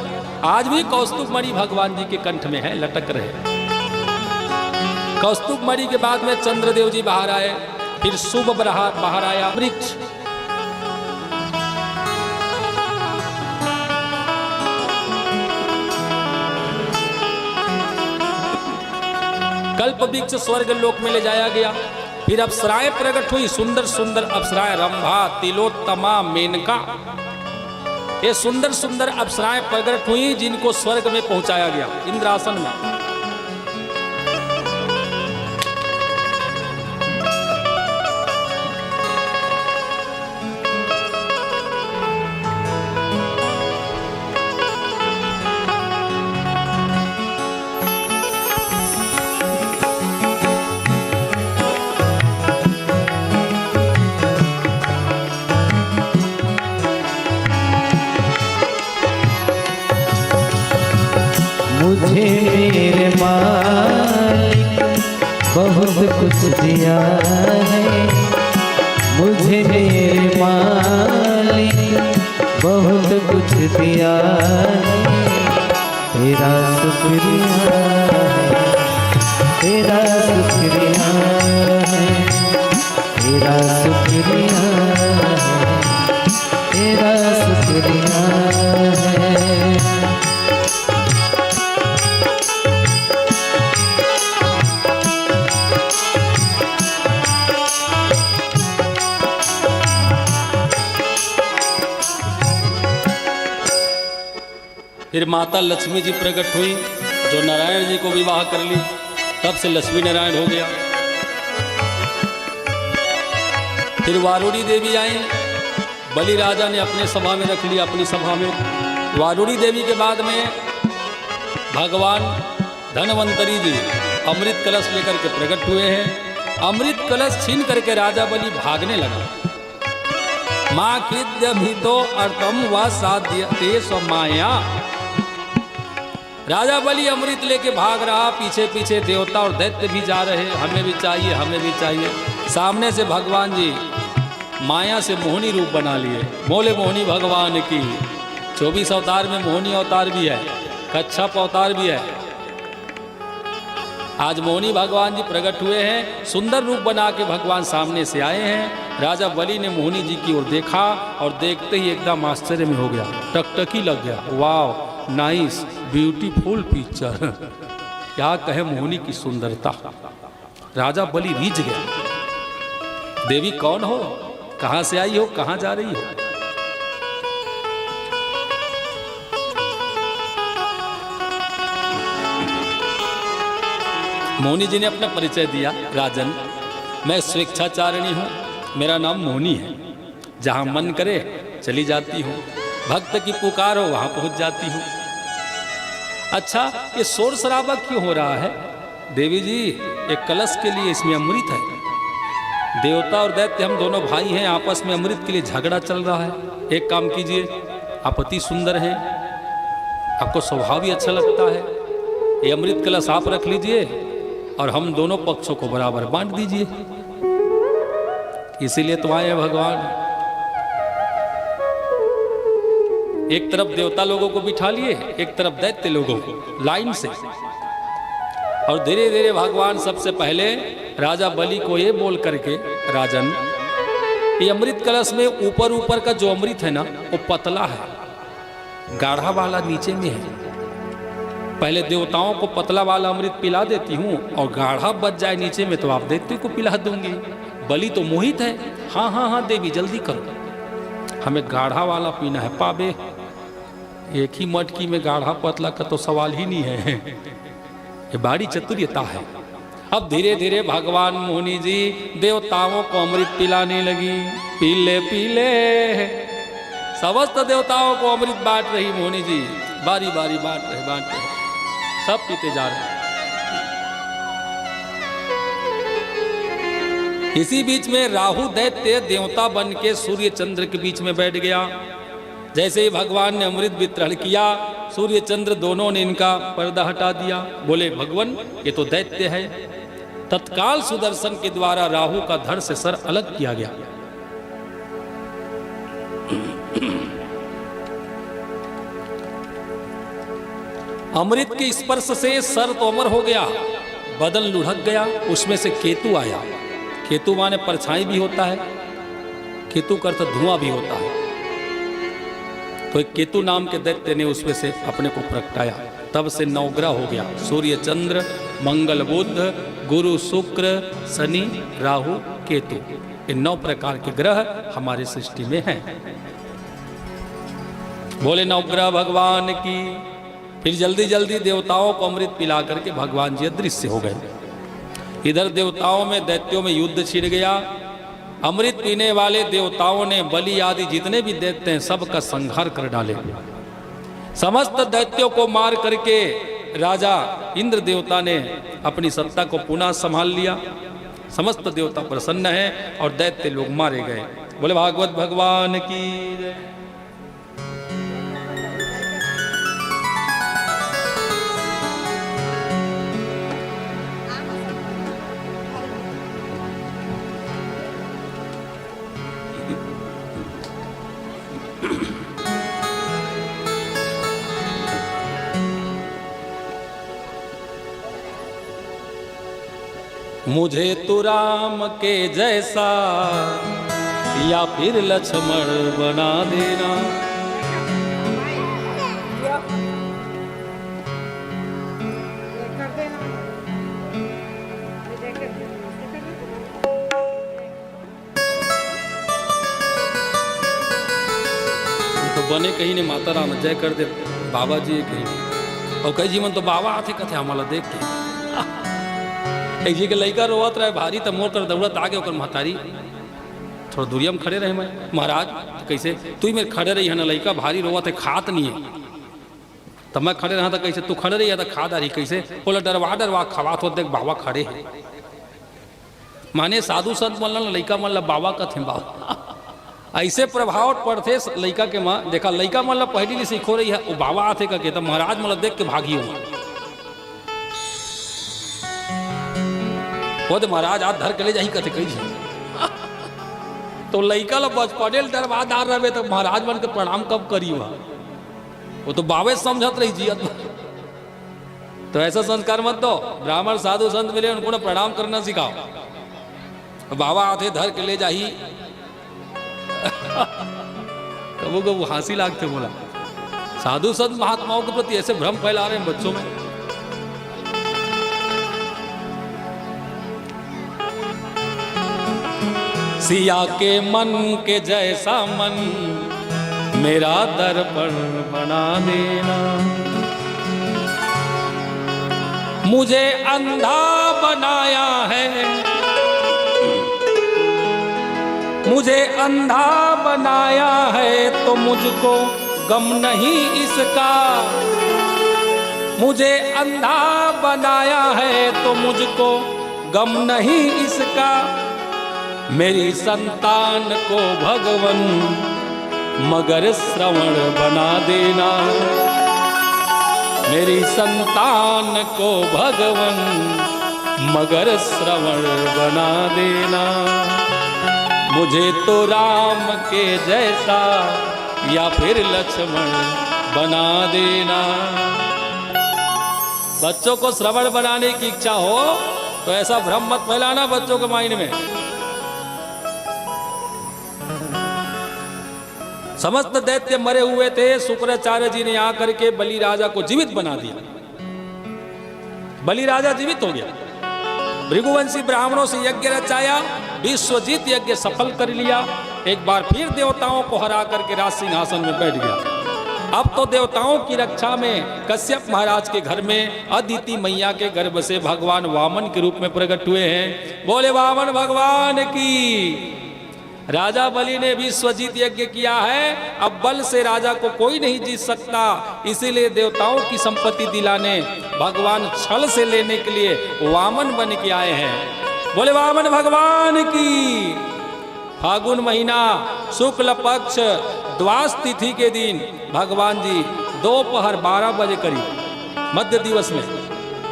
आज भी कौस्तुभ मणि भगवान जी के कंठ में है, लटक रहे। कौस्तुभ मणि के बाद में चंद्रदेव जी बाहर आए। फिर शुभ बाहर आया वृक्ष। कल्प वृक्ष स्वर्ग लोक में ले जाया गया। फिर अप्सराएं प्रकट हुई, सुंदर सुंदर अप्सराएं, रंभा, तिलोत्तमा, मेनका। ये सुंदर सुंदर अप्सराएं प्रकट हुई, जिनको स्वर्ग में पहुंचाया गया, इंद्रासन में। मुझे मेरे मालिक बहुत कुछ दिया है, मुझे मेरे मालिक बहुत कुछ दिया है। तेरा शुक्रिया है, तेरा शुक्रिया है, तेरा शुक्रिया है, तेरा शुक्रिया है। फिर माता लक्ष्मी जी प्रकट हुई, जो नारायण जी को विवाह कर ली, तब से लक्ष्मी नारायण हो गया। फिर वारुणी देवी आई, बलि राजा ने अपने सभा में रख लिया, अपनी सभा में। वारुणी देवी के बाद में भगवान धनवंतरी जी अमृत कलश लेकर के प्रकट हुए हैं। अमृत कलश छीन करके राजा बलि भागने लगा। माँ किद्य भीतो अर्थम व साध्य माया। राजा बलि अमृत लेके भाग रहा, पीछे पीछे देवता और दैत्य भी जा रहे, हमें भी चाहिए, हमें भी चाहिए। सामने से भगवान जी माया से मोहिनी रूप बना लिए। बोले मोहिनी भगवान की। 24 अवतार में मोहिनी अवतार भी है, कच्छप अवतार भी है। आज मोहिनी भगवान जी प्रकट हुए हैं, सुंदर रूप बना के भगवान सामने से आए हैं। राजा बलि ने मोहिनी जी की ओर देखा और देखते ही एकदम आश्चर्य में हो गया, टकटकी लग गया। वाह, नाइस, ब्यूटीफुल पिक्चर। क्या कहे मोहिनी की सुंदरता। राजा बलि रीझ गया। देवी कौन हो, कहां से आई हो, कहां जा रही हो? मोहनी जी ने अपना परिचय दिया, राजन मैं स्वेच्छाचारिणी हूँ, मेरा नाम मोहनी है, जहाँ मन करे चली जाती हूँ, भक्त की पुकार हो वहाँ पहुँच जाती हूँ। अच्छा ये शोर शराबा क्यों हो रहा है? देवी जी एक कलश के लिए इसमें अमृत है, देवता और दैत्य हम दोनों भाई हैं, आपस में अमृत के लिए झगड़ा चल रहा है। एक काम कीजिए, आप अति सुंदर हैं, आपको स्वभाव भी अच्छा लगता है, ये अमृत कलश आप रख लीजिए और हम दोनों पक्षों को बराबर बांट दीजिए। इसीलिए तो आए हैं भगवान। एक तरफ देवता लोगों को बिठा लिए, एक तरफ दैत्य लोगों को लाइन से, और धीरे धीरे भगवान सबसे पहले राजा बलि को ये बोल करके, राजन ये अमृत कलश में ऊपर ऊपर का जो अमृत है ना वो पतला है, गाढ़ा वाला नीचे में है। पहले देवताओं को पतला वाला अमृत पिला देती हूँ और गाढ़ा बच जाए नीचे में तो आप दैत्य को पिला दूंगी। बलि तो मोहित है, हाँ हाँ हाँ देवी जल्दी करो, हमें गाढ़ा वाला पीना है। पाबे एक ही मटकी में गाढ़ा पतला का तो सवाल ही नहीं है, ये बड़ी चतुर्यता है। अब धीरे धीरे भगवान मोहनी जी देवताओं को अमृत पिलाने लगी, पीले पीले समस्त देवताओं को अमृत बांट रही मोहनी जी, बारी बारी बांट रहे, सब पीते जा रहे। इसी बीच में राहु दैत्य देवता बन के सूर्य चंद्र के बीच में बैठ गया। जैसे ही भगवान ने अमृत वितरण किया, सूर्य चंद्र दोनों ने इनका पर्दा हटा दिया, बोले भगवान ये तो दैत्य है। तत्काल सुदर्शन के द्वारा राहु का धड़ से सर अलग किया गया। अमृत के स्पर्श से सर तो अमर हो गया, बदन लुढ़क गया, उसमें से केतु आया। केतु माने परछाई भी होता है, केतु का अर्थ धुआं भी होता है। तो एक केतु नाम के दैत्य ने उसमें से अपने को प्रगटाया, तब से नवग्रह हो गया, सूर्य चंद्र मंगल बुध गुरु शुक्र शनि राहु केतु, ये 9 प्रकार के ग्रह हमारे सृष्टि में हैं। बोले नवग्रह भगवान की। फिर जल्दी जल्दी देवताओं को अमृत पिला करके भगवान जी अदृश्य हो गए। इधर देवताओं में दैत्यों में युद्ध छिड़ गया। अमृत पीने वाले देवताओं ने बलि आदि जितने भी दैत्य हैं सबका संहार कर डाले। समस्त दैत्यों को मार करके राजा इंद्र देवता ने अपनी सत्ता को पुनः संभाल लिया। समस्त देवता प्रसन्न हैं और दैत्य लोग मारे गए। बोले भागवत भगवान की जय। मुझे तो राम के जैसा या फिर लक्ष्मण बना देना। तो बने कहीं ने माता राम जय कर दे बाबा जी कहीं, और कई जीवन तो बाबा आते कथे हमारा देख के। एक जी के लड़का रोवत रहे भारी, तो मोर कर दौड़त आगे ओकर महतारी थोड़ा दूरिया में खड़े रहे। मैं महाराज कैसे तू मेरे खड़े रही है ना, लड़का भारी रोवत है खात नहीं है, तब मैं खड़े रहा था कैसे तू खड़े रही है तो खा रही कैसे? बोला डरवा डरवा खवात हो, देख बाबा खड़े हैं। माने साधु संत मन लड़का मन बाबा कथे बाबा ऐसे प्रभाव पड़ते लड़का के माँ। देखा लड़का मन पहली सीखो रही है वो बाबा आते का कहता महाराज मतलब देख के भागी हो। वो तो महाराज हाथ धर के ले जाही कथे कही तो लड़का लो बचपने डरवादार रहे तो महाराज मन के प्रणाम कब करी वो तो बाबे समझत रही जियत। तो ऐसा संस्कार मत दो, ब्राह्मण साधु संत मिले उनको ना प्रणाम करना सिखाओ। बाबा आते धर के ले जाही कबो कबो हंसी लागते। बोला साधु संत महात्माओं के प्रति ऐसे भ्रम फैला रहे हैं बच्चों में। सिया के मन के जैसा मन मेरा दर्पण बना देना। मुझे अंधा बनाया है, मुझे अंधा बनाया है तो मुझको गम नहीं इसका, मुझे अंधा बनाया है तो मुझको गम नहीं इसका। मेरी संतान को भगवन मगर श्रवण बना देना, मेरी संतान को भगवन मगर श्रवण बना देना। मुझे तो राम के जैसा या फिर लक्ष्मण बना देना। बच्चों को श्रवण बनाने की इच्छा हो तो ऐसा भ्रम मत फैलाना बच्चों के माइंड में। समस्त दैत्य मरे हुए थे, शुक्राचार्य जी ने आकर के बलि राजा को जीवित बना दिया। बलि राजा जीवित हो गया। भृगुवंशी ब्राह्मणों से यज्ञ रचाया, विश्वजीत यज्ञ सफल कर लिया। एक बार फिर देवताओं को हरा करके राज सिंहासन में बैठ गया। अब तो देवताओं की रक्षा में कश्यप महाराज के घर में अदिति मैया के गर्भ से भगवान वामन के रूप में प्रकट हुए हैं। बोले वामन भगवान की। राजा बलि ने विश्वजीत यज्ञ किया है, अब बल से राजा को कोई नहीं जीत सकता, इसीलिए देवताओं की संपत्ति दिलाने भगवान छल से लेने के लिए वामन बन के आए हैं। बोले वामन भगवान की। फागुन महीना शुक्ल पक्ष द्वास तिथि के दिन भगवान जी दोपहर 12 बजे करीब मध्य दिवस में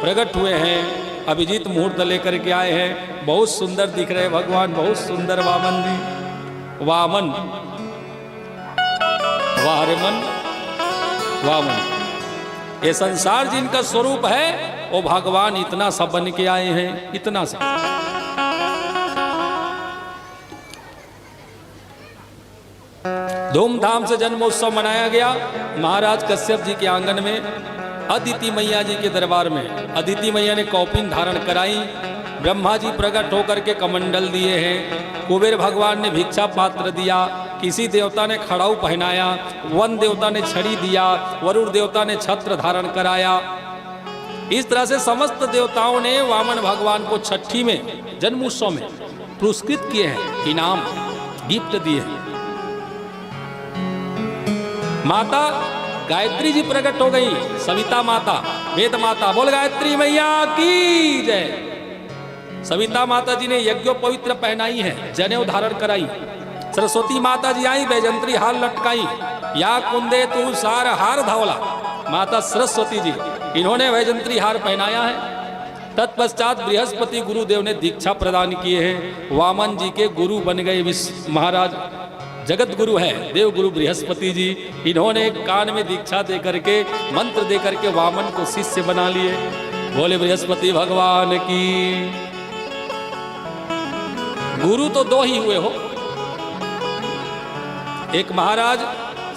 प्रकट हुए हैं। अभिजीत मुहूर्त लेकर के आए हैं। बहुत सुंदर दिख रहे भगवान, बहुत सुंदर वामन जी। वामन वारमन वामन, ये संसार जिनका स्वरूप है वो भगवान इतना सा बन के आए हैं, इतना सा। धूमधाम से जन्मोत्सव मनाया गया महाराज कश्यप जी के आंगन में, अदिति मैया जी के दरबार में। अदिति मैया ने कौपिन धारण कराई, ब्रह्मा जी प्रकट होकर के कमंडल दिए हैं, कुबेर भगवान ने भिक्षा पात्र दिया, किसी देवता ने खड़ाऊ पहनाया, वन देवता ने छड़ी दिया, वरुण देवता ने छत्र धारण कराया। इस तरह से समस्त देवताओं ने वामन भगवान को छठी में जन्मोत्सव में पुरस्कृत किए हैं, इनाम गिफ्ट दिए हैं। माता गायत्री जी प्रकट हो गई, सविता माता, वेद माता। बोल गायत्री मैया की जय। सविता माता जी ने यज्ञोपवित्र पहनाई है, जनेऊ धारण कराई। सरस्वती माता जी आई, वैजंत्री हार लटकाई, या कुंदे तू सार हार धावला। माता सरस्वती जी, इन्होंने वैजंत्री हार पहनाया है। तत्पश्चात बृहस्पति गुरुदेव ने दीक्षा प्रदान किए हैं। वामन जी के गुरु बन गए महाराज, जगत गुरु है देव गुरु बृहस्पति जी। इन्होंने कान में दीक्षा दे करके, मंत्र दे करके वामन को शिष्य बना लिए। बोले बृहस्पति भगवान की। गुरु तो दो ही हुए हो, एक महाराज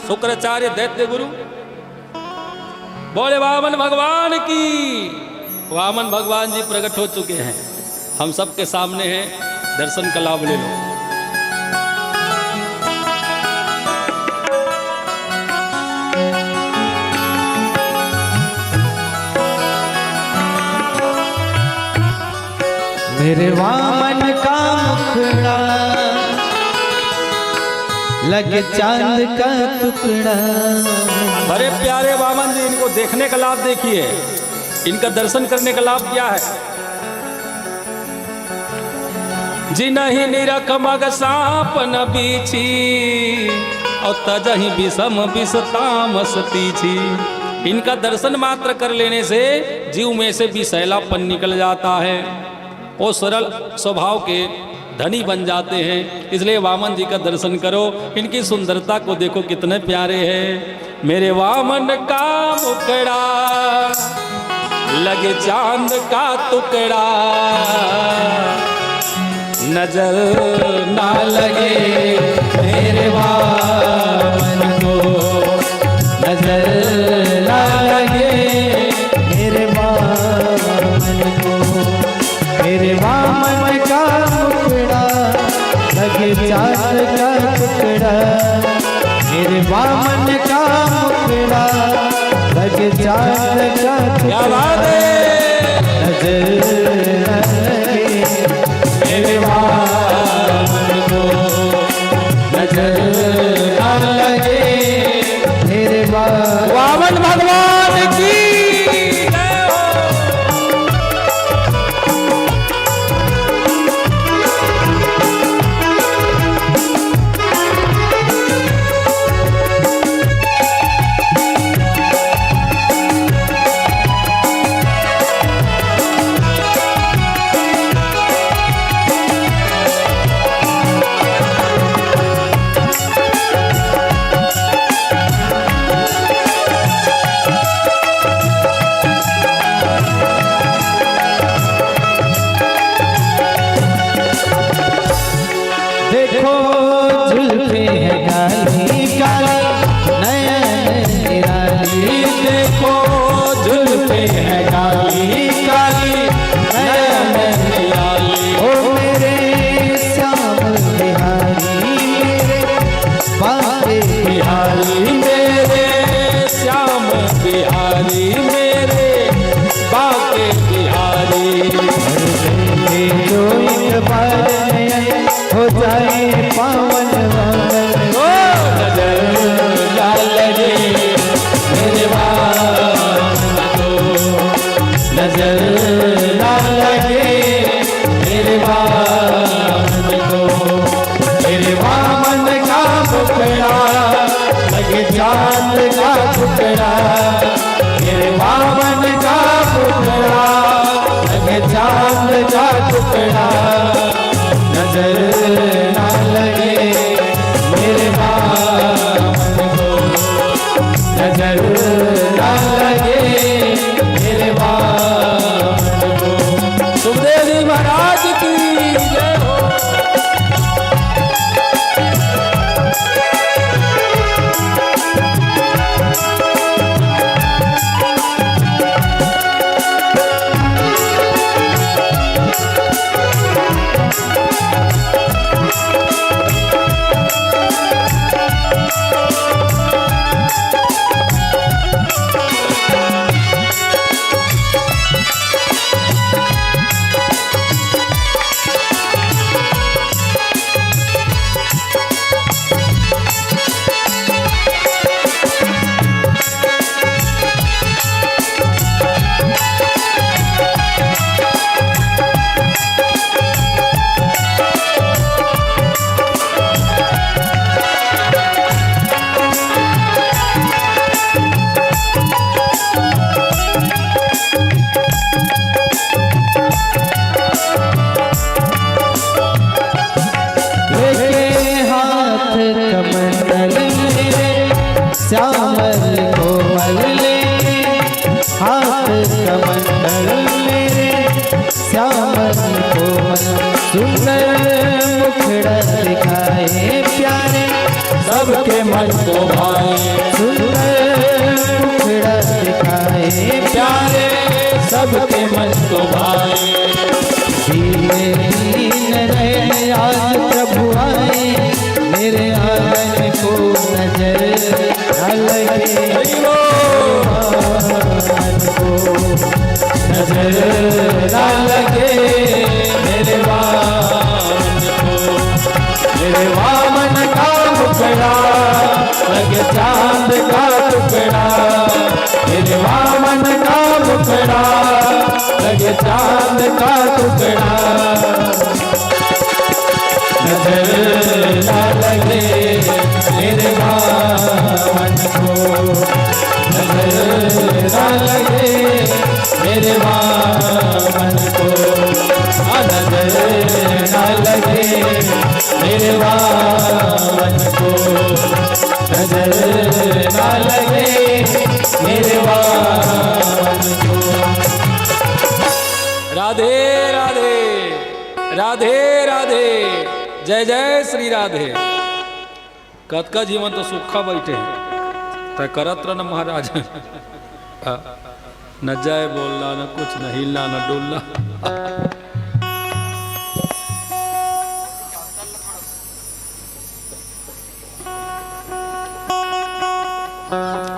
शुक्राचार्य दैत्य गुरु। बोले वामन भगवान की। वामन भगवान जी प्रकट हो चुके हैं, हम सबके सामने हैं, दर्शन का लाभ ले लो। मेरे वामन का मुखड़ा लगे चांद का टुकड़ा। अरे प्यारे वामन जी, इनको देखने का लाभ देखिए, इनका दर्शन करने का लाभ क्या है। जिनहि निरख मग सांप न बीछी, और तजहि विषम विषतामस तीछी। इनका दर्शन मात्र कर लेने से जीव में से विषैलापन निकल जाता है, वो सरल स्वभाव के धनी बन जाते हैं। इसलिए वामन जी का दर्शन करो, इनकी सुंदरता को देखो कितने प्यारे हैं। मेरे वामन का मुखड़ा लगे चांद का टुकड़ा, नजर ना लगे मेरे वामन को, नजर ना लगे मेरे वामन को। मेरे वामन का मुखड़ा लगे चांद का टुकड़ा, मेरे वामन का मुखड़ा लगे चांद का क्या टुकड़ा। बात है। नजर टुकड़ा मेरे वामन का पुतला लगे चांद का टुकड़ा नजर ना लगे मेरे वामन को नजर ना लगे मेरे वामन को। सुखदेव जी महाराज की जय हो। श्यामल कोमल लेके हाथ कमंडल मेरे श्यामल कोमल सुंदर मुखड़ा दिखाए प्यारे सबके मन को भाए सुंदर मुखड़ा दिखाए प्यारे सबके मन को भाए। धीरे दीन रहे आज प्रभु आए मेरे आंगन को नजर न लगे नजर ना लगे मेरे वामन को मेरे वामन का टुकड़ा लगे चांद का टुकड़ा मेरे वामन का टुकड़ा लगे चांद का टुकड़ा नजर ना लगे मेरे वामन को नजर ना लगे मेरे वामन को नजर ना लगे मेरे वामन को नजर ना लगे मेरे वामन को। राधे राधे राधे राधे जय जय श्री राधे। कतका जीवन तो सुखा बैठे तय करत रह न महाराज न जय बोलना न कुछ न हिलना न डोलना।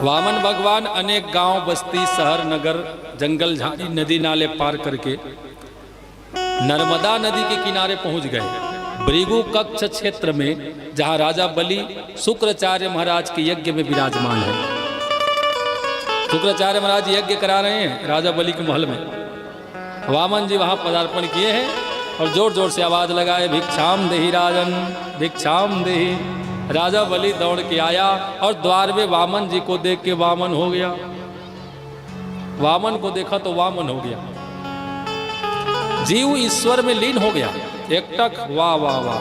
वामन भगवान अनेक गांव बस्ती शहर नगर जंगल झाड़ी नदी नाले पार करके नर्मदा नदी के किनारे पहुंच गए। भृगु कक्ष क्षेत्र में जहां राजा बलि शुक्राचार्य महाराज के यज्ञ में विराजमान है। शुक्राचार्य महाराज यज्ञ करा रहे हैं राजा बलि के महल में। वामन जी वहां पदार्पण किए हैं और जोर जोर से आवाज लगाए भिक्षाम देहि राजन भिक्षाम देहि। राजा बलि दौड़ के आया और द्वार में वामन जी को देख के वामन हो गया। वामन को देखा तो वामन हो गया। जीव ईश्वर में लीन हो गया। एकटक वाह वाह वाह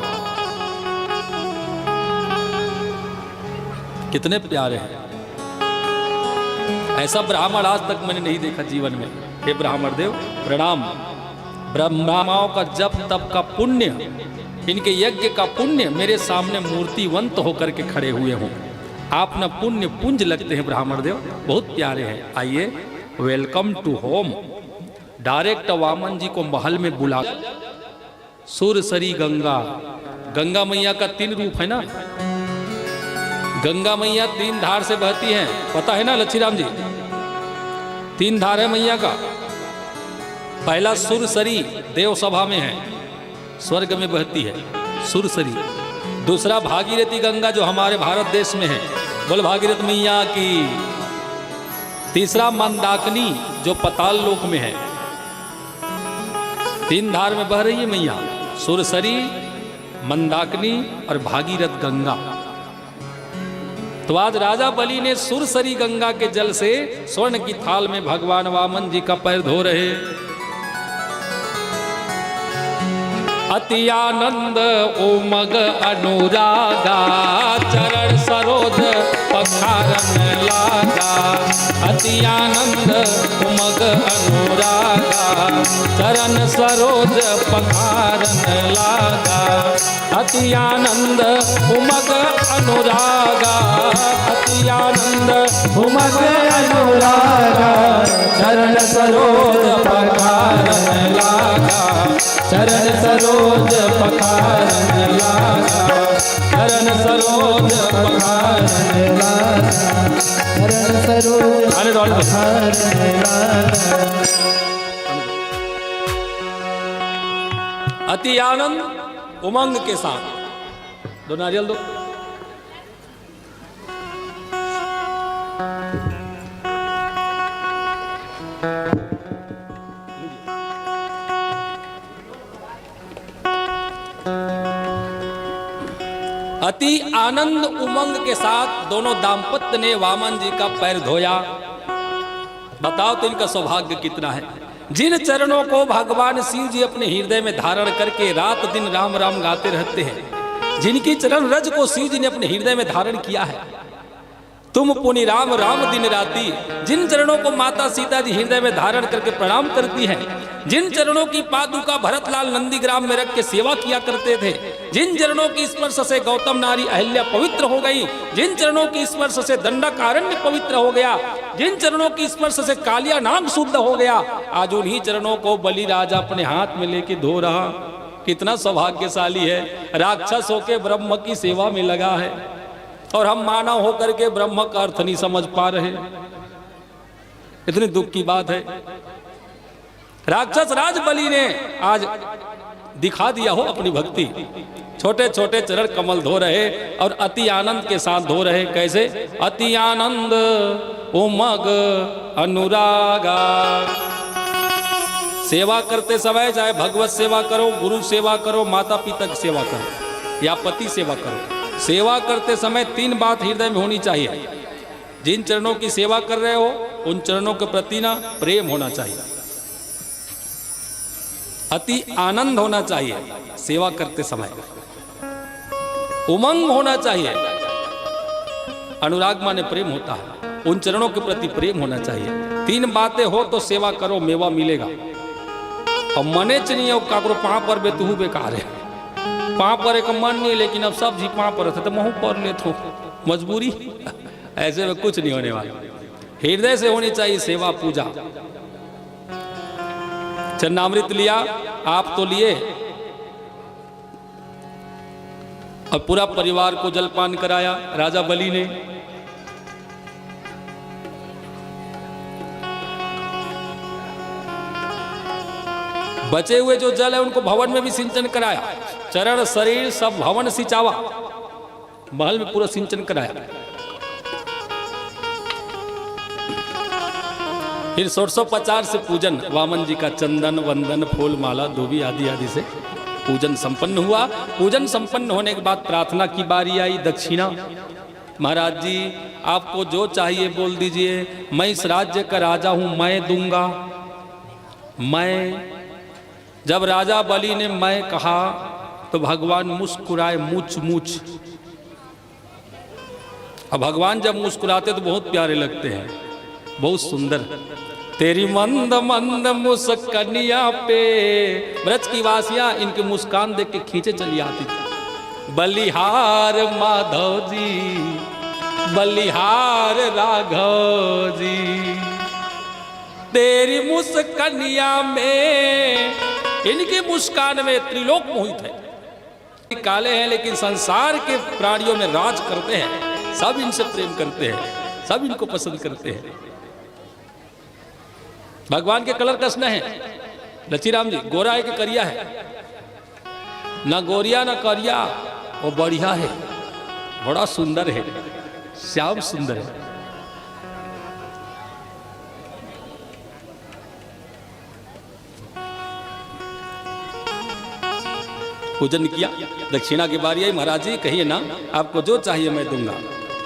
कितने प्यारे हैं। ऐसा ब्राह्मण आज तक मैंने नहीं देखा जीवन में। हे ब्राह्मण देव प्रणाम। ब्रह्माओं का जप तप का पुण्य इनके यज्ञ का पुण्य मेरे सामने मूर्तिवंत होकर के खड़े हुए हों। आप न पुण्य पुंज लगते हैं ब्राह्मण देव, बहुत प्यारे हैं। आइए welcome to home. Direct Vaman ji को महल में बुला। सुरसरी गंगा, गंगा मैया का 3 रूप है ना। गंगा मैया 3 धार से बहती हैं, पता है ना लच्छीराम जी। 3 धार है मैया का। पहला सुरसरी देव सभा में है, स्वर्ग में बहती है सुरसरी। दूसरा भागीरथी गंगा जो हमारे भारत देश में है, बोल भागीरथ मैया की। तीसरा मंदाकिनी जो पताल लोक में है। 3 धार में बह रही है मैया, सुरसरी, मंदाकिनी और भागीरथ गंगा। तो आज राजा बलि ने सुरसरी गंगा के जल से स्वर्ण की थाल में भगवान वामन जी का पैर धो रहे। अति आनंद उमग अनुरागा चरण सरोज पखारन लागा। अति आनंद उमग अनुरागा चरण सरोज पखारन लागा। अति आनंद उमग अनुरागा अति आनंद उमग अनुरागा चरण सरोज पखारन लागा। चरण सरोज पखारन लागा। चरण सरोज पखारन लागा। चरण सरोज पखारन लागा। अति आनंद उमंग के साथ दो नारियल दो। अति आनंद उमंग के साथ दोनों दाम्पत्य ने वामन जी का पैर धोया। बताओ तो इनका सौभाग्य कितना है। जिन चरणों को भगवान शिव जी अपने हृदय में धारण करके रात दिन राम राम गाते रहते हैं, जिनकी चरण रज को शिव जी ने अपने हृदय में धारण किया है, तुम पुनि राम राम दिन राती। जिन चरणों को माता सीता जी हृदय में धारण करके प्रणाम करती हैं, जिन चरणों की पादुका भरतलाल नंदीग्राम में रख के सेवा किया करते थे, जिन चरणों की स्पर्श से गौतम नारी अहिल्या पवित्र हो गई, जिन चरणों की स्पर्श से दंडकारण्य पवित्र हो गया, जिन चरणों की स्पर्श से कालिया नाग शुद्ध हो गया, आज उन्हीं चरणों को बलि राजा अपने हाथ में लेके धो रहा। कितना सौभाग्यशाली है। राक्षस होके ब्रह्म की सेवा में लगा है और हम मानव होकर के ब्रह्म का अर्थ नहीं समझ पा रहे। इतनी दुख की बात है। राक्षस राज बलि ने आज दिखा दिया हो अपनी भक्ति। छोटे छोटे चरण कमल धो रहे और अति आनंद के साथ धो रहे। कैसे? अति आनंद उमग अनुरागा। सेवा करते समय चाहे भगवत सेवा करो, गुरु सेवा करो, माता पिता की सेवा करो या पति सेवा करो, सेवा करते समय तीन बात हृदय में होनी चाहिए। जिन चरणों की सेवा कर रहे हो उन चरणों के प्रति ना प्रेम होना चाहिए, अति आनंद होना चाहिए सेवा करते समय, उमंग होना चाहिए। अनुराग माने प्रेम होता है, उन चरणों के प्रति प्रेम होना चाहिए। तीन बातें हो तो सेवा करो, मेवा मिलेगा। और मने चाहिए काकरो पाँव पर बे तू बेकार है, पाँव पर एक मन नहीं, लेकिन अब सब जी पाँव पर रहते तो महू पर लेते हो मजबूरी। ऐसे में कुछ नहीं होने वाला। हृदय से होनी चाहिए सेवा पूजा। चरणामृत लिया, आप तो लिए, और पूरा परिवार को जलपान कराया राजा बलि ने। बचे हुए जो जल है उनको भवन में भी सिंचन कराया। चरण शरीर सब भवन सिंचावा, महल में पूरा सिंचन कराया। फिर 1650 से पूजन, वामन जी का चंदन वंदन फूल माला धोबी आदि आदि से पूजन संपन्न हुआ। पूजन संपन्न होने के बाद प्रार्थना की बारी आई, दक्षिणा। महाराज जी आपको जो चाहिए बोल दीजिए, मैं इस राज्य का राजा हूं, मैं दूंगा। मैं, जब राजा बलि ने मैं कहा तो भगवान मुस्कुराए मूछ मूछ। अब भगवान जब मुस्कुराते तो बहुत प्यारे लगते हैं, बहुत सुंदर। तेरी मंद मंद मुस्कनिया पे ब्रज की वासियां इनकी मुस्कान देख के खींचे चली आती थी। बलिहार माधव जी, बलिहार राघव जी, तेरी मुस्कनिया में, इनकी मुस्कान में त्रिलोक मोहित है। काले हैं लेकिन संसार के प्राणियों में राज करते हैं, सब इनसे प्रेम करते हैं, सब इनको पसंद करते हैं। भगवान के कलर का स्नेह है। लचीराम जी गोरा है कि करिया है? ना गोरिया ना करिया, वो बढ़िया है, बड़ा सुंदर है, श्याम सुंदर है। पूजन किया, दक्षिणा की बारी आई। महाराज जी कहिए ना, आपको जो चाहिए मैं दूंगा।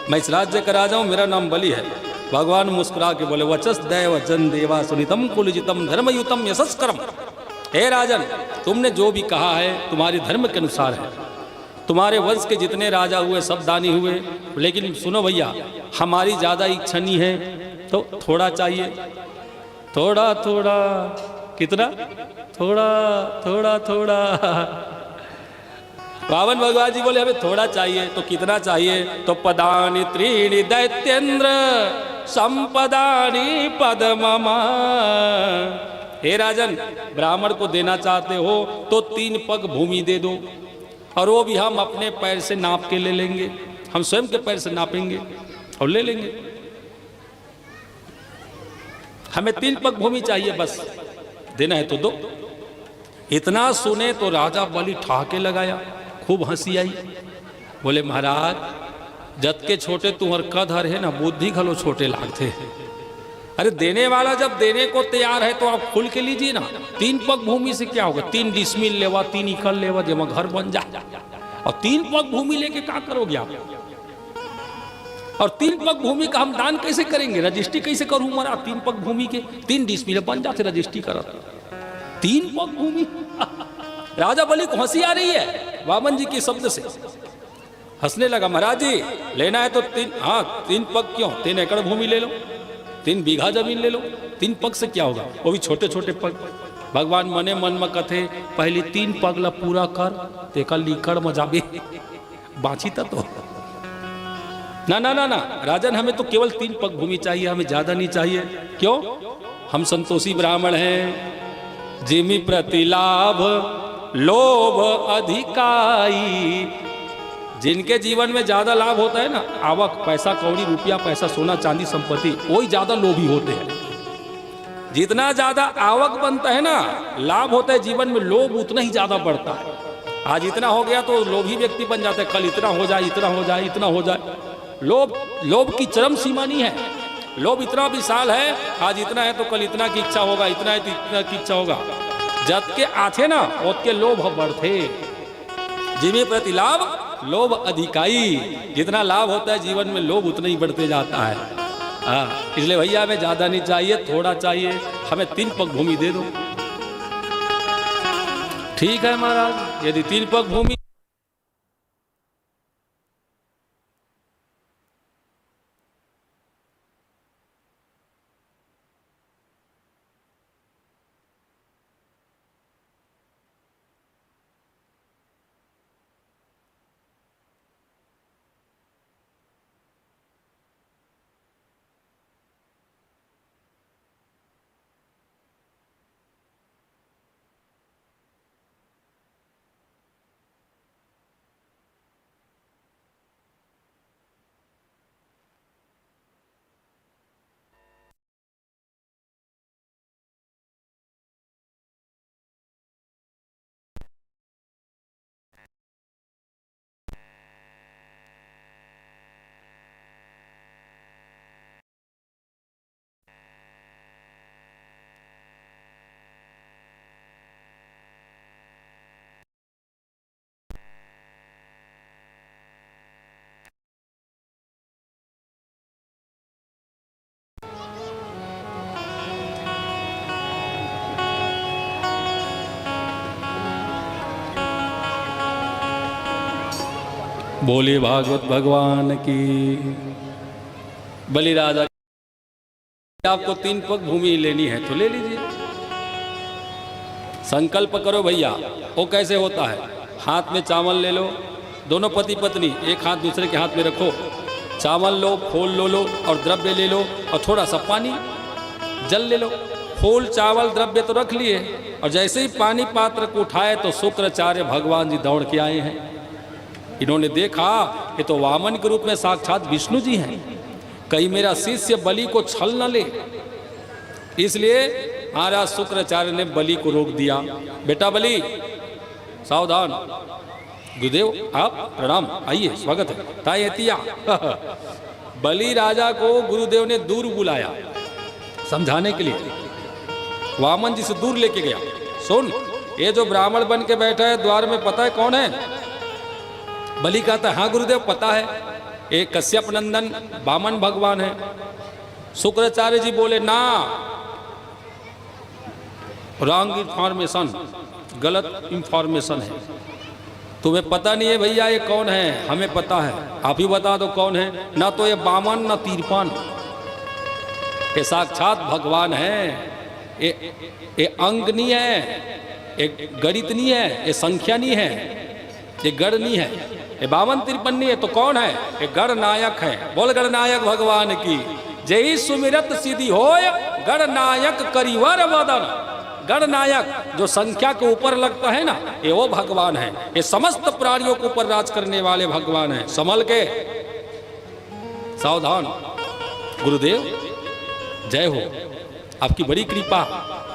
मैं इस राज्य का राजा हूँ, मेरा नाम बलि है। भगवान मुस्कुरा के बोले, वचस दैव जन देवा सुनितम कुलजितम धर्मयुतम यशस्करम। हे राजन, तुमने जो भी कहा है तुम्हारे धर्म के अनुसार है। तुम्हारे वंश के जितने राजा हुए सब दानी हुए, लेकिन सुनो भैया, हमारी ज़्यादा इच्छा नहीं है तो थोड़ा चाहिए। थोड़ा थोड़ा कितना? थोड़ा थोड़ा थोड़ा। पावन भगवान जी बोले हमें थोड़ा चाहिए, तो कितना चाहिए? तो पदानि त्रीणि दैत्येंद्र संपदानि पद्ममा। हे राजन, ब्राह्मण को देना चाहते हो तो 3 पग भूमि दे दो, और वो भी हम अपने पैर से नाप के ले लेंगे। हम स्वयं के पैर से नापेंगे और ले लेंगे। हमें 3 पग भूमि चाहिए, बस देना है तो दो। इतना सुने तो राजा बलि ठाके लगाया, खूब हंसी आई। बोले महाराज, जत के छोटे तुम्हार कदर है ना, बुद्धि घलो छोटे लागते। अरे देने वाला जब देने को तैयार है तो आप खुल के लीजिए ना। 3 पग भूमि से क्या होगा? 3 डिसमिल लेवा, 3 एकड़ लेवा, जमा घर बन जा। और 3 पग भूमि लेके क्या करोगे आप? और 3 पग भूमि का हम दान कैसे करेंगे? रजिस्ट्री कैसे करूं मरा? 3 पग भूमि के 3 डिसमिल बन जाते, रजिस्ट्री करत। 3 पग भूमि। राजा बलि को हंसी आ रही है वामन जी के शब्द से, हंसने लगा। महाराज जी, लेना है तो 3 पग क्यों? 3 एकड़ भूमि ले लो, 3 बीघा जमीन ले लो। 3 पग से क्या होगा? वो भी छोटे छोटे पग। भगवान मने मन में कथे, पहले 3 पग ला पूरा कर, तेका लीकड़ मजाबे बाँची तो। ना ना ना ना राजन, हमें तो केवल 3 पग भूमि चाहिए, हमें ज्यादा नहीं चाहिए। क्यों? हम संतोषी ब्राह्मण हैं। जिमि प्रति लाभ लोभ अधिकाई। जिनके जीवन में ज्यादा लाभ होता है ना, आवक, पैसा कौड़ी, रुपया पैसा, सोना चांदी संपत्ति, वही ज्यादा लोभी होते हैं। जितना ज्यादा आवक बनता है ना, लाभ होता है जीवन में, लोभ उतना ही ज्यादा बढ़ता है। आज इतना हो गया तो लोभी व्यक्ति बन जाता है, कल इतना हो जाए, इतना हो जाए, इतना हो जाए। लोभ की चरम सीमा नहीं है। लोभ इतना विशाल है, आज इतना है तो कल इतना की इच्छा होगा, इतना है तो इतना की इच्छा होगा। जत के आथे ना ओत के लोभ बढ़ते। जिमे प्रति लाभ लोभ अधिकाई। जितना लाभ होता है जीवन में, लोभ उतना ही बढ़ते जाता है। इसलिए भैया हमें ज्यादा नहीं चाहिए, थोड़ा चाहिए। हमें 3 पग भूमि दे दो। ठीक है महाराज, यदि 3 पग भूमि। बोले भागवत भगवान की। बलि राजा, आपको 3 पग भूमि लेनी है तो ले लीजिए। संकल्प करो भैया। वो कैसे होता है? हाथ में चावल ले लो, दोनों पति पत्नी, एक हाथ दूसरे के हाथ में रखो, चावल लो, फूल लो और द्रव्य ले लो, और थोड़ा सा पानी जल ले लो। फूल चावल द्रव्य तो रख लिए, और जैसे ही पानी पात्र को उठाए तो शुक्राचार्य भगवान जी दौड़ के आए हैं। इन्होंने देखा ये तो वामन के रूप में साक्षात विष्णु जी हैं, कहीं मेरा शिष्य बलि को छल न ले। इसलिए महाराज शुक्राचार्य ने बलि को रोक दिया। बेटा बलि, सावधान। गुरुदेव आप प्रणाम, आइए, स्वागत है। तायतिया बलि राजा को गुरुदेव ने दूर बुलाया समझाने के लिए, वामन जी से दूर लेके गया। सुन, ये जो ब्राह्मण बन के बैठा है द्वार में, पता है कौन है? बलि कहता है हाँ गुरुदेव पता है, एक कश्यप नंदन वामन भगवान है। शुक्राचार्य जी बोले ना, रॉन्ग इंफॉर्मेशन, गलत इंफॉर्मेशन है, तुम्हें पता नहीं है भैया ये कौन है, हमें पता है, आप ही बता दो कौन है। ना तो ये वामन ना तिरपन, ये साक्षात भगवान है। ये अंक नहीं है, ये गणित नहीं है, ये संख्या नहीं है, ये गण नहीं है, ये 52-53 नहीं है, तो कौन है? ये गणनायक है। बोल गणनायक भगवान की जय। सुमिरत सिद्धि होय गणनायक करिवर वदन। गणनायक जो संख्या के ऊपर लगता है ना, ये वो भगवान है। ये समस्त प्राणियों के ऊपर राज करने वाले भगवान है। संभल के, सावधान। गुरुदेव जय हो, आपकी बड़ी कृपा,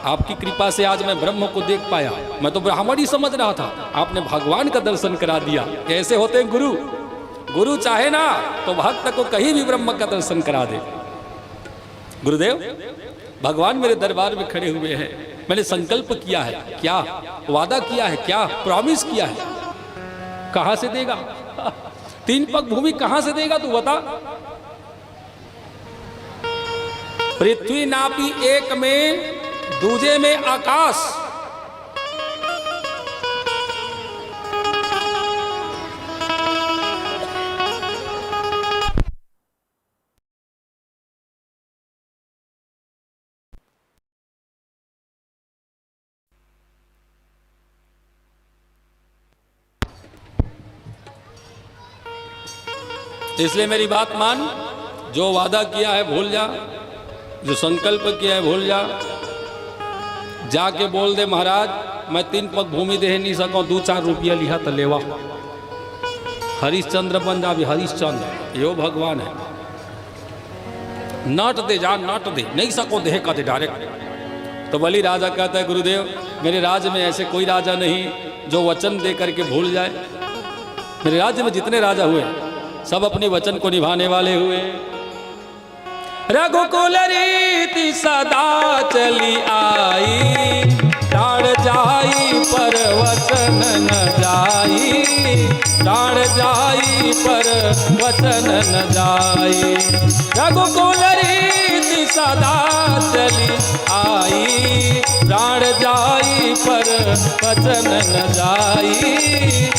आपकी कृपा से आज मैं ब्रह्म को देख पाया। मैं तो ब्राह्मण ही समझ रहा था, आपने भगवान का दर्शन करा दिया। कैसे होते हैं गुरु? गुरु चाहे ना तो भक्त को कहीं भी ब्रह्म का दर्शन करा दे। गुरुदेव भगवान मेरे दरबार में खड़े हुए हैं। मैंने संकल्प किया है, क्या वादा किया है, क्या प्रॉमिस किया है, कहां से देगा? 3 पग भूमि कहां से देगा तू बता? पृथ्वी नापी एक में, दूजे में आकाश। इसलिए मेरी बात मान, जो वादा किया है भूल जा, जो संकल्प किया है भूल जा। जाके बोल दे महाराज मैं 3 पग भूमि दे नहीं सकूं, 2-4 रुपया लिया तो लेवा। हरिश्चंद्र बन जा भी, हरिश्चंद्र यो भगवान है। नट दे जा, नट दे, नहीं सको देह का दे डायरेक्ट। तो बलि राजा कहता है गुरुदेव मेरे राज्य में ऐसे कोई राजा नहीं जो वचन दे करके भूल जाए। मेरे राज्य में जितने राजा हुए सब अपने वचन को निभाने वाले हुए। रघुकुल रीति सदा चली आई, प्राण जाई पर वचन न जाई, प्राण जाई पर वचन न जाई। रघुकुल रीति सदा चली आई, प्राण जाई पर वचन न जाई,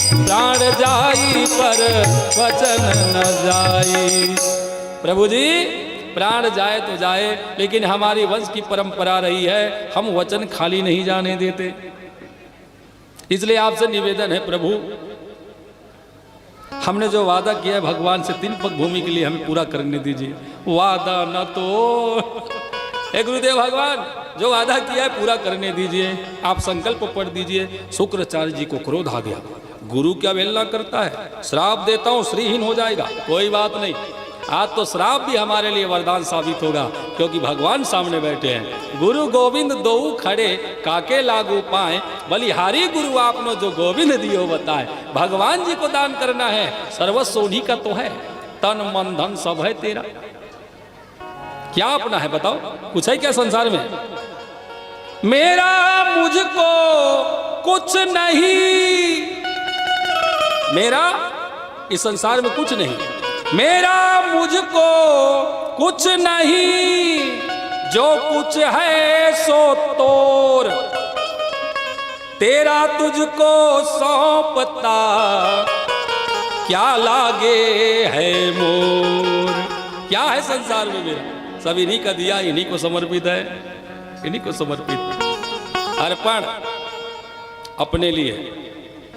प्राण जाई पर वचन न जाई। प्रभु जी प्राण जाए तो जाए, लेकिन हमारी वंश की परंपरा रही है हम वचन खाली नहीं जाने देते। इसलिए आपसे निवेदन है प्रभु, हमने जो वादा किया है भगवान से 3 पग भूमि के लिए हमें पूरा करने दीजिए। वादा न तो हे गुरुदेव भगवान, जो वादा किया है पूरा करने दीजिए। आप संकल्प पढ़ दीजिए। शुक्राचार्य जी को क्रोध आ गया, गुरु क्या अवहेलना करता है, श्राप देता हूं श्रीहीन हो जाएगा। कोई बात नहीं, आज तो श्राप भी हमारे लिए वरदान साबित होगा, क्योंकि भगवान सामने बैठे हैं। गुरु गोविंद दो खड़े काके लागू पाए, बलिहारी गुरु आपने जो गोविंद दियो बताए। भगवान जी को दान करना है, सर्वस्व उन्हीं का तो है, तन मन धन सब है तेरा। क्या अपना है बताओ, कुछ है क्या संसार में? मेरा मुझको कुछ नहीं, मेरा इस संसार में कुछ नहीं, मेरा मुझको कुछ नहीं, जो कुछ है सो तोर, तेरा तुझको सौंपता क्या लागे है मोर। क्या है संसार में मेरा? सब इन्हीं का दिया, इन्हीं को समर्पित है, इन्हीं को समर्पित। अर्पण अपने लिए,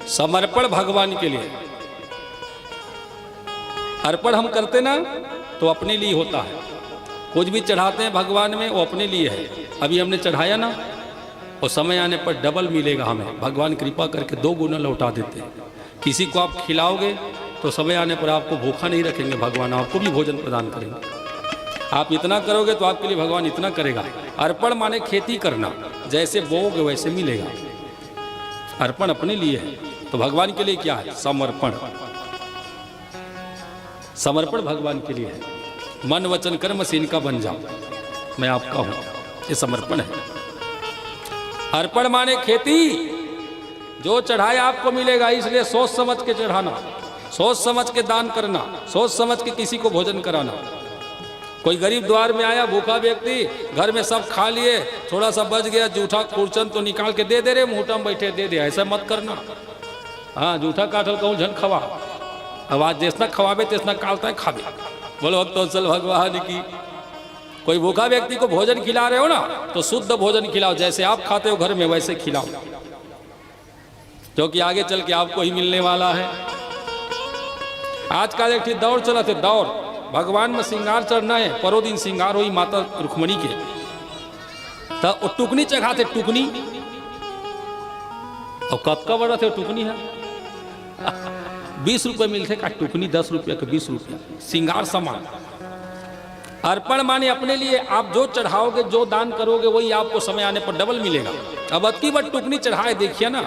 समर्पण भगवान के लिए। अर्पण हम करते ना तो अपने लिए होता है। कुछ भी चढ़ाते हैं भगवान में वो अपने लिए है। अभी हमने चढ़ाया ना, और समय आने पर डबल मिलेगा हमें। भगवान कृपा करके 2 गुना लौटा देते हैं। किसी को आप खिलाओगे तो समय आने पर आपको भूखा नहीं रखेंगे, भगवान आपको भी भोजन प्रदान करेंगे। आप इतना करोगे तो आपके लिए भगवान इतना करेगा। अर्पण माने खेती करना, जैसे बोओगे वैसे मिलेगा। अर्पण अपने लिए है, तो भगवान के लिए क्या है? समर्पण। समर्पण भगवान के लिए है। मन वचन कर्म से इनका बन जाओ, मैं आपका हूं, ये समर्पण है। अर्पण माने खेती, जो चढ़ाए आपको मिलेगा, इसलिए सोच समझ के चढ़ाना। सोच समझ के दान करना, सोच समझ के किसी को भोजन कराना। कोई गरीब द्वार में आया, भूखा व्यक्ति, घर में सब खा लिए, थोड़ा सा बच गया, जूठा कुरचन तो निकाल के दे दे रे, मुहूर्त में बैठे दे दे, ऐसा मत करना। हाँ, जूठा काटल कहूँ झन खवा, अब आज जितना खवाबे तितना कालता है खाबे। बोलो भक्तोत्सल भगवान की। कोई भूखा व्यक्ति को भोजन खिला रहे हो ना, तो शुद्ध भोजन खिलाओ, जैसे आप खाते हो घर में वैसे खिलाओ, क्योंकि आगे चल के आपको ही मिलने वाला है। आजकल एक दौड़ चला थे, दौड़ भगवान में श्रृंगार चढ़ना है, परो दिन श्रृंगार हुई माता रुक्मणी के, तो टुकनी चढ़ाते, टुकनी, और कब का बड़ा थे टुकनी है 20 रुपये मिलते का टुकनी, 10 रुपये का 20 रुपया श्रृंगार सामान। अर्पण माने अपने लिए, आप जो चढ़ाओगे, जो दान करोगे, वही आपको समय आने पर डबल मिलेगा। अब अबकी बार टुकनी चढ़ाए, देखिए ना,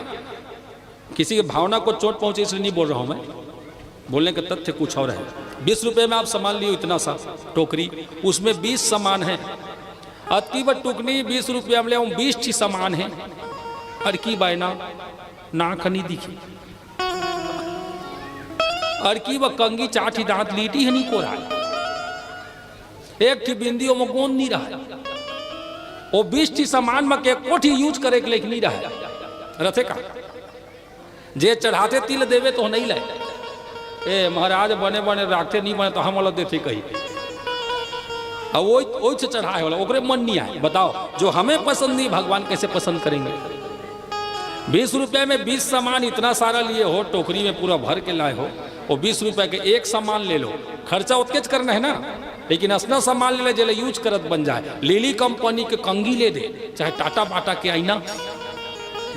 किसी की भावना को चोट पहुंचे इसलिए नहीं बोल रहा हूं मैं, बोलने का तथ्य कुछ और है। 20 रुपये में आप सामान लियो, इतना सा टोकरी, उसमें 20 सामान है। अबकी बार टुकनी 20 रुपया में ले 20 ठी सामान है, और की बायना नाक नहीं दिखी, और की वह कंगी चाठी दांत लीटी है नहीं को रहा है, एक ठी बिंदियों में गोंद नहीं रहा है, वो 20 ठी सामान में के कोठी यूज करे के लेकिन नहीं रहा है। रथे का जे चढ़ाते तिल देवे तो नहीं लाए, ए महाराज बने बने राखते नहीं बने तो हम वाला देते कही, अब वो से चढ़ाए वाला ओकरे मन नहीं आए। बताओ, जो हमें पसंद नहीं भगवान कैसे पसंद करेंगे। 20 रुपये में 20 सामान इतना सारा लिए हो, टोकरी में पूरा भर के लाए हो, वो 20 रुपये के एक सामान ले लो, खर्चा उतके करना है ना, लेकिन असना सामान ले ले जले यूज करत बन जाए। लिली कंपनी के कंगी ले दे, चाहे टाटा बाटा के आईना,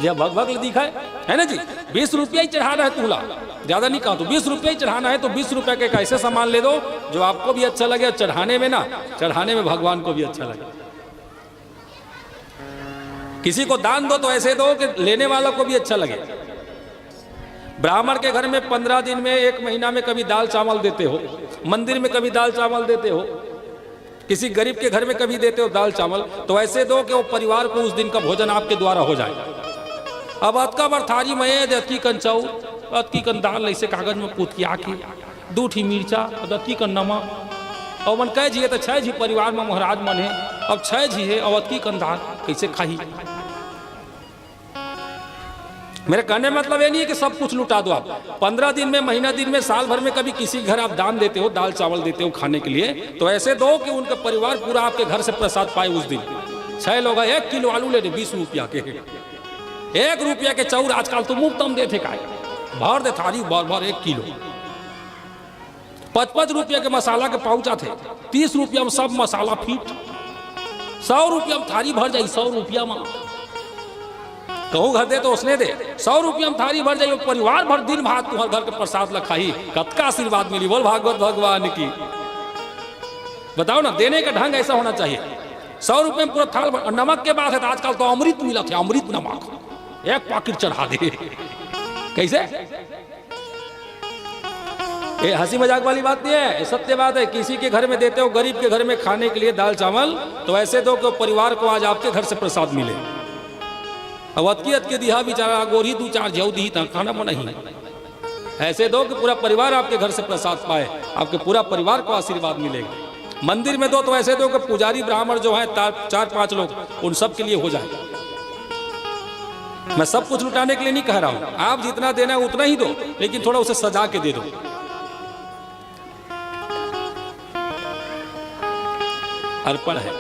जब भगभग दिखाए है ना जी, 20 रुपया ही चढ़ाना है, तुला ज्यादा नहीं कहा तो 20 रुपया ही चढ़ाना है, तो 20 रुपये के कैसे सामान ले दो जो आपको भी अच्छा लगे, चढ़ाने में ना, चढ़ाने में भगवान को भी अच्छा लगे। किसी को दान दो तो ऐसे दो कि लेने वालों को भी अच्छा लगे। ब्राह्मण के घर में 15 दिन में, 1 महीना में कभी दाल चावल देते हो, मंदिर में कभी दाल चावल देते हो, किसी गरीब के घर में कभी देते हो दाल चावल, तो ऐसे दो कि वो परिवार को उस दिन का भोजन आपके द्वारा हो जाए। अब अतका बार थारी में अतकी कन चाउ, अतकी कन दाल ऐसे कागज में पूत के आके, 2 ठी मिर्चा, अतकी कन नमक, और मन कह जी तो 6 जी परिवार में महाराज मन है, अब 6 जी है, और अतकी कन दाल कैसे खाही। मेरे कहने मतलब ये नहीं है कि सब कुछ लुटा दो आप। 15 दिन में, महीना दिन में, साल भर में कभी किसी घर आप दान देते हो, दाल चावल देते हो खाने के लिए, तो ऐसे दो कि उनका परिवार पूरा आपके घर से प्रसाद पाए उस दिन। 6 लोग 1 किलो आलू ले दे 20 रुपया के, 1 रुपया के चाउर आजकल तो मुफ्तम देते का, भर दे थारी भर भर 1 किलो। 55 रुपया के मसाला के पाउच आते, 30 रुपया में सब मसाला फिट, 100 रुपया में थारी भर जाए, 100 रुपया में कहूँ घर दे तो उसने दे, 100 रुपया में थारी भर जाइए, परिवार भर दिन भात तुम्हारे घर के प्रसाद लखाई, कतका आशीर्वाद मिली। बोल भागवत भगवान की। बताओ ना, देने का ढंग ऐसा होना चाहिए। 100 रुपये में पूरा थाल भर, नमक के बाद है तो आजकल तो अमृत मिला थे, अमृत नमक 1 पैकेट चढ़ा दे, कैसे? ये हंसी मजाक वाली बात नहीं है, सत्य बात है। किसी के घर में देते हो, गरीब के घर में खाने के लिए दाल चावल, तो ऐसे दो कि परिवार को आज आपके घर से प्रसाद मिले। अब अतकी दिहा बेचारा गोरी 2-4 जऊ दी खाना में नहीं, ऐसे दो कि पूरा परिवार आपके घर से प्रसाद पाए, आपके पूरा परिवार को आशीर्वाद मिलेगा। मंदिर में दो तो ऐसे दो कि पुजारी ब्राह्मण जो है 4-5 लोग, उन सब के लिए हो जाए। मैं सब कुछ लुटाने के लिए नहीं कह रहा हूं, आप जितना देना है उतना ही दो, लेकिन थोड़ा उसे सजा के दे दो। अर्पण है।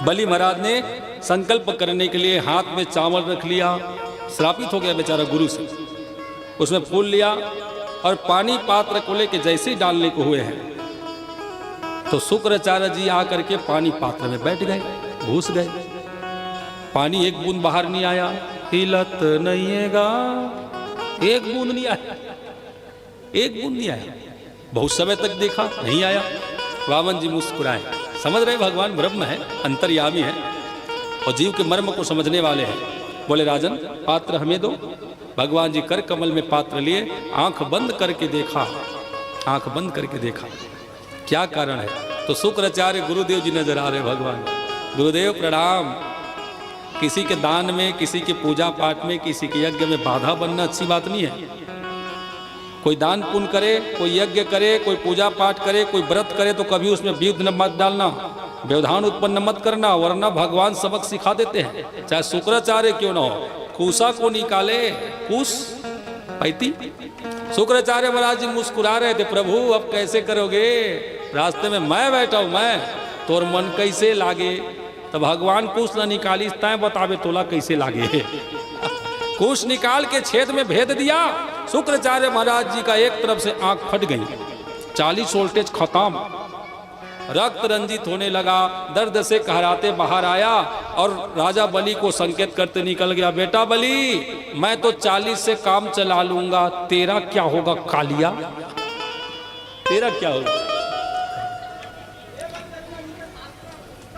बलि महाराज ने संकल्प करने के लिए हाथ में चावल रख लिया, श्रापित हो गया बेचारा गुरु से, उसमें फूल लिया और पानी पात्र को लेके जैसे ही डालने को हुए हैं, तो शुक्राचार्य जी आकर के पानी पात्र में बैठ गए, घुस गए। पानी एक बूंद बाहर नहीं आया, हिलत नहींगा, एक बूंद नहीं आया, एक बूंद नहीं आया। बहुत समय तक देखा, नहीं आया। वामन जी मुस्कुराए, समझ रहे भगवान ब्रह्म है, अंतर्यामी है और जीव के मर्म को समझने वाले हैं। बोले राजन, पात्र हमें दो। भगवान जी कर कमल में पात्र लिए, आंख बंद करके देखा, आंख बंद करके देखा, क्या कारण है? तो शुक्राचार्य गुरुदेव जी नजर आ रहे। भगवान गुरुदेव प्रणाम। किसी के दान में, किसी के पूजा पाठ में, किसी के यज्ञ में बाधा बनना अच्छी बात नहीं है। कोई दान पुण्य करे, कोई यज्ञ करे, कोई पूजा पाठ करे, कोई व्रत करे तो कभी उसमें वियुद्ध मत डालना, व्यवधान उत्पन्न मत करना, वरना भगवान सबक सिखा देते हैं। चाहे शुक्राचार्य क्यों ना हो, कूसा को निकाले, कूस पैती। शुक्राचार्य महाराज जी मुस्कुरा रहे थे, प्रभु अब कैसे करोगे, रास्ते में मैं बैठा हूं, मैं तोर मन कैसे लागे। तो भगवान कुश न निकाली तय बतावे तोला कैसे लागे। कुश निकाल के छेद में भेद दिया। शुक्राचार्य महाराज जी का एक तरफ से आंख फट गई, 40 वोल्टेज खत्म, रक्त रंजित होने लगा, दर्द से कहराते बाहर आया और राजा बलि को संकेत करते निकल गया, बेटा बलि मैं तो 40 से काम चला लूंगा, तेरा क्या होगा कालिया, तेरा क्या होगा।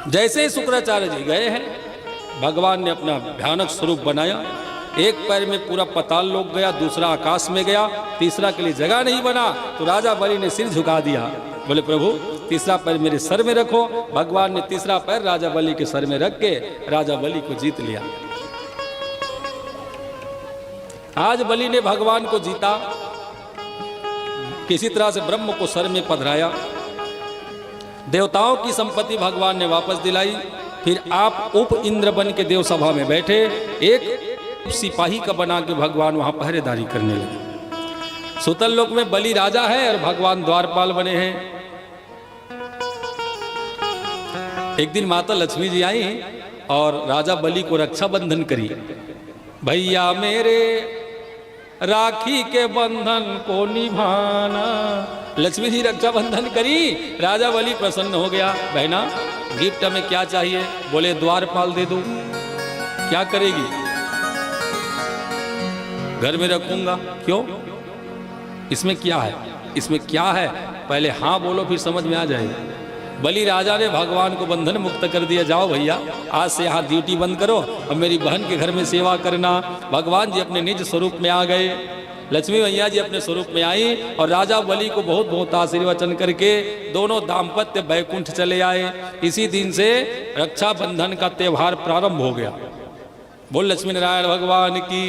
जैसे ही शुक्राचार्य जी गए हैं, भगवान ने अपना भयानक स्वरूप बनाया। एक पैर में पूरा पताल लोक गया, दूसरा आकाश में गया, तीसरा के लिए जगह नहीं बना तो राजा बलि ने सिर झुका दिया, बोले प्रभु तीसरा पैर मेरे सर में रखो। भगवान ने तीसरा पैर राजा बलि के सर में रख के राजा बलि को जीत लिया। आज बलि ने भगवान को जीता, किसी तरह से ब्रह्म को सर में पधराया, देवताओं की संपत्ति भगवान ने वापस दिलाई। फिर आप उप इंद्र बन के देव सभा में बैठे, एक सिपाही का बना के भगवान वहां पहरेदारी करने लगे। सुतल लोक में बलि राजा है और भगवान द्वारपाल बने हैं। एक दिन माता लक्ष्मी जी आई और राजा बलि को रक्षा बंधन करी। भैया मेरे राखी के बंधन को निभाना, लक्ष्मी जी रक्षा बंधन करी, राजा बलि प्रसन्न हो गया। बहना गिफ्ट में क्या चाहिए, बोले द्वारपाल दे दो। क्या करेगी, घर में रखूंगा। क्यों, इसमें क्या है, इसमें क्या है, पहले हाँ बोलो फिर समझ में आ जाएगा। बलि राजा ने भगवान को बंधन मुक्त कर दिया, जाओ भैया आज से यहाँ ड्यूटी बंद करो और मेरी बहन के घर में सेवा करना। भगवान जी अपने निज स्वरूप में आ गए, लक्ष्मी मैया जी अपने स्वरूप में आई और राजा बलि को बहुत बहुत आशीर्वचन करके दोनों दाम्पत्य बैकुंठ चले आए। इसी दिन से रक्षाबंधन का त्यौहार प्रारंभ हो गया। बोल लक्ष्मी नारायण भगवान की।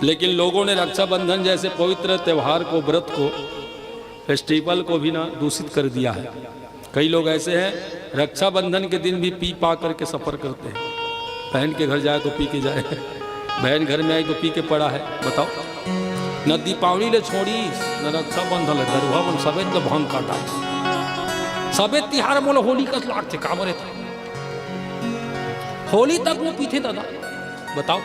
लेकिन लोगों ने रक्षाबंधन जैसे पवित्र त्यौहार को, व्रत को, फेस्टिवल को भी ना दूषित कर दिया है। कई लोग ऐसे हैं रक्षाबंधन के दिन भी पी पा करके सफर करते हैं। बहन के घर जाए तो पी के जाए, बहन घर में आई तो पी के पड़ा है। बताओ, न दीपावली ले छोड़ी न रक्षाबंधन ले दरुहा मन सबे तो भांग काटा, सबे तिहार मोल होली का लाग थे कामरे था, होली तक वो पीते दादा। बताओ,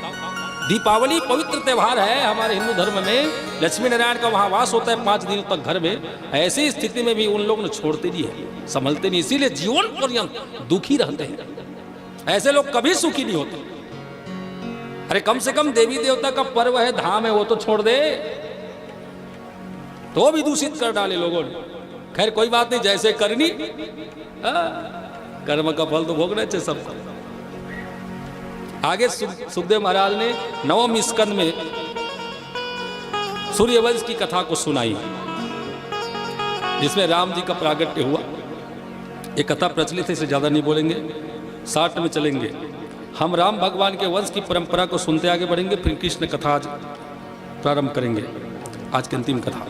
दीपावली पवित्र त्यौहार है हमारे हिंदू धर्म में, लक्ष्मी नारायण का वहाँ वास होता है 5 दिनों तक घर में। ऐसी स्थिति में भी उन लोग ने छोड़ते नहीं है, संभलते नहीं, इसीलिए जीवन पर्यंत दुखी रहते हैं। ऐसे लोग कभी सुखी नहीं होते। अरे कम से कम देवी देवता का पर्व है, धाम है, वो तो छोड़ दे, तो भी दूषित कर डाले लोगों ने। खैर कोई बात नहीं, जैसे करनी कर्म का फल तो भोगना चाहिए सबको। आगे सुखदेव महाराज ने 9वें स्कंद में सूर्यवंश की कथा को सुनाई, जिसमें राम जी का प्रागट्य हुआ। ये कथा प्रचलित है, इसे ज्यादा नहीं बोलेंगे, 60 में चलेंगे। हम राम भगवान के वंश की परंपरा को सुनते आगे बढ़ेंगे, फिर कृष्ण कथा आज प्रारंभ करेंगे। आज की अंतिम कथा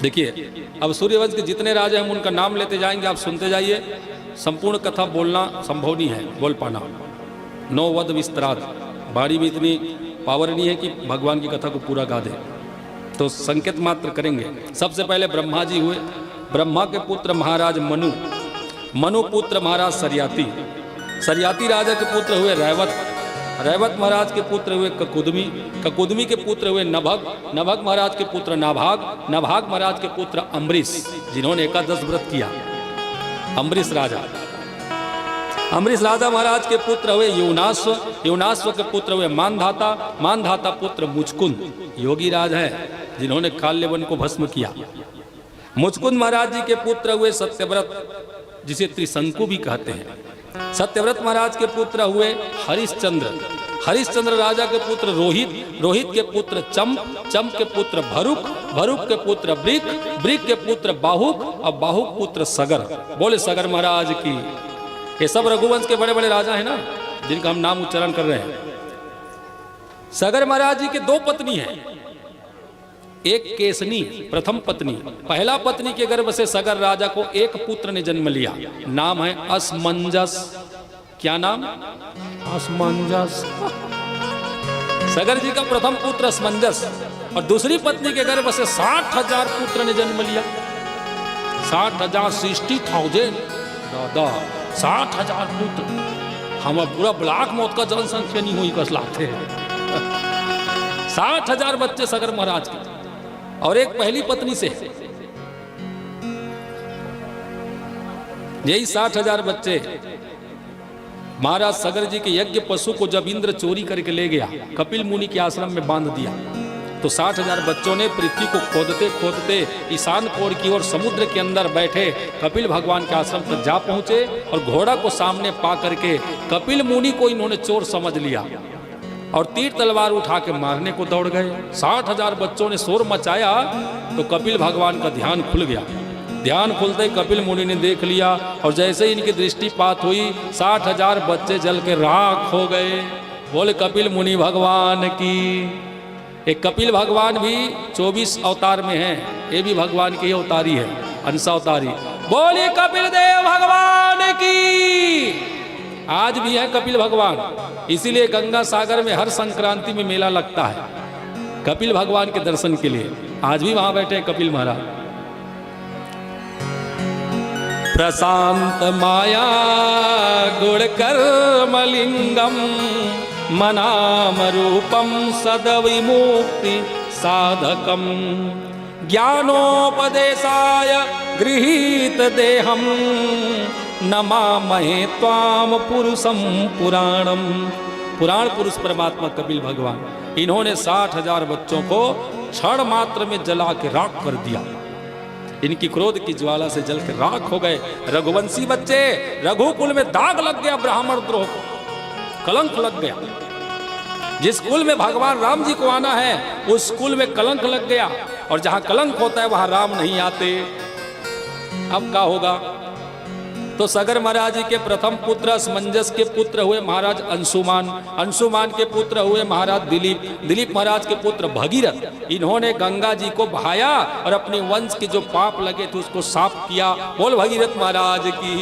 देखिए। अब सूर्यवंश के जितने राजा हैं हम उनका नाम लेते जाएंगे, आप सुनते जाइए। संपूर्ण कथा बोलना संभव नहीं है, बोल पाना। 9 वध विस्तरात, बाड़ी में इतनी पावर नहीं है कि भगवान की कथा को पूरा गा दे, तो संकेत मात्र करेंगे। सबसे पहले ब्रह्मा जी हुए। ब्रह्मा के पुत्र महाराज मनु, मनु पुत्र महाराज सरियाती, सरियाती राजा के पुत्र हुए रैवत, रैवत महाराज के पुत्र हुए ककुदमी, ककुदमी के पुत्र हुए नभग, नभग महाराज के पुत्र नाभाग, नाभाग महाराज के पुत्र अम्बरीश, जिन्होंने एकादश व्रत किया। अम्बरीश राजा, अम्बरीश राजा महाराज के पुत्र हुए युवनाश्व, युवनाश्व के पुत्र हुए मानधाता, मानधाता पुत्र मुचकुंद, योगी राज है जिन्होंने काल्यवन को भस्म किया। मुचकुंद महाराज जी के पुत्र हुए सत्यव्रत, जिसे त्रिशंकु भी कहते हैं। सत्यव्रत महाराज के पुत्र हुए हरिश्चंद्र, हरिश्चंद्र राजा के पुत्र रोहित, रोहित के पुत्र चंप, चंप के पुत्र भरुक, भरुक के पुत्र ब्रिक, ब्रिक के पुत्र बाहुक और बाहुक पुत्र सगर। बोले सगर महाराज की। ये सब रघुवंश के बड़े बड़े राजा हैं ना, जिनका हम नाम उच्चारण कर रहे हैं। सगर महाराज जी के दो पत्नी हैं, एक केसनी प्रथम पत्नी, पहला पत्नी के गर्भ से सगर राजा को एक पुत्र ने जन्म लिया, नाम है असमंजस। क्या नाम? असमंजस। सगर जी का प्रथम पुत्र असमंजस, और दूसरी पत्नी के गर्भ से 60,000 पुत्र ने जन्म लिया। 60,000 60,000 दादा 60,000 पुत्र। हम पूरा ब्लॉक मौत का जनसंख्या नहीं हुई कस लाते हैं। 60,000 बच्चे सगर महाराज के, और एक पहली पत्नी से। यही 60,000 बच्चे महाराज सगर जी के यज्ञ पशु को जब इंद्र चोरी करके ले गया, कपिल मुनि के आश्रम में बांध दिया, तो 60,000 बच्चों ने पृथ्वी को खोदते खोदते ईशान कोण की ओर समुद्र के अंदर बैठे कपिल भगवान के आश्रम तक जा पहुंचे, और घोड़ा को सामने पा करके कपिल मुनि को इन्होंने चोर समझ लिया और तीर तलवार उठा के मारने को दौड़ गए। 60,000 बच्चों ने शोर मचाया तो कपिल भगवान का ध्यान खुल गया। ध्यान खुलते कपिल मुनि ने देख लिया, और जैसे इनकी दृष्टिपात हुई 60,000 बच्चे जल के राख हो गए। बोले कपिल मुनि भगवान की। एक कपिल भगवान भी 24 अवतार में हैं, ये भी भगवान के अवतारी है, अंशावतारी। बोले कपिल देव भगवान की। आज भी है कपिल भगवान, इसीलिए गंगा सागर में हर संक्रांति में मेला लगता है कपिल भगवान के दर्शन के लिए। आज भी वहां बैठे हैं कपिल महाराज। प्रशांत माया गुण कर्मलिंगम मनाम रूपम सदविमुक्ति साधकम ज्ञानोपदेशाय गृहीत देहम नमामहे त्वाम पुरुषम पुराणम। पुराण पुरुष परमात्मा कपिल भगवान, इन्होंने 60,000 बच्चों को क्षण मात्र में जला के राख कर दिया। इनकी क्रोध की ज्वाला से जल के राख हो गए। रघुवंशी बच्चे, रघुकुल में दाग लग गया, ब्राह्मण द्रोह को कलंक लग गया। जिस कुल में भगवान राम जी को आना है उस कुल में कलंक लग गया, और जहां कलंक होता है वहां राम नहीं आते। अब क्या होगा? तो सगर महाराज जी के प्रथम पुत्र असमंजस के पुत्र हुए महाराज अंशुमान, अंशुमान के पुत्र हुए महाराज दिलीप, दिलीप महाराज के पुत्र भगीरथ। इन्होंने गंगा जी को बहाया और अपने वंश के जो पाप लगे थे उसको साफ किया। बोल भगीरथ महाराज की।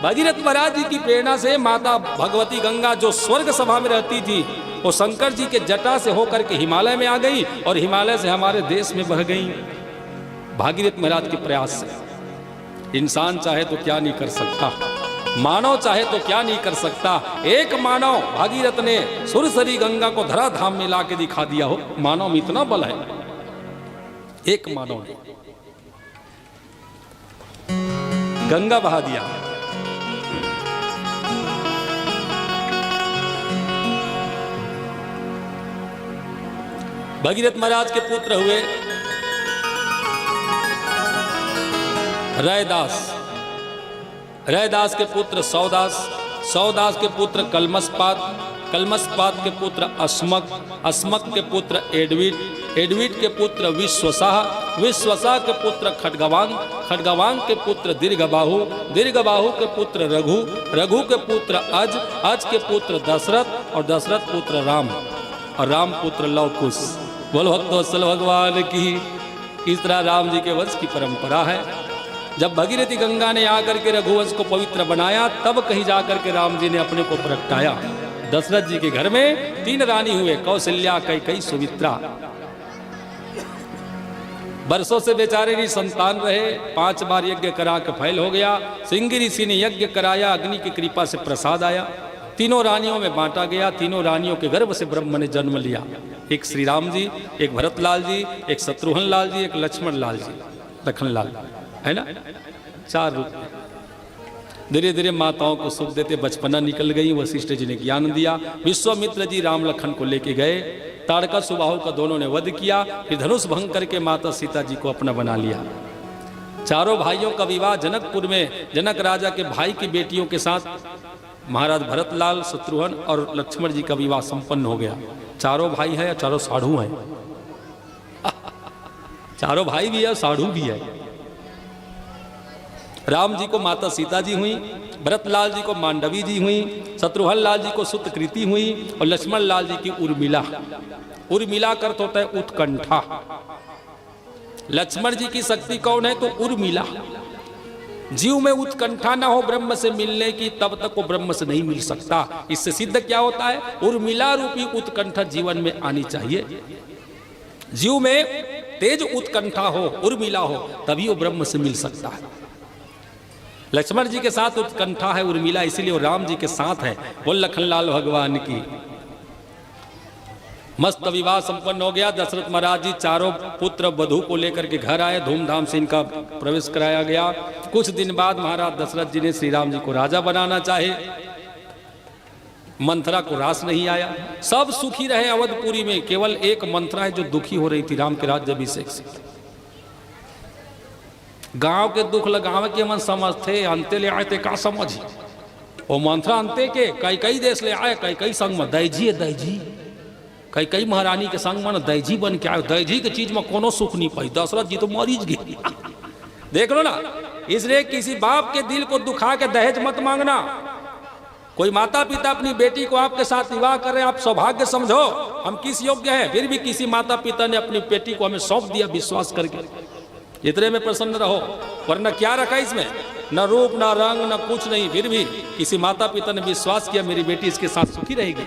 भगीरथ महाराज जी की प्रेरणा से माता भगवती गंगा जो स्वर्ग सभा में रहती थी, वो शंकर जी के जटा से होकर के हिमालय में आ गई, और हिमालय से हमारे देश में बह गई भागीरथ महाराज के प्रयास से। इंसान चाहे तो क्या नहीं कर सकता, मानव चाहे तो क्या नहीं कर सकता। एक मानव भागीरथ ने सुरसरी गंगा को धराधाम में ला के दिखा दिया हो। मानव में इतना बल है, एक मानव ने गंगा बहा दिया। भगीरथ महाराज के पुत्र हुए रैदास, रैदास के पुत्र सौदास, सौदास के पुत्र कलमसपात, कलमसपात के पुत्र अस्मक, अस्मक के पुत्र एडविट, एडविट के पुत्र विश्वसाह, विश्वसाह के पुत्र खड्गवांग, खड्गवांग के पुत्र दीर्घबाहु, दीर्घबाहु के पुत्र रघु, रघु के पुत्र अज, अज के पुत्र दशरथ, और दशरथ पुत्र राम, और राम पुत्र लवकुश। बोल भक्तवत्सल भगवान की। इस तरह राम जी के वंश की परंपरा है। जब भगीरथी गंगा ने आकर के रघुवंश को पवित्र बनाया, तब कहीं जाकर के राम जी ने अपने को प्रगटाया। दशरथ जी के घर में 3 रानी हुए, कौशल्या, कैकेयी, सुमित्रा। बरसों से बेचारे नहीं संतान रहे, 5 बार यज्ञ करा के फैल हो गया। सिंगी ऋषि ने यज्ञ कराया, अग्नि की कृपा से प्रसाद आया। 3 रानियों में बांटा गया। 3 रानियों के गर्भ से ब्रह्म ने जन्म लिया। एक श्री राम जी, एक भरत लाल जी, एक शत्रुघ्न लाल जी, एक लक्ष्मण लाल जी, लखन लाल, है ना, 4 रूप। धीरे धीरे माताओं को सुख देते बचपना निकल गई। वशिष्ठ जी ने ज्ञान दिया। विश्वामित्र जी राम लखन को लेके गए। ताड़का सुबाहु का दोनों ने वध किया। फिर धनुष भंग करके माता सीता जी को अपना बना लिया। 4 भाइयों का विवाह जनकपुर में जनक राजा के भाई की बेटियों के साथ महाराज भरतलाल, शत्रुघ्न और लक्ष्मण जी का विवाह संपन्न हो गया। 4 भाई है, 4 साढ़ू हैं। 4 भाई भी है, साढ़ू भी है। राम जी को माता सीता जी हुई, भरतलाल जी को मांडवी जी हुई, शत्रुघ्न लाल जी को सुतकृति हुई और लक्ष्मण लाल जी की उर्मिला। उर्मिला का अर्थ होता है उत्कंठा। लक्ष्मण जी की शक्ति कौन है? तो उर्मिला। जीव में उत्कंठा ना हो ब्रह्म से मिलने की, तब तक वो ब्रह्म से नहीं मिल सकता। इससे सिद्ध क्या होता है? उर्मिला रूपी उत्कंठा जीवन में आनी चाहिए। जीव में तेज उत्कंठा हो, उर्मिला हो, तभी वो ब्रह्म से मिल सकता है। लक्ष्मण जी के साथ उत्कंठा है, उर्मिला, इसीलिए वो राम जी के साथ है। बोल लखनलाल भगवान की। मस्त विवाह संपन्न हो गया। दशरथ महाराज जी चारों पुत्र वधू को लेकर के घर आए, धूमधाम से इनका प्रवेश कराया गया। कुछ दिन बाद महाराज दशरथ जी ने श्री राम जी को राजा बनाना चाहे, मंथरा को रास नहीं आया। सब सुखी रहे अवधपुरी में, केवल एक मंथरा है जो दुखी हो रही थी राम के राज्याभिषेक से। गांव के दुख लगावे के मन समझते, अंते ले आए थे का समझ। वो मंथरा अंते के कई देश ले आए, कई संग में दैजी है, दैजी कई महारानी के संग में दैजी बन के आए। दैजी के चीज में कोनो सुख नहीं पाई। दशरथ जी तो मरीज गए। देख लो ना, इसलिए किसी बाप के दिल को दुखा के दहेज मत मांगना। कोई माता पिता अपनी बेटी को आपके साथ विवाह कर रहे हैं, आप सौभाग्य समझो, हम किस योग्य हैं। फिर भी किसी माता पिता ने अपनी बेटी को हमें सौंप दिया विश्वास करके, इतने में प्रसन्न रहो। वरना क्या रखा इसमें? न रूप, न रंग, न कुछ नहीं। फिर भी किसी माता पिता ने विश्वास किया मेरी बेटी इसके साथ सुखी रहेगी,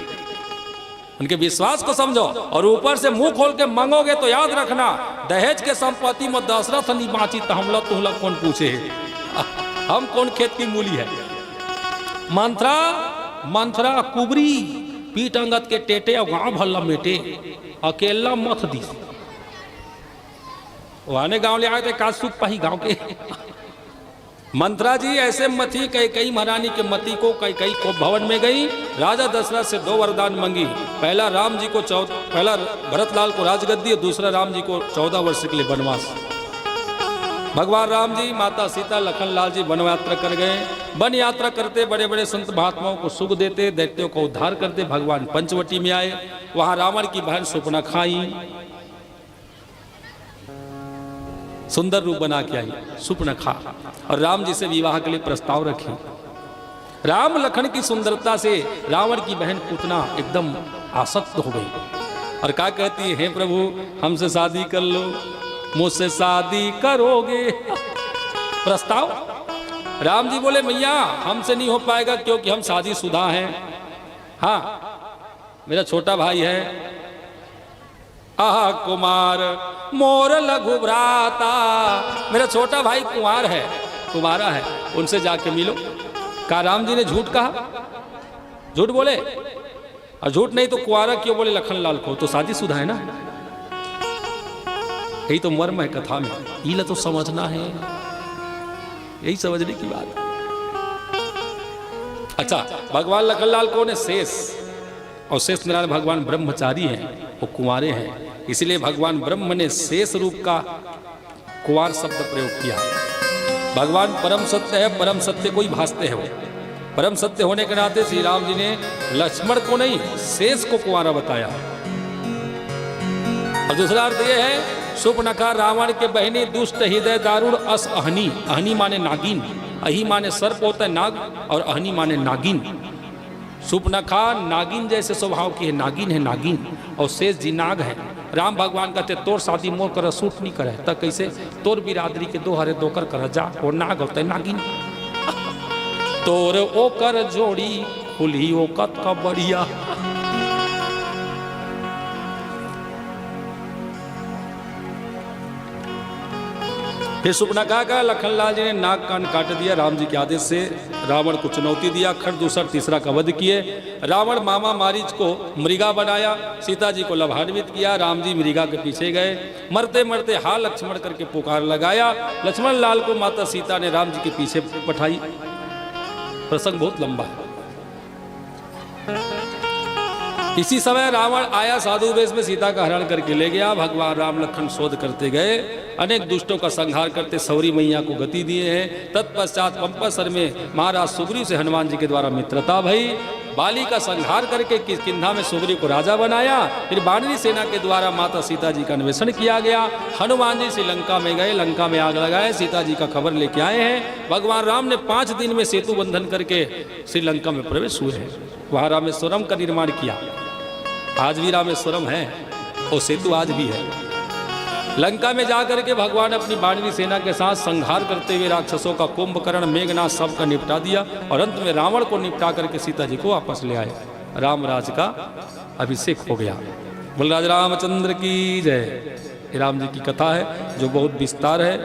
उनके विश्वास को समझो। और ऊपर से मुंह खोल के मांगोगे तो याद रखना, दहेज के संपत्ति में दशरथ नहीं बाँची तो हमला तुहला कौन पूछे, हम कौन खेत की मूली है। मंथरा कुबरी पीठ अंगत के टेटे और गांव भल्ला मेटे, अकेला मत दी। वाने गांव ले आए थे कासुक पाही गांव के। मंथरा जी ऐसे मथी, कई महारानी के मती को कई को भवन में गई। राजा दशरथ से 2 वरदान मांगी। पहला राम जी को पहला भरतलाल को राजगद्दी, दूसरा राम जी को 14 वर्ष के लिए वनवास। भगवान राम जी, माता सीता, लखन लाल जी वन यात्रा कर गए। वन यात्रा करते बड़े बड़े संत महात्माओं को सुख देते, दैत्यों को उद्धार करते। भगवान पंचवटी में आए, वहां रावण की बहन सुपनखा आई, सुंदर रूप बना के आई सुपनखा, और राम जी से विवाह के लिए प्रस्ताव रखी। राम लखन की सुंदरता से रावण की बहन पूतना एकदम आसक्त हो गई और क्या कहती है, हे प्रभु हमसे शादी कर लो, मुझसे शादी करोगे? प्रस्ताव। राम जी बोले मैया हमसे नहीं हो पाएगा क्योंकि हम शादीशुदा हैं। हाँ, मेरा छोटा भाई है, आह कुमार मोर लघु भ्राता, मेरा छोटा भाई कुंवार है, कुमारा है, उनसे जाके मिलो। का राम जी ने झूठ कहा? झूठ बोले? और झूठ नहीं तो कुंवारा क्यों बोले लखनलाल को? तो शादीशुदा है ना। यही तो मर्म है कथा में, ये तो समझना है, यही समझने की बात है। अच्छा, भगवान लखनलाल कौन है? शेष। और शेष नारायण भगवान ब्रह्मचारी हैं, वो कुंवारे हैं, इसलिए भगवान ब्रह्म ने शेष रूप का कुंवार शब्द प्रयोग किया। भगवान परम सत्य है, परम सत्य को ही भासते हैं। वो परम सत्य होने के नाते श्री राम जी ने लक्ष्मण को नहीं शेष को कुंवारा बताया। और दूसरा अर्थ यह है, सुपनखा रावण के बहनी, दुष्ट हृदय दारुण अस अहनी। अहनी माने नागिन, अही माने सर्प होता है नाग, और अहनी माने नागिन। सुपनखा नागिन जैसे स्वभाव की है, नागिन है नागिन, और शेष जी नाग है। राम भगवान कहते तोर शादी मोर कर सूट नहीं करे, तब कैसे? तोर बिरादरी के 2 हरे 2 कर जा, वो नाग होता है नागिन। तोर ओ कर जोड़ी खुली ओ कत का बढ़िया। फिर सुपनखा का लखनलाल जी ने नाक कान काट दिया। राम जी के आदेश से रावण को चुनौती दिया, खर दूसर तीसरा का वध किए। रावण मामा मारीच को मृगा बनाया, सीता जी को लाभान्वित किया। राम जी मृगा के पीछे गए, मरते मरते हा लक्ष्मण करके पुकार लगाया। लक्ष्मण लाल को माता सीता ने राम जी के पीछे पठाई। प्रसंग बहुत लंबा है। इसी समय रावण आया साधु वेश में, सीता का हरण करके ले गया। भगवान राम लखन शोध करते गए, अनेक दुष्टों का संहार करते सौरी मैया को गति दिए हैं। तत्पश्चात पंपासर में महाराज सुग्रीव से हनुमान जी के द्वारा मित्रता भई। बाली का संहार करके किष्किंधा में सुग्रीव को राजा बनाया। फिर वानरी सेना के द्वारा माता सीता जी का अन्वेषण किया गया। हनुमान जी श्रीलंका में गए, लंका में आग लगाए, सीता जी का खबर लेके आए हैं। भगवान राम ने 5 दिन में सेतु बंधन करके श्रीलंका में प्रवेश हुए हैं। वहाँ रामेश्वरम का निर्माण किया। आज भी रामेश्वरम है, वो सेतु आज भी है। लंका में जाकर के भगवान अपनी वानरी सेना के साथ संहार करते हुए राक्षसों का कुंभकर्ण, मेघनाथ सब का निपटा दिया और अंत में रावण को निपटा करके सीता जी को वापस ले आए। रामराज का अभिषेक हो गया। बलराज रामचंद्र की जय। राम जी की कथा है जो बहुत विस्तार है।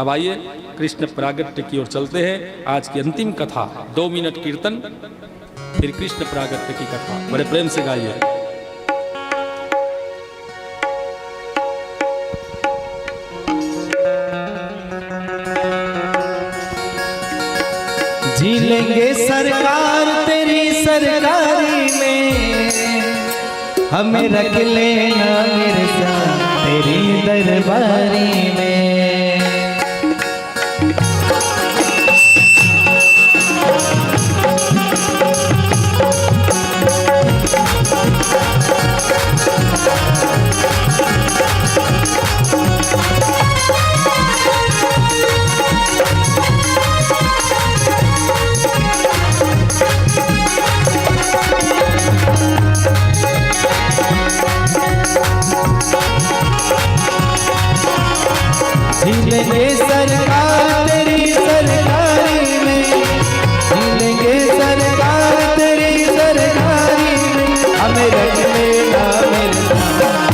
अब आइए कृष्ण प्रागट्य की ओर चलते हैं। आज की अंतिम कथा 2 मिनट कीर्तन, फिर कृष्ण प्रागट्य की कथा। बड़े प्रेम से गाइए। जी लेंगे सरकार तेरी सरकारी में, हमें रख लेना मेरे साथ तेरी दरबारी में। झीलेंगे सरकार तेरी सरकारी में, झीलेंगे सरकार तेरी सरकारी में, हमें रख लेना मेरे साथ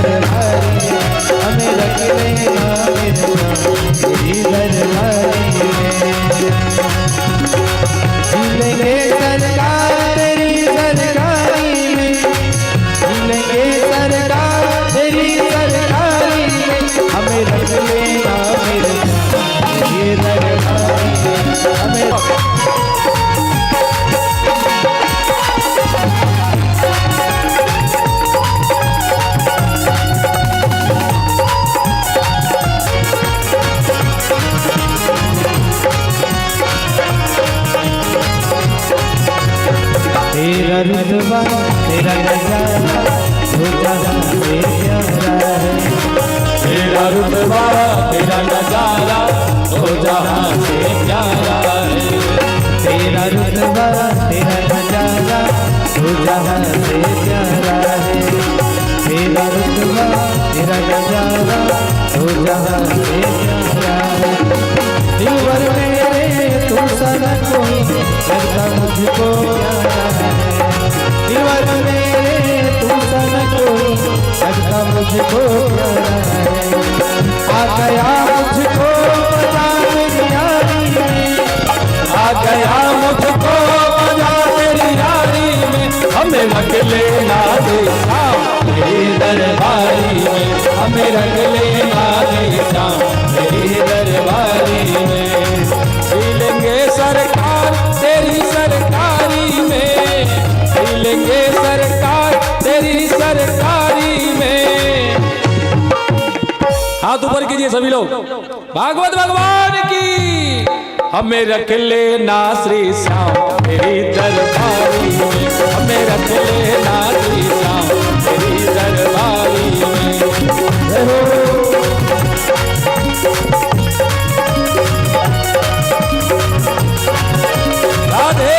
दरबारी में, हमें रख लेना मेरे साथ तेरी दरबारी में। झीलेंगे सरकार तेरी सरकारी में, झीलेंगे सरकार तेरी सरकारी में, हमें रख लेना मेरे साथ ये दरबारी में, हमें तेरा रुतबा तेरा नजारा हो जहाँ से प्यारा है। तेरा रुतबा तेरा नजारा हो जहाँ से प्यारा है। तेरा रुतबा तेरा नजारा हो जहाँ से प्यारा है। तेरा रुतबा तेरा नजारा हो जहाँ से प्यारा है। दिलवर मेरे तू सदा कोई लगता मुझको प्यारा है। दिलवर मेरे तू सदा कोई लगता मुझको प्यारा है। आ गया मुझको मजा मेरी यारी में, आ गया मुझको मजा तेरी यारी में, हमें रख लेना दे श्याम तेरी दरबारी में, हमें रख लेना दे श्याम तेरी दरबारी में। झीलेंगे सरकार तेरी सरकारी में, झीलेंगे सरकार तेरी सरकारी में। हाथ ऊपर कीजिए सभी लोग। भागवत भगवान की। हमें रख लेना श्री श्याम तेरी दरबारी में, हमें रख लेना श्री श्याम तेरी दरबारी में। राधे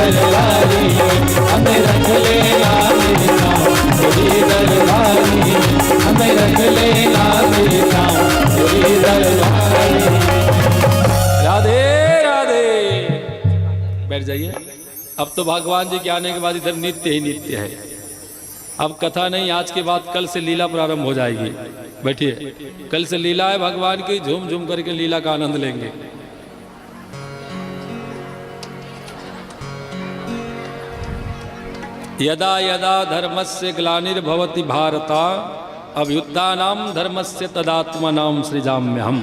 दरबारी में हमें रख लेना मेरे नाम तेरी दरबारी में हमें रख लेना मेरे नाम तेरी दरबारी। राधे राधे। बैठ जाइए। अब तो भगवान जी के आने के बाद इधर नित्य ही नित्य है। अब कथा नहीं, आज के बाद कल से लीला प्रारंभ हो जाएगी। बैठिए, कल से लीला है भगवान की, झूम झूम करके लीला का आनंद लेंगे। यदा यदा धर्मस्य ग्लानिर्भवति भारता अभ्युत्थानां धर्मस्य तदात्मनां सृजाम्यहम्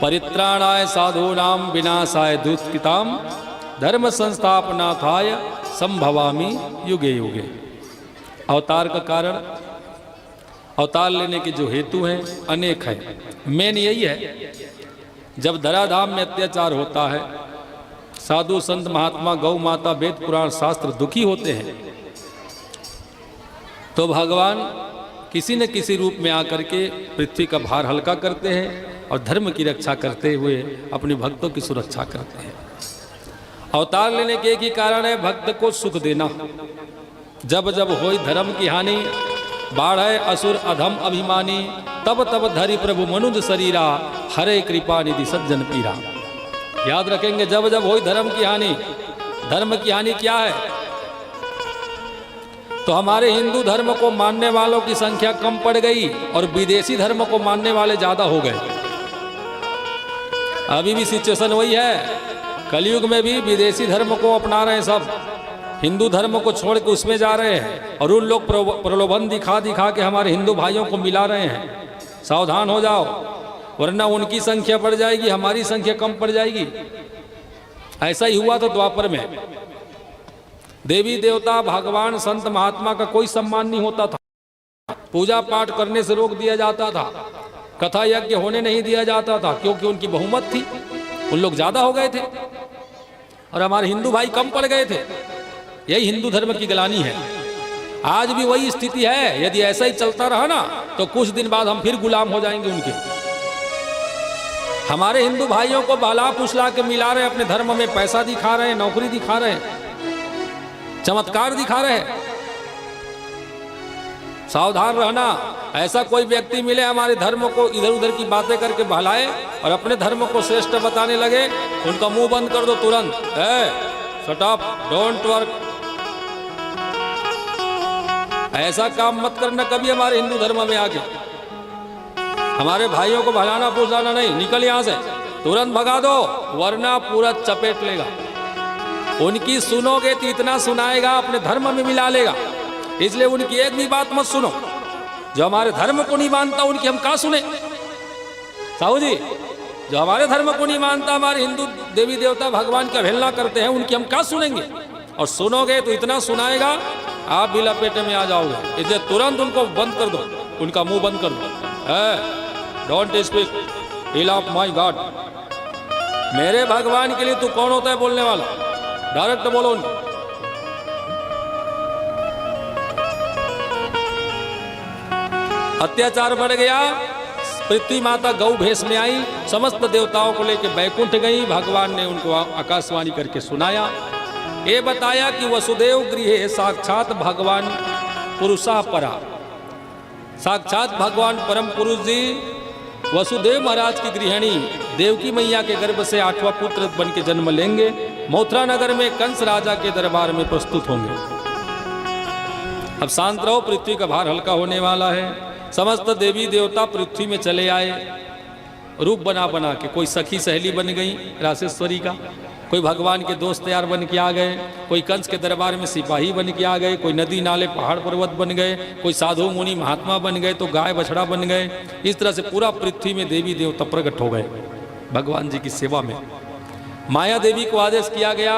परित्राणाय साधूनां विनाशाय दुष्कृतां धर्म संस्थापनार्थाय संभवामि युगे युगे। अवतार का कारण, अवतार लेने के जो हेतु हैं अनेक हैं। मेन यही है, जब धराधाम में अत्याचार होता है, साधु संत महात्मा गौ माता वेद पुराण शास्त्र दुखी होते हैं, तो भगवान किसी न किसी रूप में आकर के पृथ्वी का भार हल्का करते हैं और धर्म की रक्षा करते हुए अपने भक्तों की सुरक्षा करते हैं। अवतार लेने के एक ही कारण है, भक्त को सुख देना। जब जब होई धर्म की हानि, बाढ़े असुर अधम अभिमानी, तब तब धरि प्रभु मनुज शरीरा, हरे कृपा निधि सज्जन पीरा। याद रखेंगे, जब जब होई धर्म की हानि। धर्म की हानि क्या है? तो हमारे हिंदू धर्म को मानने वालों की संख्या कम पड़ गई और विदेशी धर्म को मानने वाले ज्यादा हो गए। अभी भी सिचुएशन वही है। कलयुग में भी विदेशी धर्म को अपना रहे हैं सब, हिंदू धर्म को छोड़ के उसमें जा रहे हैं और उन लोग प्रलोभन दिखा दिखा के हमारे हिंदू भाइयों को मिला रहे हैं। सावधान हो जाओ, वरना उनकी संख्या बढ़ जाएगी, हमारी संख्या कम पड़ जाएगी। ऐसा ही हुआ था द्वापर में। देवी देवता भगवान संत महात्मा का कोई सम्मान नहीं होता था, पूजा पाठ करने से रोक दिया जाता था, कथा यज्ञ होने नहीं दिया जाता था, क्योंकि उनकी बहुमत थी, उन लोग ज्यादा हो गए थे और हमारे हिंदू भाई कम पड़ गए थे। यही हिंदू धर्म की गलानी है। आज भी वही स्थिति है। यदि ऐसा ही चलता रहा ना, तो कुछ दिन बाद हम फिर गुलाम हो जाएंगे उनके। हमारे हिंदू भाइयों को बहला फुसला के मिला रहे, अपने धर्म में पैसा दिखा रहे हैं, नौकरी दिखा रहे हैं, चमत्कार दिखा रहे हैं। सावधान रहना। ऐसा कोई व्यक्ति मिले हमारे धर्म को इधर उधर की बातें करके बहलाए और अपने धर्म को श्रेष्ठ बताने लगे, उनका मुंह बंद कर दो तुरंत। Shut up, don't work. ऐसा काम मत करना कभी हमारे हिंदू धर्म में आके। हमारे भाइयों को भगाना फुसलाना नहीं, निकल यहां से, तुरंत भगा दो, वरना पूरा चपेट लेगा। उनकी सुनोगे तो इतना सुनाएगा, अपने धर्म में मिला लेगा। इसलिए उनकी एक भी बात मत सुनो। जो हमारे धर्म को नहीं मानता उनकी हम कहाँ सुने? साहू जी, जो हमारे धर्म को नहीं मानता, हमारे हिंदू देवी देवता भगवान की अवहेलना करते हैं, उनकी हम कहाँ सुनेंगे? और सुनोगे तो इतना सुनाएगा, आप भी लपेटे में आ जाओगे। इसलिए तुरंत उनको बंद कर दो, उनका मुंह बंद कर दो। Don't speak ill of my god. मेरे भगवान के लिए तू कौन होता है बोलने वाला? डायरेक्ट बोलो उनको। अत्याचार बढ़ गया। पृथ्वी माता गौ भेष में आई, समस्त देवताओं को लेकर बैकुंठ गई। भगवान ने उनको आकाशवाणी करके सुनाया, ये बताया कि वसुदेव गृहे साक्षात भगवान पुरुषा परा। साक्षात भगवान परम पुरुष जी वसुदेव महाराज की गृहिणी देवकी मैया के गर्भ से 8वां पुत्र बन के जन्म लेंगे। मथुरा नगर में कंस राजा के दरबार में प्रस्तुत होंगे। अब शांत रहो, पृथ्वी का भार हल्का होने वाला है। समस्त देवी देवता पृथ्वी में चले आए, रूप बना बना के। कोई सखी सहेली बन गई रासेश्वरी का, कोई भगवान के दोस्त यार बन के आ गए, कोई कंस के दरबार में सिपाही बन के आ गए, कोई नदी नाले पहाड़ पर्वत बन गए, कोई साधु मुनि महात्मा बन गए, तो गाय बछड़ा बन गए। इस तरह से पूरा पृथ्वी में देवी देवता प्रकट हो गए भगवान जी की सेवा में। माया देवी को आदेश किया गया,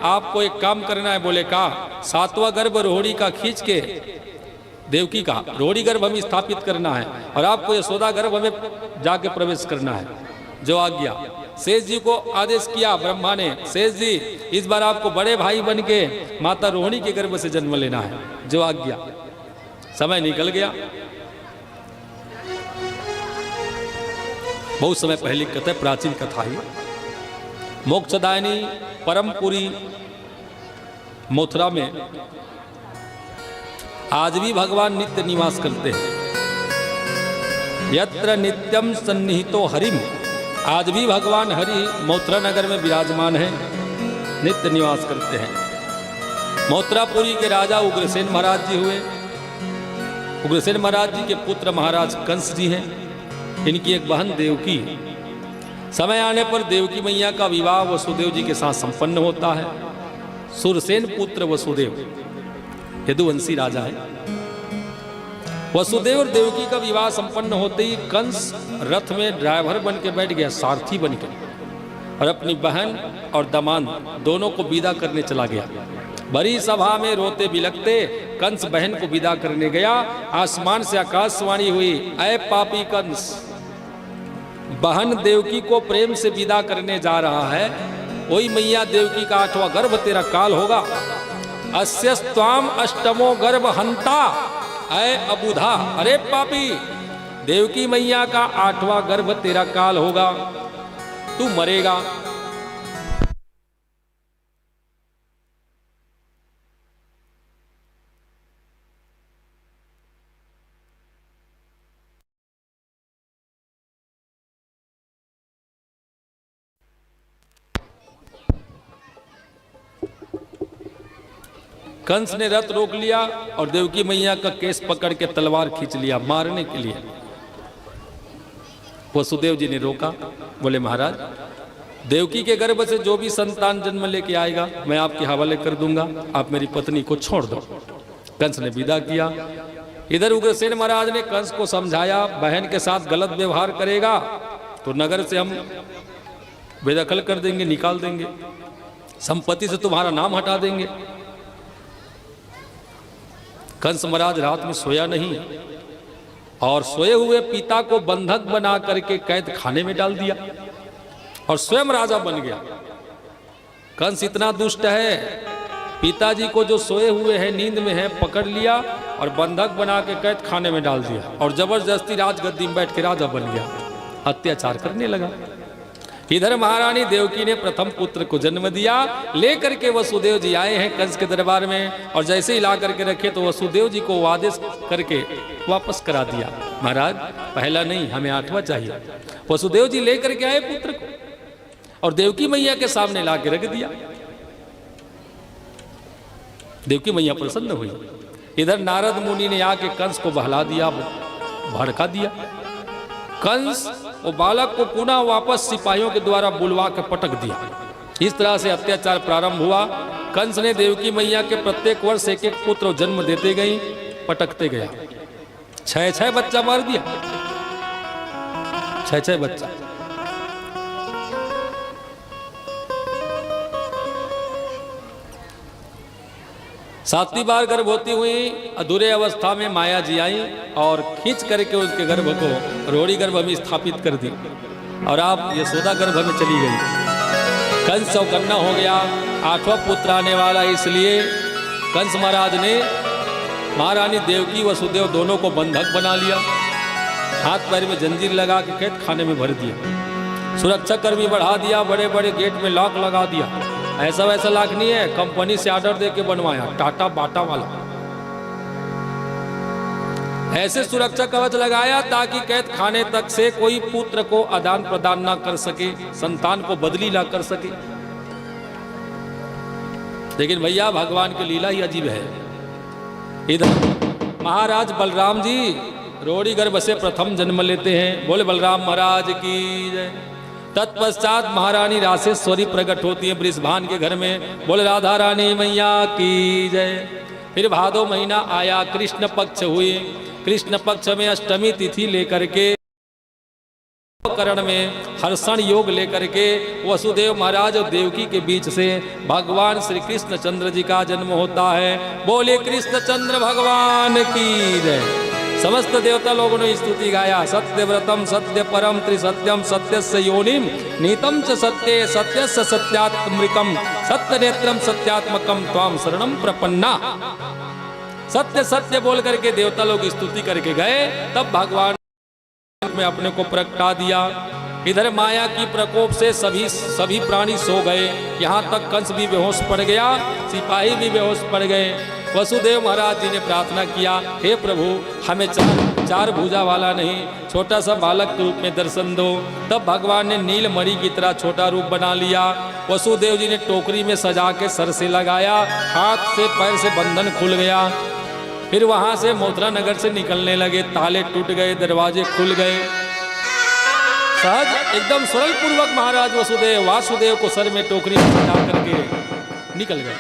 आपको एक काम करना है। बोले का? 7वां गर्भ रोहिणी का खींच के, देवकी का रोहिणी गर्भ हमें स्थापित करना है और आपको यशोदा गर्भ हमें जाके प्रवेश करना है। जो आज्ञा। शेष जी को आदेश किया ब्रह्मा ने, शेष जी इस बार आपको बड़े भाई बन के माता रोहिणी के गर्भ से जन्म लेना है। जो आज्ञा। समय निकल गया। बहुत समय पहले कथा, प्राचीन कथा ही। मोक्षदायिनी परमपुरी मथुरा में आज भी भगवान नित्य निवास करते हैं। यत्र नित्यम सन्निहितो हरिम, आज भी भगवान हरि मथुरा नगर में विराजमान है, नित्य निवास करते हैं। मथुरापुरी के राजा उग्रसेन महाराज जी हुए। उग्रसेन महाराज जी के पुत्र महाराज कंस जी हैं। इनकी एक बहन देवकी। समय आने पर देवकी मैया का विवाह वसुदेव जी के साथ संपन्न होता है। सुरसेन पुत्र वसुदेव यदुवंशी राजा है। वसुदेव और देवकी का विवाह संपन्न होते ही कंस रथ में ड्राइवर बन के बैठ गया, सारथी बन के, और अपनी बहन और दामाद दोनों को विदा करने चला गया। बड़ी सभा में रोते बिलखते कंस बहन को विदा करने गया। आसमान से आकाशवाणी हुई, ऐ पापी कंस, बहन देवकी को प्रेम से विदा करने जा रहा है, वही मैया देवकी का 8वां गर्भ तेरा काल होगा। अस्यस्त्वाम अष्टमो गर्भ हंता, ऐ अबुधा, अरे पापी, देवकी मैया का 8वां गर्भ तेरा काल होगा, तू मरेगा। कंस ने रथ रोक लिया और देवकी मैया का केस पकड़ के तलवार खींच लिया मारने के लिए। वसुदेव जी ने रोका, बोले महाराज, देवकी के गर्भ से जो भी संतान जन्म लेके आएगा मैं आपके हवाले कर दूंगा, आप मेरी पत्नी को छोड़ दो। कंस ने विदा किया। इधर उग्रसेन महाराज ने कंस को समझाया, बहन के साथ गलत व्यवहार करेगा तो नगर से हम बेदखल कर देंगे, निकाल देंगे, संपत्ति से तुम्हारा नाम हटा देंगे। कंस महाराज रात में सोया नहीं और सोए हुए पिता को बंधक बना करके कैद खाने में डाल दिया और स्वयं राजा बन गया। कंस इतना दुष्ट है, पिताजी को जो सोए हुए हैं, नींद में है, पकड़ लिया और बंधक बना के कैद खाने में डाल दिया और जबरदस्ती राजगद्दी में बैठ के राजा बन गया, अत्याचार करने लगा। इधर महारानी देवकी ने प्रथम पुत्र को जन्म दिया। लेकर के वसुदेव जी आए हैं कंस के दरबार में और जैसे ही ला करके रखे तो वसुदेव जी को आदेश करके वापस करा दिया। महाराज, पहला नहीं, हमें 8वां चाहिए। वसुदेव जी लेकर के आए पुत्र को और देवकी मैया के सामने ला के रख दिया। देवकी मैया प्रसन्न हुई। इधर नारद मुनि ने आके कंस को बहला दिया, भड़का दिया। कंस वो बालक को पुनः वापस सिपाहियों के द्वारा बुलवा कर पटक दिया। इस तरह से अत्याचार प्रारंभ हुआ। कंस ने देवकी मैया के प्रत्येक वर्ष एक एक पुत्र जन्म देते गई, पटकते गया। 6 बच्चा मार दिया, 6 बच्चा। सातवीं बार गर्भवती हुई। अधूरे अवस्था में माया जी आई और खींच करके उसके गर्भ को रोड़ी गर्भ में स्थापित कर दी और आप यशोदा गर्भ में चली गई। कंस चौकन्ना हो गया, 8वां पुत्र आने वाला, इसलिए कंस महाराज ने महारानी देवकी वसुदेव दोनों को बंधक बना लिया, हाथ पैर में जंजीर लगा के कैद खाने में भर दिया, सुरक्षा कर्मी बढ़ा दिया, बड़े बड़े गेट में लॉक लगा दिया। ऐसा वैसा लाख नहीं है, कंपनी से ऑर्डर दे के बनवाया, टाटा बाटा वाला। ऐसे सुरक्षा कवच लगाया ताकि कैद खाने तक से कोई पुत्र को आदान प्रदान ना कर सके, संतान को बदली ना कर सके। लेकिन भैया भगवान की लीला ही अजीब है। इधर महाराज बलराम जी रोड़ी गर्भ से प्रथम जन्म लेते हैं। बोले बलराम महाराज की जय। तत्पश्चात महारानी रासेश्वरी प्रकट होती है बृषभान के घर में। बोले राधा रानी मैया की जय। फिर भादो महीना आया, कृष्ण पक्ष हुई। कृष्ण पक्ष में अष्टमी तिथि लेकर के करण में हर्षण योग लेकर के वसुदेव महाराज और देवकी के बीच से भगवान श्री कृष्ण चंद्र जी का जन्म होता है। बोले कृष्ण चंद्र भगवान की जय। समस्त देवता लोगों ने स्तुति गाया। सत्यव्रतम सत्य परम त्रिसत्यम सत्यस्य योनिम नीतम च सत्ये सत्यस्य सत्यात्मकम सत्य नेत्रम सत्यात्मकम त्वाम शरणम प्रपन्ना। सत्य सत्य बोल करके देवता लोग स्तुति करके गए। तब भगवान में अपने को प्रगटा दिया। इधर माया की प्रकोप से सभी प्राणी सो गए। यहाँ तक कंस भी बेहोश पड़ गया, सिपाही भी बेहोश पड़ गए। वसुदेव महाराज जी ने प्रार्थना किया, हे प्रभु हमें चार भुजा वाला नहीं, छोटा सा बालक के रूप में दर्शन दो। तब भगवान ने नीलमणि की तरह छोटा रूप बना लिया। वसुदेव जी ने टोकरी में सजा के सर से लगाया, हाथ से पैर से बंधन खुल गया। फिर वहां से मथुरा नगर से निकलने लगे, ताले टूट गए, दरवाजे खुल गए। सहज एकदम सरल पूर्वक महाराज वासुदेव को सर में टोकरी में सजा करके निकल गए।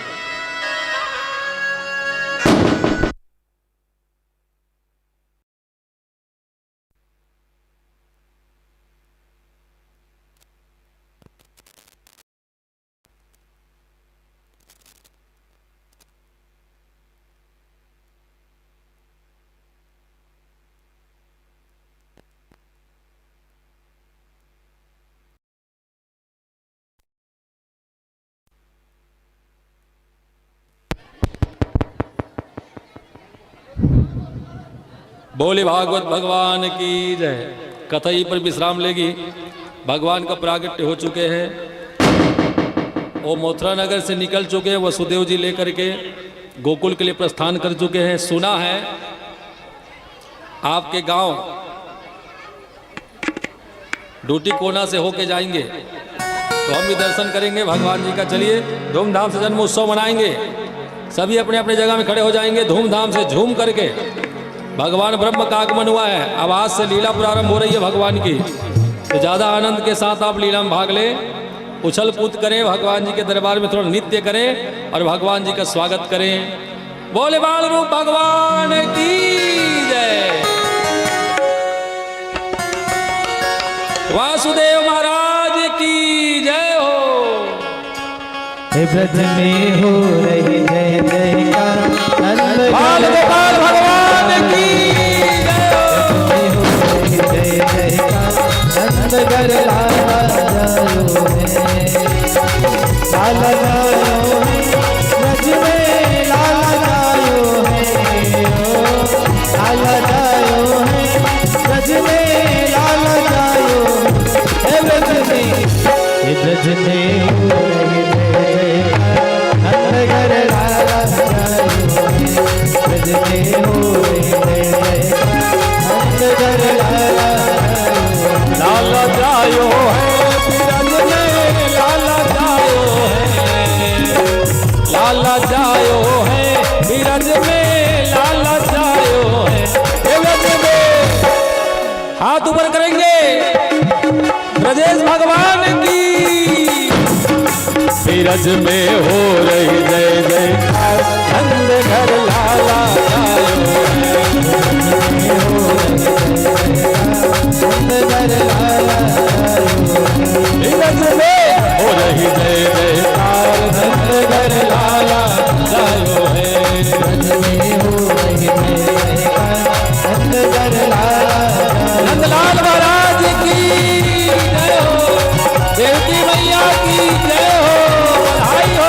बोले भागवत भगवान की जय। कथा ही पर विश्राम लेगी। भगवान का प्रागट्य हो चुके हैं। वो मथुरा नगर से निकल चुके हैं, वसुदेव जी लेकर के गोकुल के लिए प्रस्थान कर चुके हैं। सुना है आपके गांव डूटी कोना से होके जाएंगे, तो हम भी दर्शन करेंगे भगवान जी का। चलिए धूमधाम से जन्म उत्सव मनाएंगे। सभी अपने अपने जगह में खड़े हो जाएंगे, धूमधाम से झूम करके। भगवान ब्रह्म का आगमन हुआ है, अब आज से लीला प्रारंभ हो रही है भगवान की। तो ज़्यादा आनंद के साथ आप लीला में भाग लें, उछल कूद करें, भगवान जी के दरबार में थोड़ा नृत्य करें और भगवान जी का स्वागत करें। बोले बाल रूप भगवान की जय। वासुदेव महाराज की जय हो। ब्रज में हो रही जय जयकार, बाल गोपाल भगवान की जय जयकार। नंदगर लाला जायो है, लाला जायो है, ब्रज में लाला जायो है, लाला जायो है, ब्रज में लाला जायो है। ब्रज में हो रही जय जयकार, नंदगर लाला जायो है, ब्रज में हो रही जय जयकार, नंदगर लाला जायो है, ब्रज में लाला जायो है, लाला जायो है, ब्रज में लाला जायो है। ब्रज में हाथ ऊपर करेंगे, ब्रजेश भगवान की। ब्रज में हो रही जय जयकार, नंद घर लाला जायो है, नंदगर लाला ब्रज में हो रही जय जयकार, नंदगर लाला जायो है। ब्रज में हो रही जय जयकार, नंदगर लाला नंदलाल महाराज की जय हो, देवकी मैया की जय हो, बधाई हो।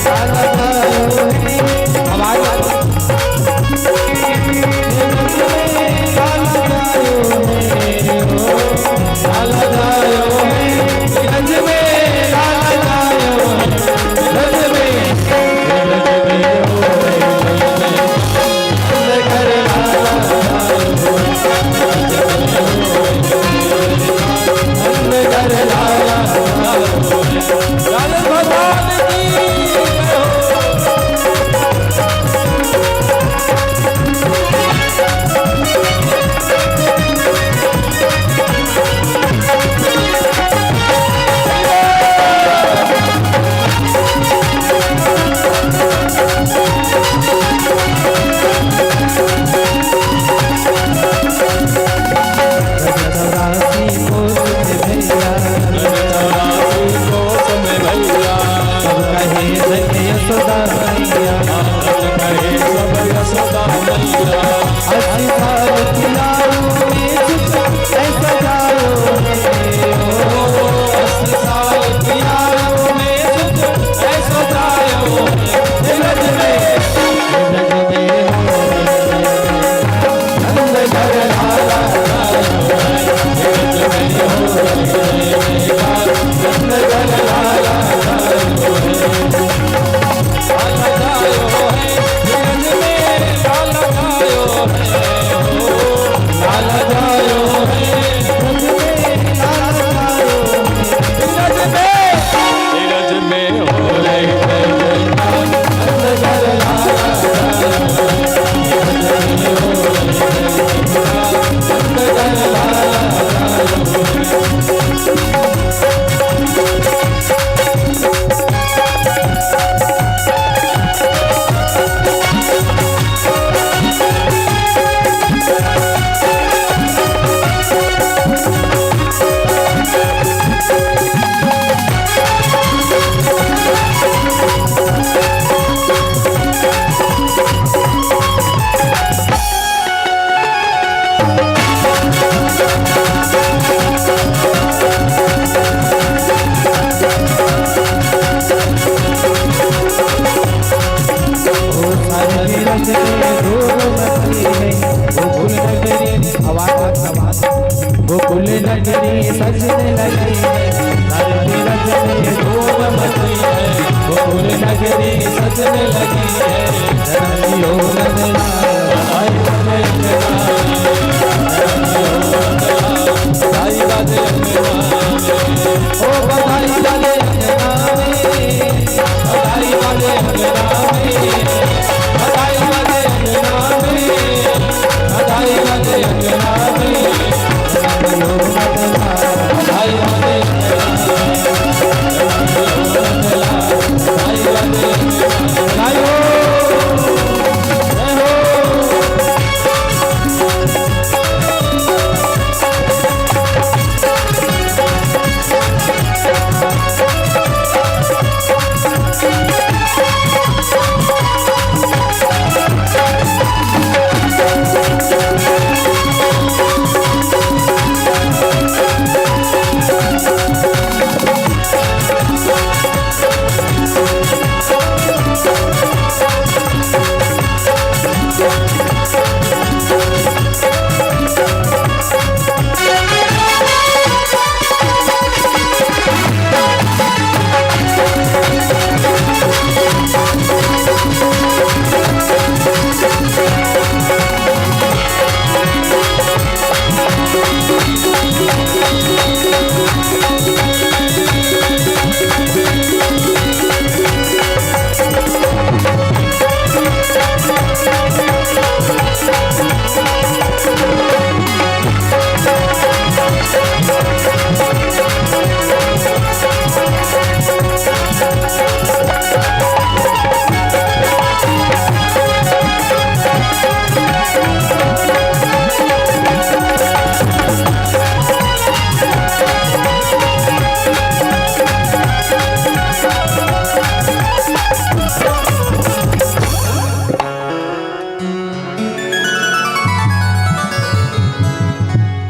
लाला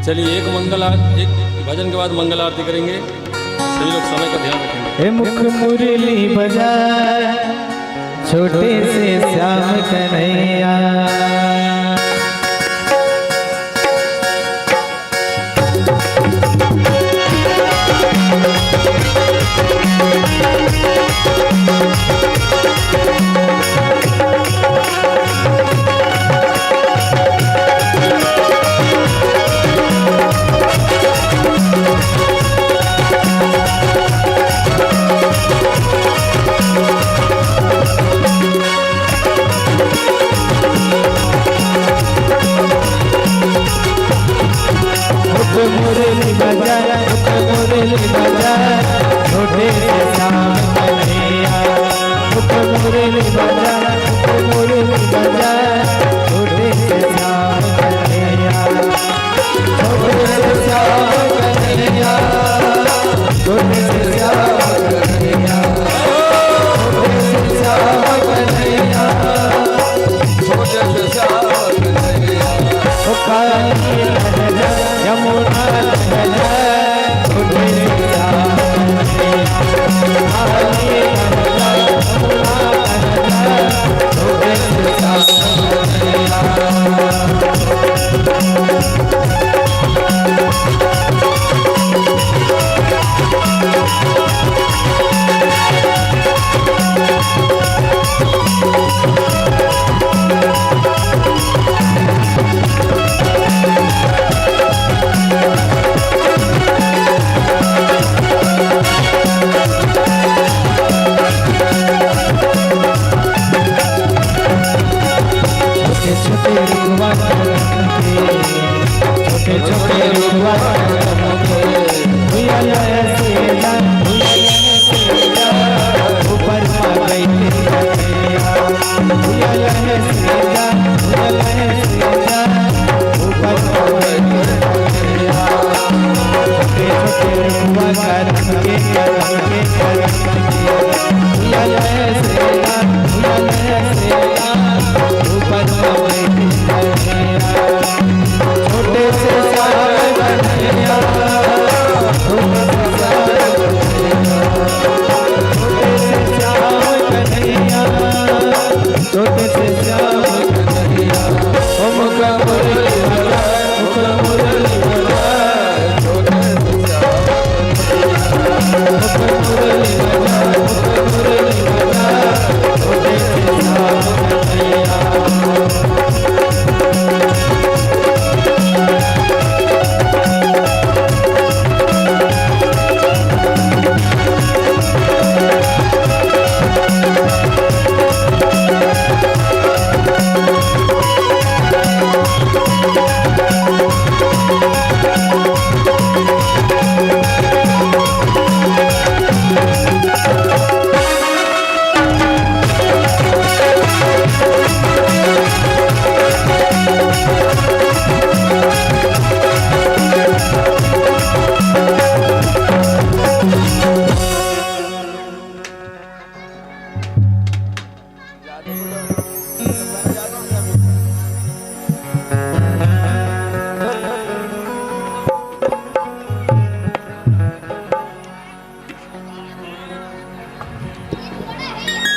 चलिए एक भजन के बाद मंगल आरती करेंगे। सभी लोग समय का ध्यान रखेंगे। हे मुख मुरली बजा छोटे से श्याम कन्हैया। मुरली बजा मुरली बजा छोटे से श्याम कन्हैया। मुरली बजा मुरली बजा छोटे से श्याम कन्हैया। छोटे से श्याम कन्हैया छोटे से श्याम कन्हैया। छोटे से श्याम कन्हैया छोटे से श्याम कन्हैया। यमुना छोटे से श्याम छोटे से श्याम। छोटे छोटे ऊपर छोटे से छोटे से श्याम कन्हैया। मुख मुरली बजा मुख मुरली बजा छोटे से श्याम मुख मुरली बजा मुख मुरली बजा छोटे से श्याम कन्हैया।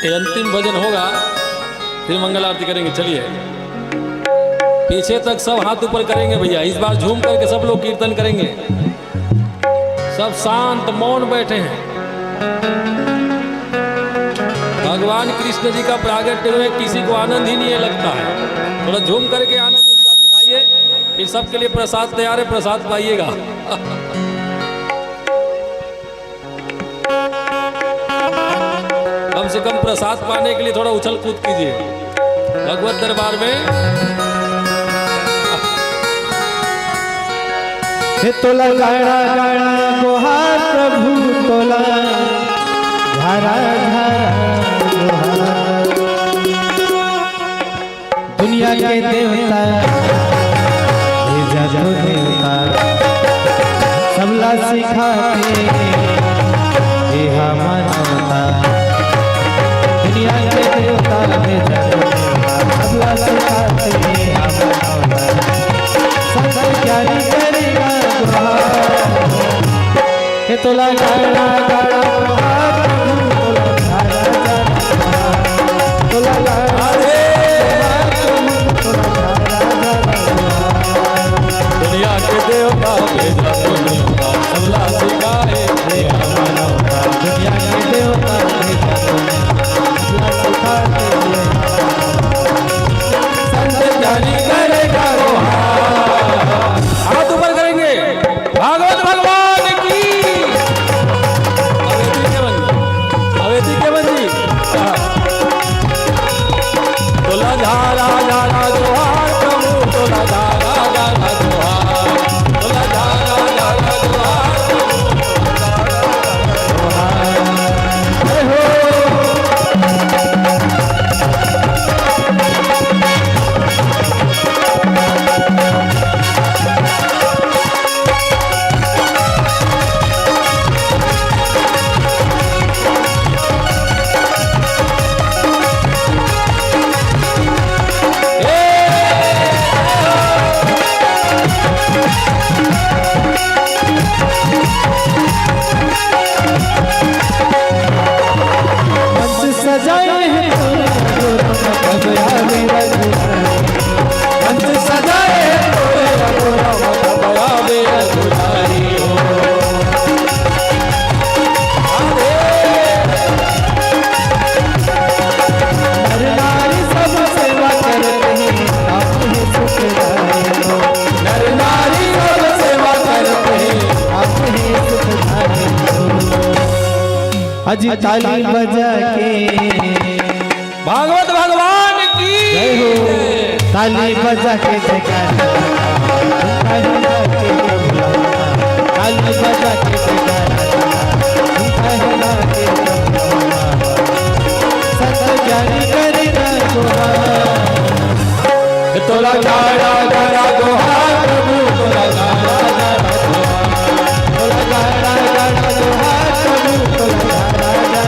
ये अंतिम भजन होगा, फिर मंगल आरती करेंगे। चलिए पीछे तक सब हाथ ऊपर करेंगे भैया। इस बार झूम करके सब लोग कीर्तन करेंगे। सब शांत मौन बैठे हैं। भगवान कृष्ण जी का प्रागट्य में किसी को आनंद ही नहीं लगता है। थोड़ा झूम करके आनंद उत्साह दिखाइए। फिर सबके लिए प्रसाद तैयार है, प्रसाद पाइएगा। कम से कम प्रसाद पाने के लिए थोड़ा उछल कूद कीजिए भगवत दरबार में। तोला गाड़ा गाड़ा गुहार प्रभु तोला धारा धारा दुनिया के देवता जब देवता सबला सिखाते मानवता। दुनिया के देवता सबला सिखाते मानवता। संत क्या करेगा तोला गाड़ा गाड़ा तोला गाड़ा दुनिया के देवता भेजा दुनिया सबला सिखाए दुनिया के देवता संत जानी करेगा हाथ ऊपर करेंगे भागवत भगवान की अवेदी के बंदी तोला झारा झारा जोहार प्रभु तोला झारा झारा जोहार तोला झारा झारा जोहार सजाए हैं पंच सजाए बया मेरा दुलारी हो नर नारी सब सेवा करते हैं आप ही सुखदाई हो नर नारी सब सेवा करते हैं आप ही सुखदाई हो अजी ताली बजा के भागवत भगवान की जय हो ताली बजा के जयकारा ताली बजा के जयकारा संत ज्ञानी करेगा तोला गाड़ा गाड़ा जोहार प्रभु तोला गाड़ा गाड़ा तोला गाड़ा गाड़ा जोहार प्रभु तोला गाड़ा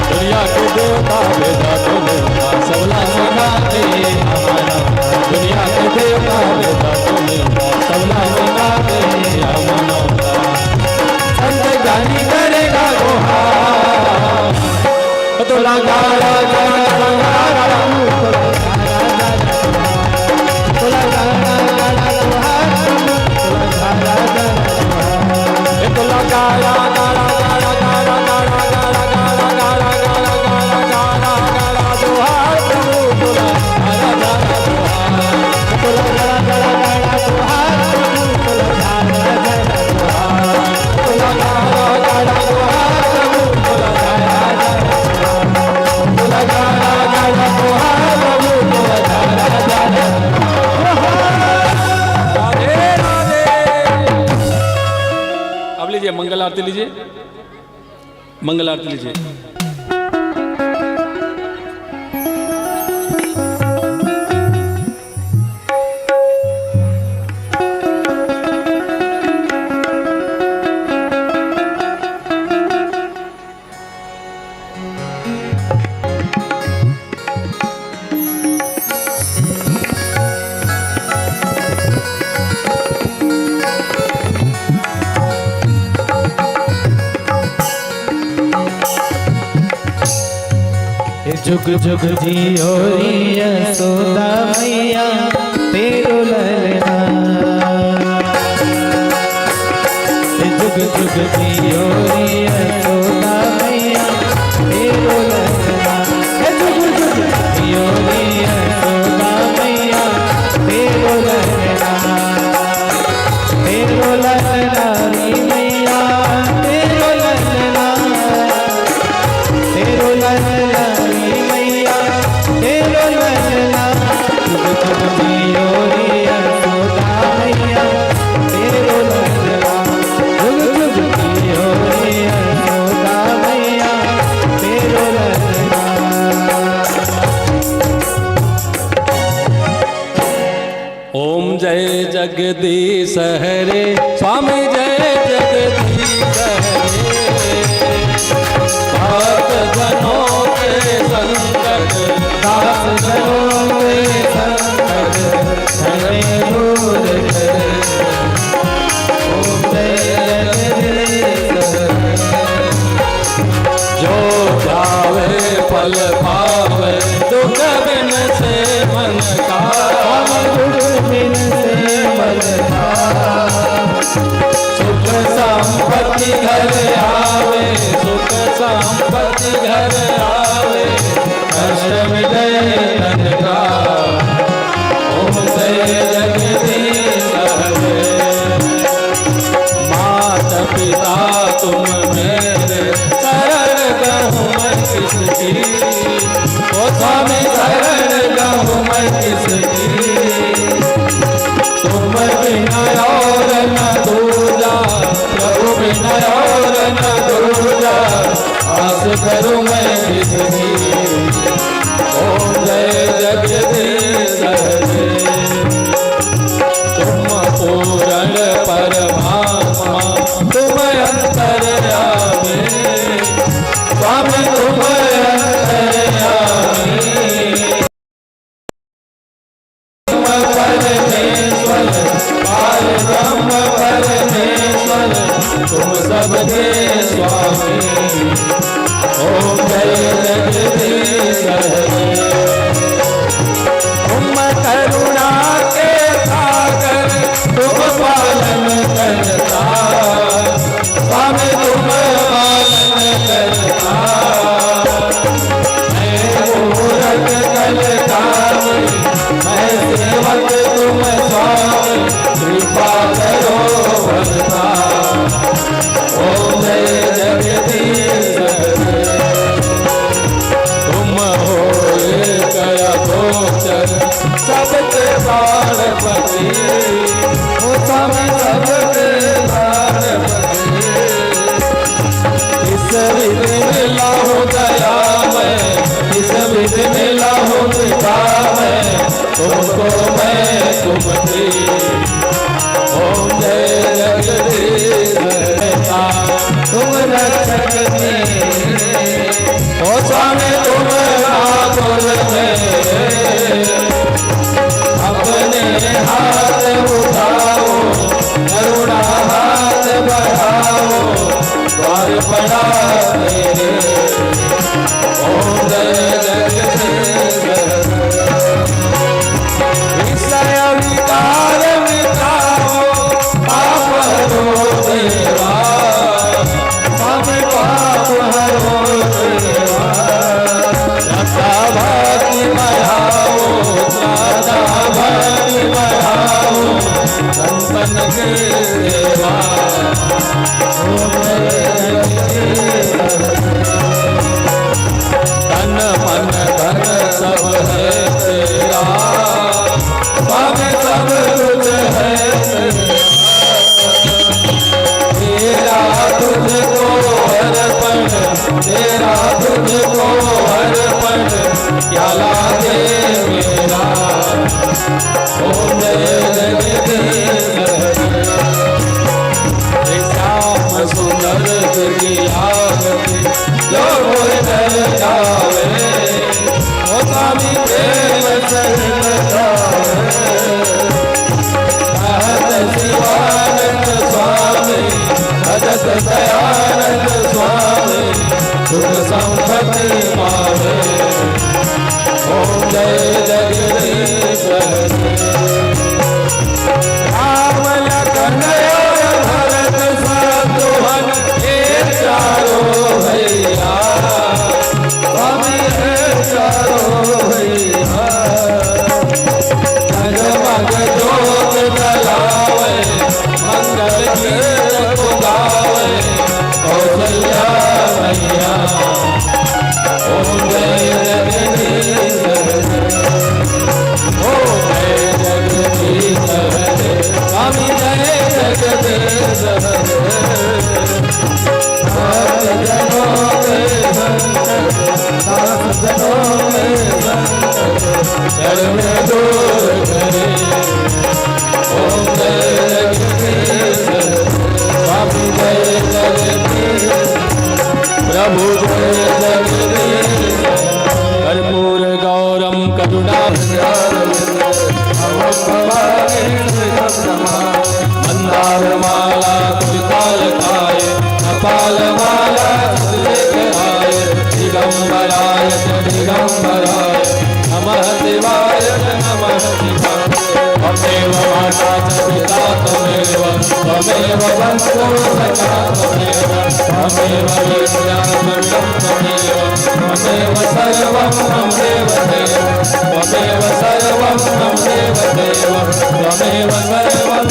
दुनिया के देवता भेजा दुनिया सबला सिखाते दुनिया के देवता भेजा दुनिया सबला सिखाते संत ज्ञानी करेगा गुहार तोला गाड़ा गाड़ा जोहार तोला गाड़ा गाड़ा जोहार तोला गाड़ा गाड़ा गाड़ा गाड़ा गाड़ा गाड़ा गाड़ा गाड़ा गाड़ा गाड़ा गाड़ा गाड़ा जोहार प्रभु तोला गाड़ा गाड़ा जोहार तोला गाड़ा गाड़ा गाड़ा जोहार प्रभु तोला गाड़ा गाड़ा जोहार तोला गाड़ा गाड़ा जोहार प्रभु तोला गाड़ा गाड़ा तोला गाड़ा गाड़ा जोहार प्रभु तोला गाड़ा गाड़ा राधे राधे। अब लीजिए मंगल आरती लीजिए मंगल आरती लीजिए जुग जुग जियो रे यशोदा मैया तेरो ललना जुग जुग जियो रे यशोदा मैया तेरो ललना जुग जुग जियो रे यशोदा मैया तेरो ललना रे मैया तेरो ललना तेरो ललना तेरो ललना जुग जुग जियो रे यशोदा मैया तेरो ललना जुग जुग जियो रे फल पावे, दुख बिन से मन का, दुख बिन से मन का, सुख संपत्ति घर आवे, सुख संपत्ति घर आवे, कष्ट मिटे तन का, ओम जय जगदीश हरे। माता पिता तुम मेरे, शरण गहूँ मैं किसकी, ओ स्वामी शरण गहूँ मैं किसकी, तुम बिना और न दूजा, प्रभु बिना और न दूजा, आस करूँ मैं किसकी, ओम जय जगदीश हरे। तुम पूर्ण परमात्मा, तुम अंतर्यामी, स्वामी तुम अंतर्यामी, परमेश्वर पार ब्रह्म परमेश्वर, तुम सबके स्वामी, ओम जय जगदीश हरे। तुम करुणा के सागर, तुम पालन करता, स्वामी तुम पालन करता, मैं मूरत कलकारी, मैं सेवक तुम स्वामी, कृपा करो भरता, ओम जय जगदीश हरे। तुम हो एक गोचर, सबके बाणपति, ओ स्वामी सबके बाणपति, इस विधि मिला हो दया मैं, इस विधि मिला हो कृपा मैं, तुमको मैं तुम थी, ओम जय जगदीश हरे। तुम रक्षक मेरे, ओ स्वामी तुम ठाकुर मेरे, अपने हाथ उठाओ, करुणा हाथ बढ़ाओ, द्वार पड़ा तेरे, ओम जय जगदीश हरे। विषय विकार मिटाओ, पाप हरो देवा, स्वामी पाप हरो देवा, श्रद्धा भक्ति बढ़ाओ, श्रद्धा भक्ति बढ़ाओ, संतन के देवा, ओम जय जगदीश हरे। तन मन धन सब है तेरा, स्वामी सब कुछ है तेरा, तुझको अर्पण, तेरा तुझको अर्पण, क्या लागे मेरा, ओम जय जगदीश हरे। श्याम सुंदर की आरती, जो डर जावे, ओ स्वामी प्रेम सहित गावे, भजत शिवानंद स्वामी, भजत दयानंद स्वामी, सुख संपत्ति पावे, ओम जय जगदीश हरे। राम लखन और भरत शत्रुघ्न, ये चारों भैया, स्वामी है चारों भैया, जगमग जोत जलावे, मंगल गीत को गावे, कौशल्या मैया, ओम जय जगदीश हरे। ओम जय जगदीश हरे, स्वामी जय जगदीश हरे। भक्त जनों के संकट, दास जनों के संकट, चरण दूर करे, ओम जय जगदीश हरे, स्वामी जय जगदीश, प्रभु जय जगदीश। कर्पूर गौरम करुणा मंदार माला कुलकालकाय, कपाल माला दिगंबराय शिवाय दिगंबराय नमः शिवाय नमः शिवाय त्वमेव माता च पिता त्वमेव त्वमेव बन्धुः सखा त्वमेव त्वमेव विद्यामृतं त्वमेव त्वमेव सर्वं मम देव देव त्वमेव सर्वं मम देव देव त्वमेव सर्वं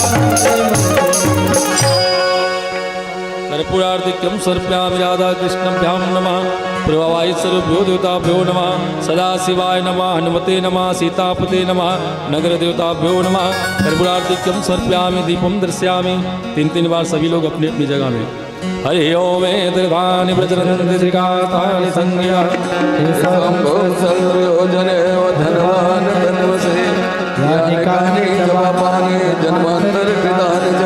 कर्पूरार्तिक्यं सर्प्यामि राधाकृष्णभ्यां नमः प्रभवायिस्वरूभ्यो देवताभ्यो नमः सदाशिवाय नमः हनुमते नमः सीतापते नमः नगरदेवताभ्यो नमः कर्पूरार्तिक्यं सर्प्यामि दीपं दर्शयामि 3 बार सभी लोग अपनी अपनी जगह में हरि ओम दीर्घानि प्रचरन्ति श्रीकातानि संज्ञा शंभो संयोजने धनवान धनवसे यानि कानि च पापानि जन्मान्तर कृतानि च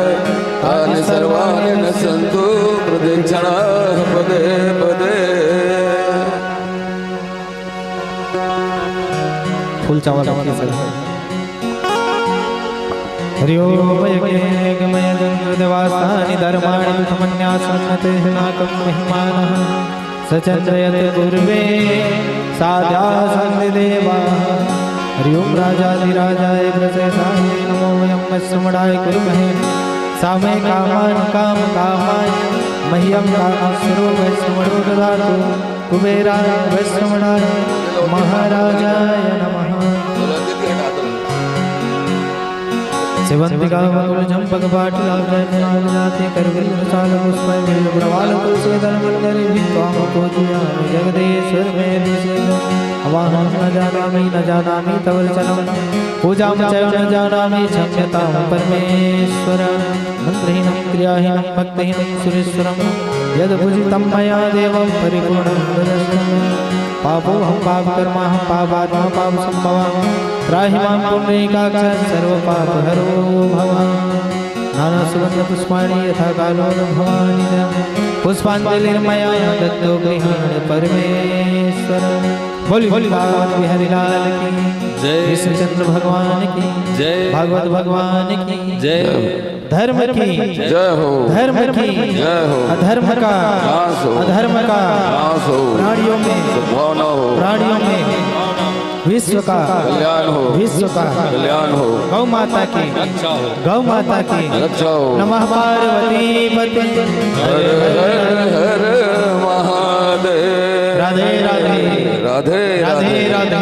तानि सर्वाणि न सन्तु प्रदक्षिणा पदे पदे। फूल चावल रखिए सर। हरि ओम यज्ञमय देवास्तानि धर्माणि विषमन्यासन्नते नाकं महिमानः सचन्द्रयत पूर्वे साध्या सन्ति देवाः। हरि ओम राजाधिराजाय प्रसेसाय नमो वयं वैश्रवणाय कुर्महे सामे कामान् कामकामाय मह्यं कामस्वरो वैश्रवणो ददातु कुबेराय वैश्रवणाय महाराजाय नमः। सेवंतिका मंगल चंपक पाटलाते करविलसाल पुष्पय बिल्ववाल तुलसीदल मंदरे भित्वाम पूजयामि जगदीश्वर में दिशेन अवाहं न जानामि तव चलं पूजां च न जानामि क्षम्यतां परमेश्वर मंत्रहीनं क्रियाहीनं भक्तिहीनं सुरेश्वरं यद् पूजितं मया देवं परिपूर्णं दर्शनं पापो हम पाप कर्मा हम पापात्मा पाप संभवा त्राहि मां पुण्डरीकाक्ष सर्व पाप हरो भव। नाना सुगंध पुष्पाणि यथा कालो भवानि पुष्पांजलिर्मया दत्तो गृहाण परमेश्वर। बोली भगवान बिहारी लाल की जय कृष्णचंद्र भगवान की जय भागवत भगवान की जय धर्म की जय हो धर्म की जय हो अधर्म का नाश हो अधर्म का नाश हो प्राणियों में सद्भावना हो प्राणियों में विश्व का कल्याण हो विश्व का कल्याण हो गौ माता की अच्छा हो गौ माता की रक्षा हो। नमः पार्वती पति हर हर हर महादेव राधे राधे राधे राधे राधे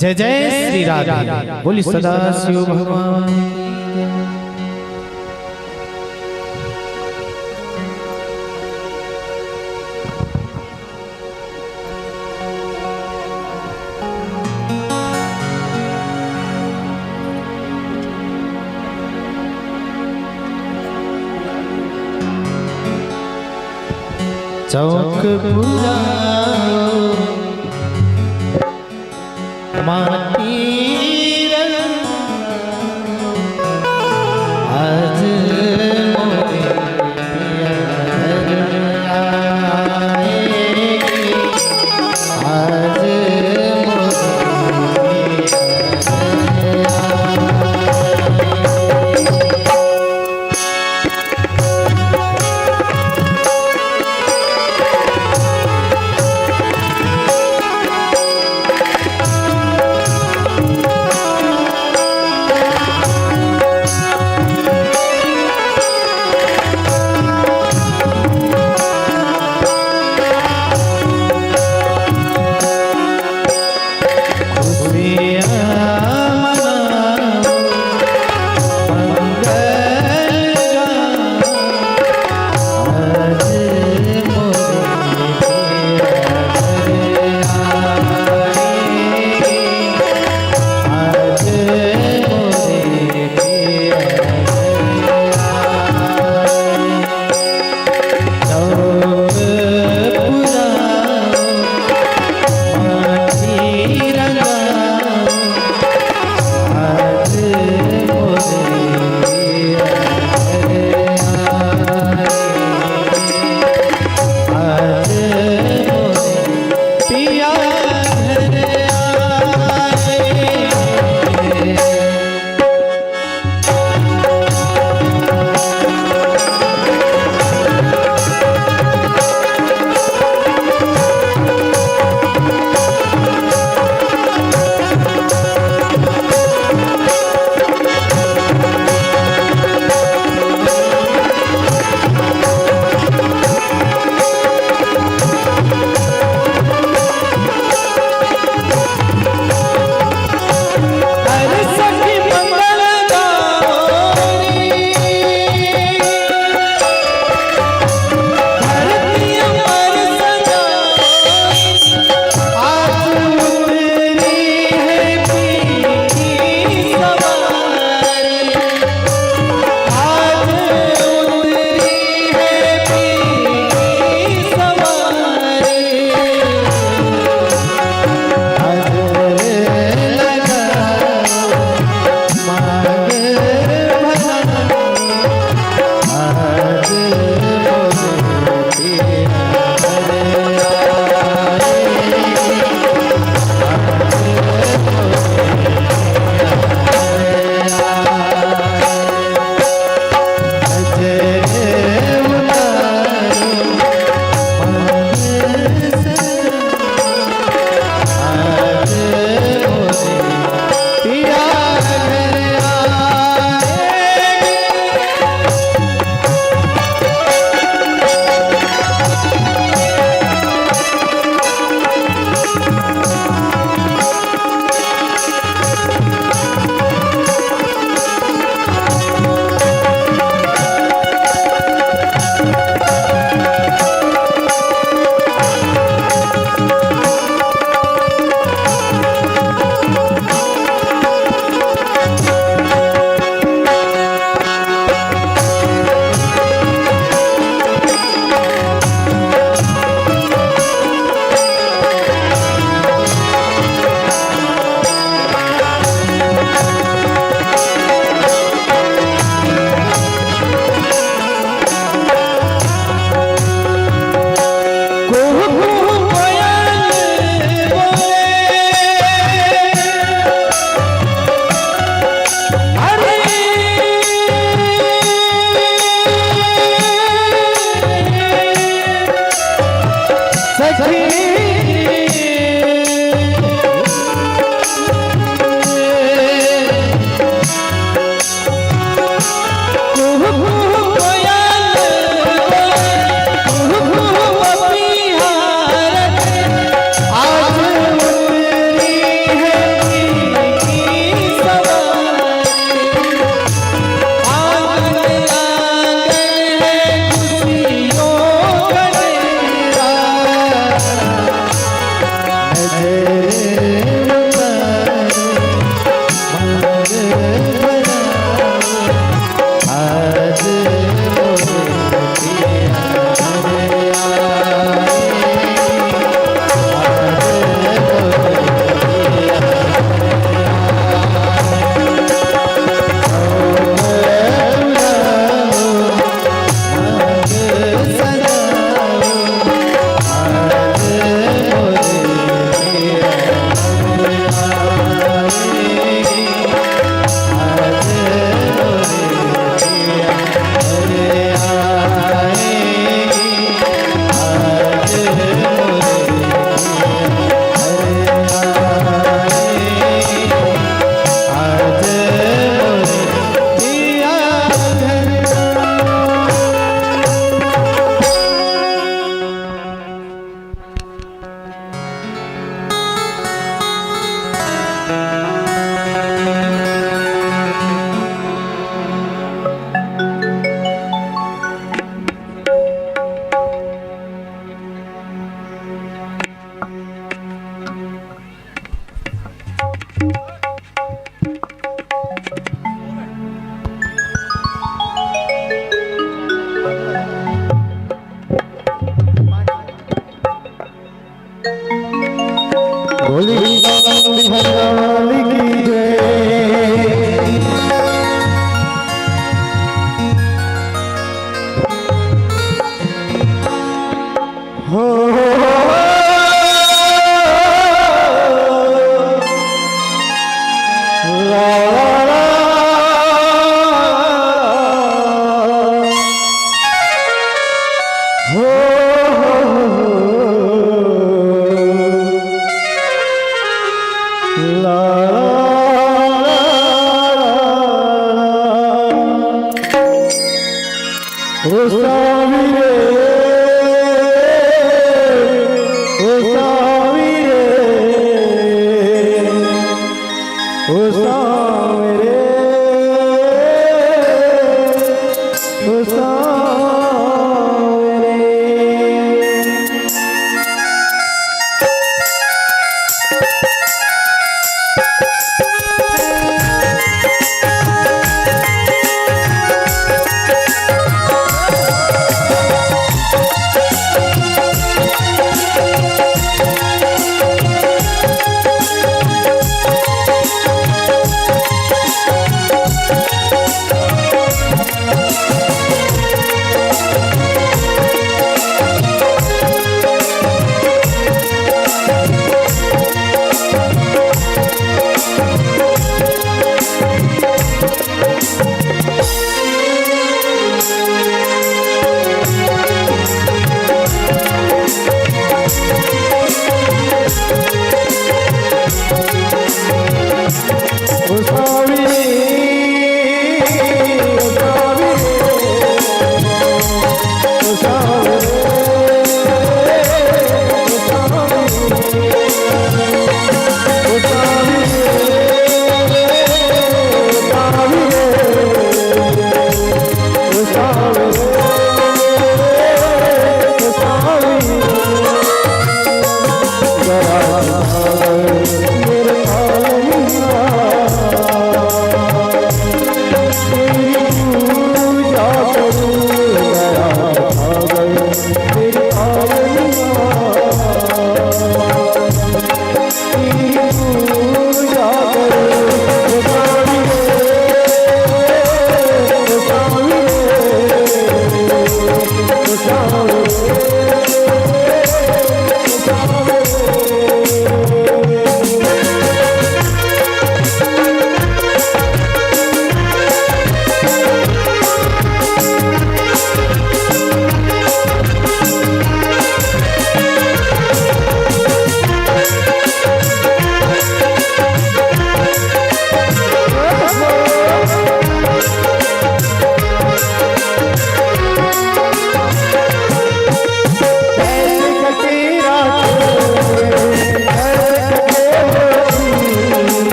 जय जय श्री राधे बोली सदा शिव भगवान की जय। चौक पूजा माटी रंग आज मोरे पिया आएगी आज मोरे बोली भगवान की जय। हो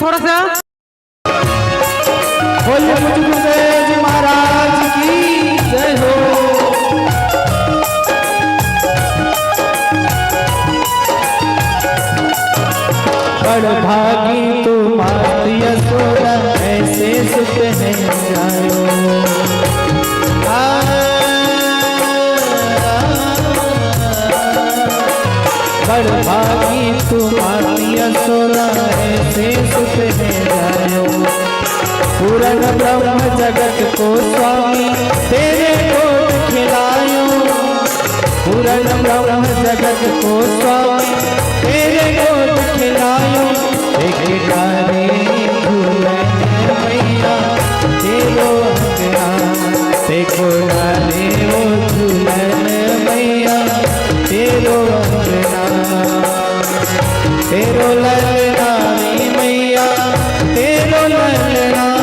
थोड़ा सा। बोलिए मुझ गुरुदेव जी महाराज की जय हो। बड़ भागी तुम्हारी यशोदा ऐसे सुख है आयो। बड़ भागी तुम्हारी यशोदा ऐसे सुख है आयो। पूरन ब्रह्म जगत को स्वामी तेरे कोट खिलायो। पूरन ब्रह्म जगत को स्वामी तेरे कोट खिलायो। एक तेरो वंदना तेरो लल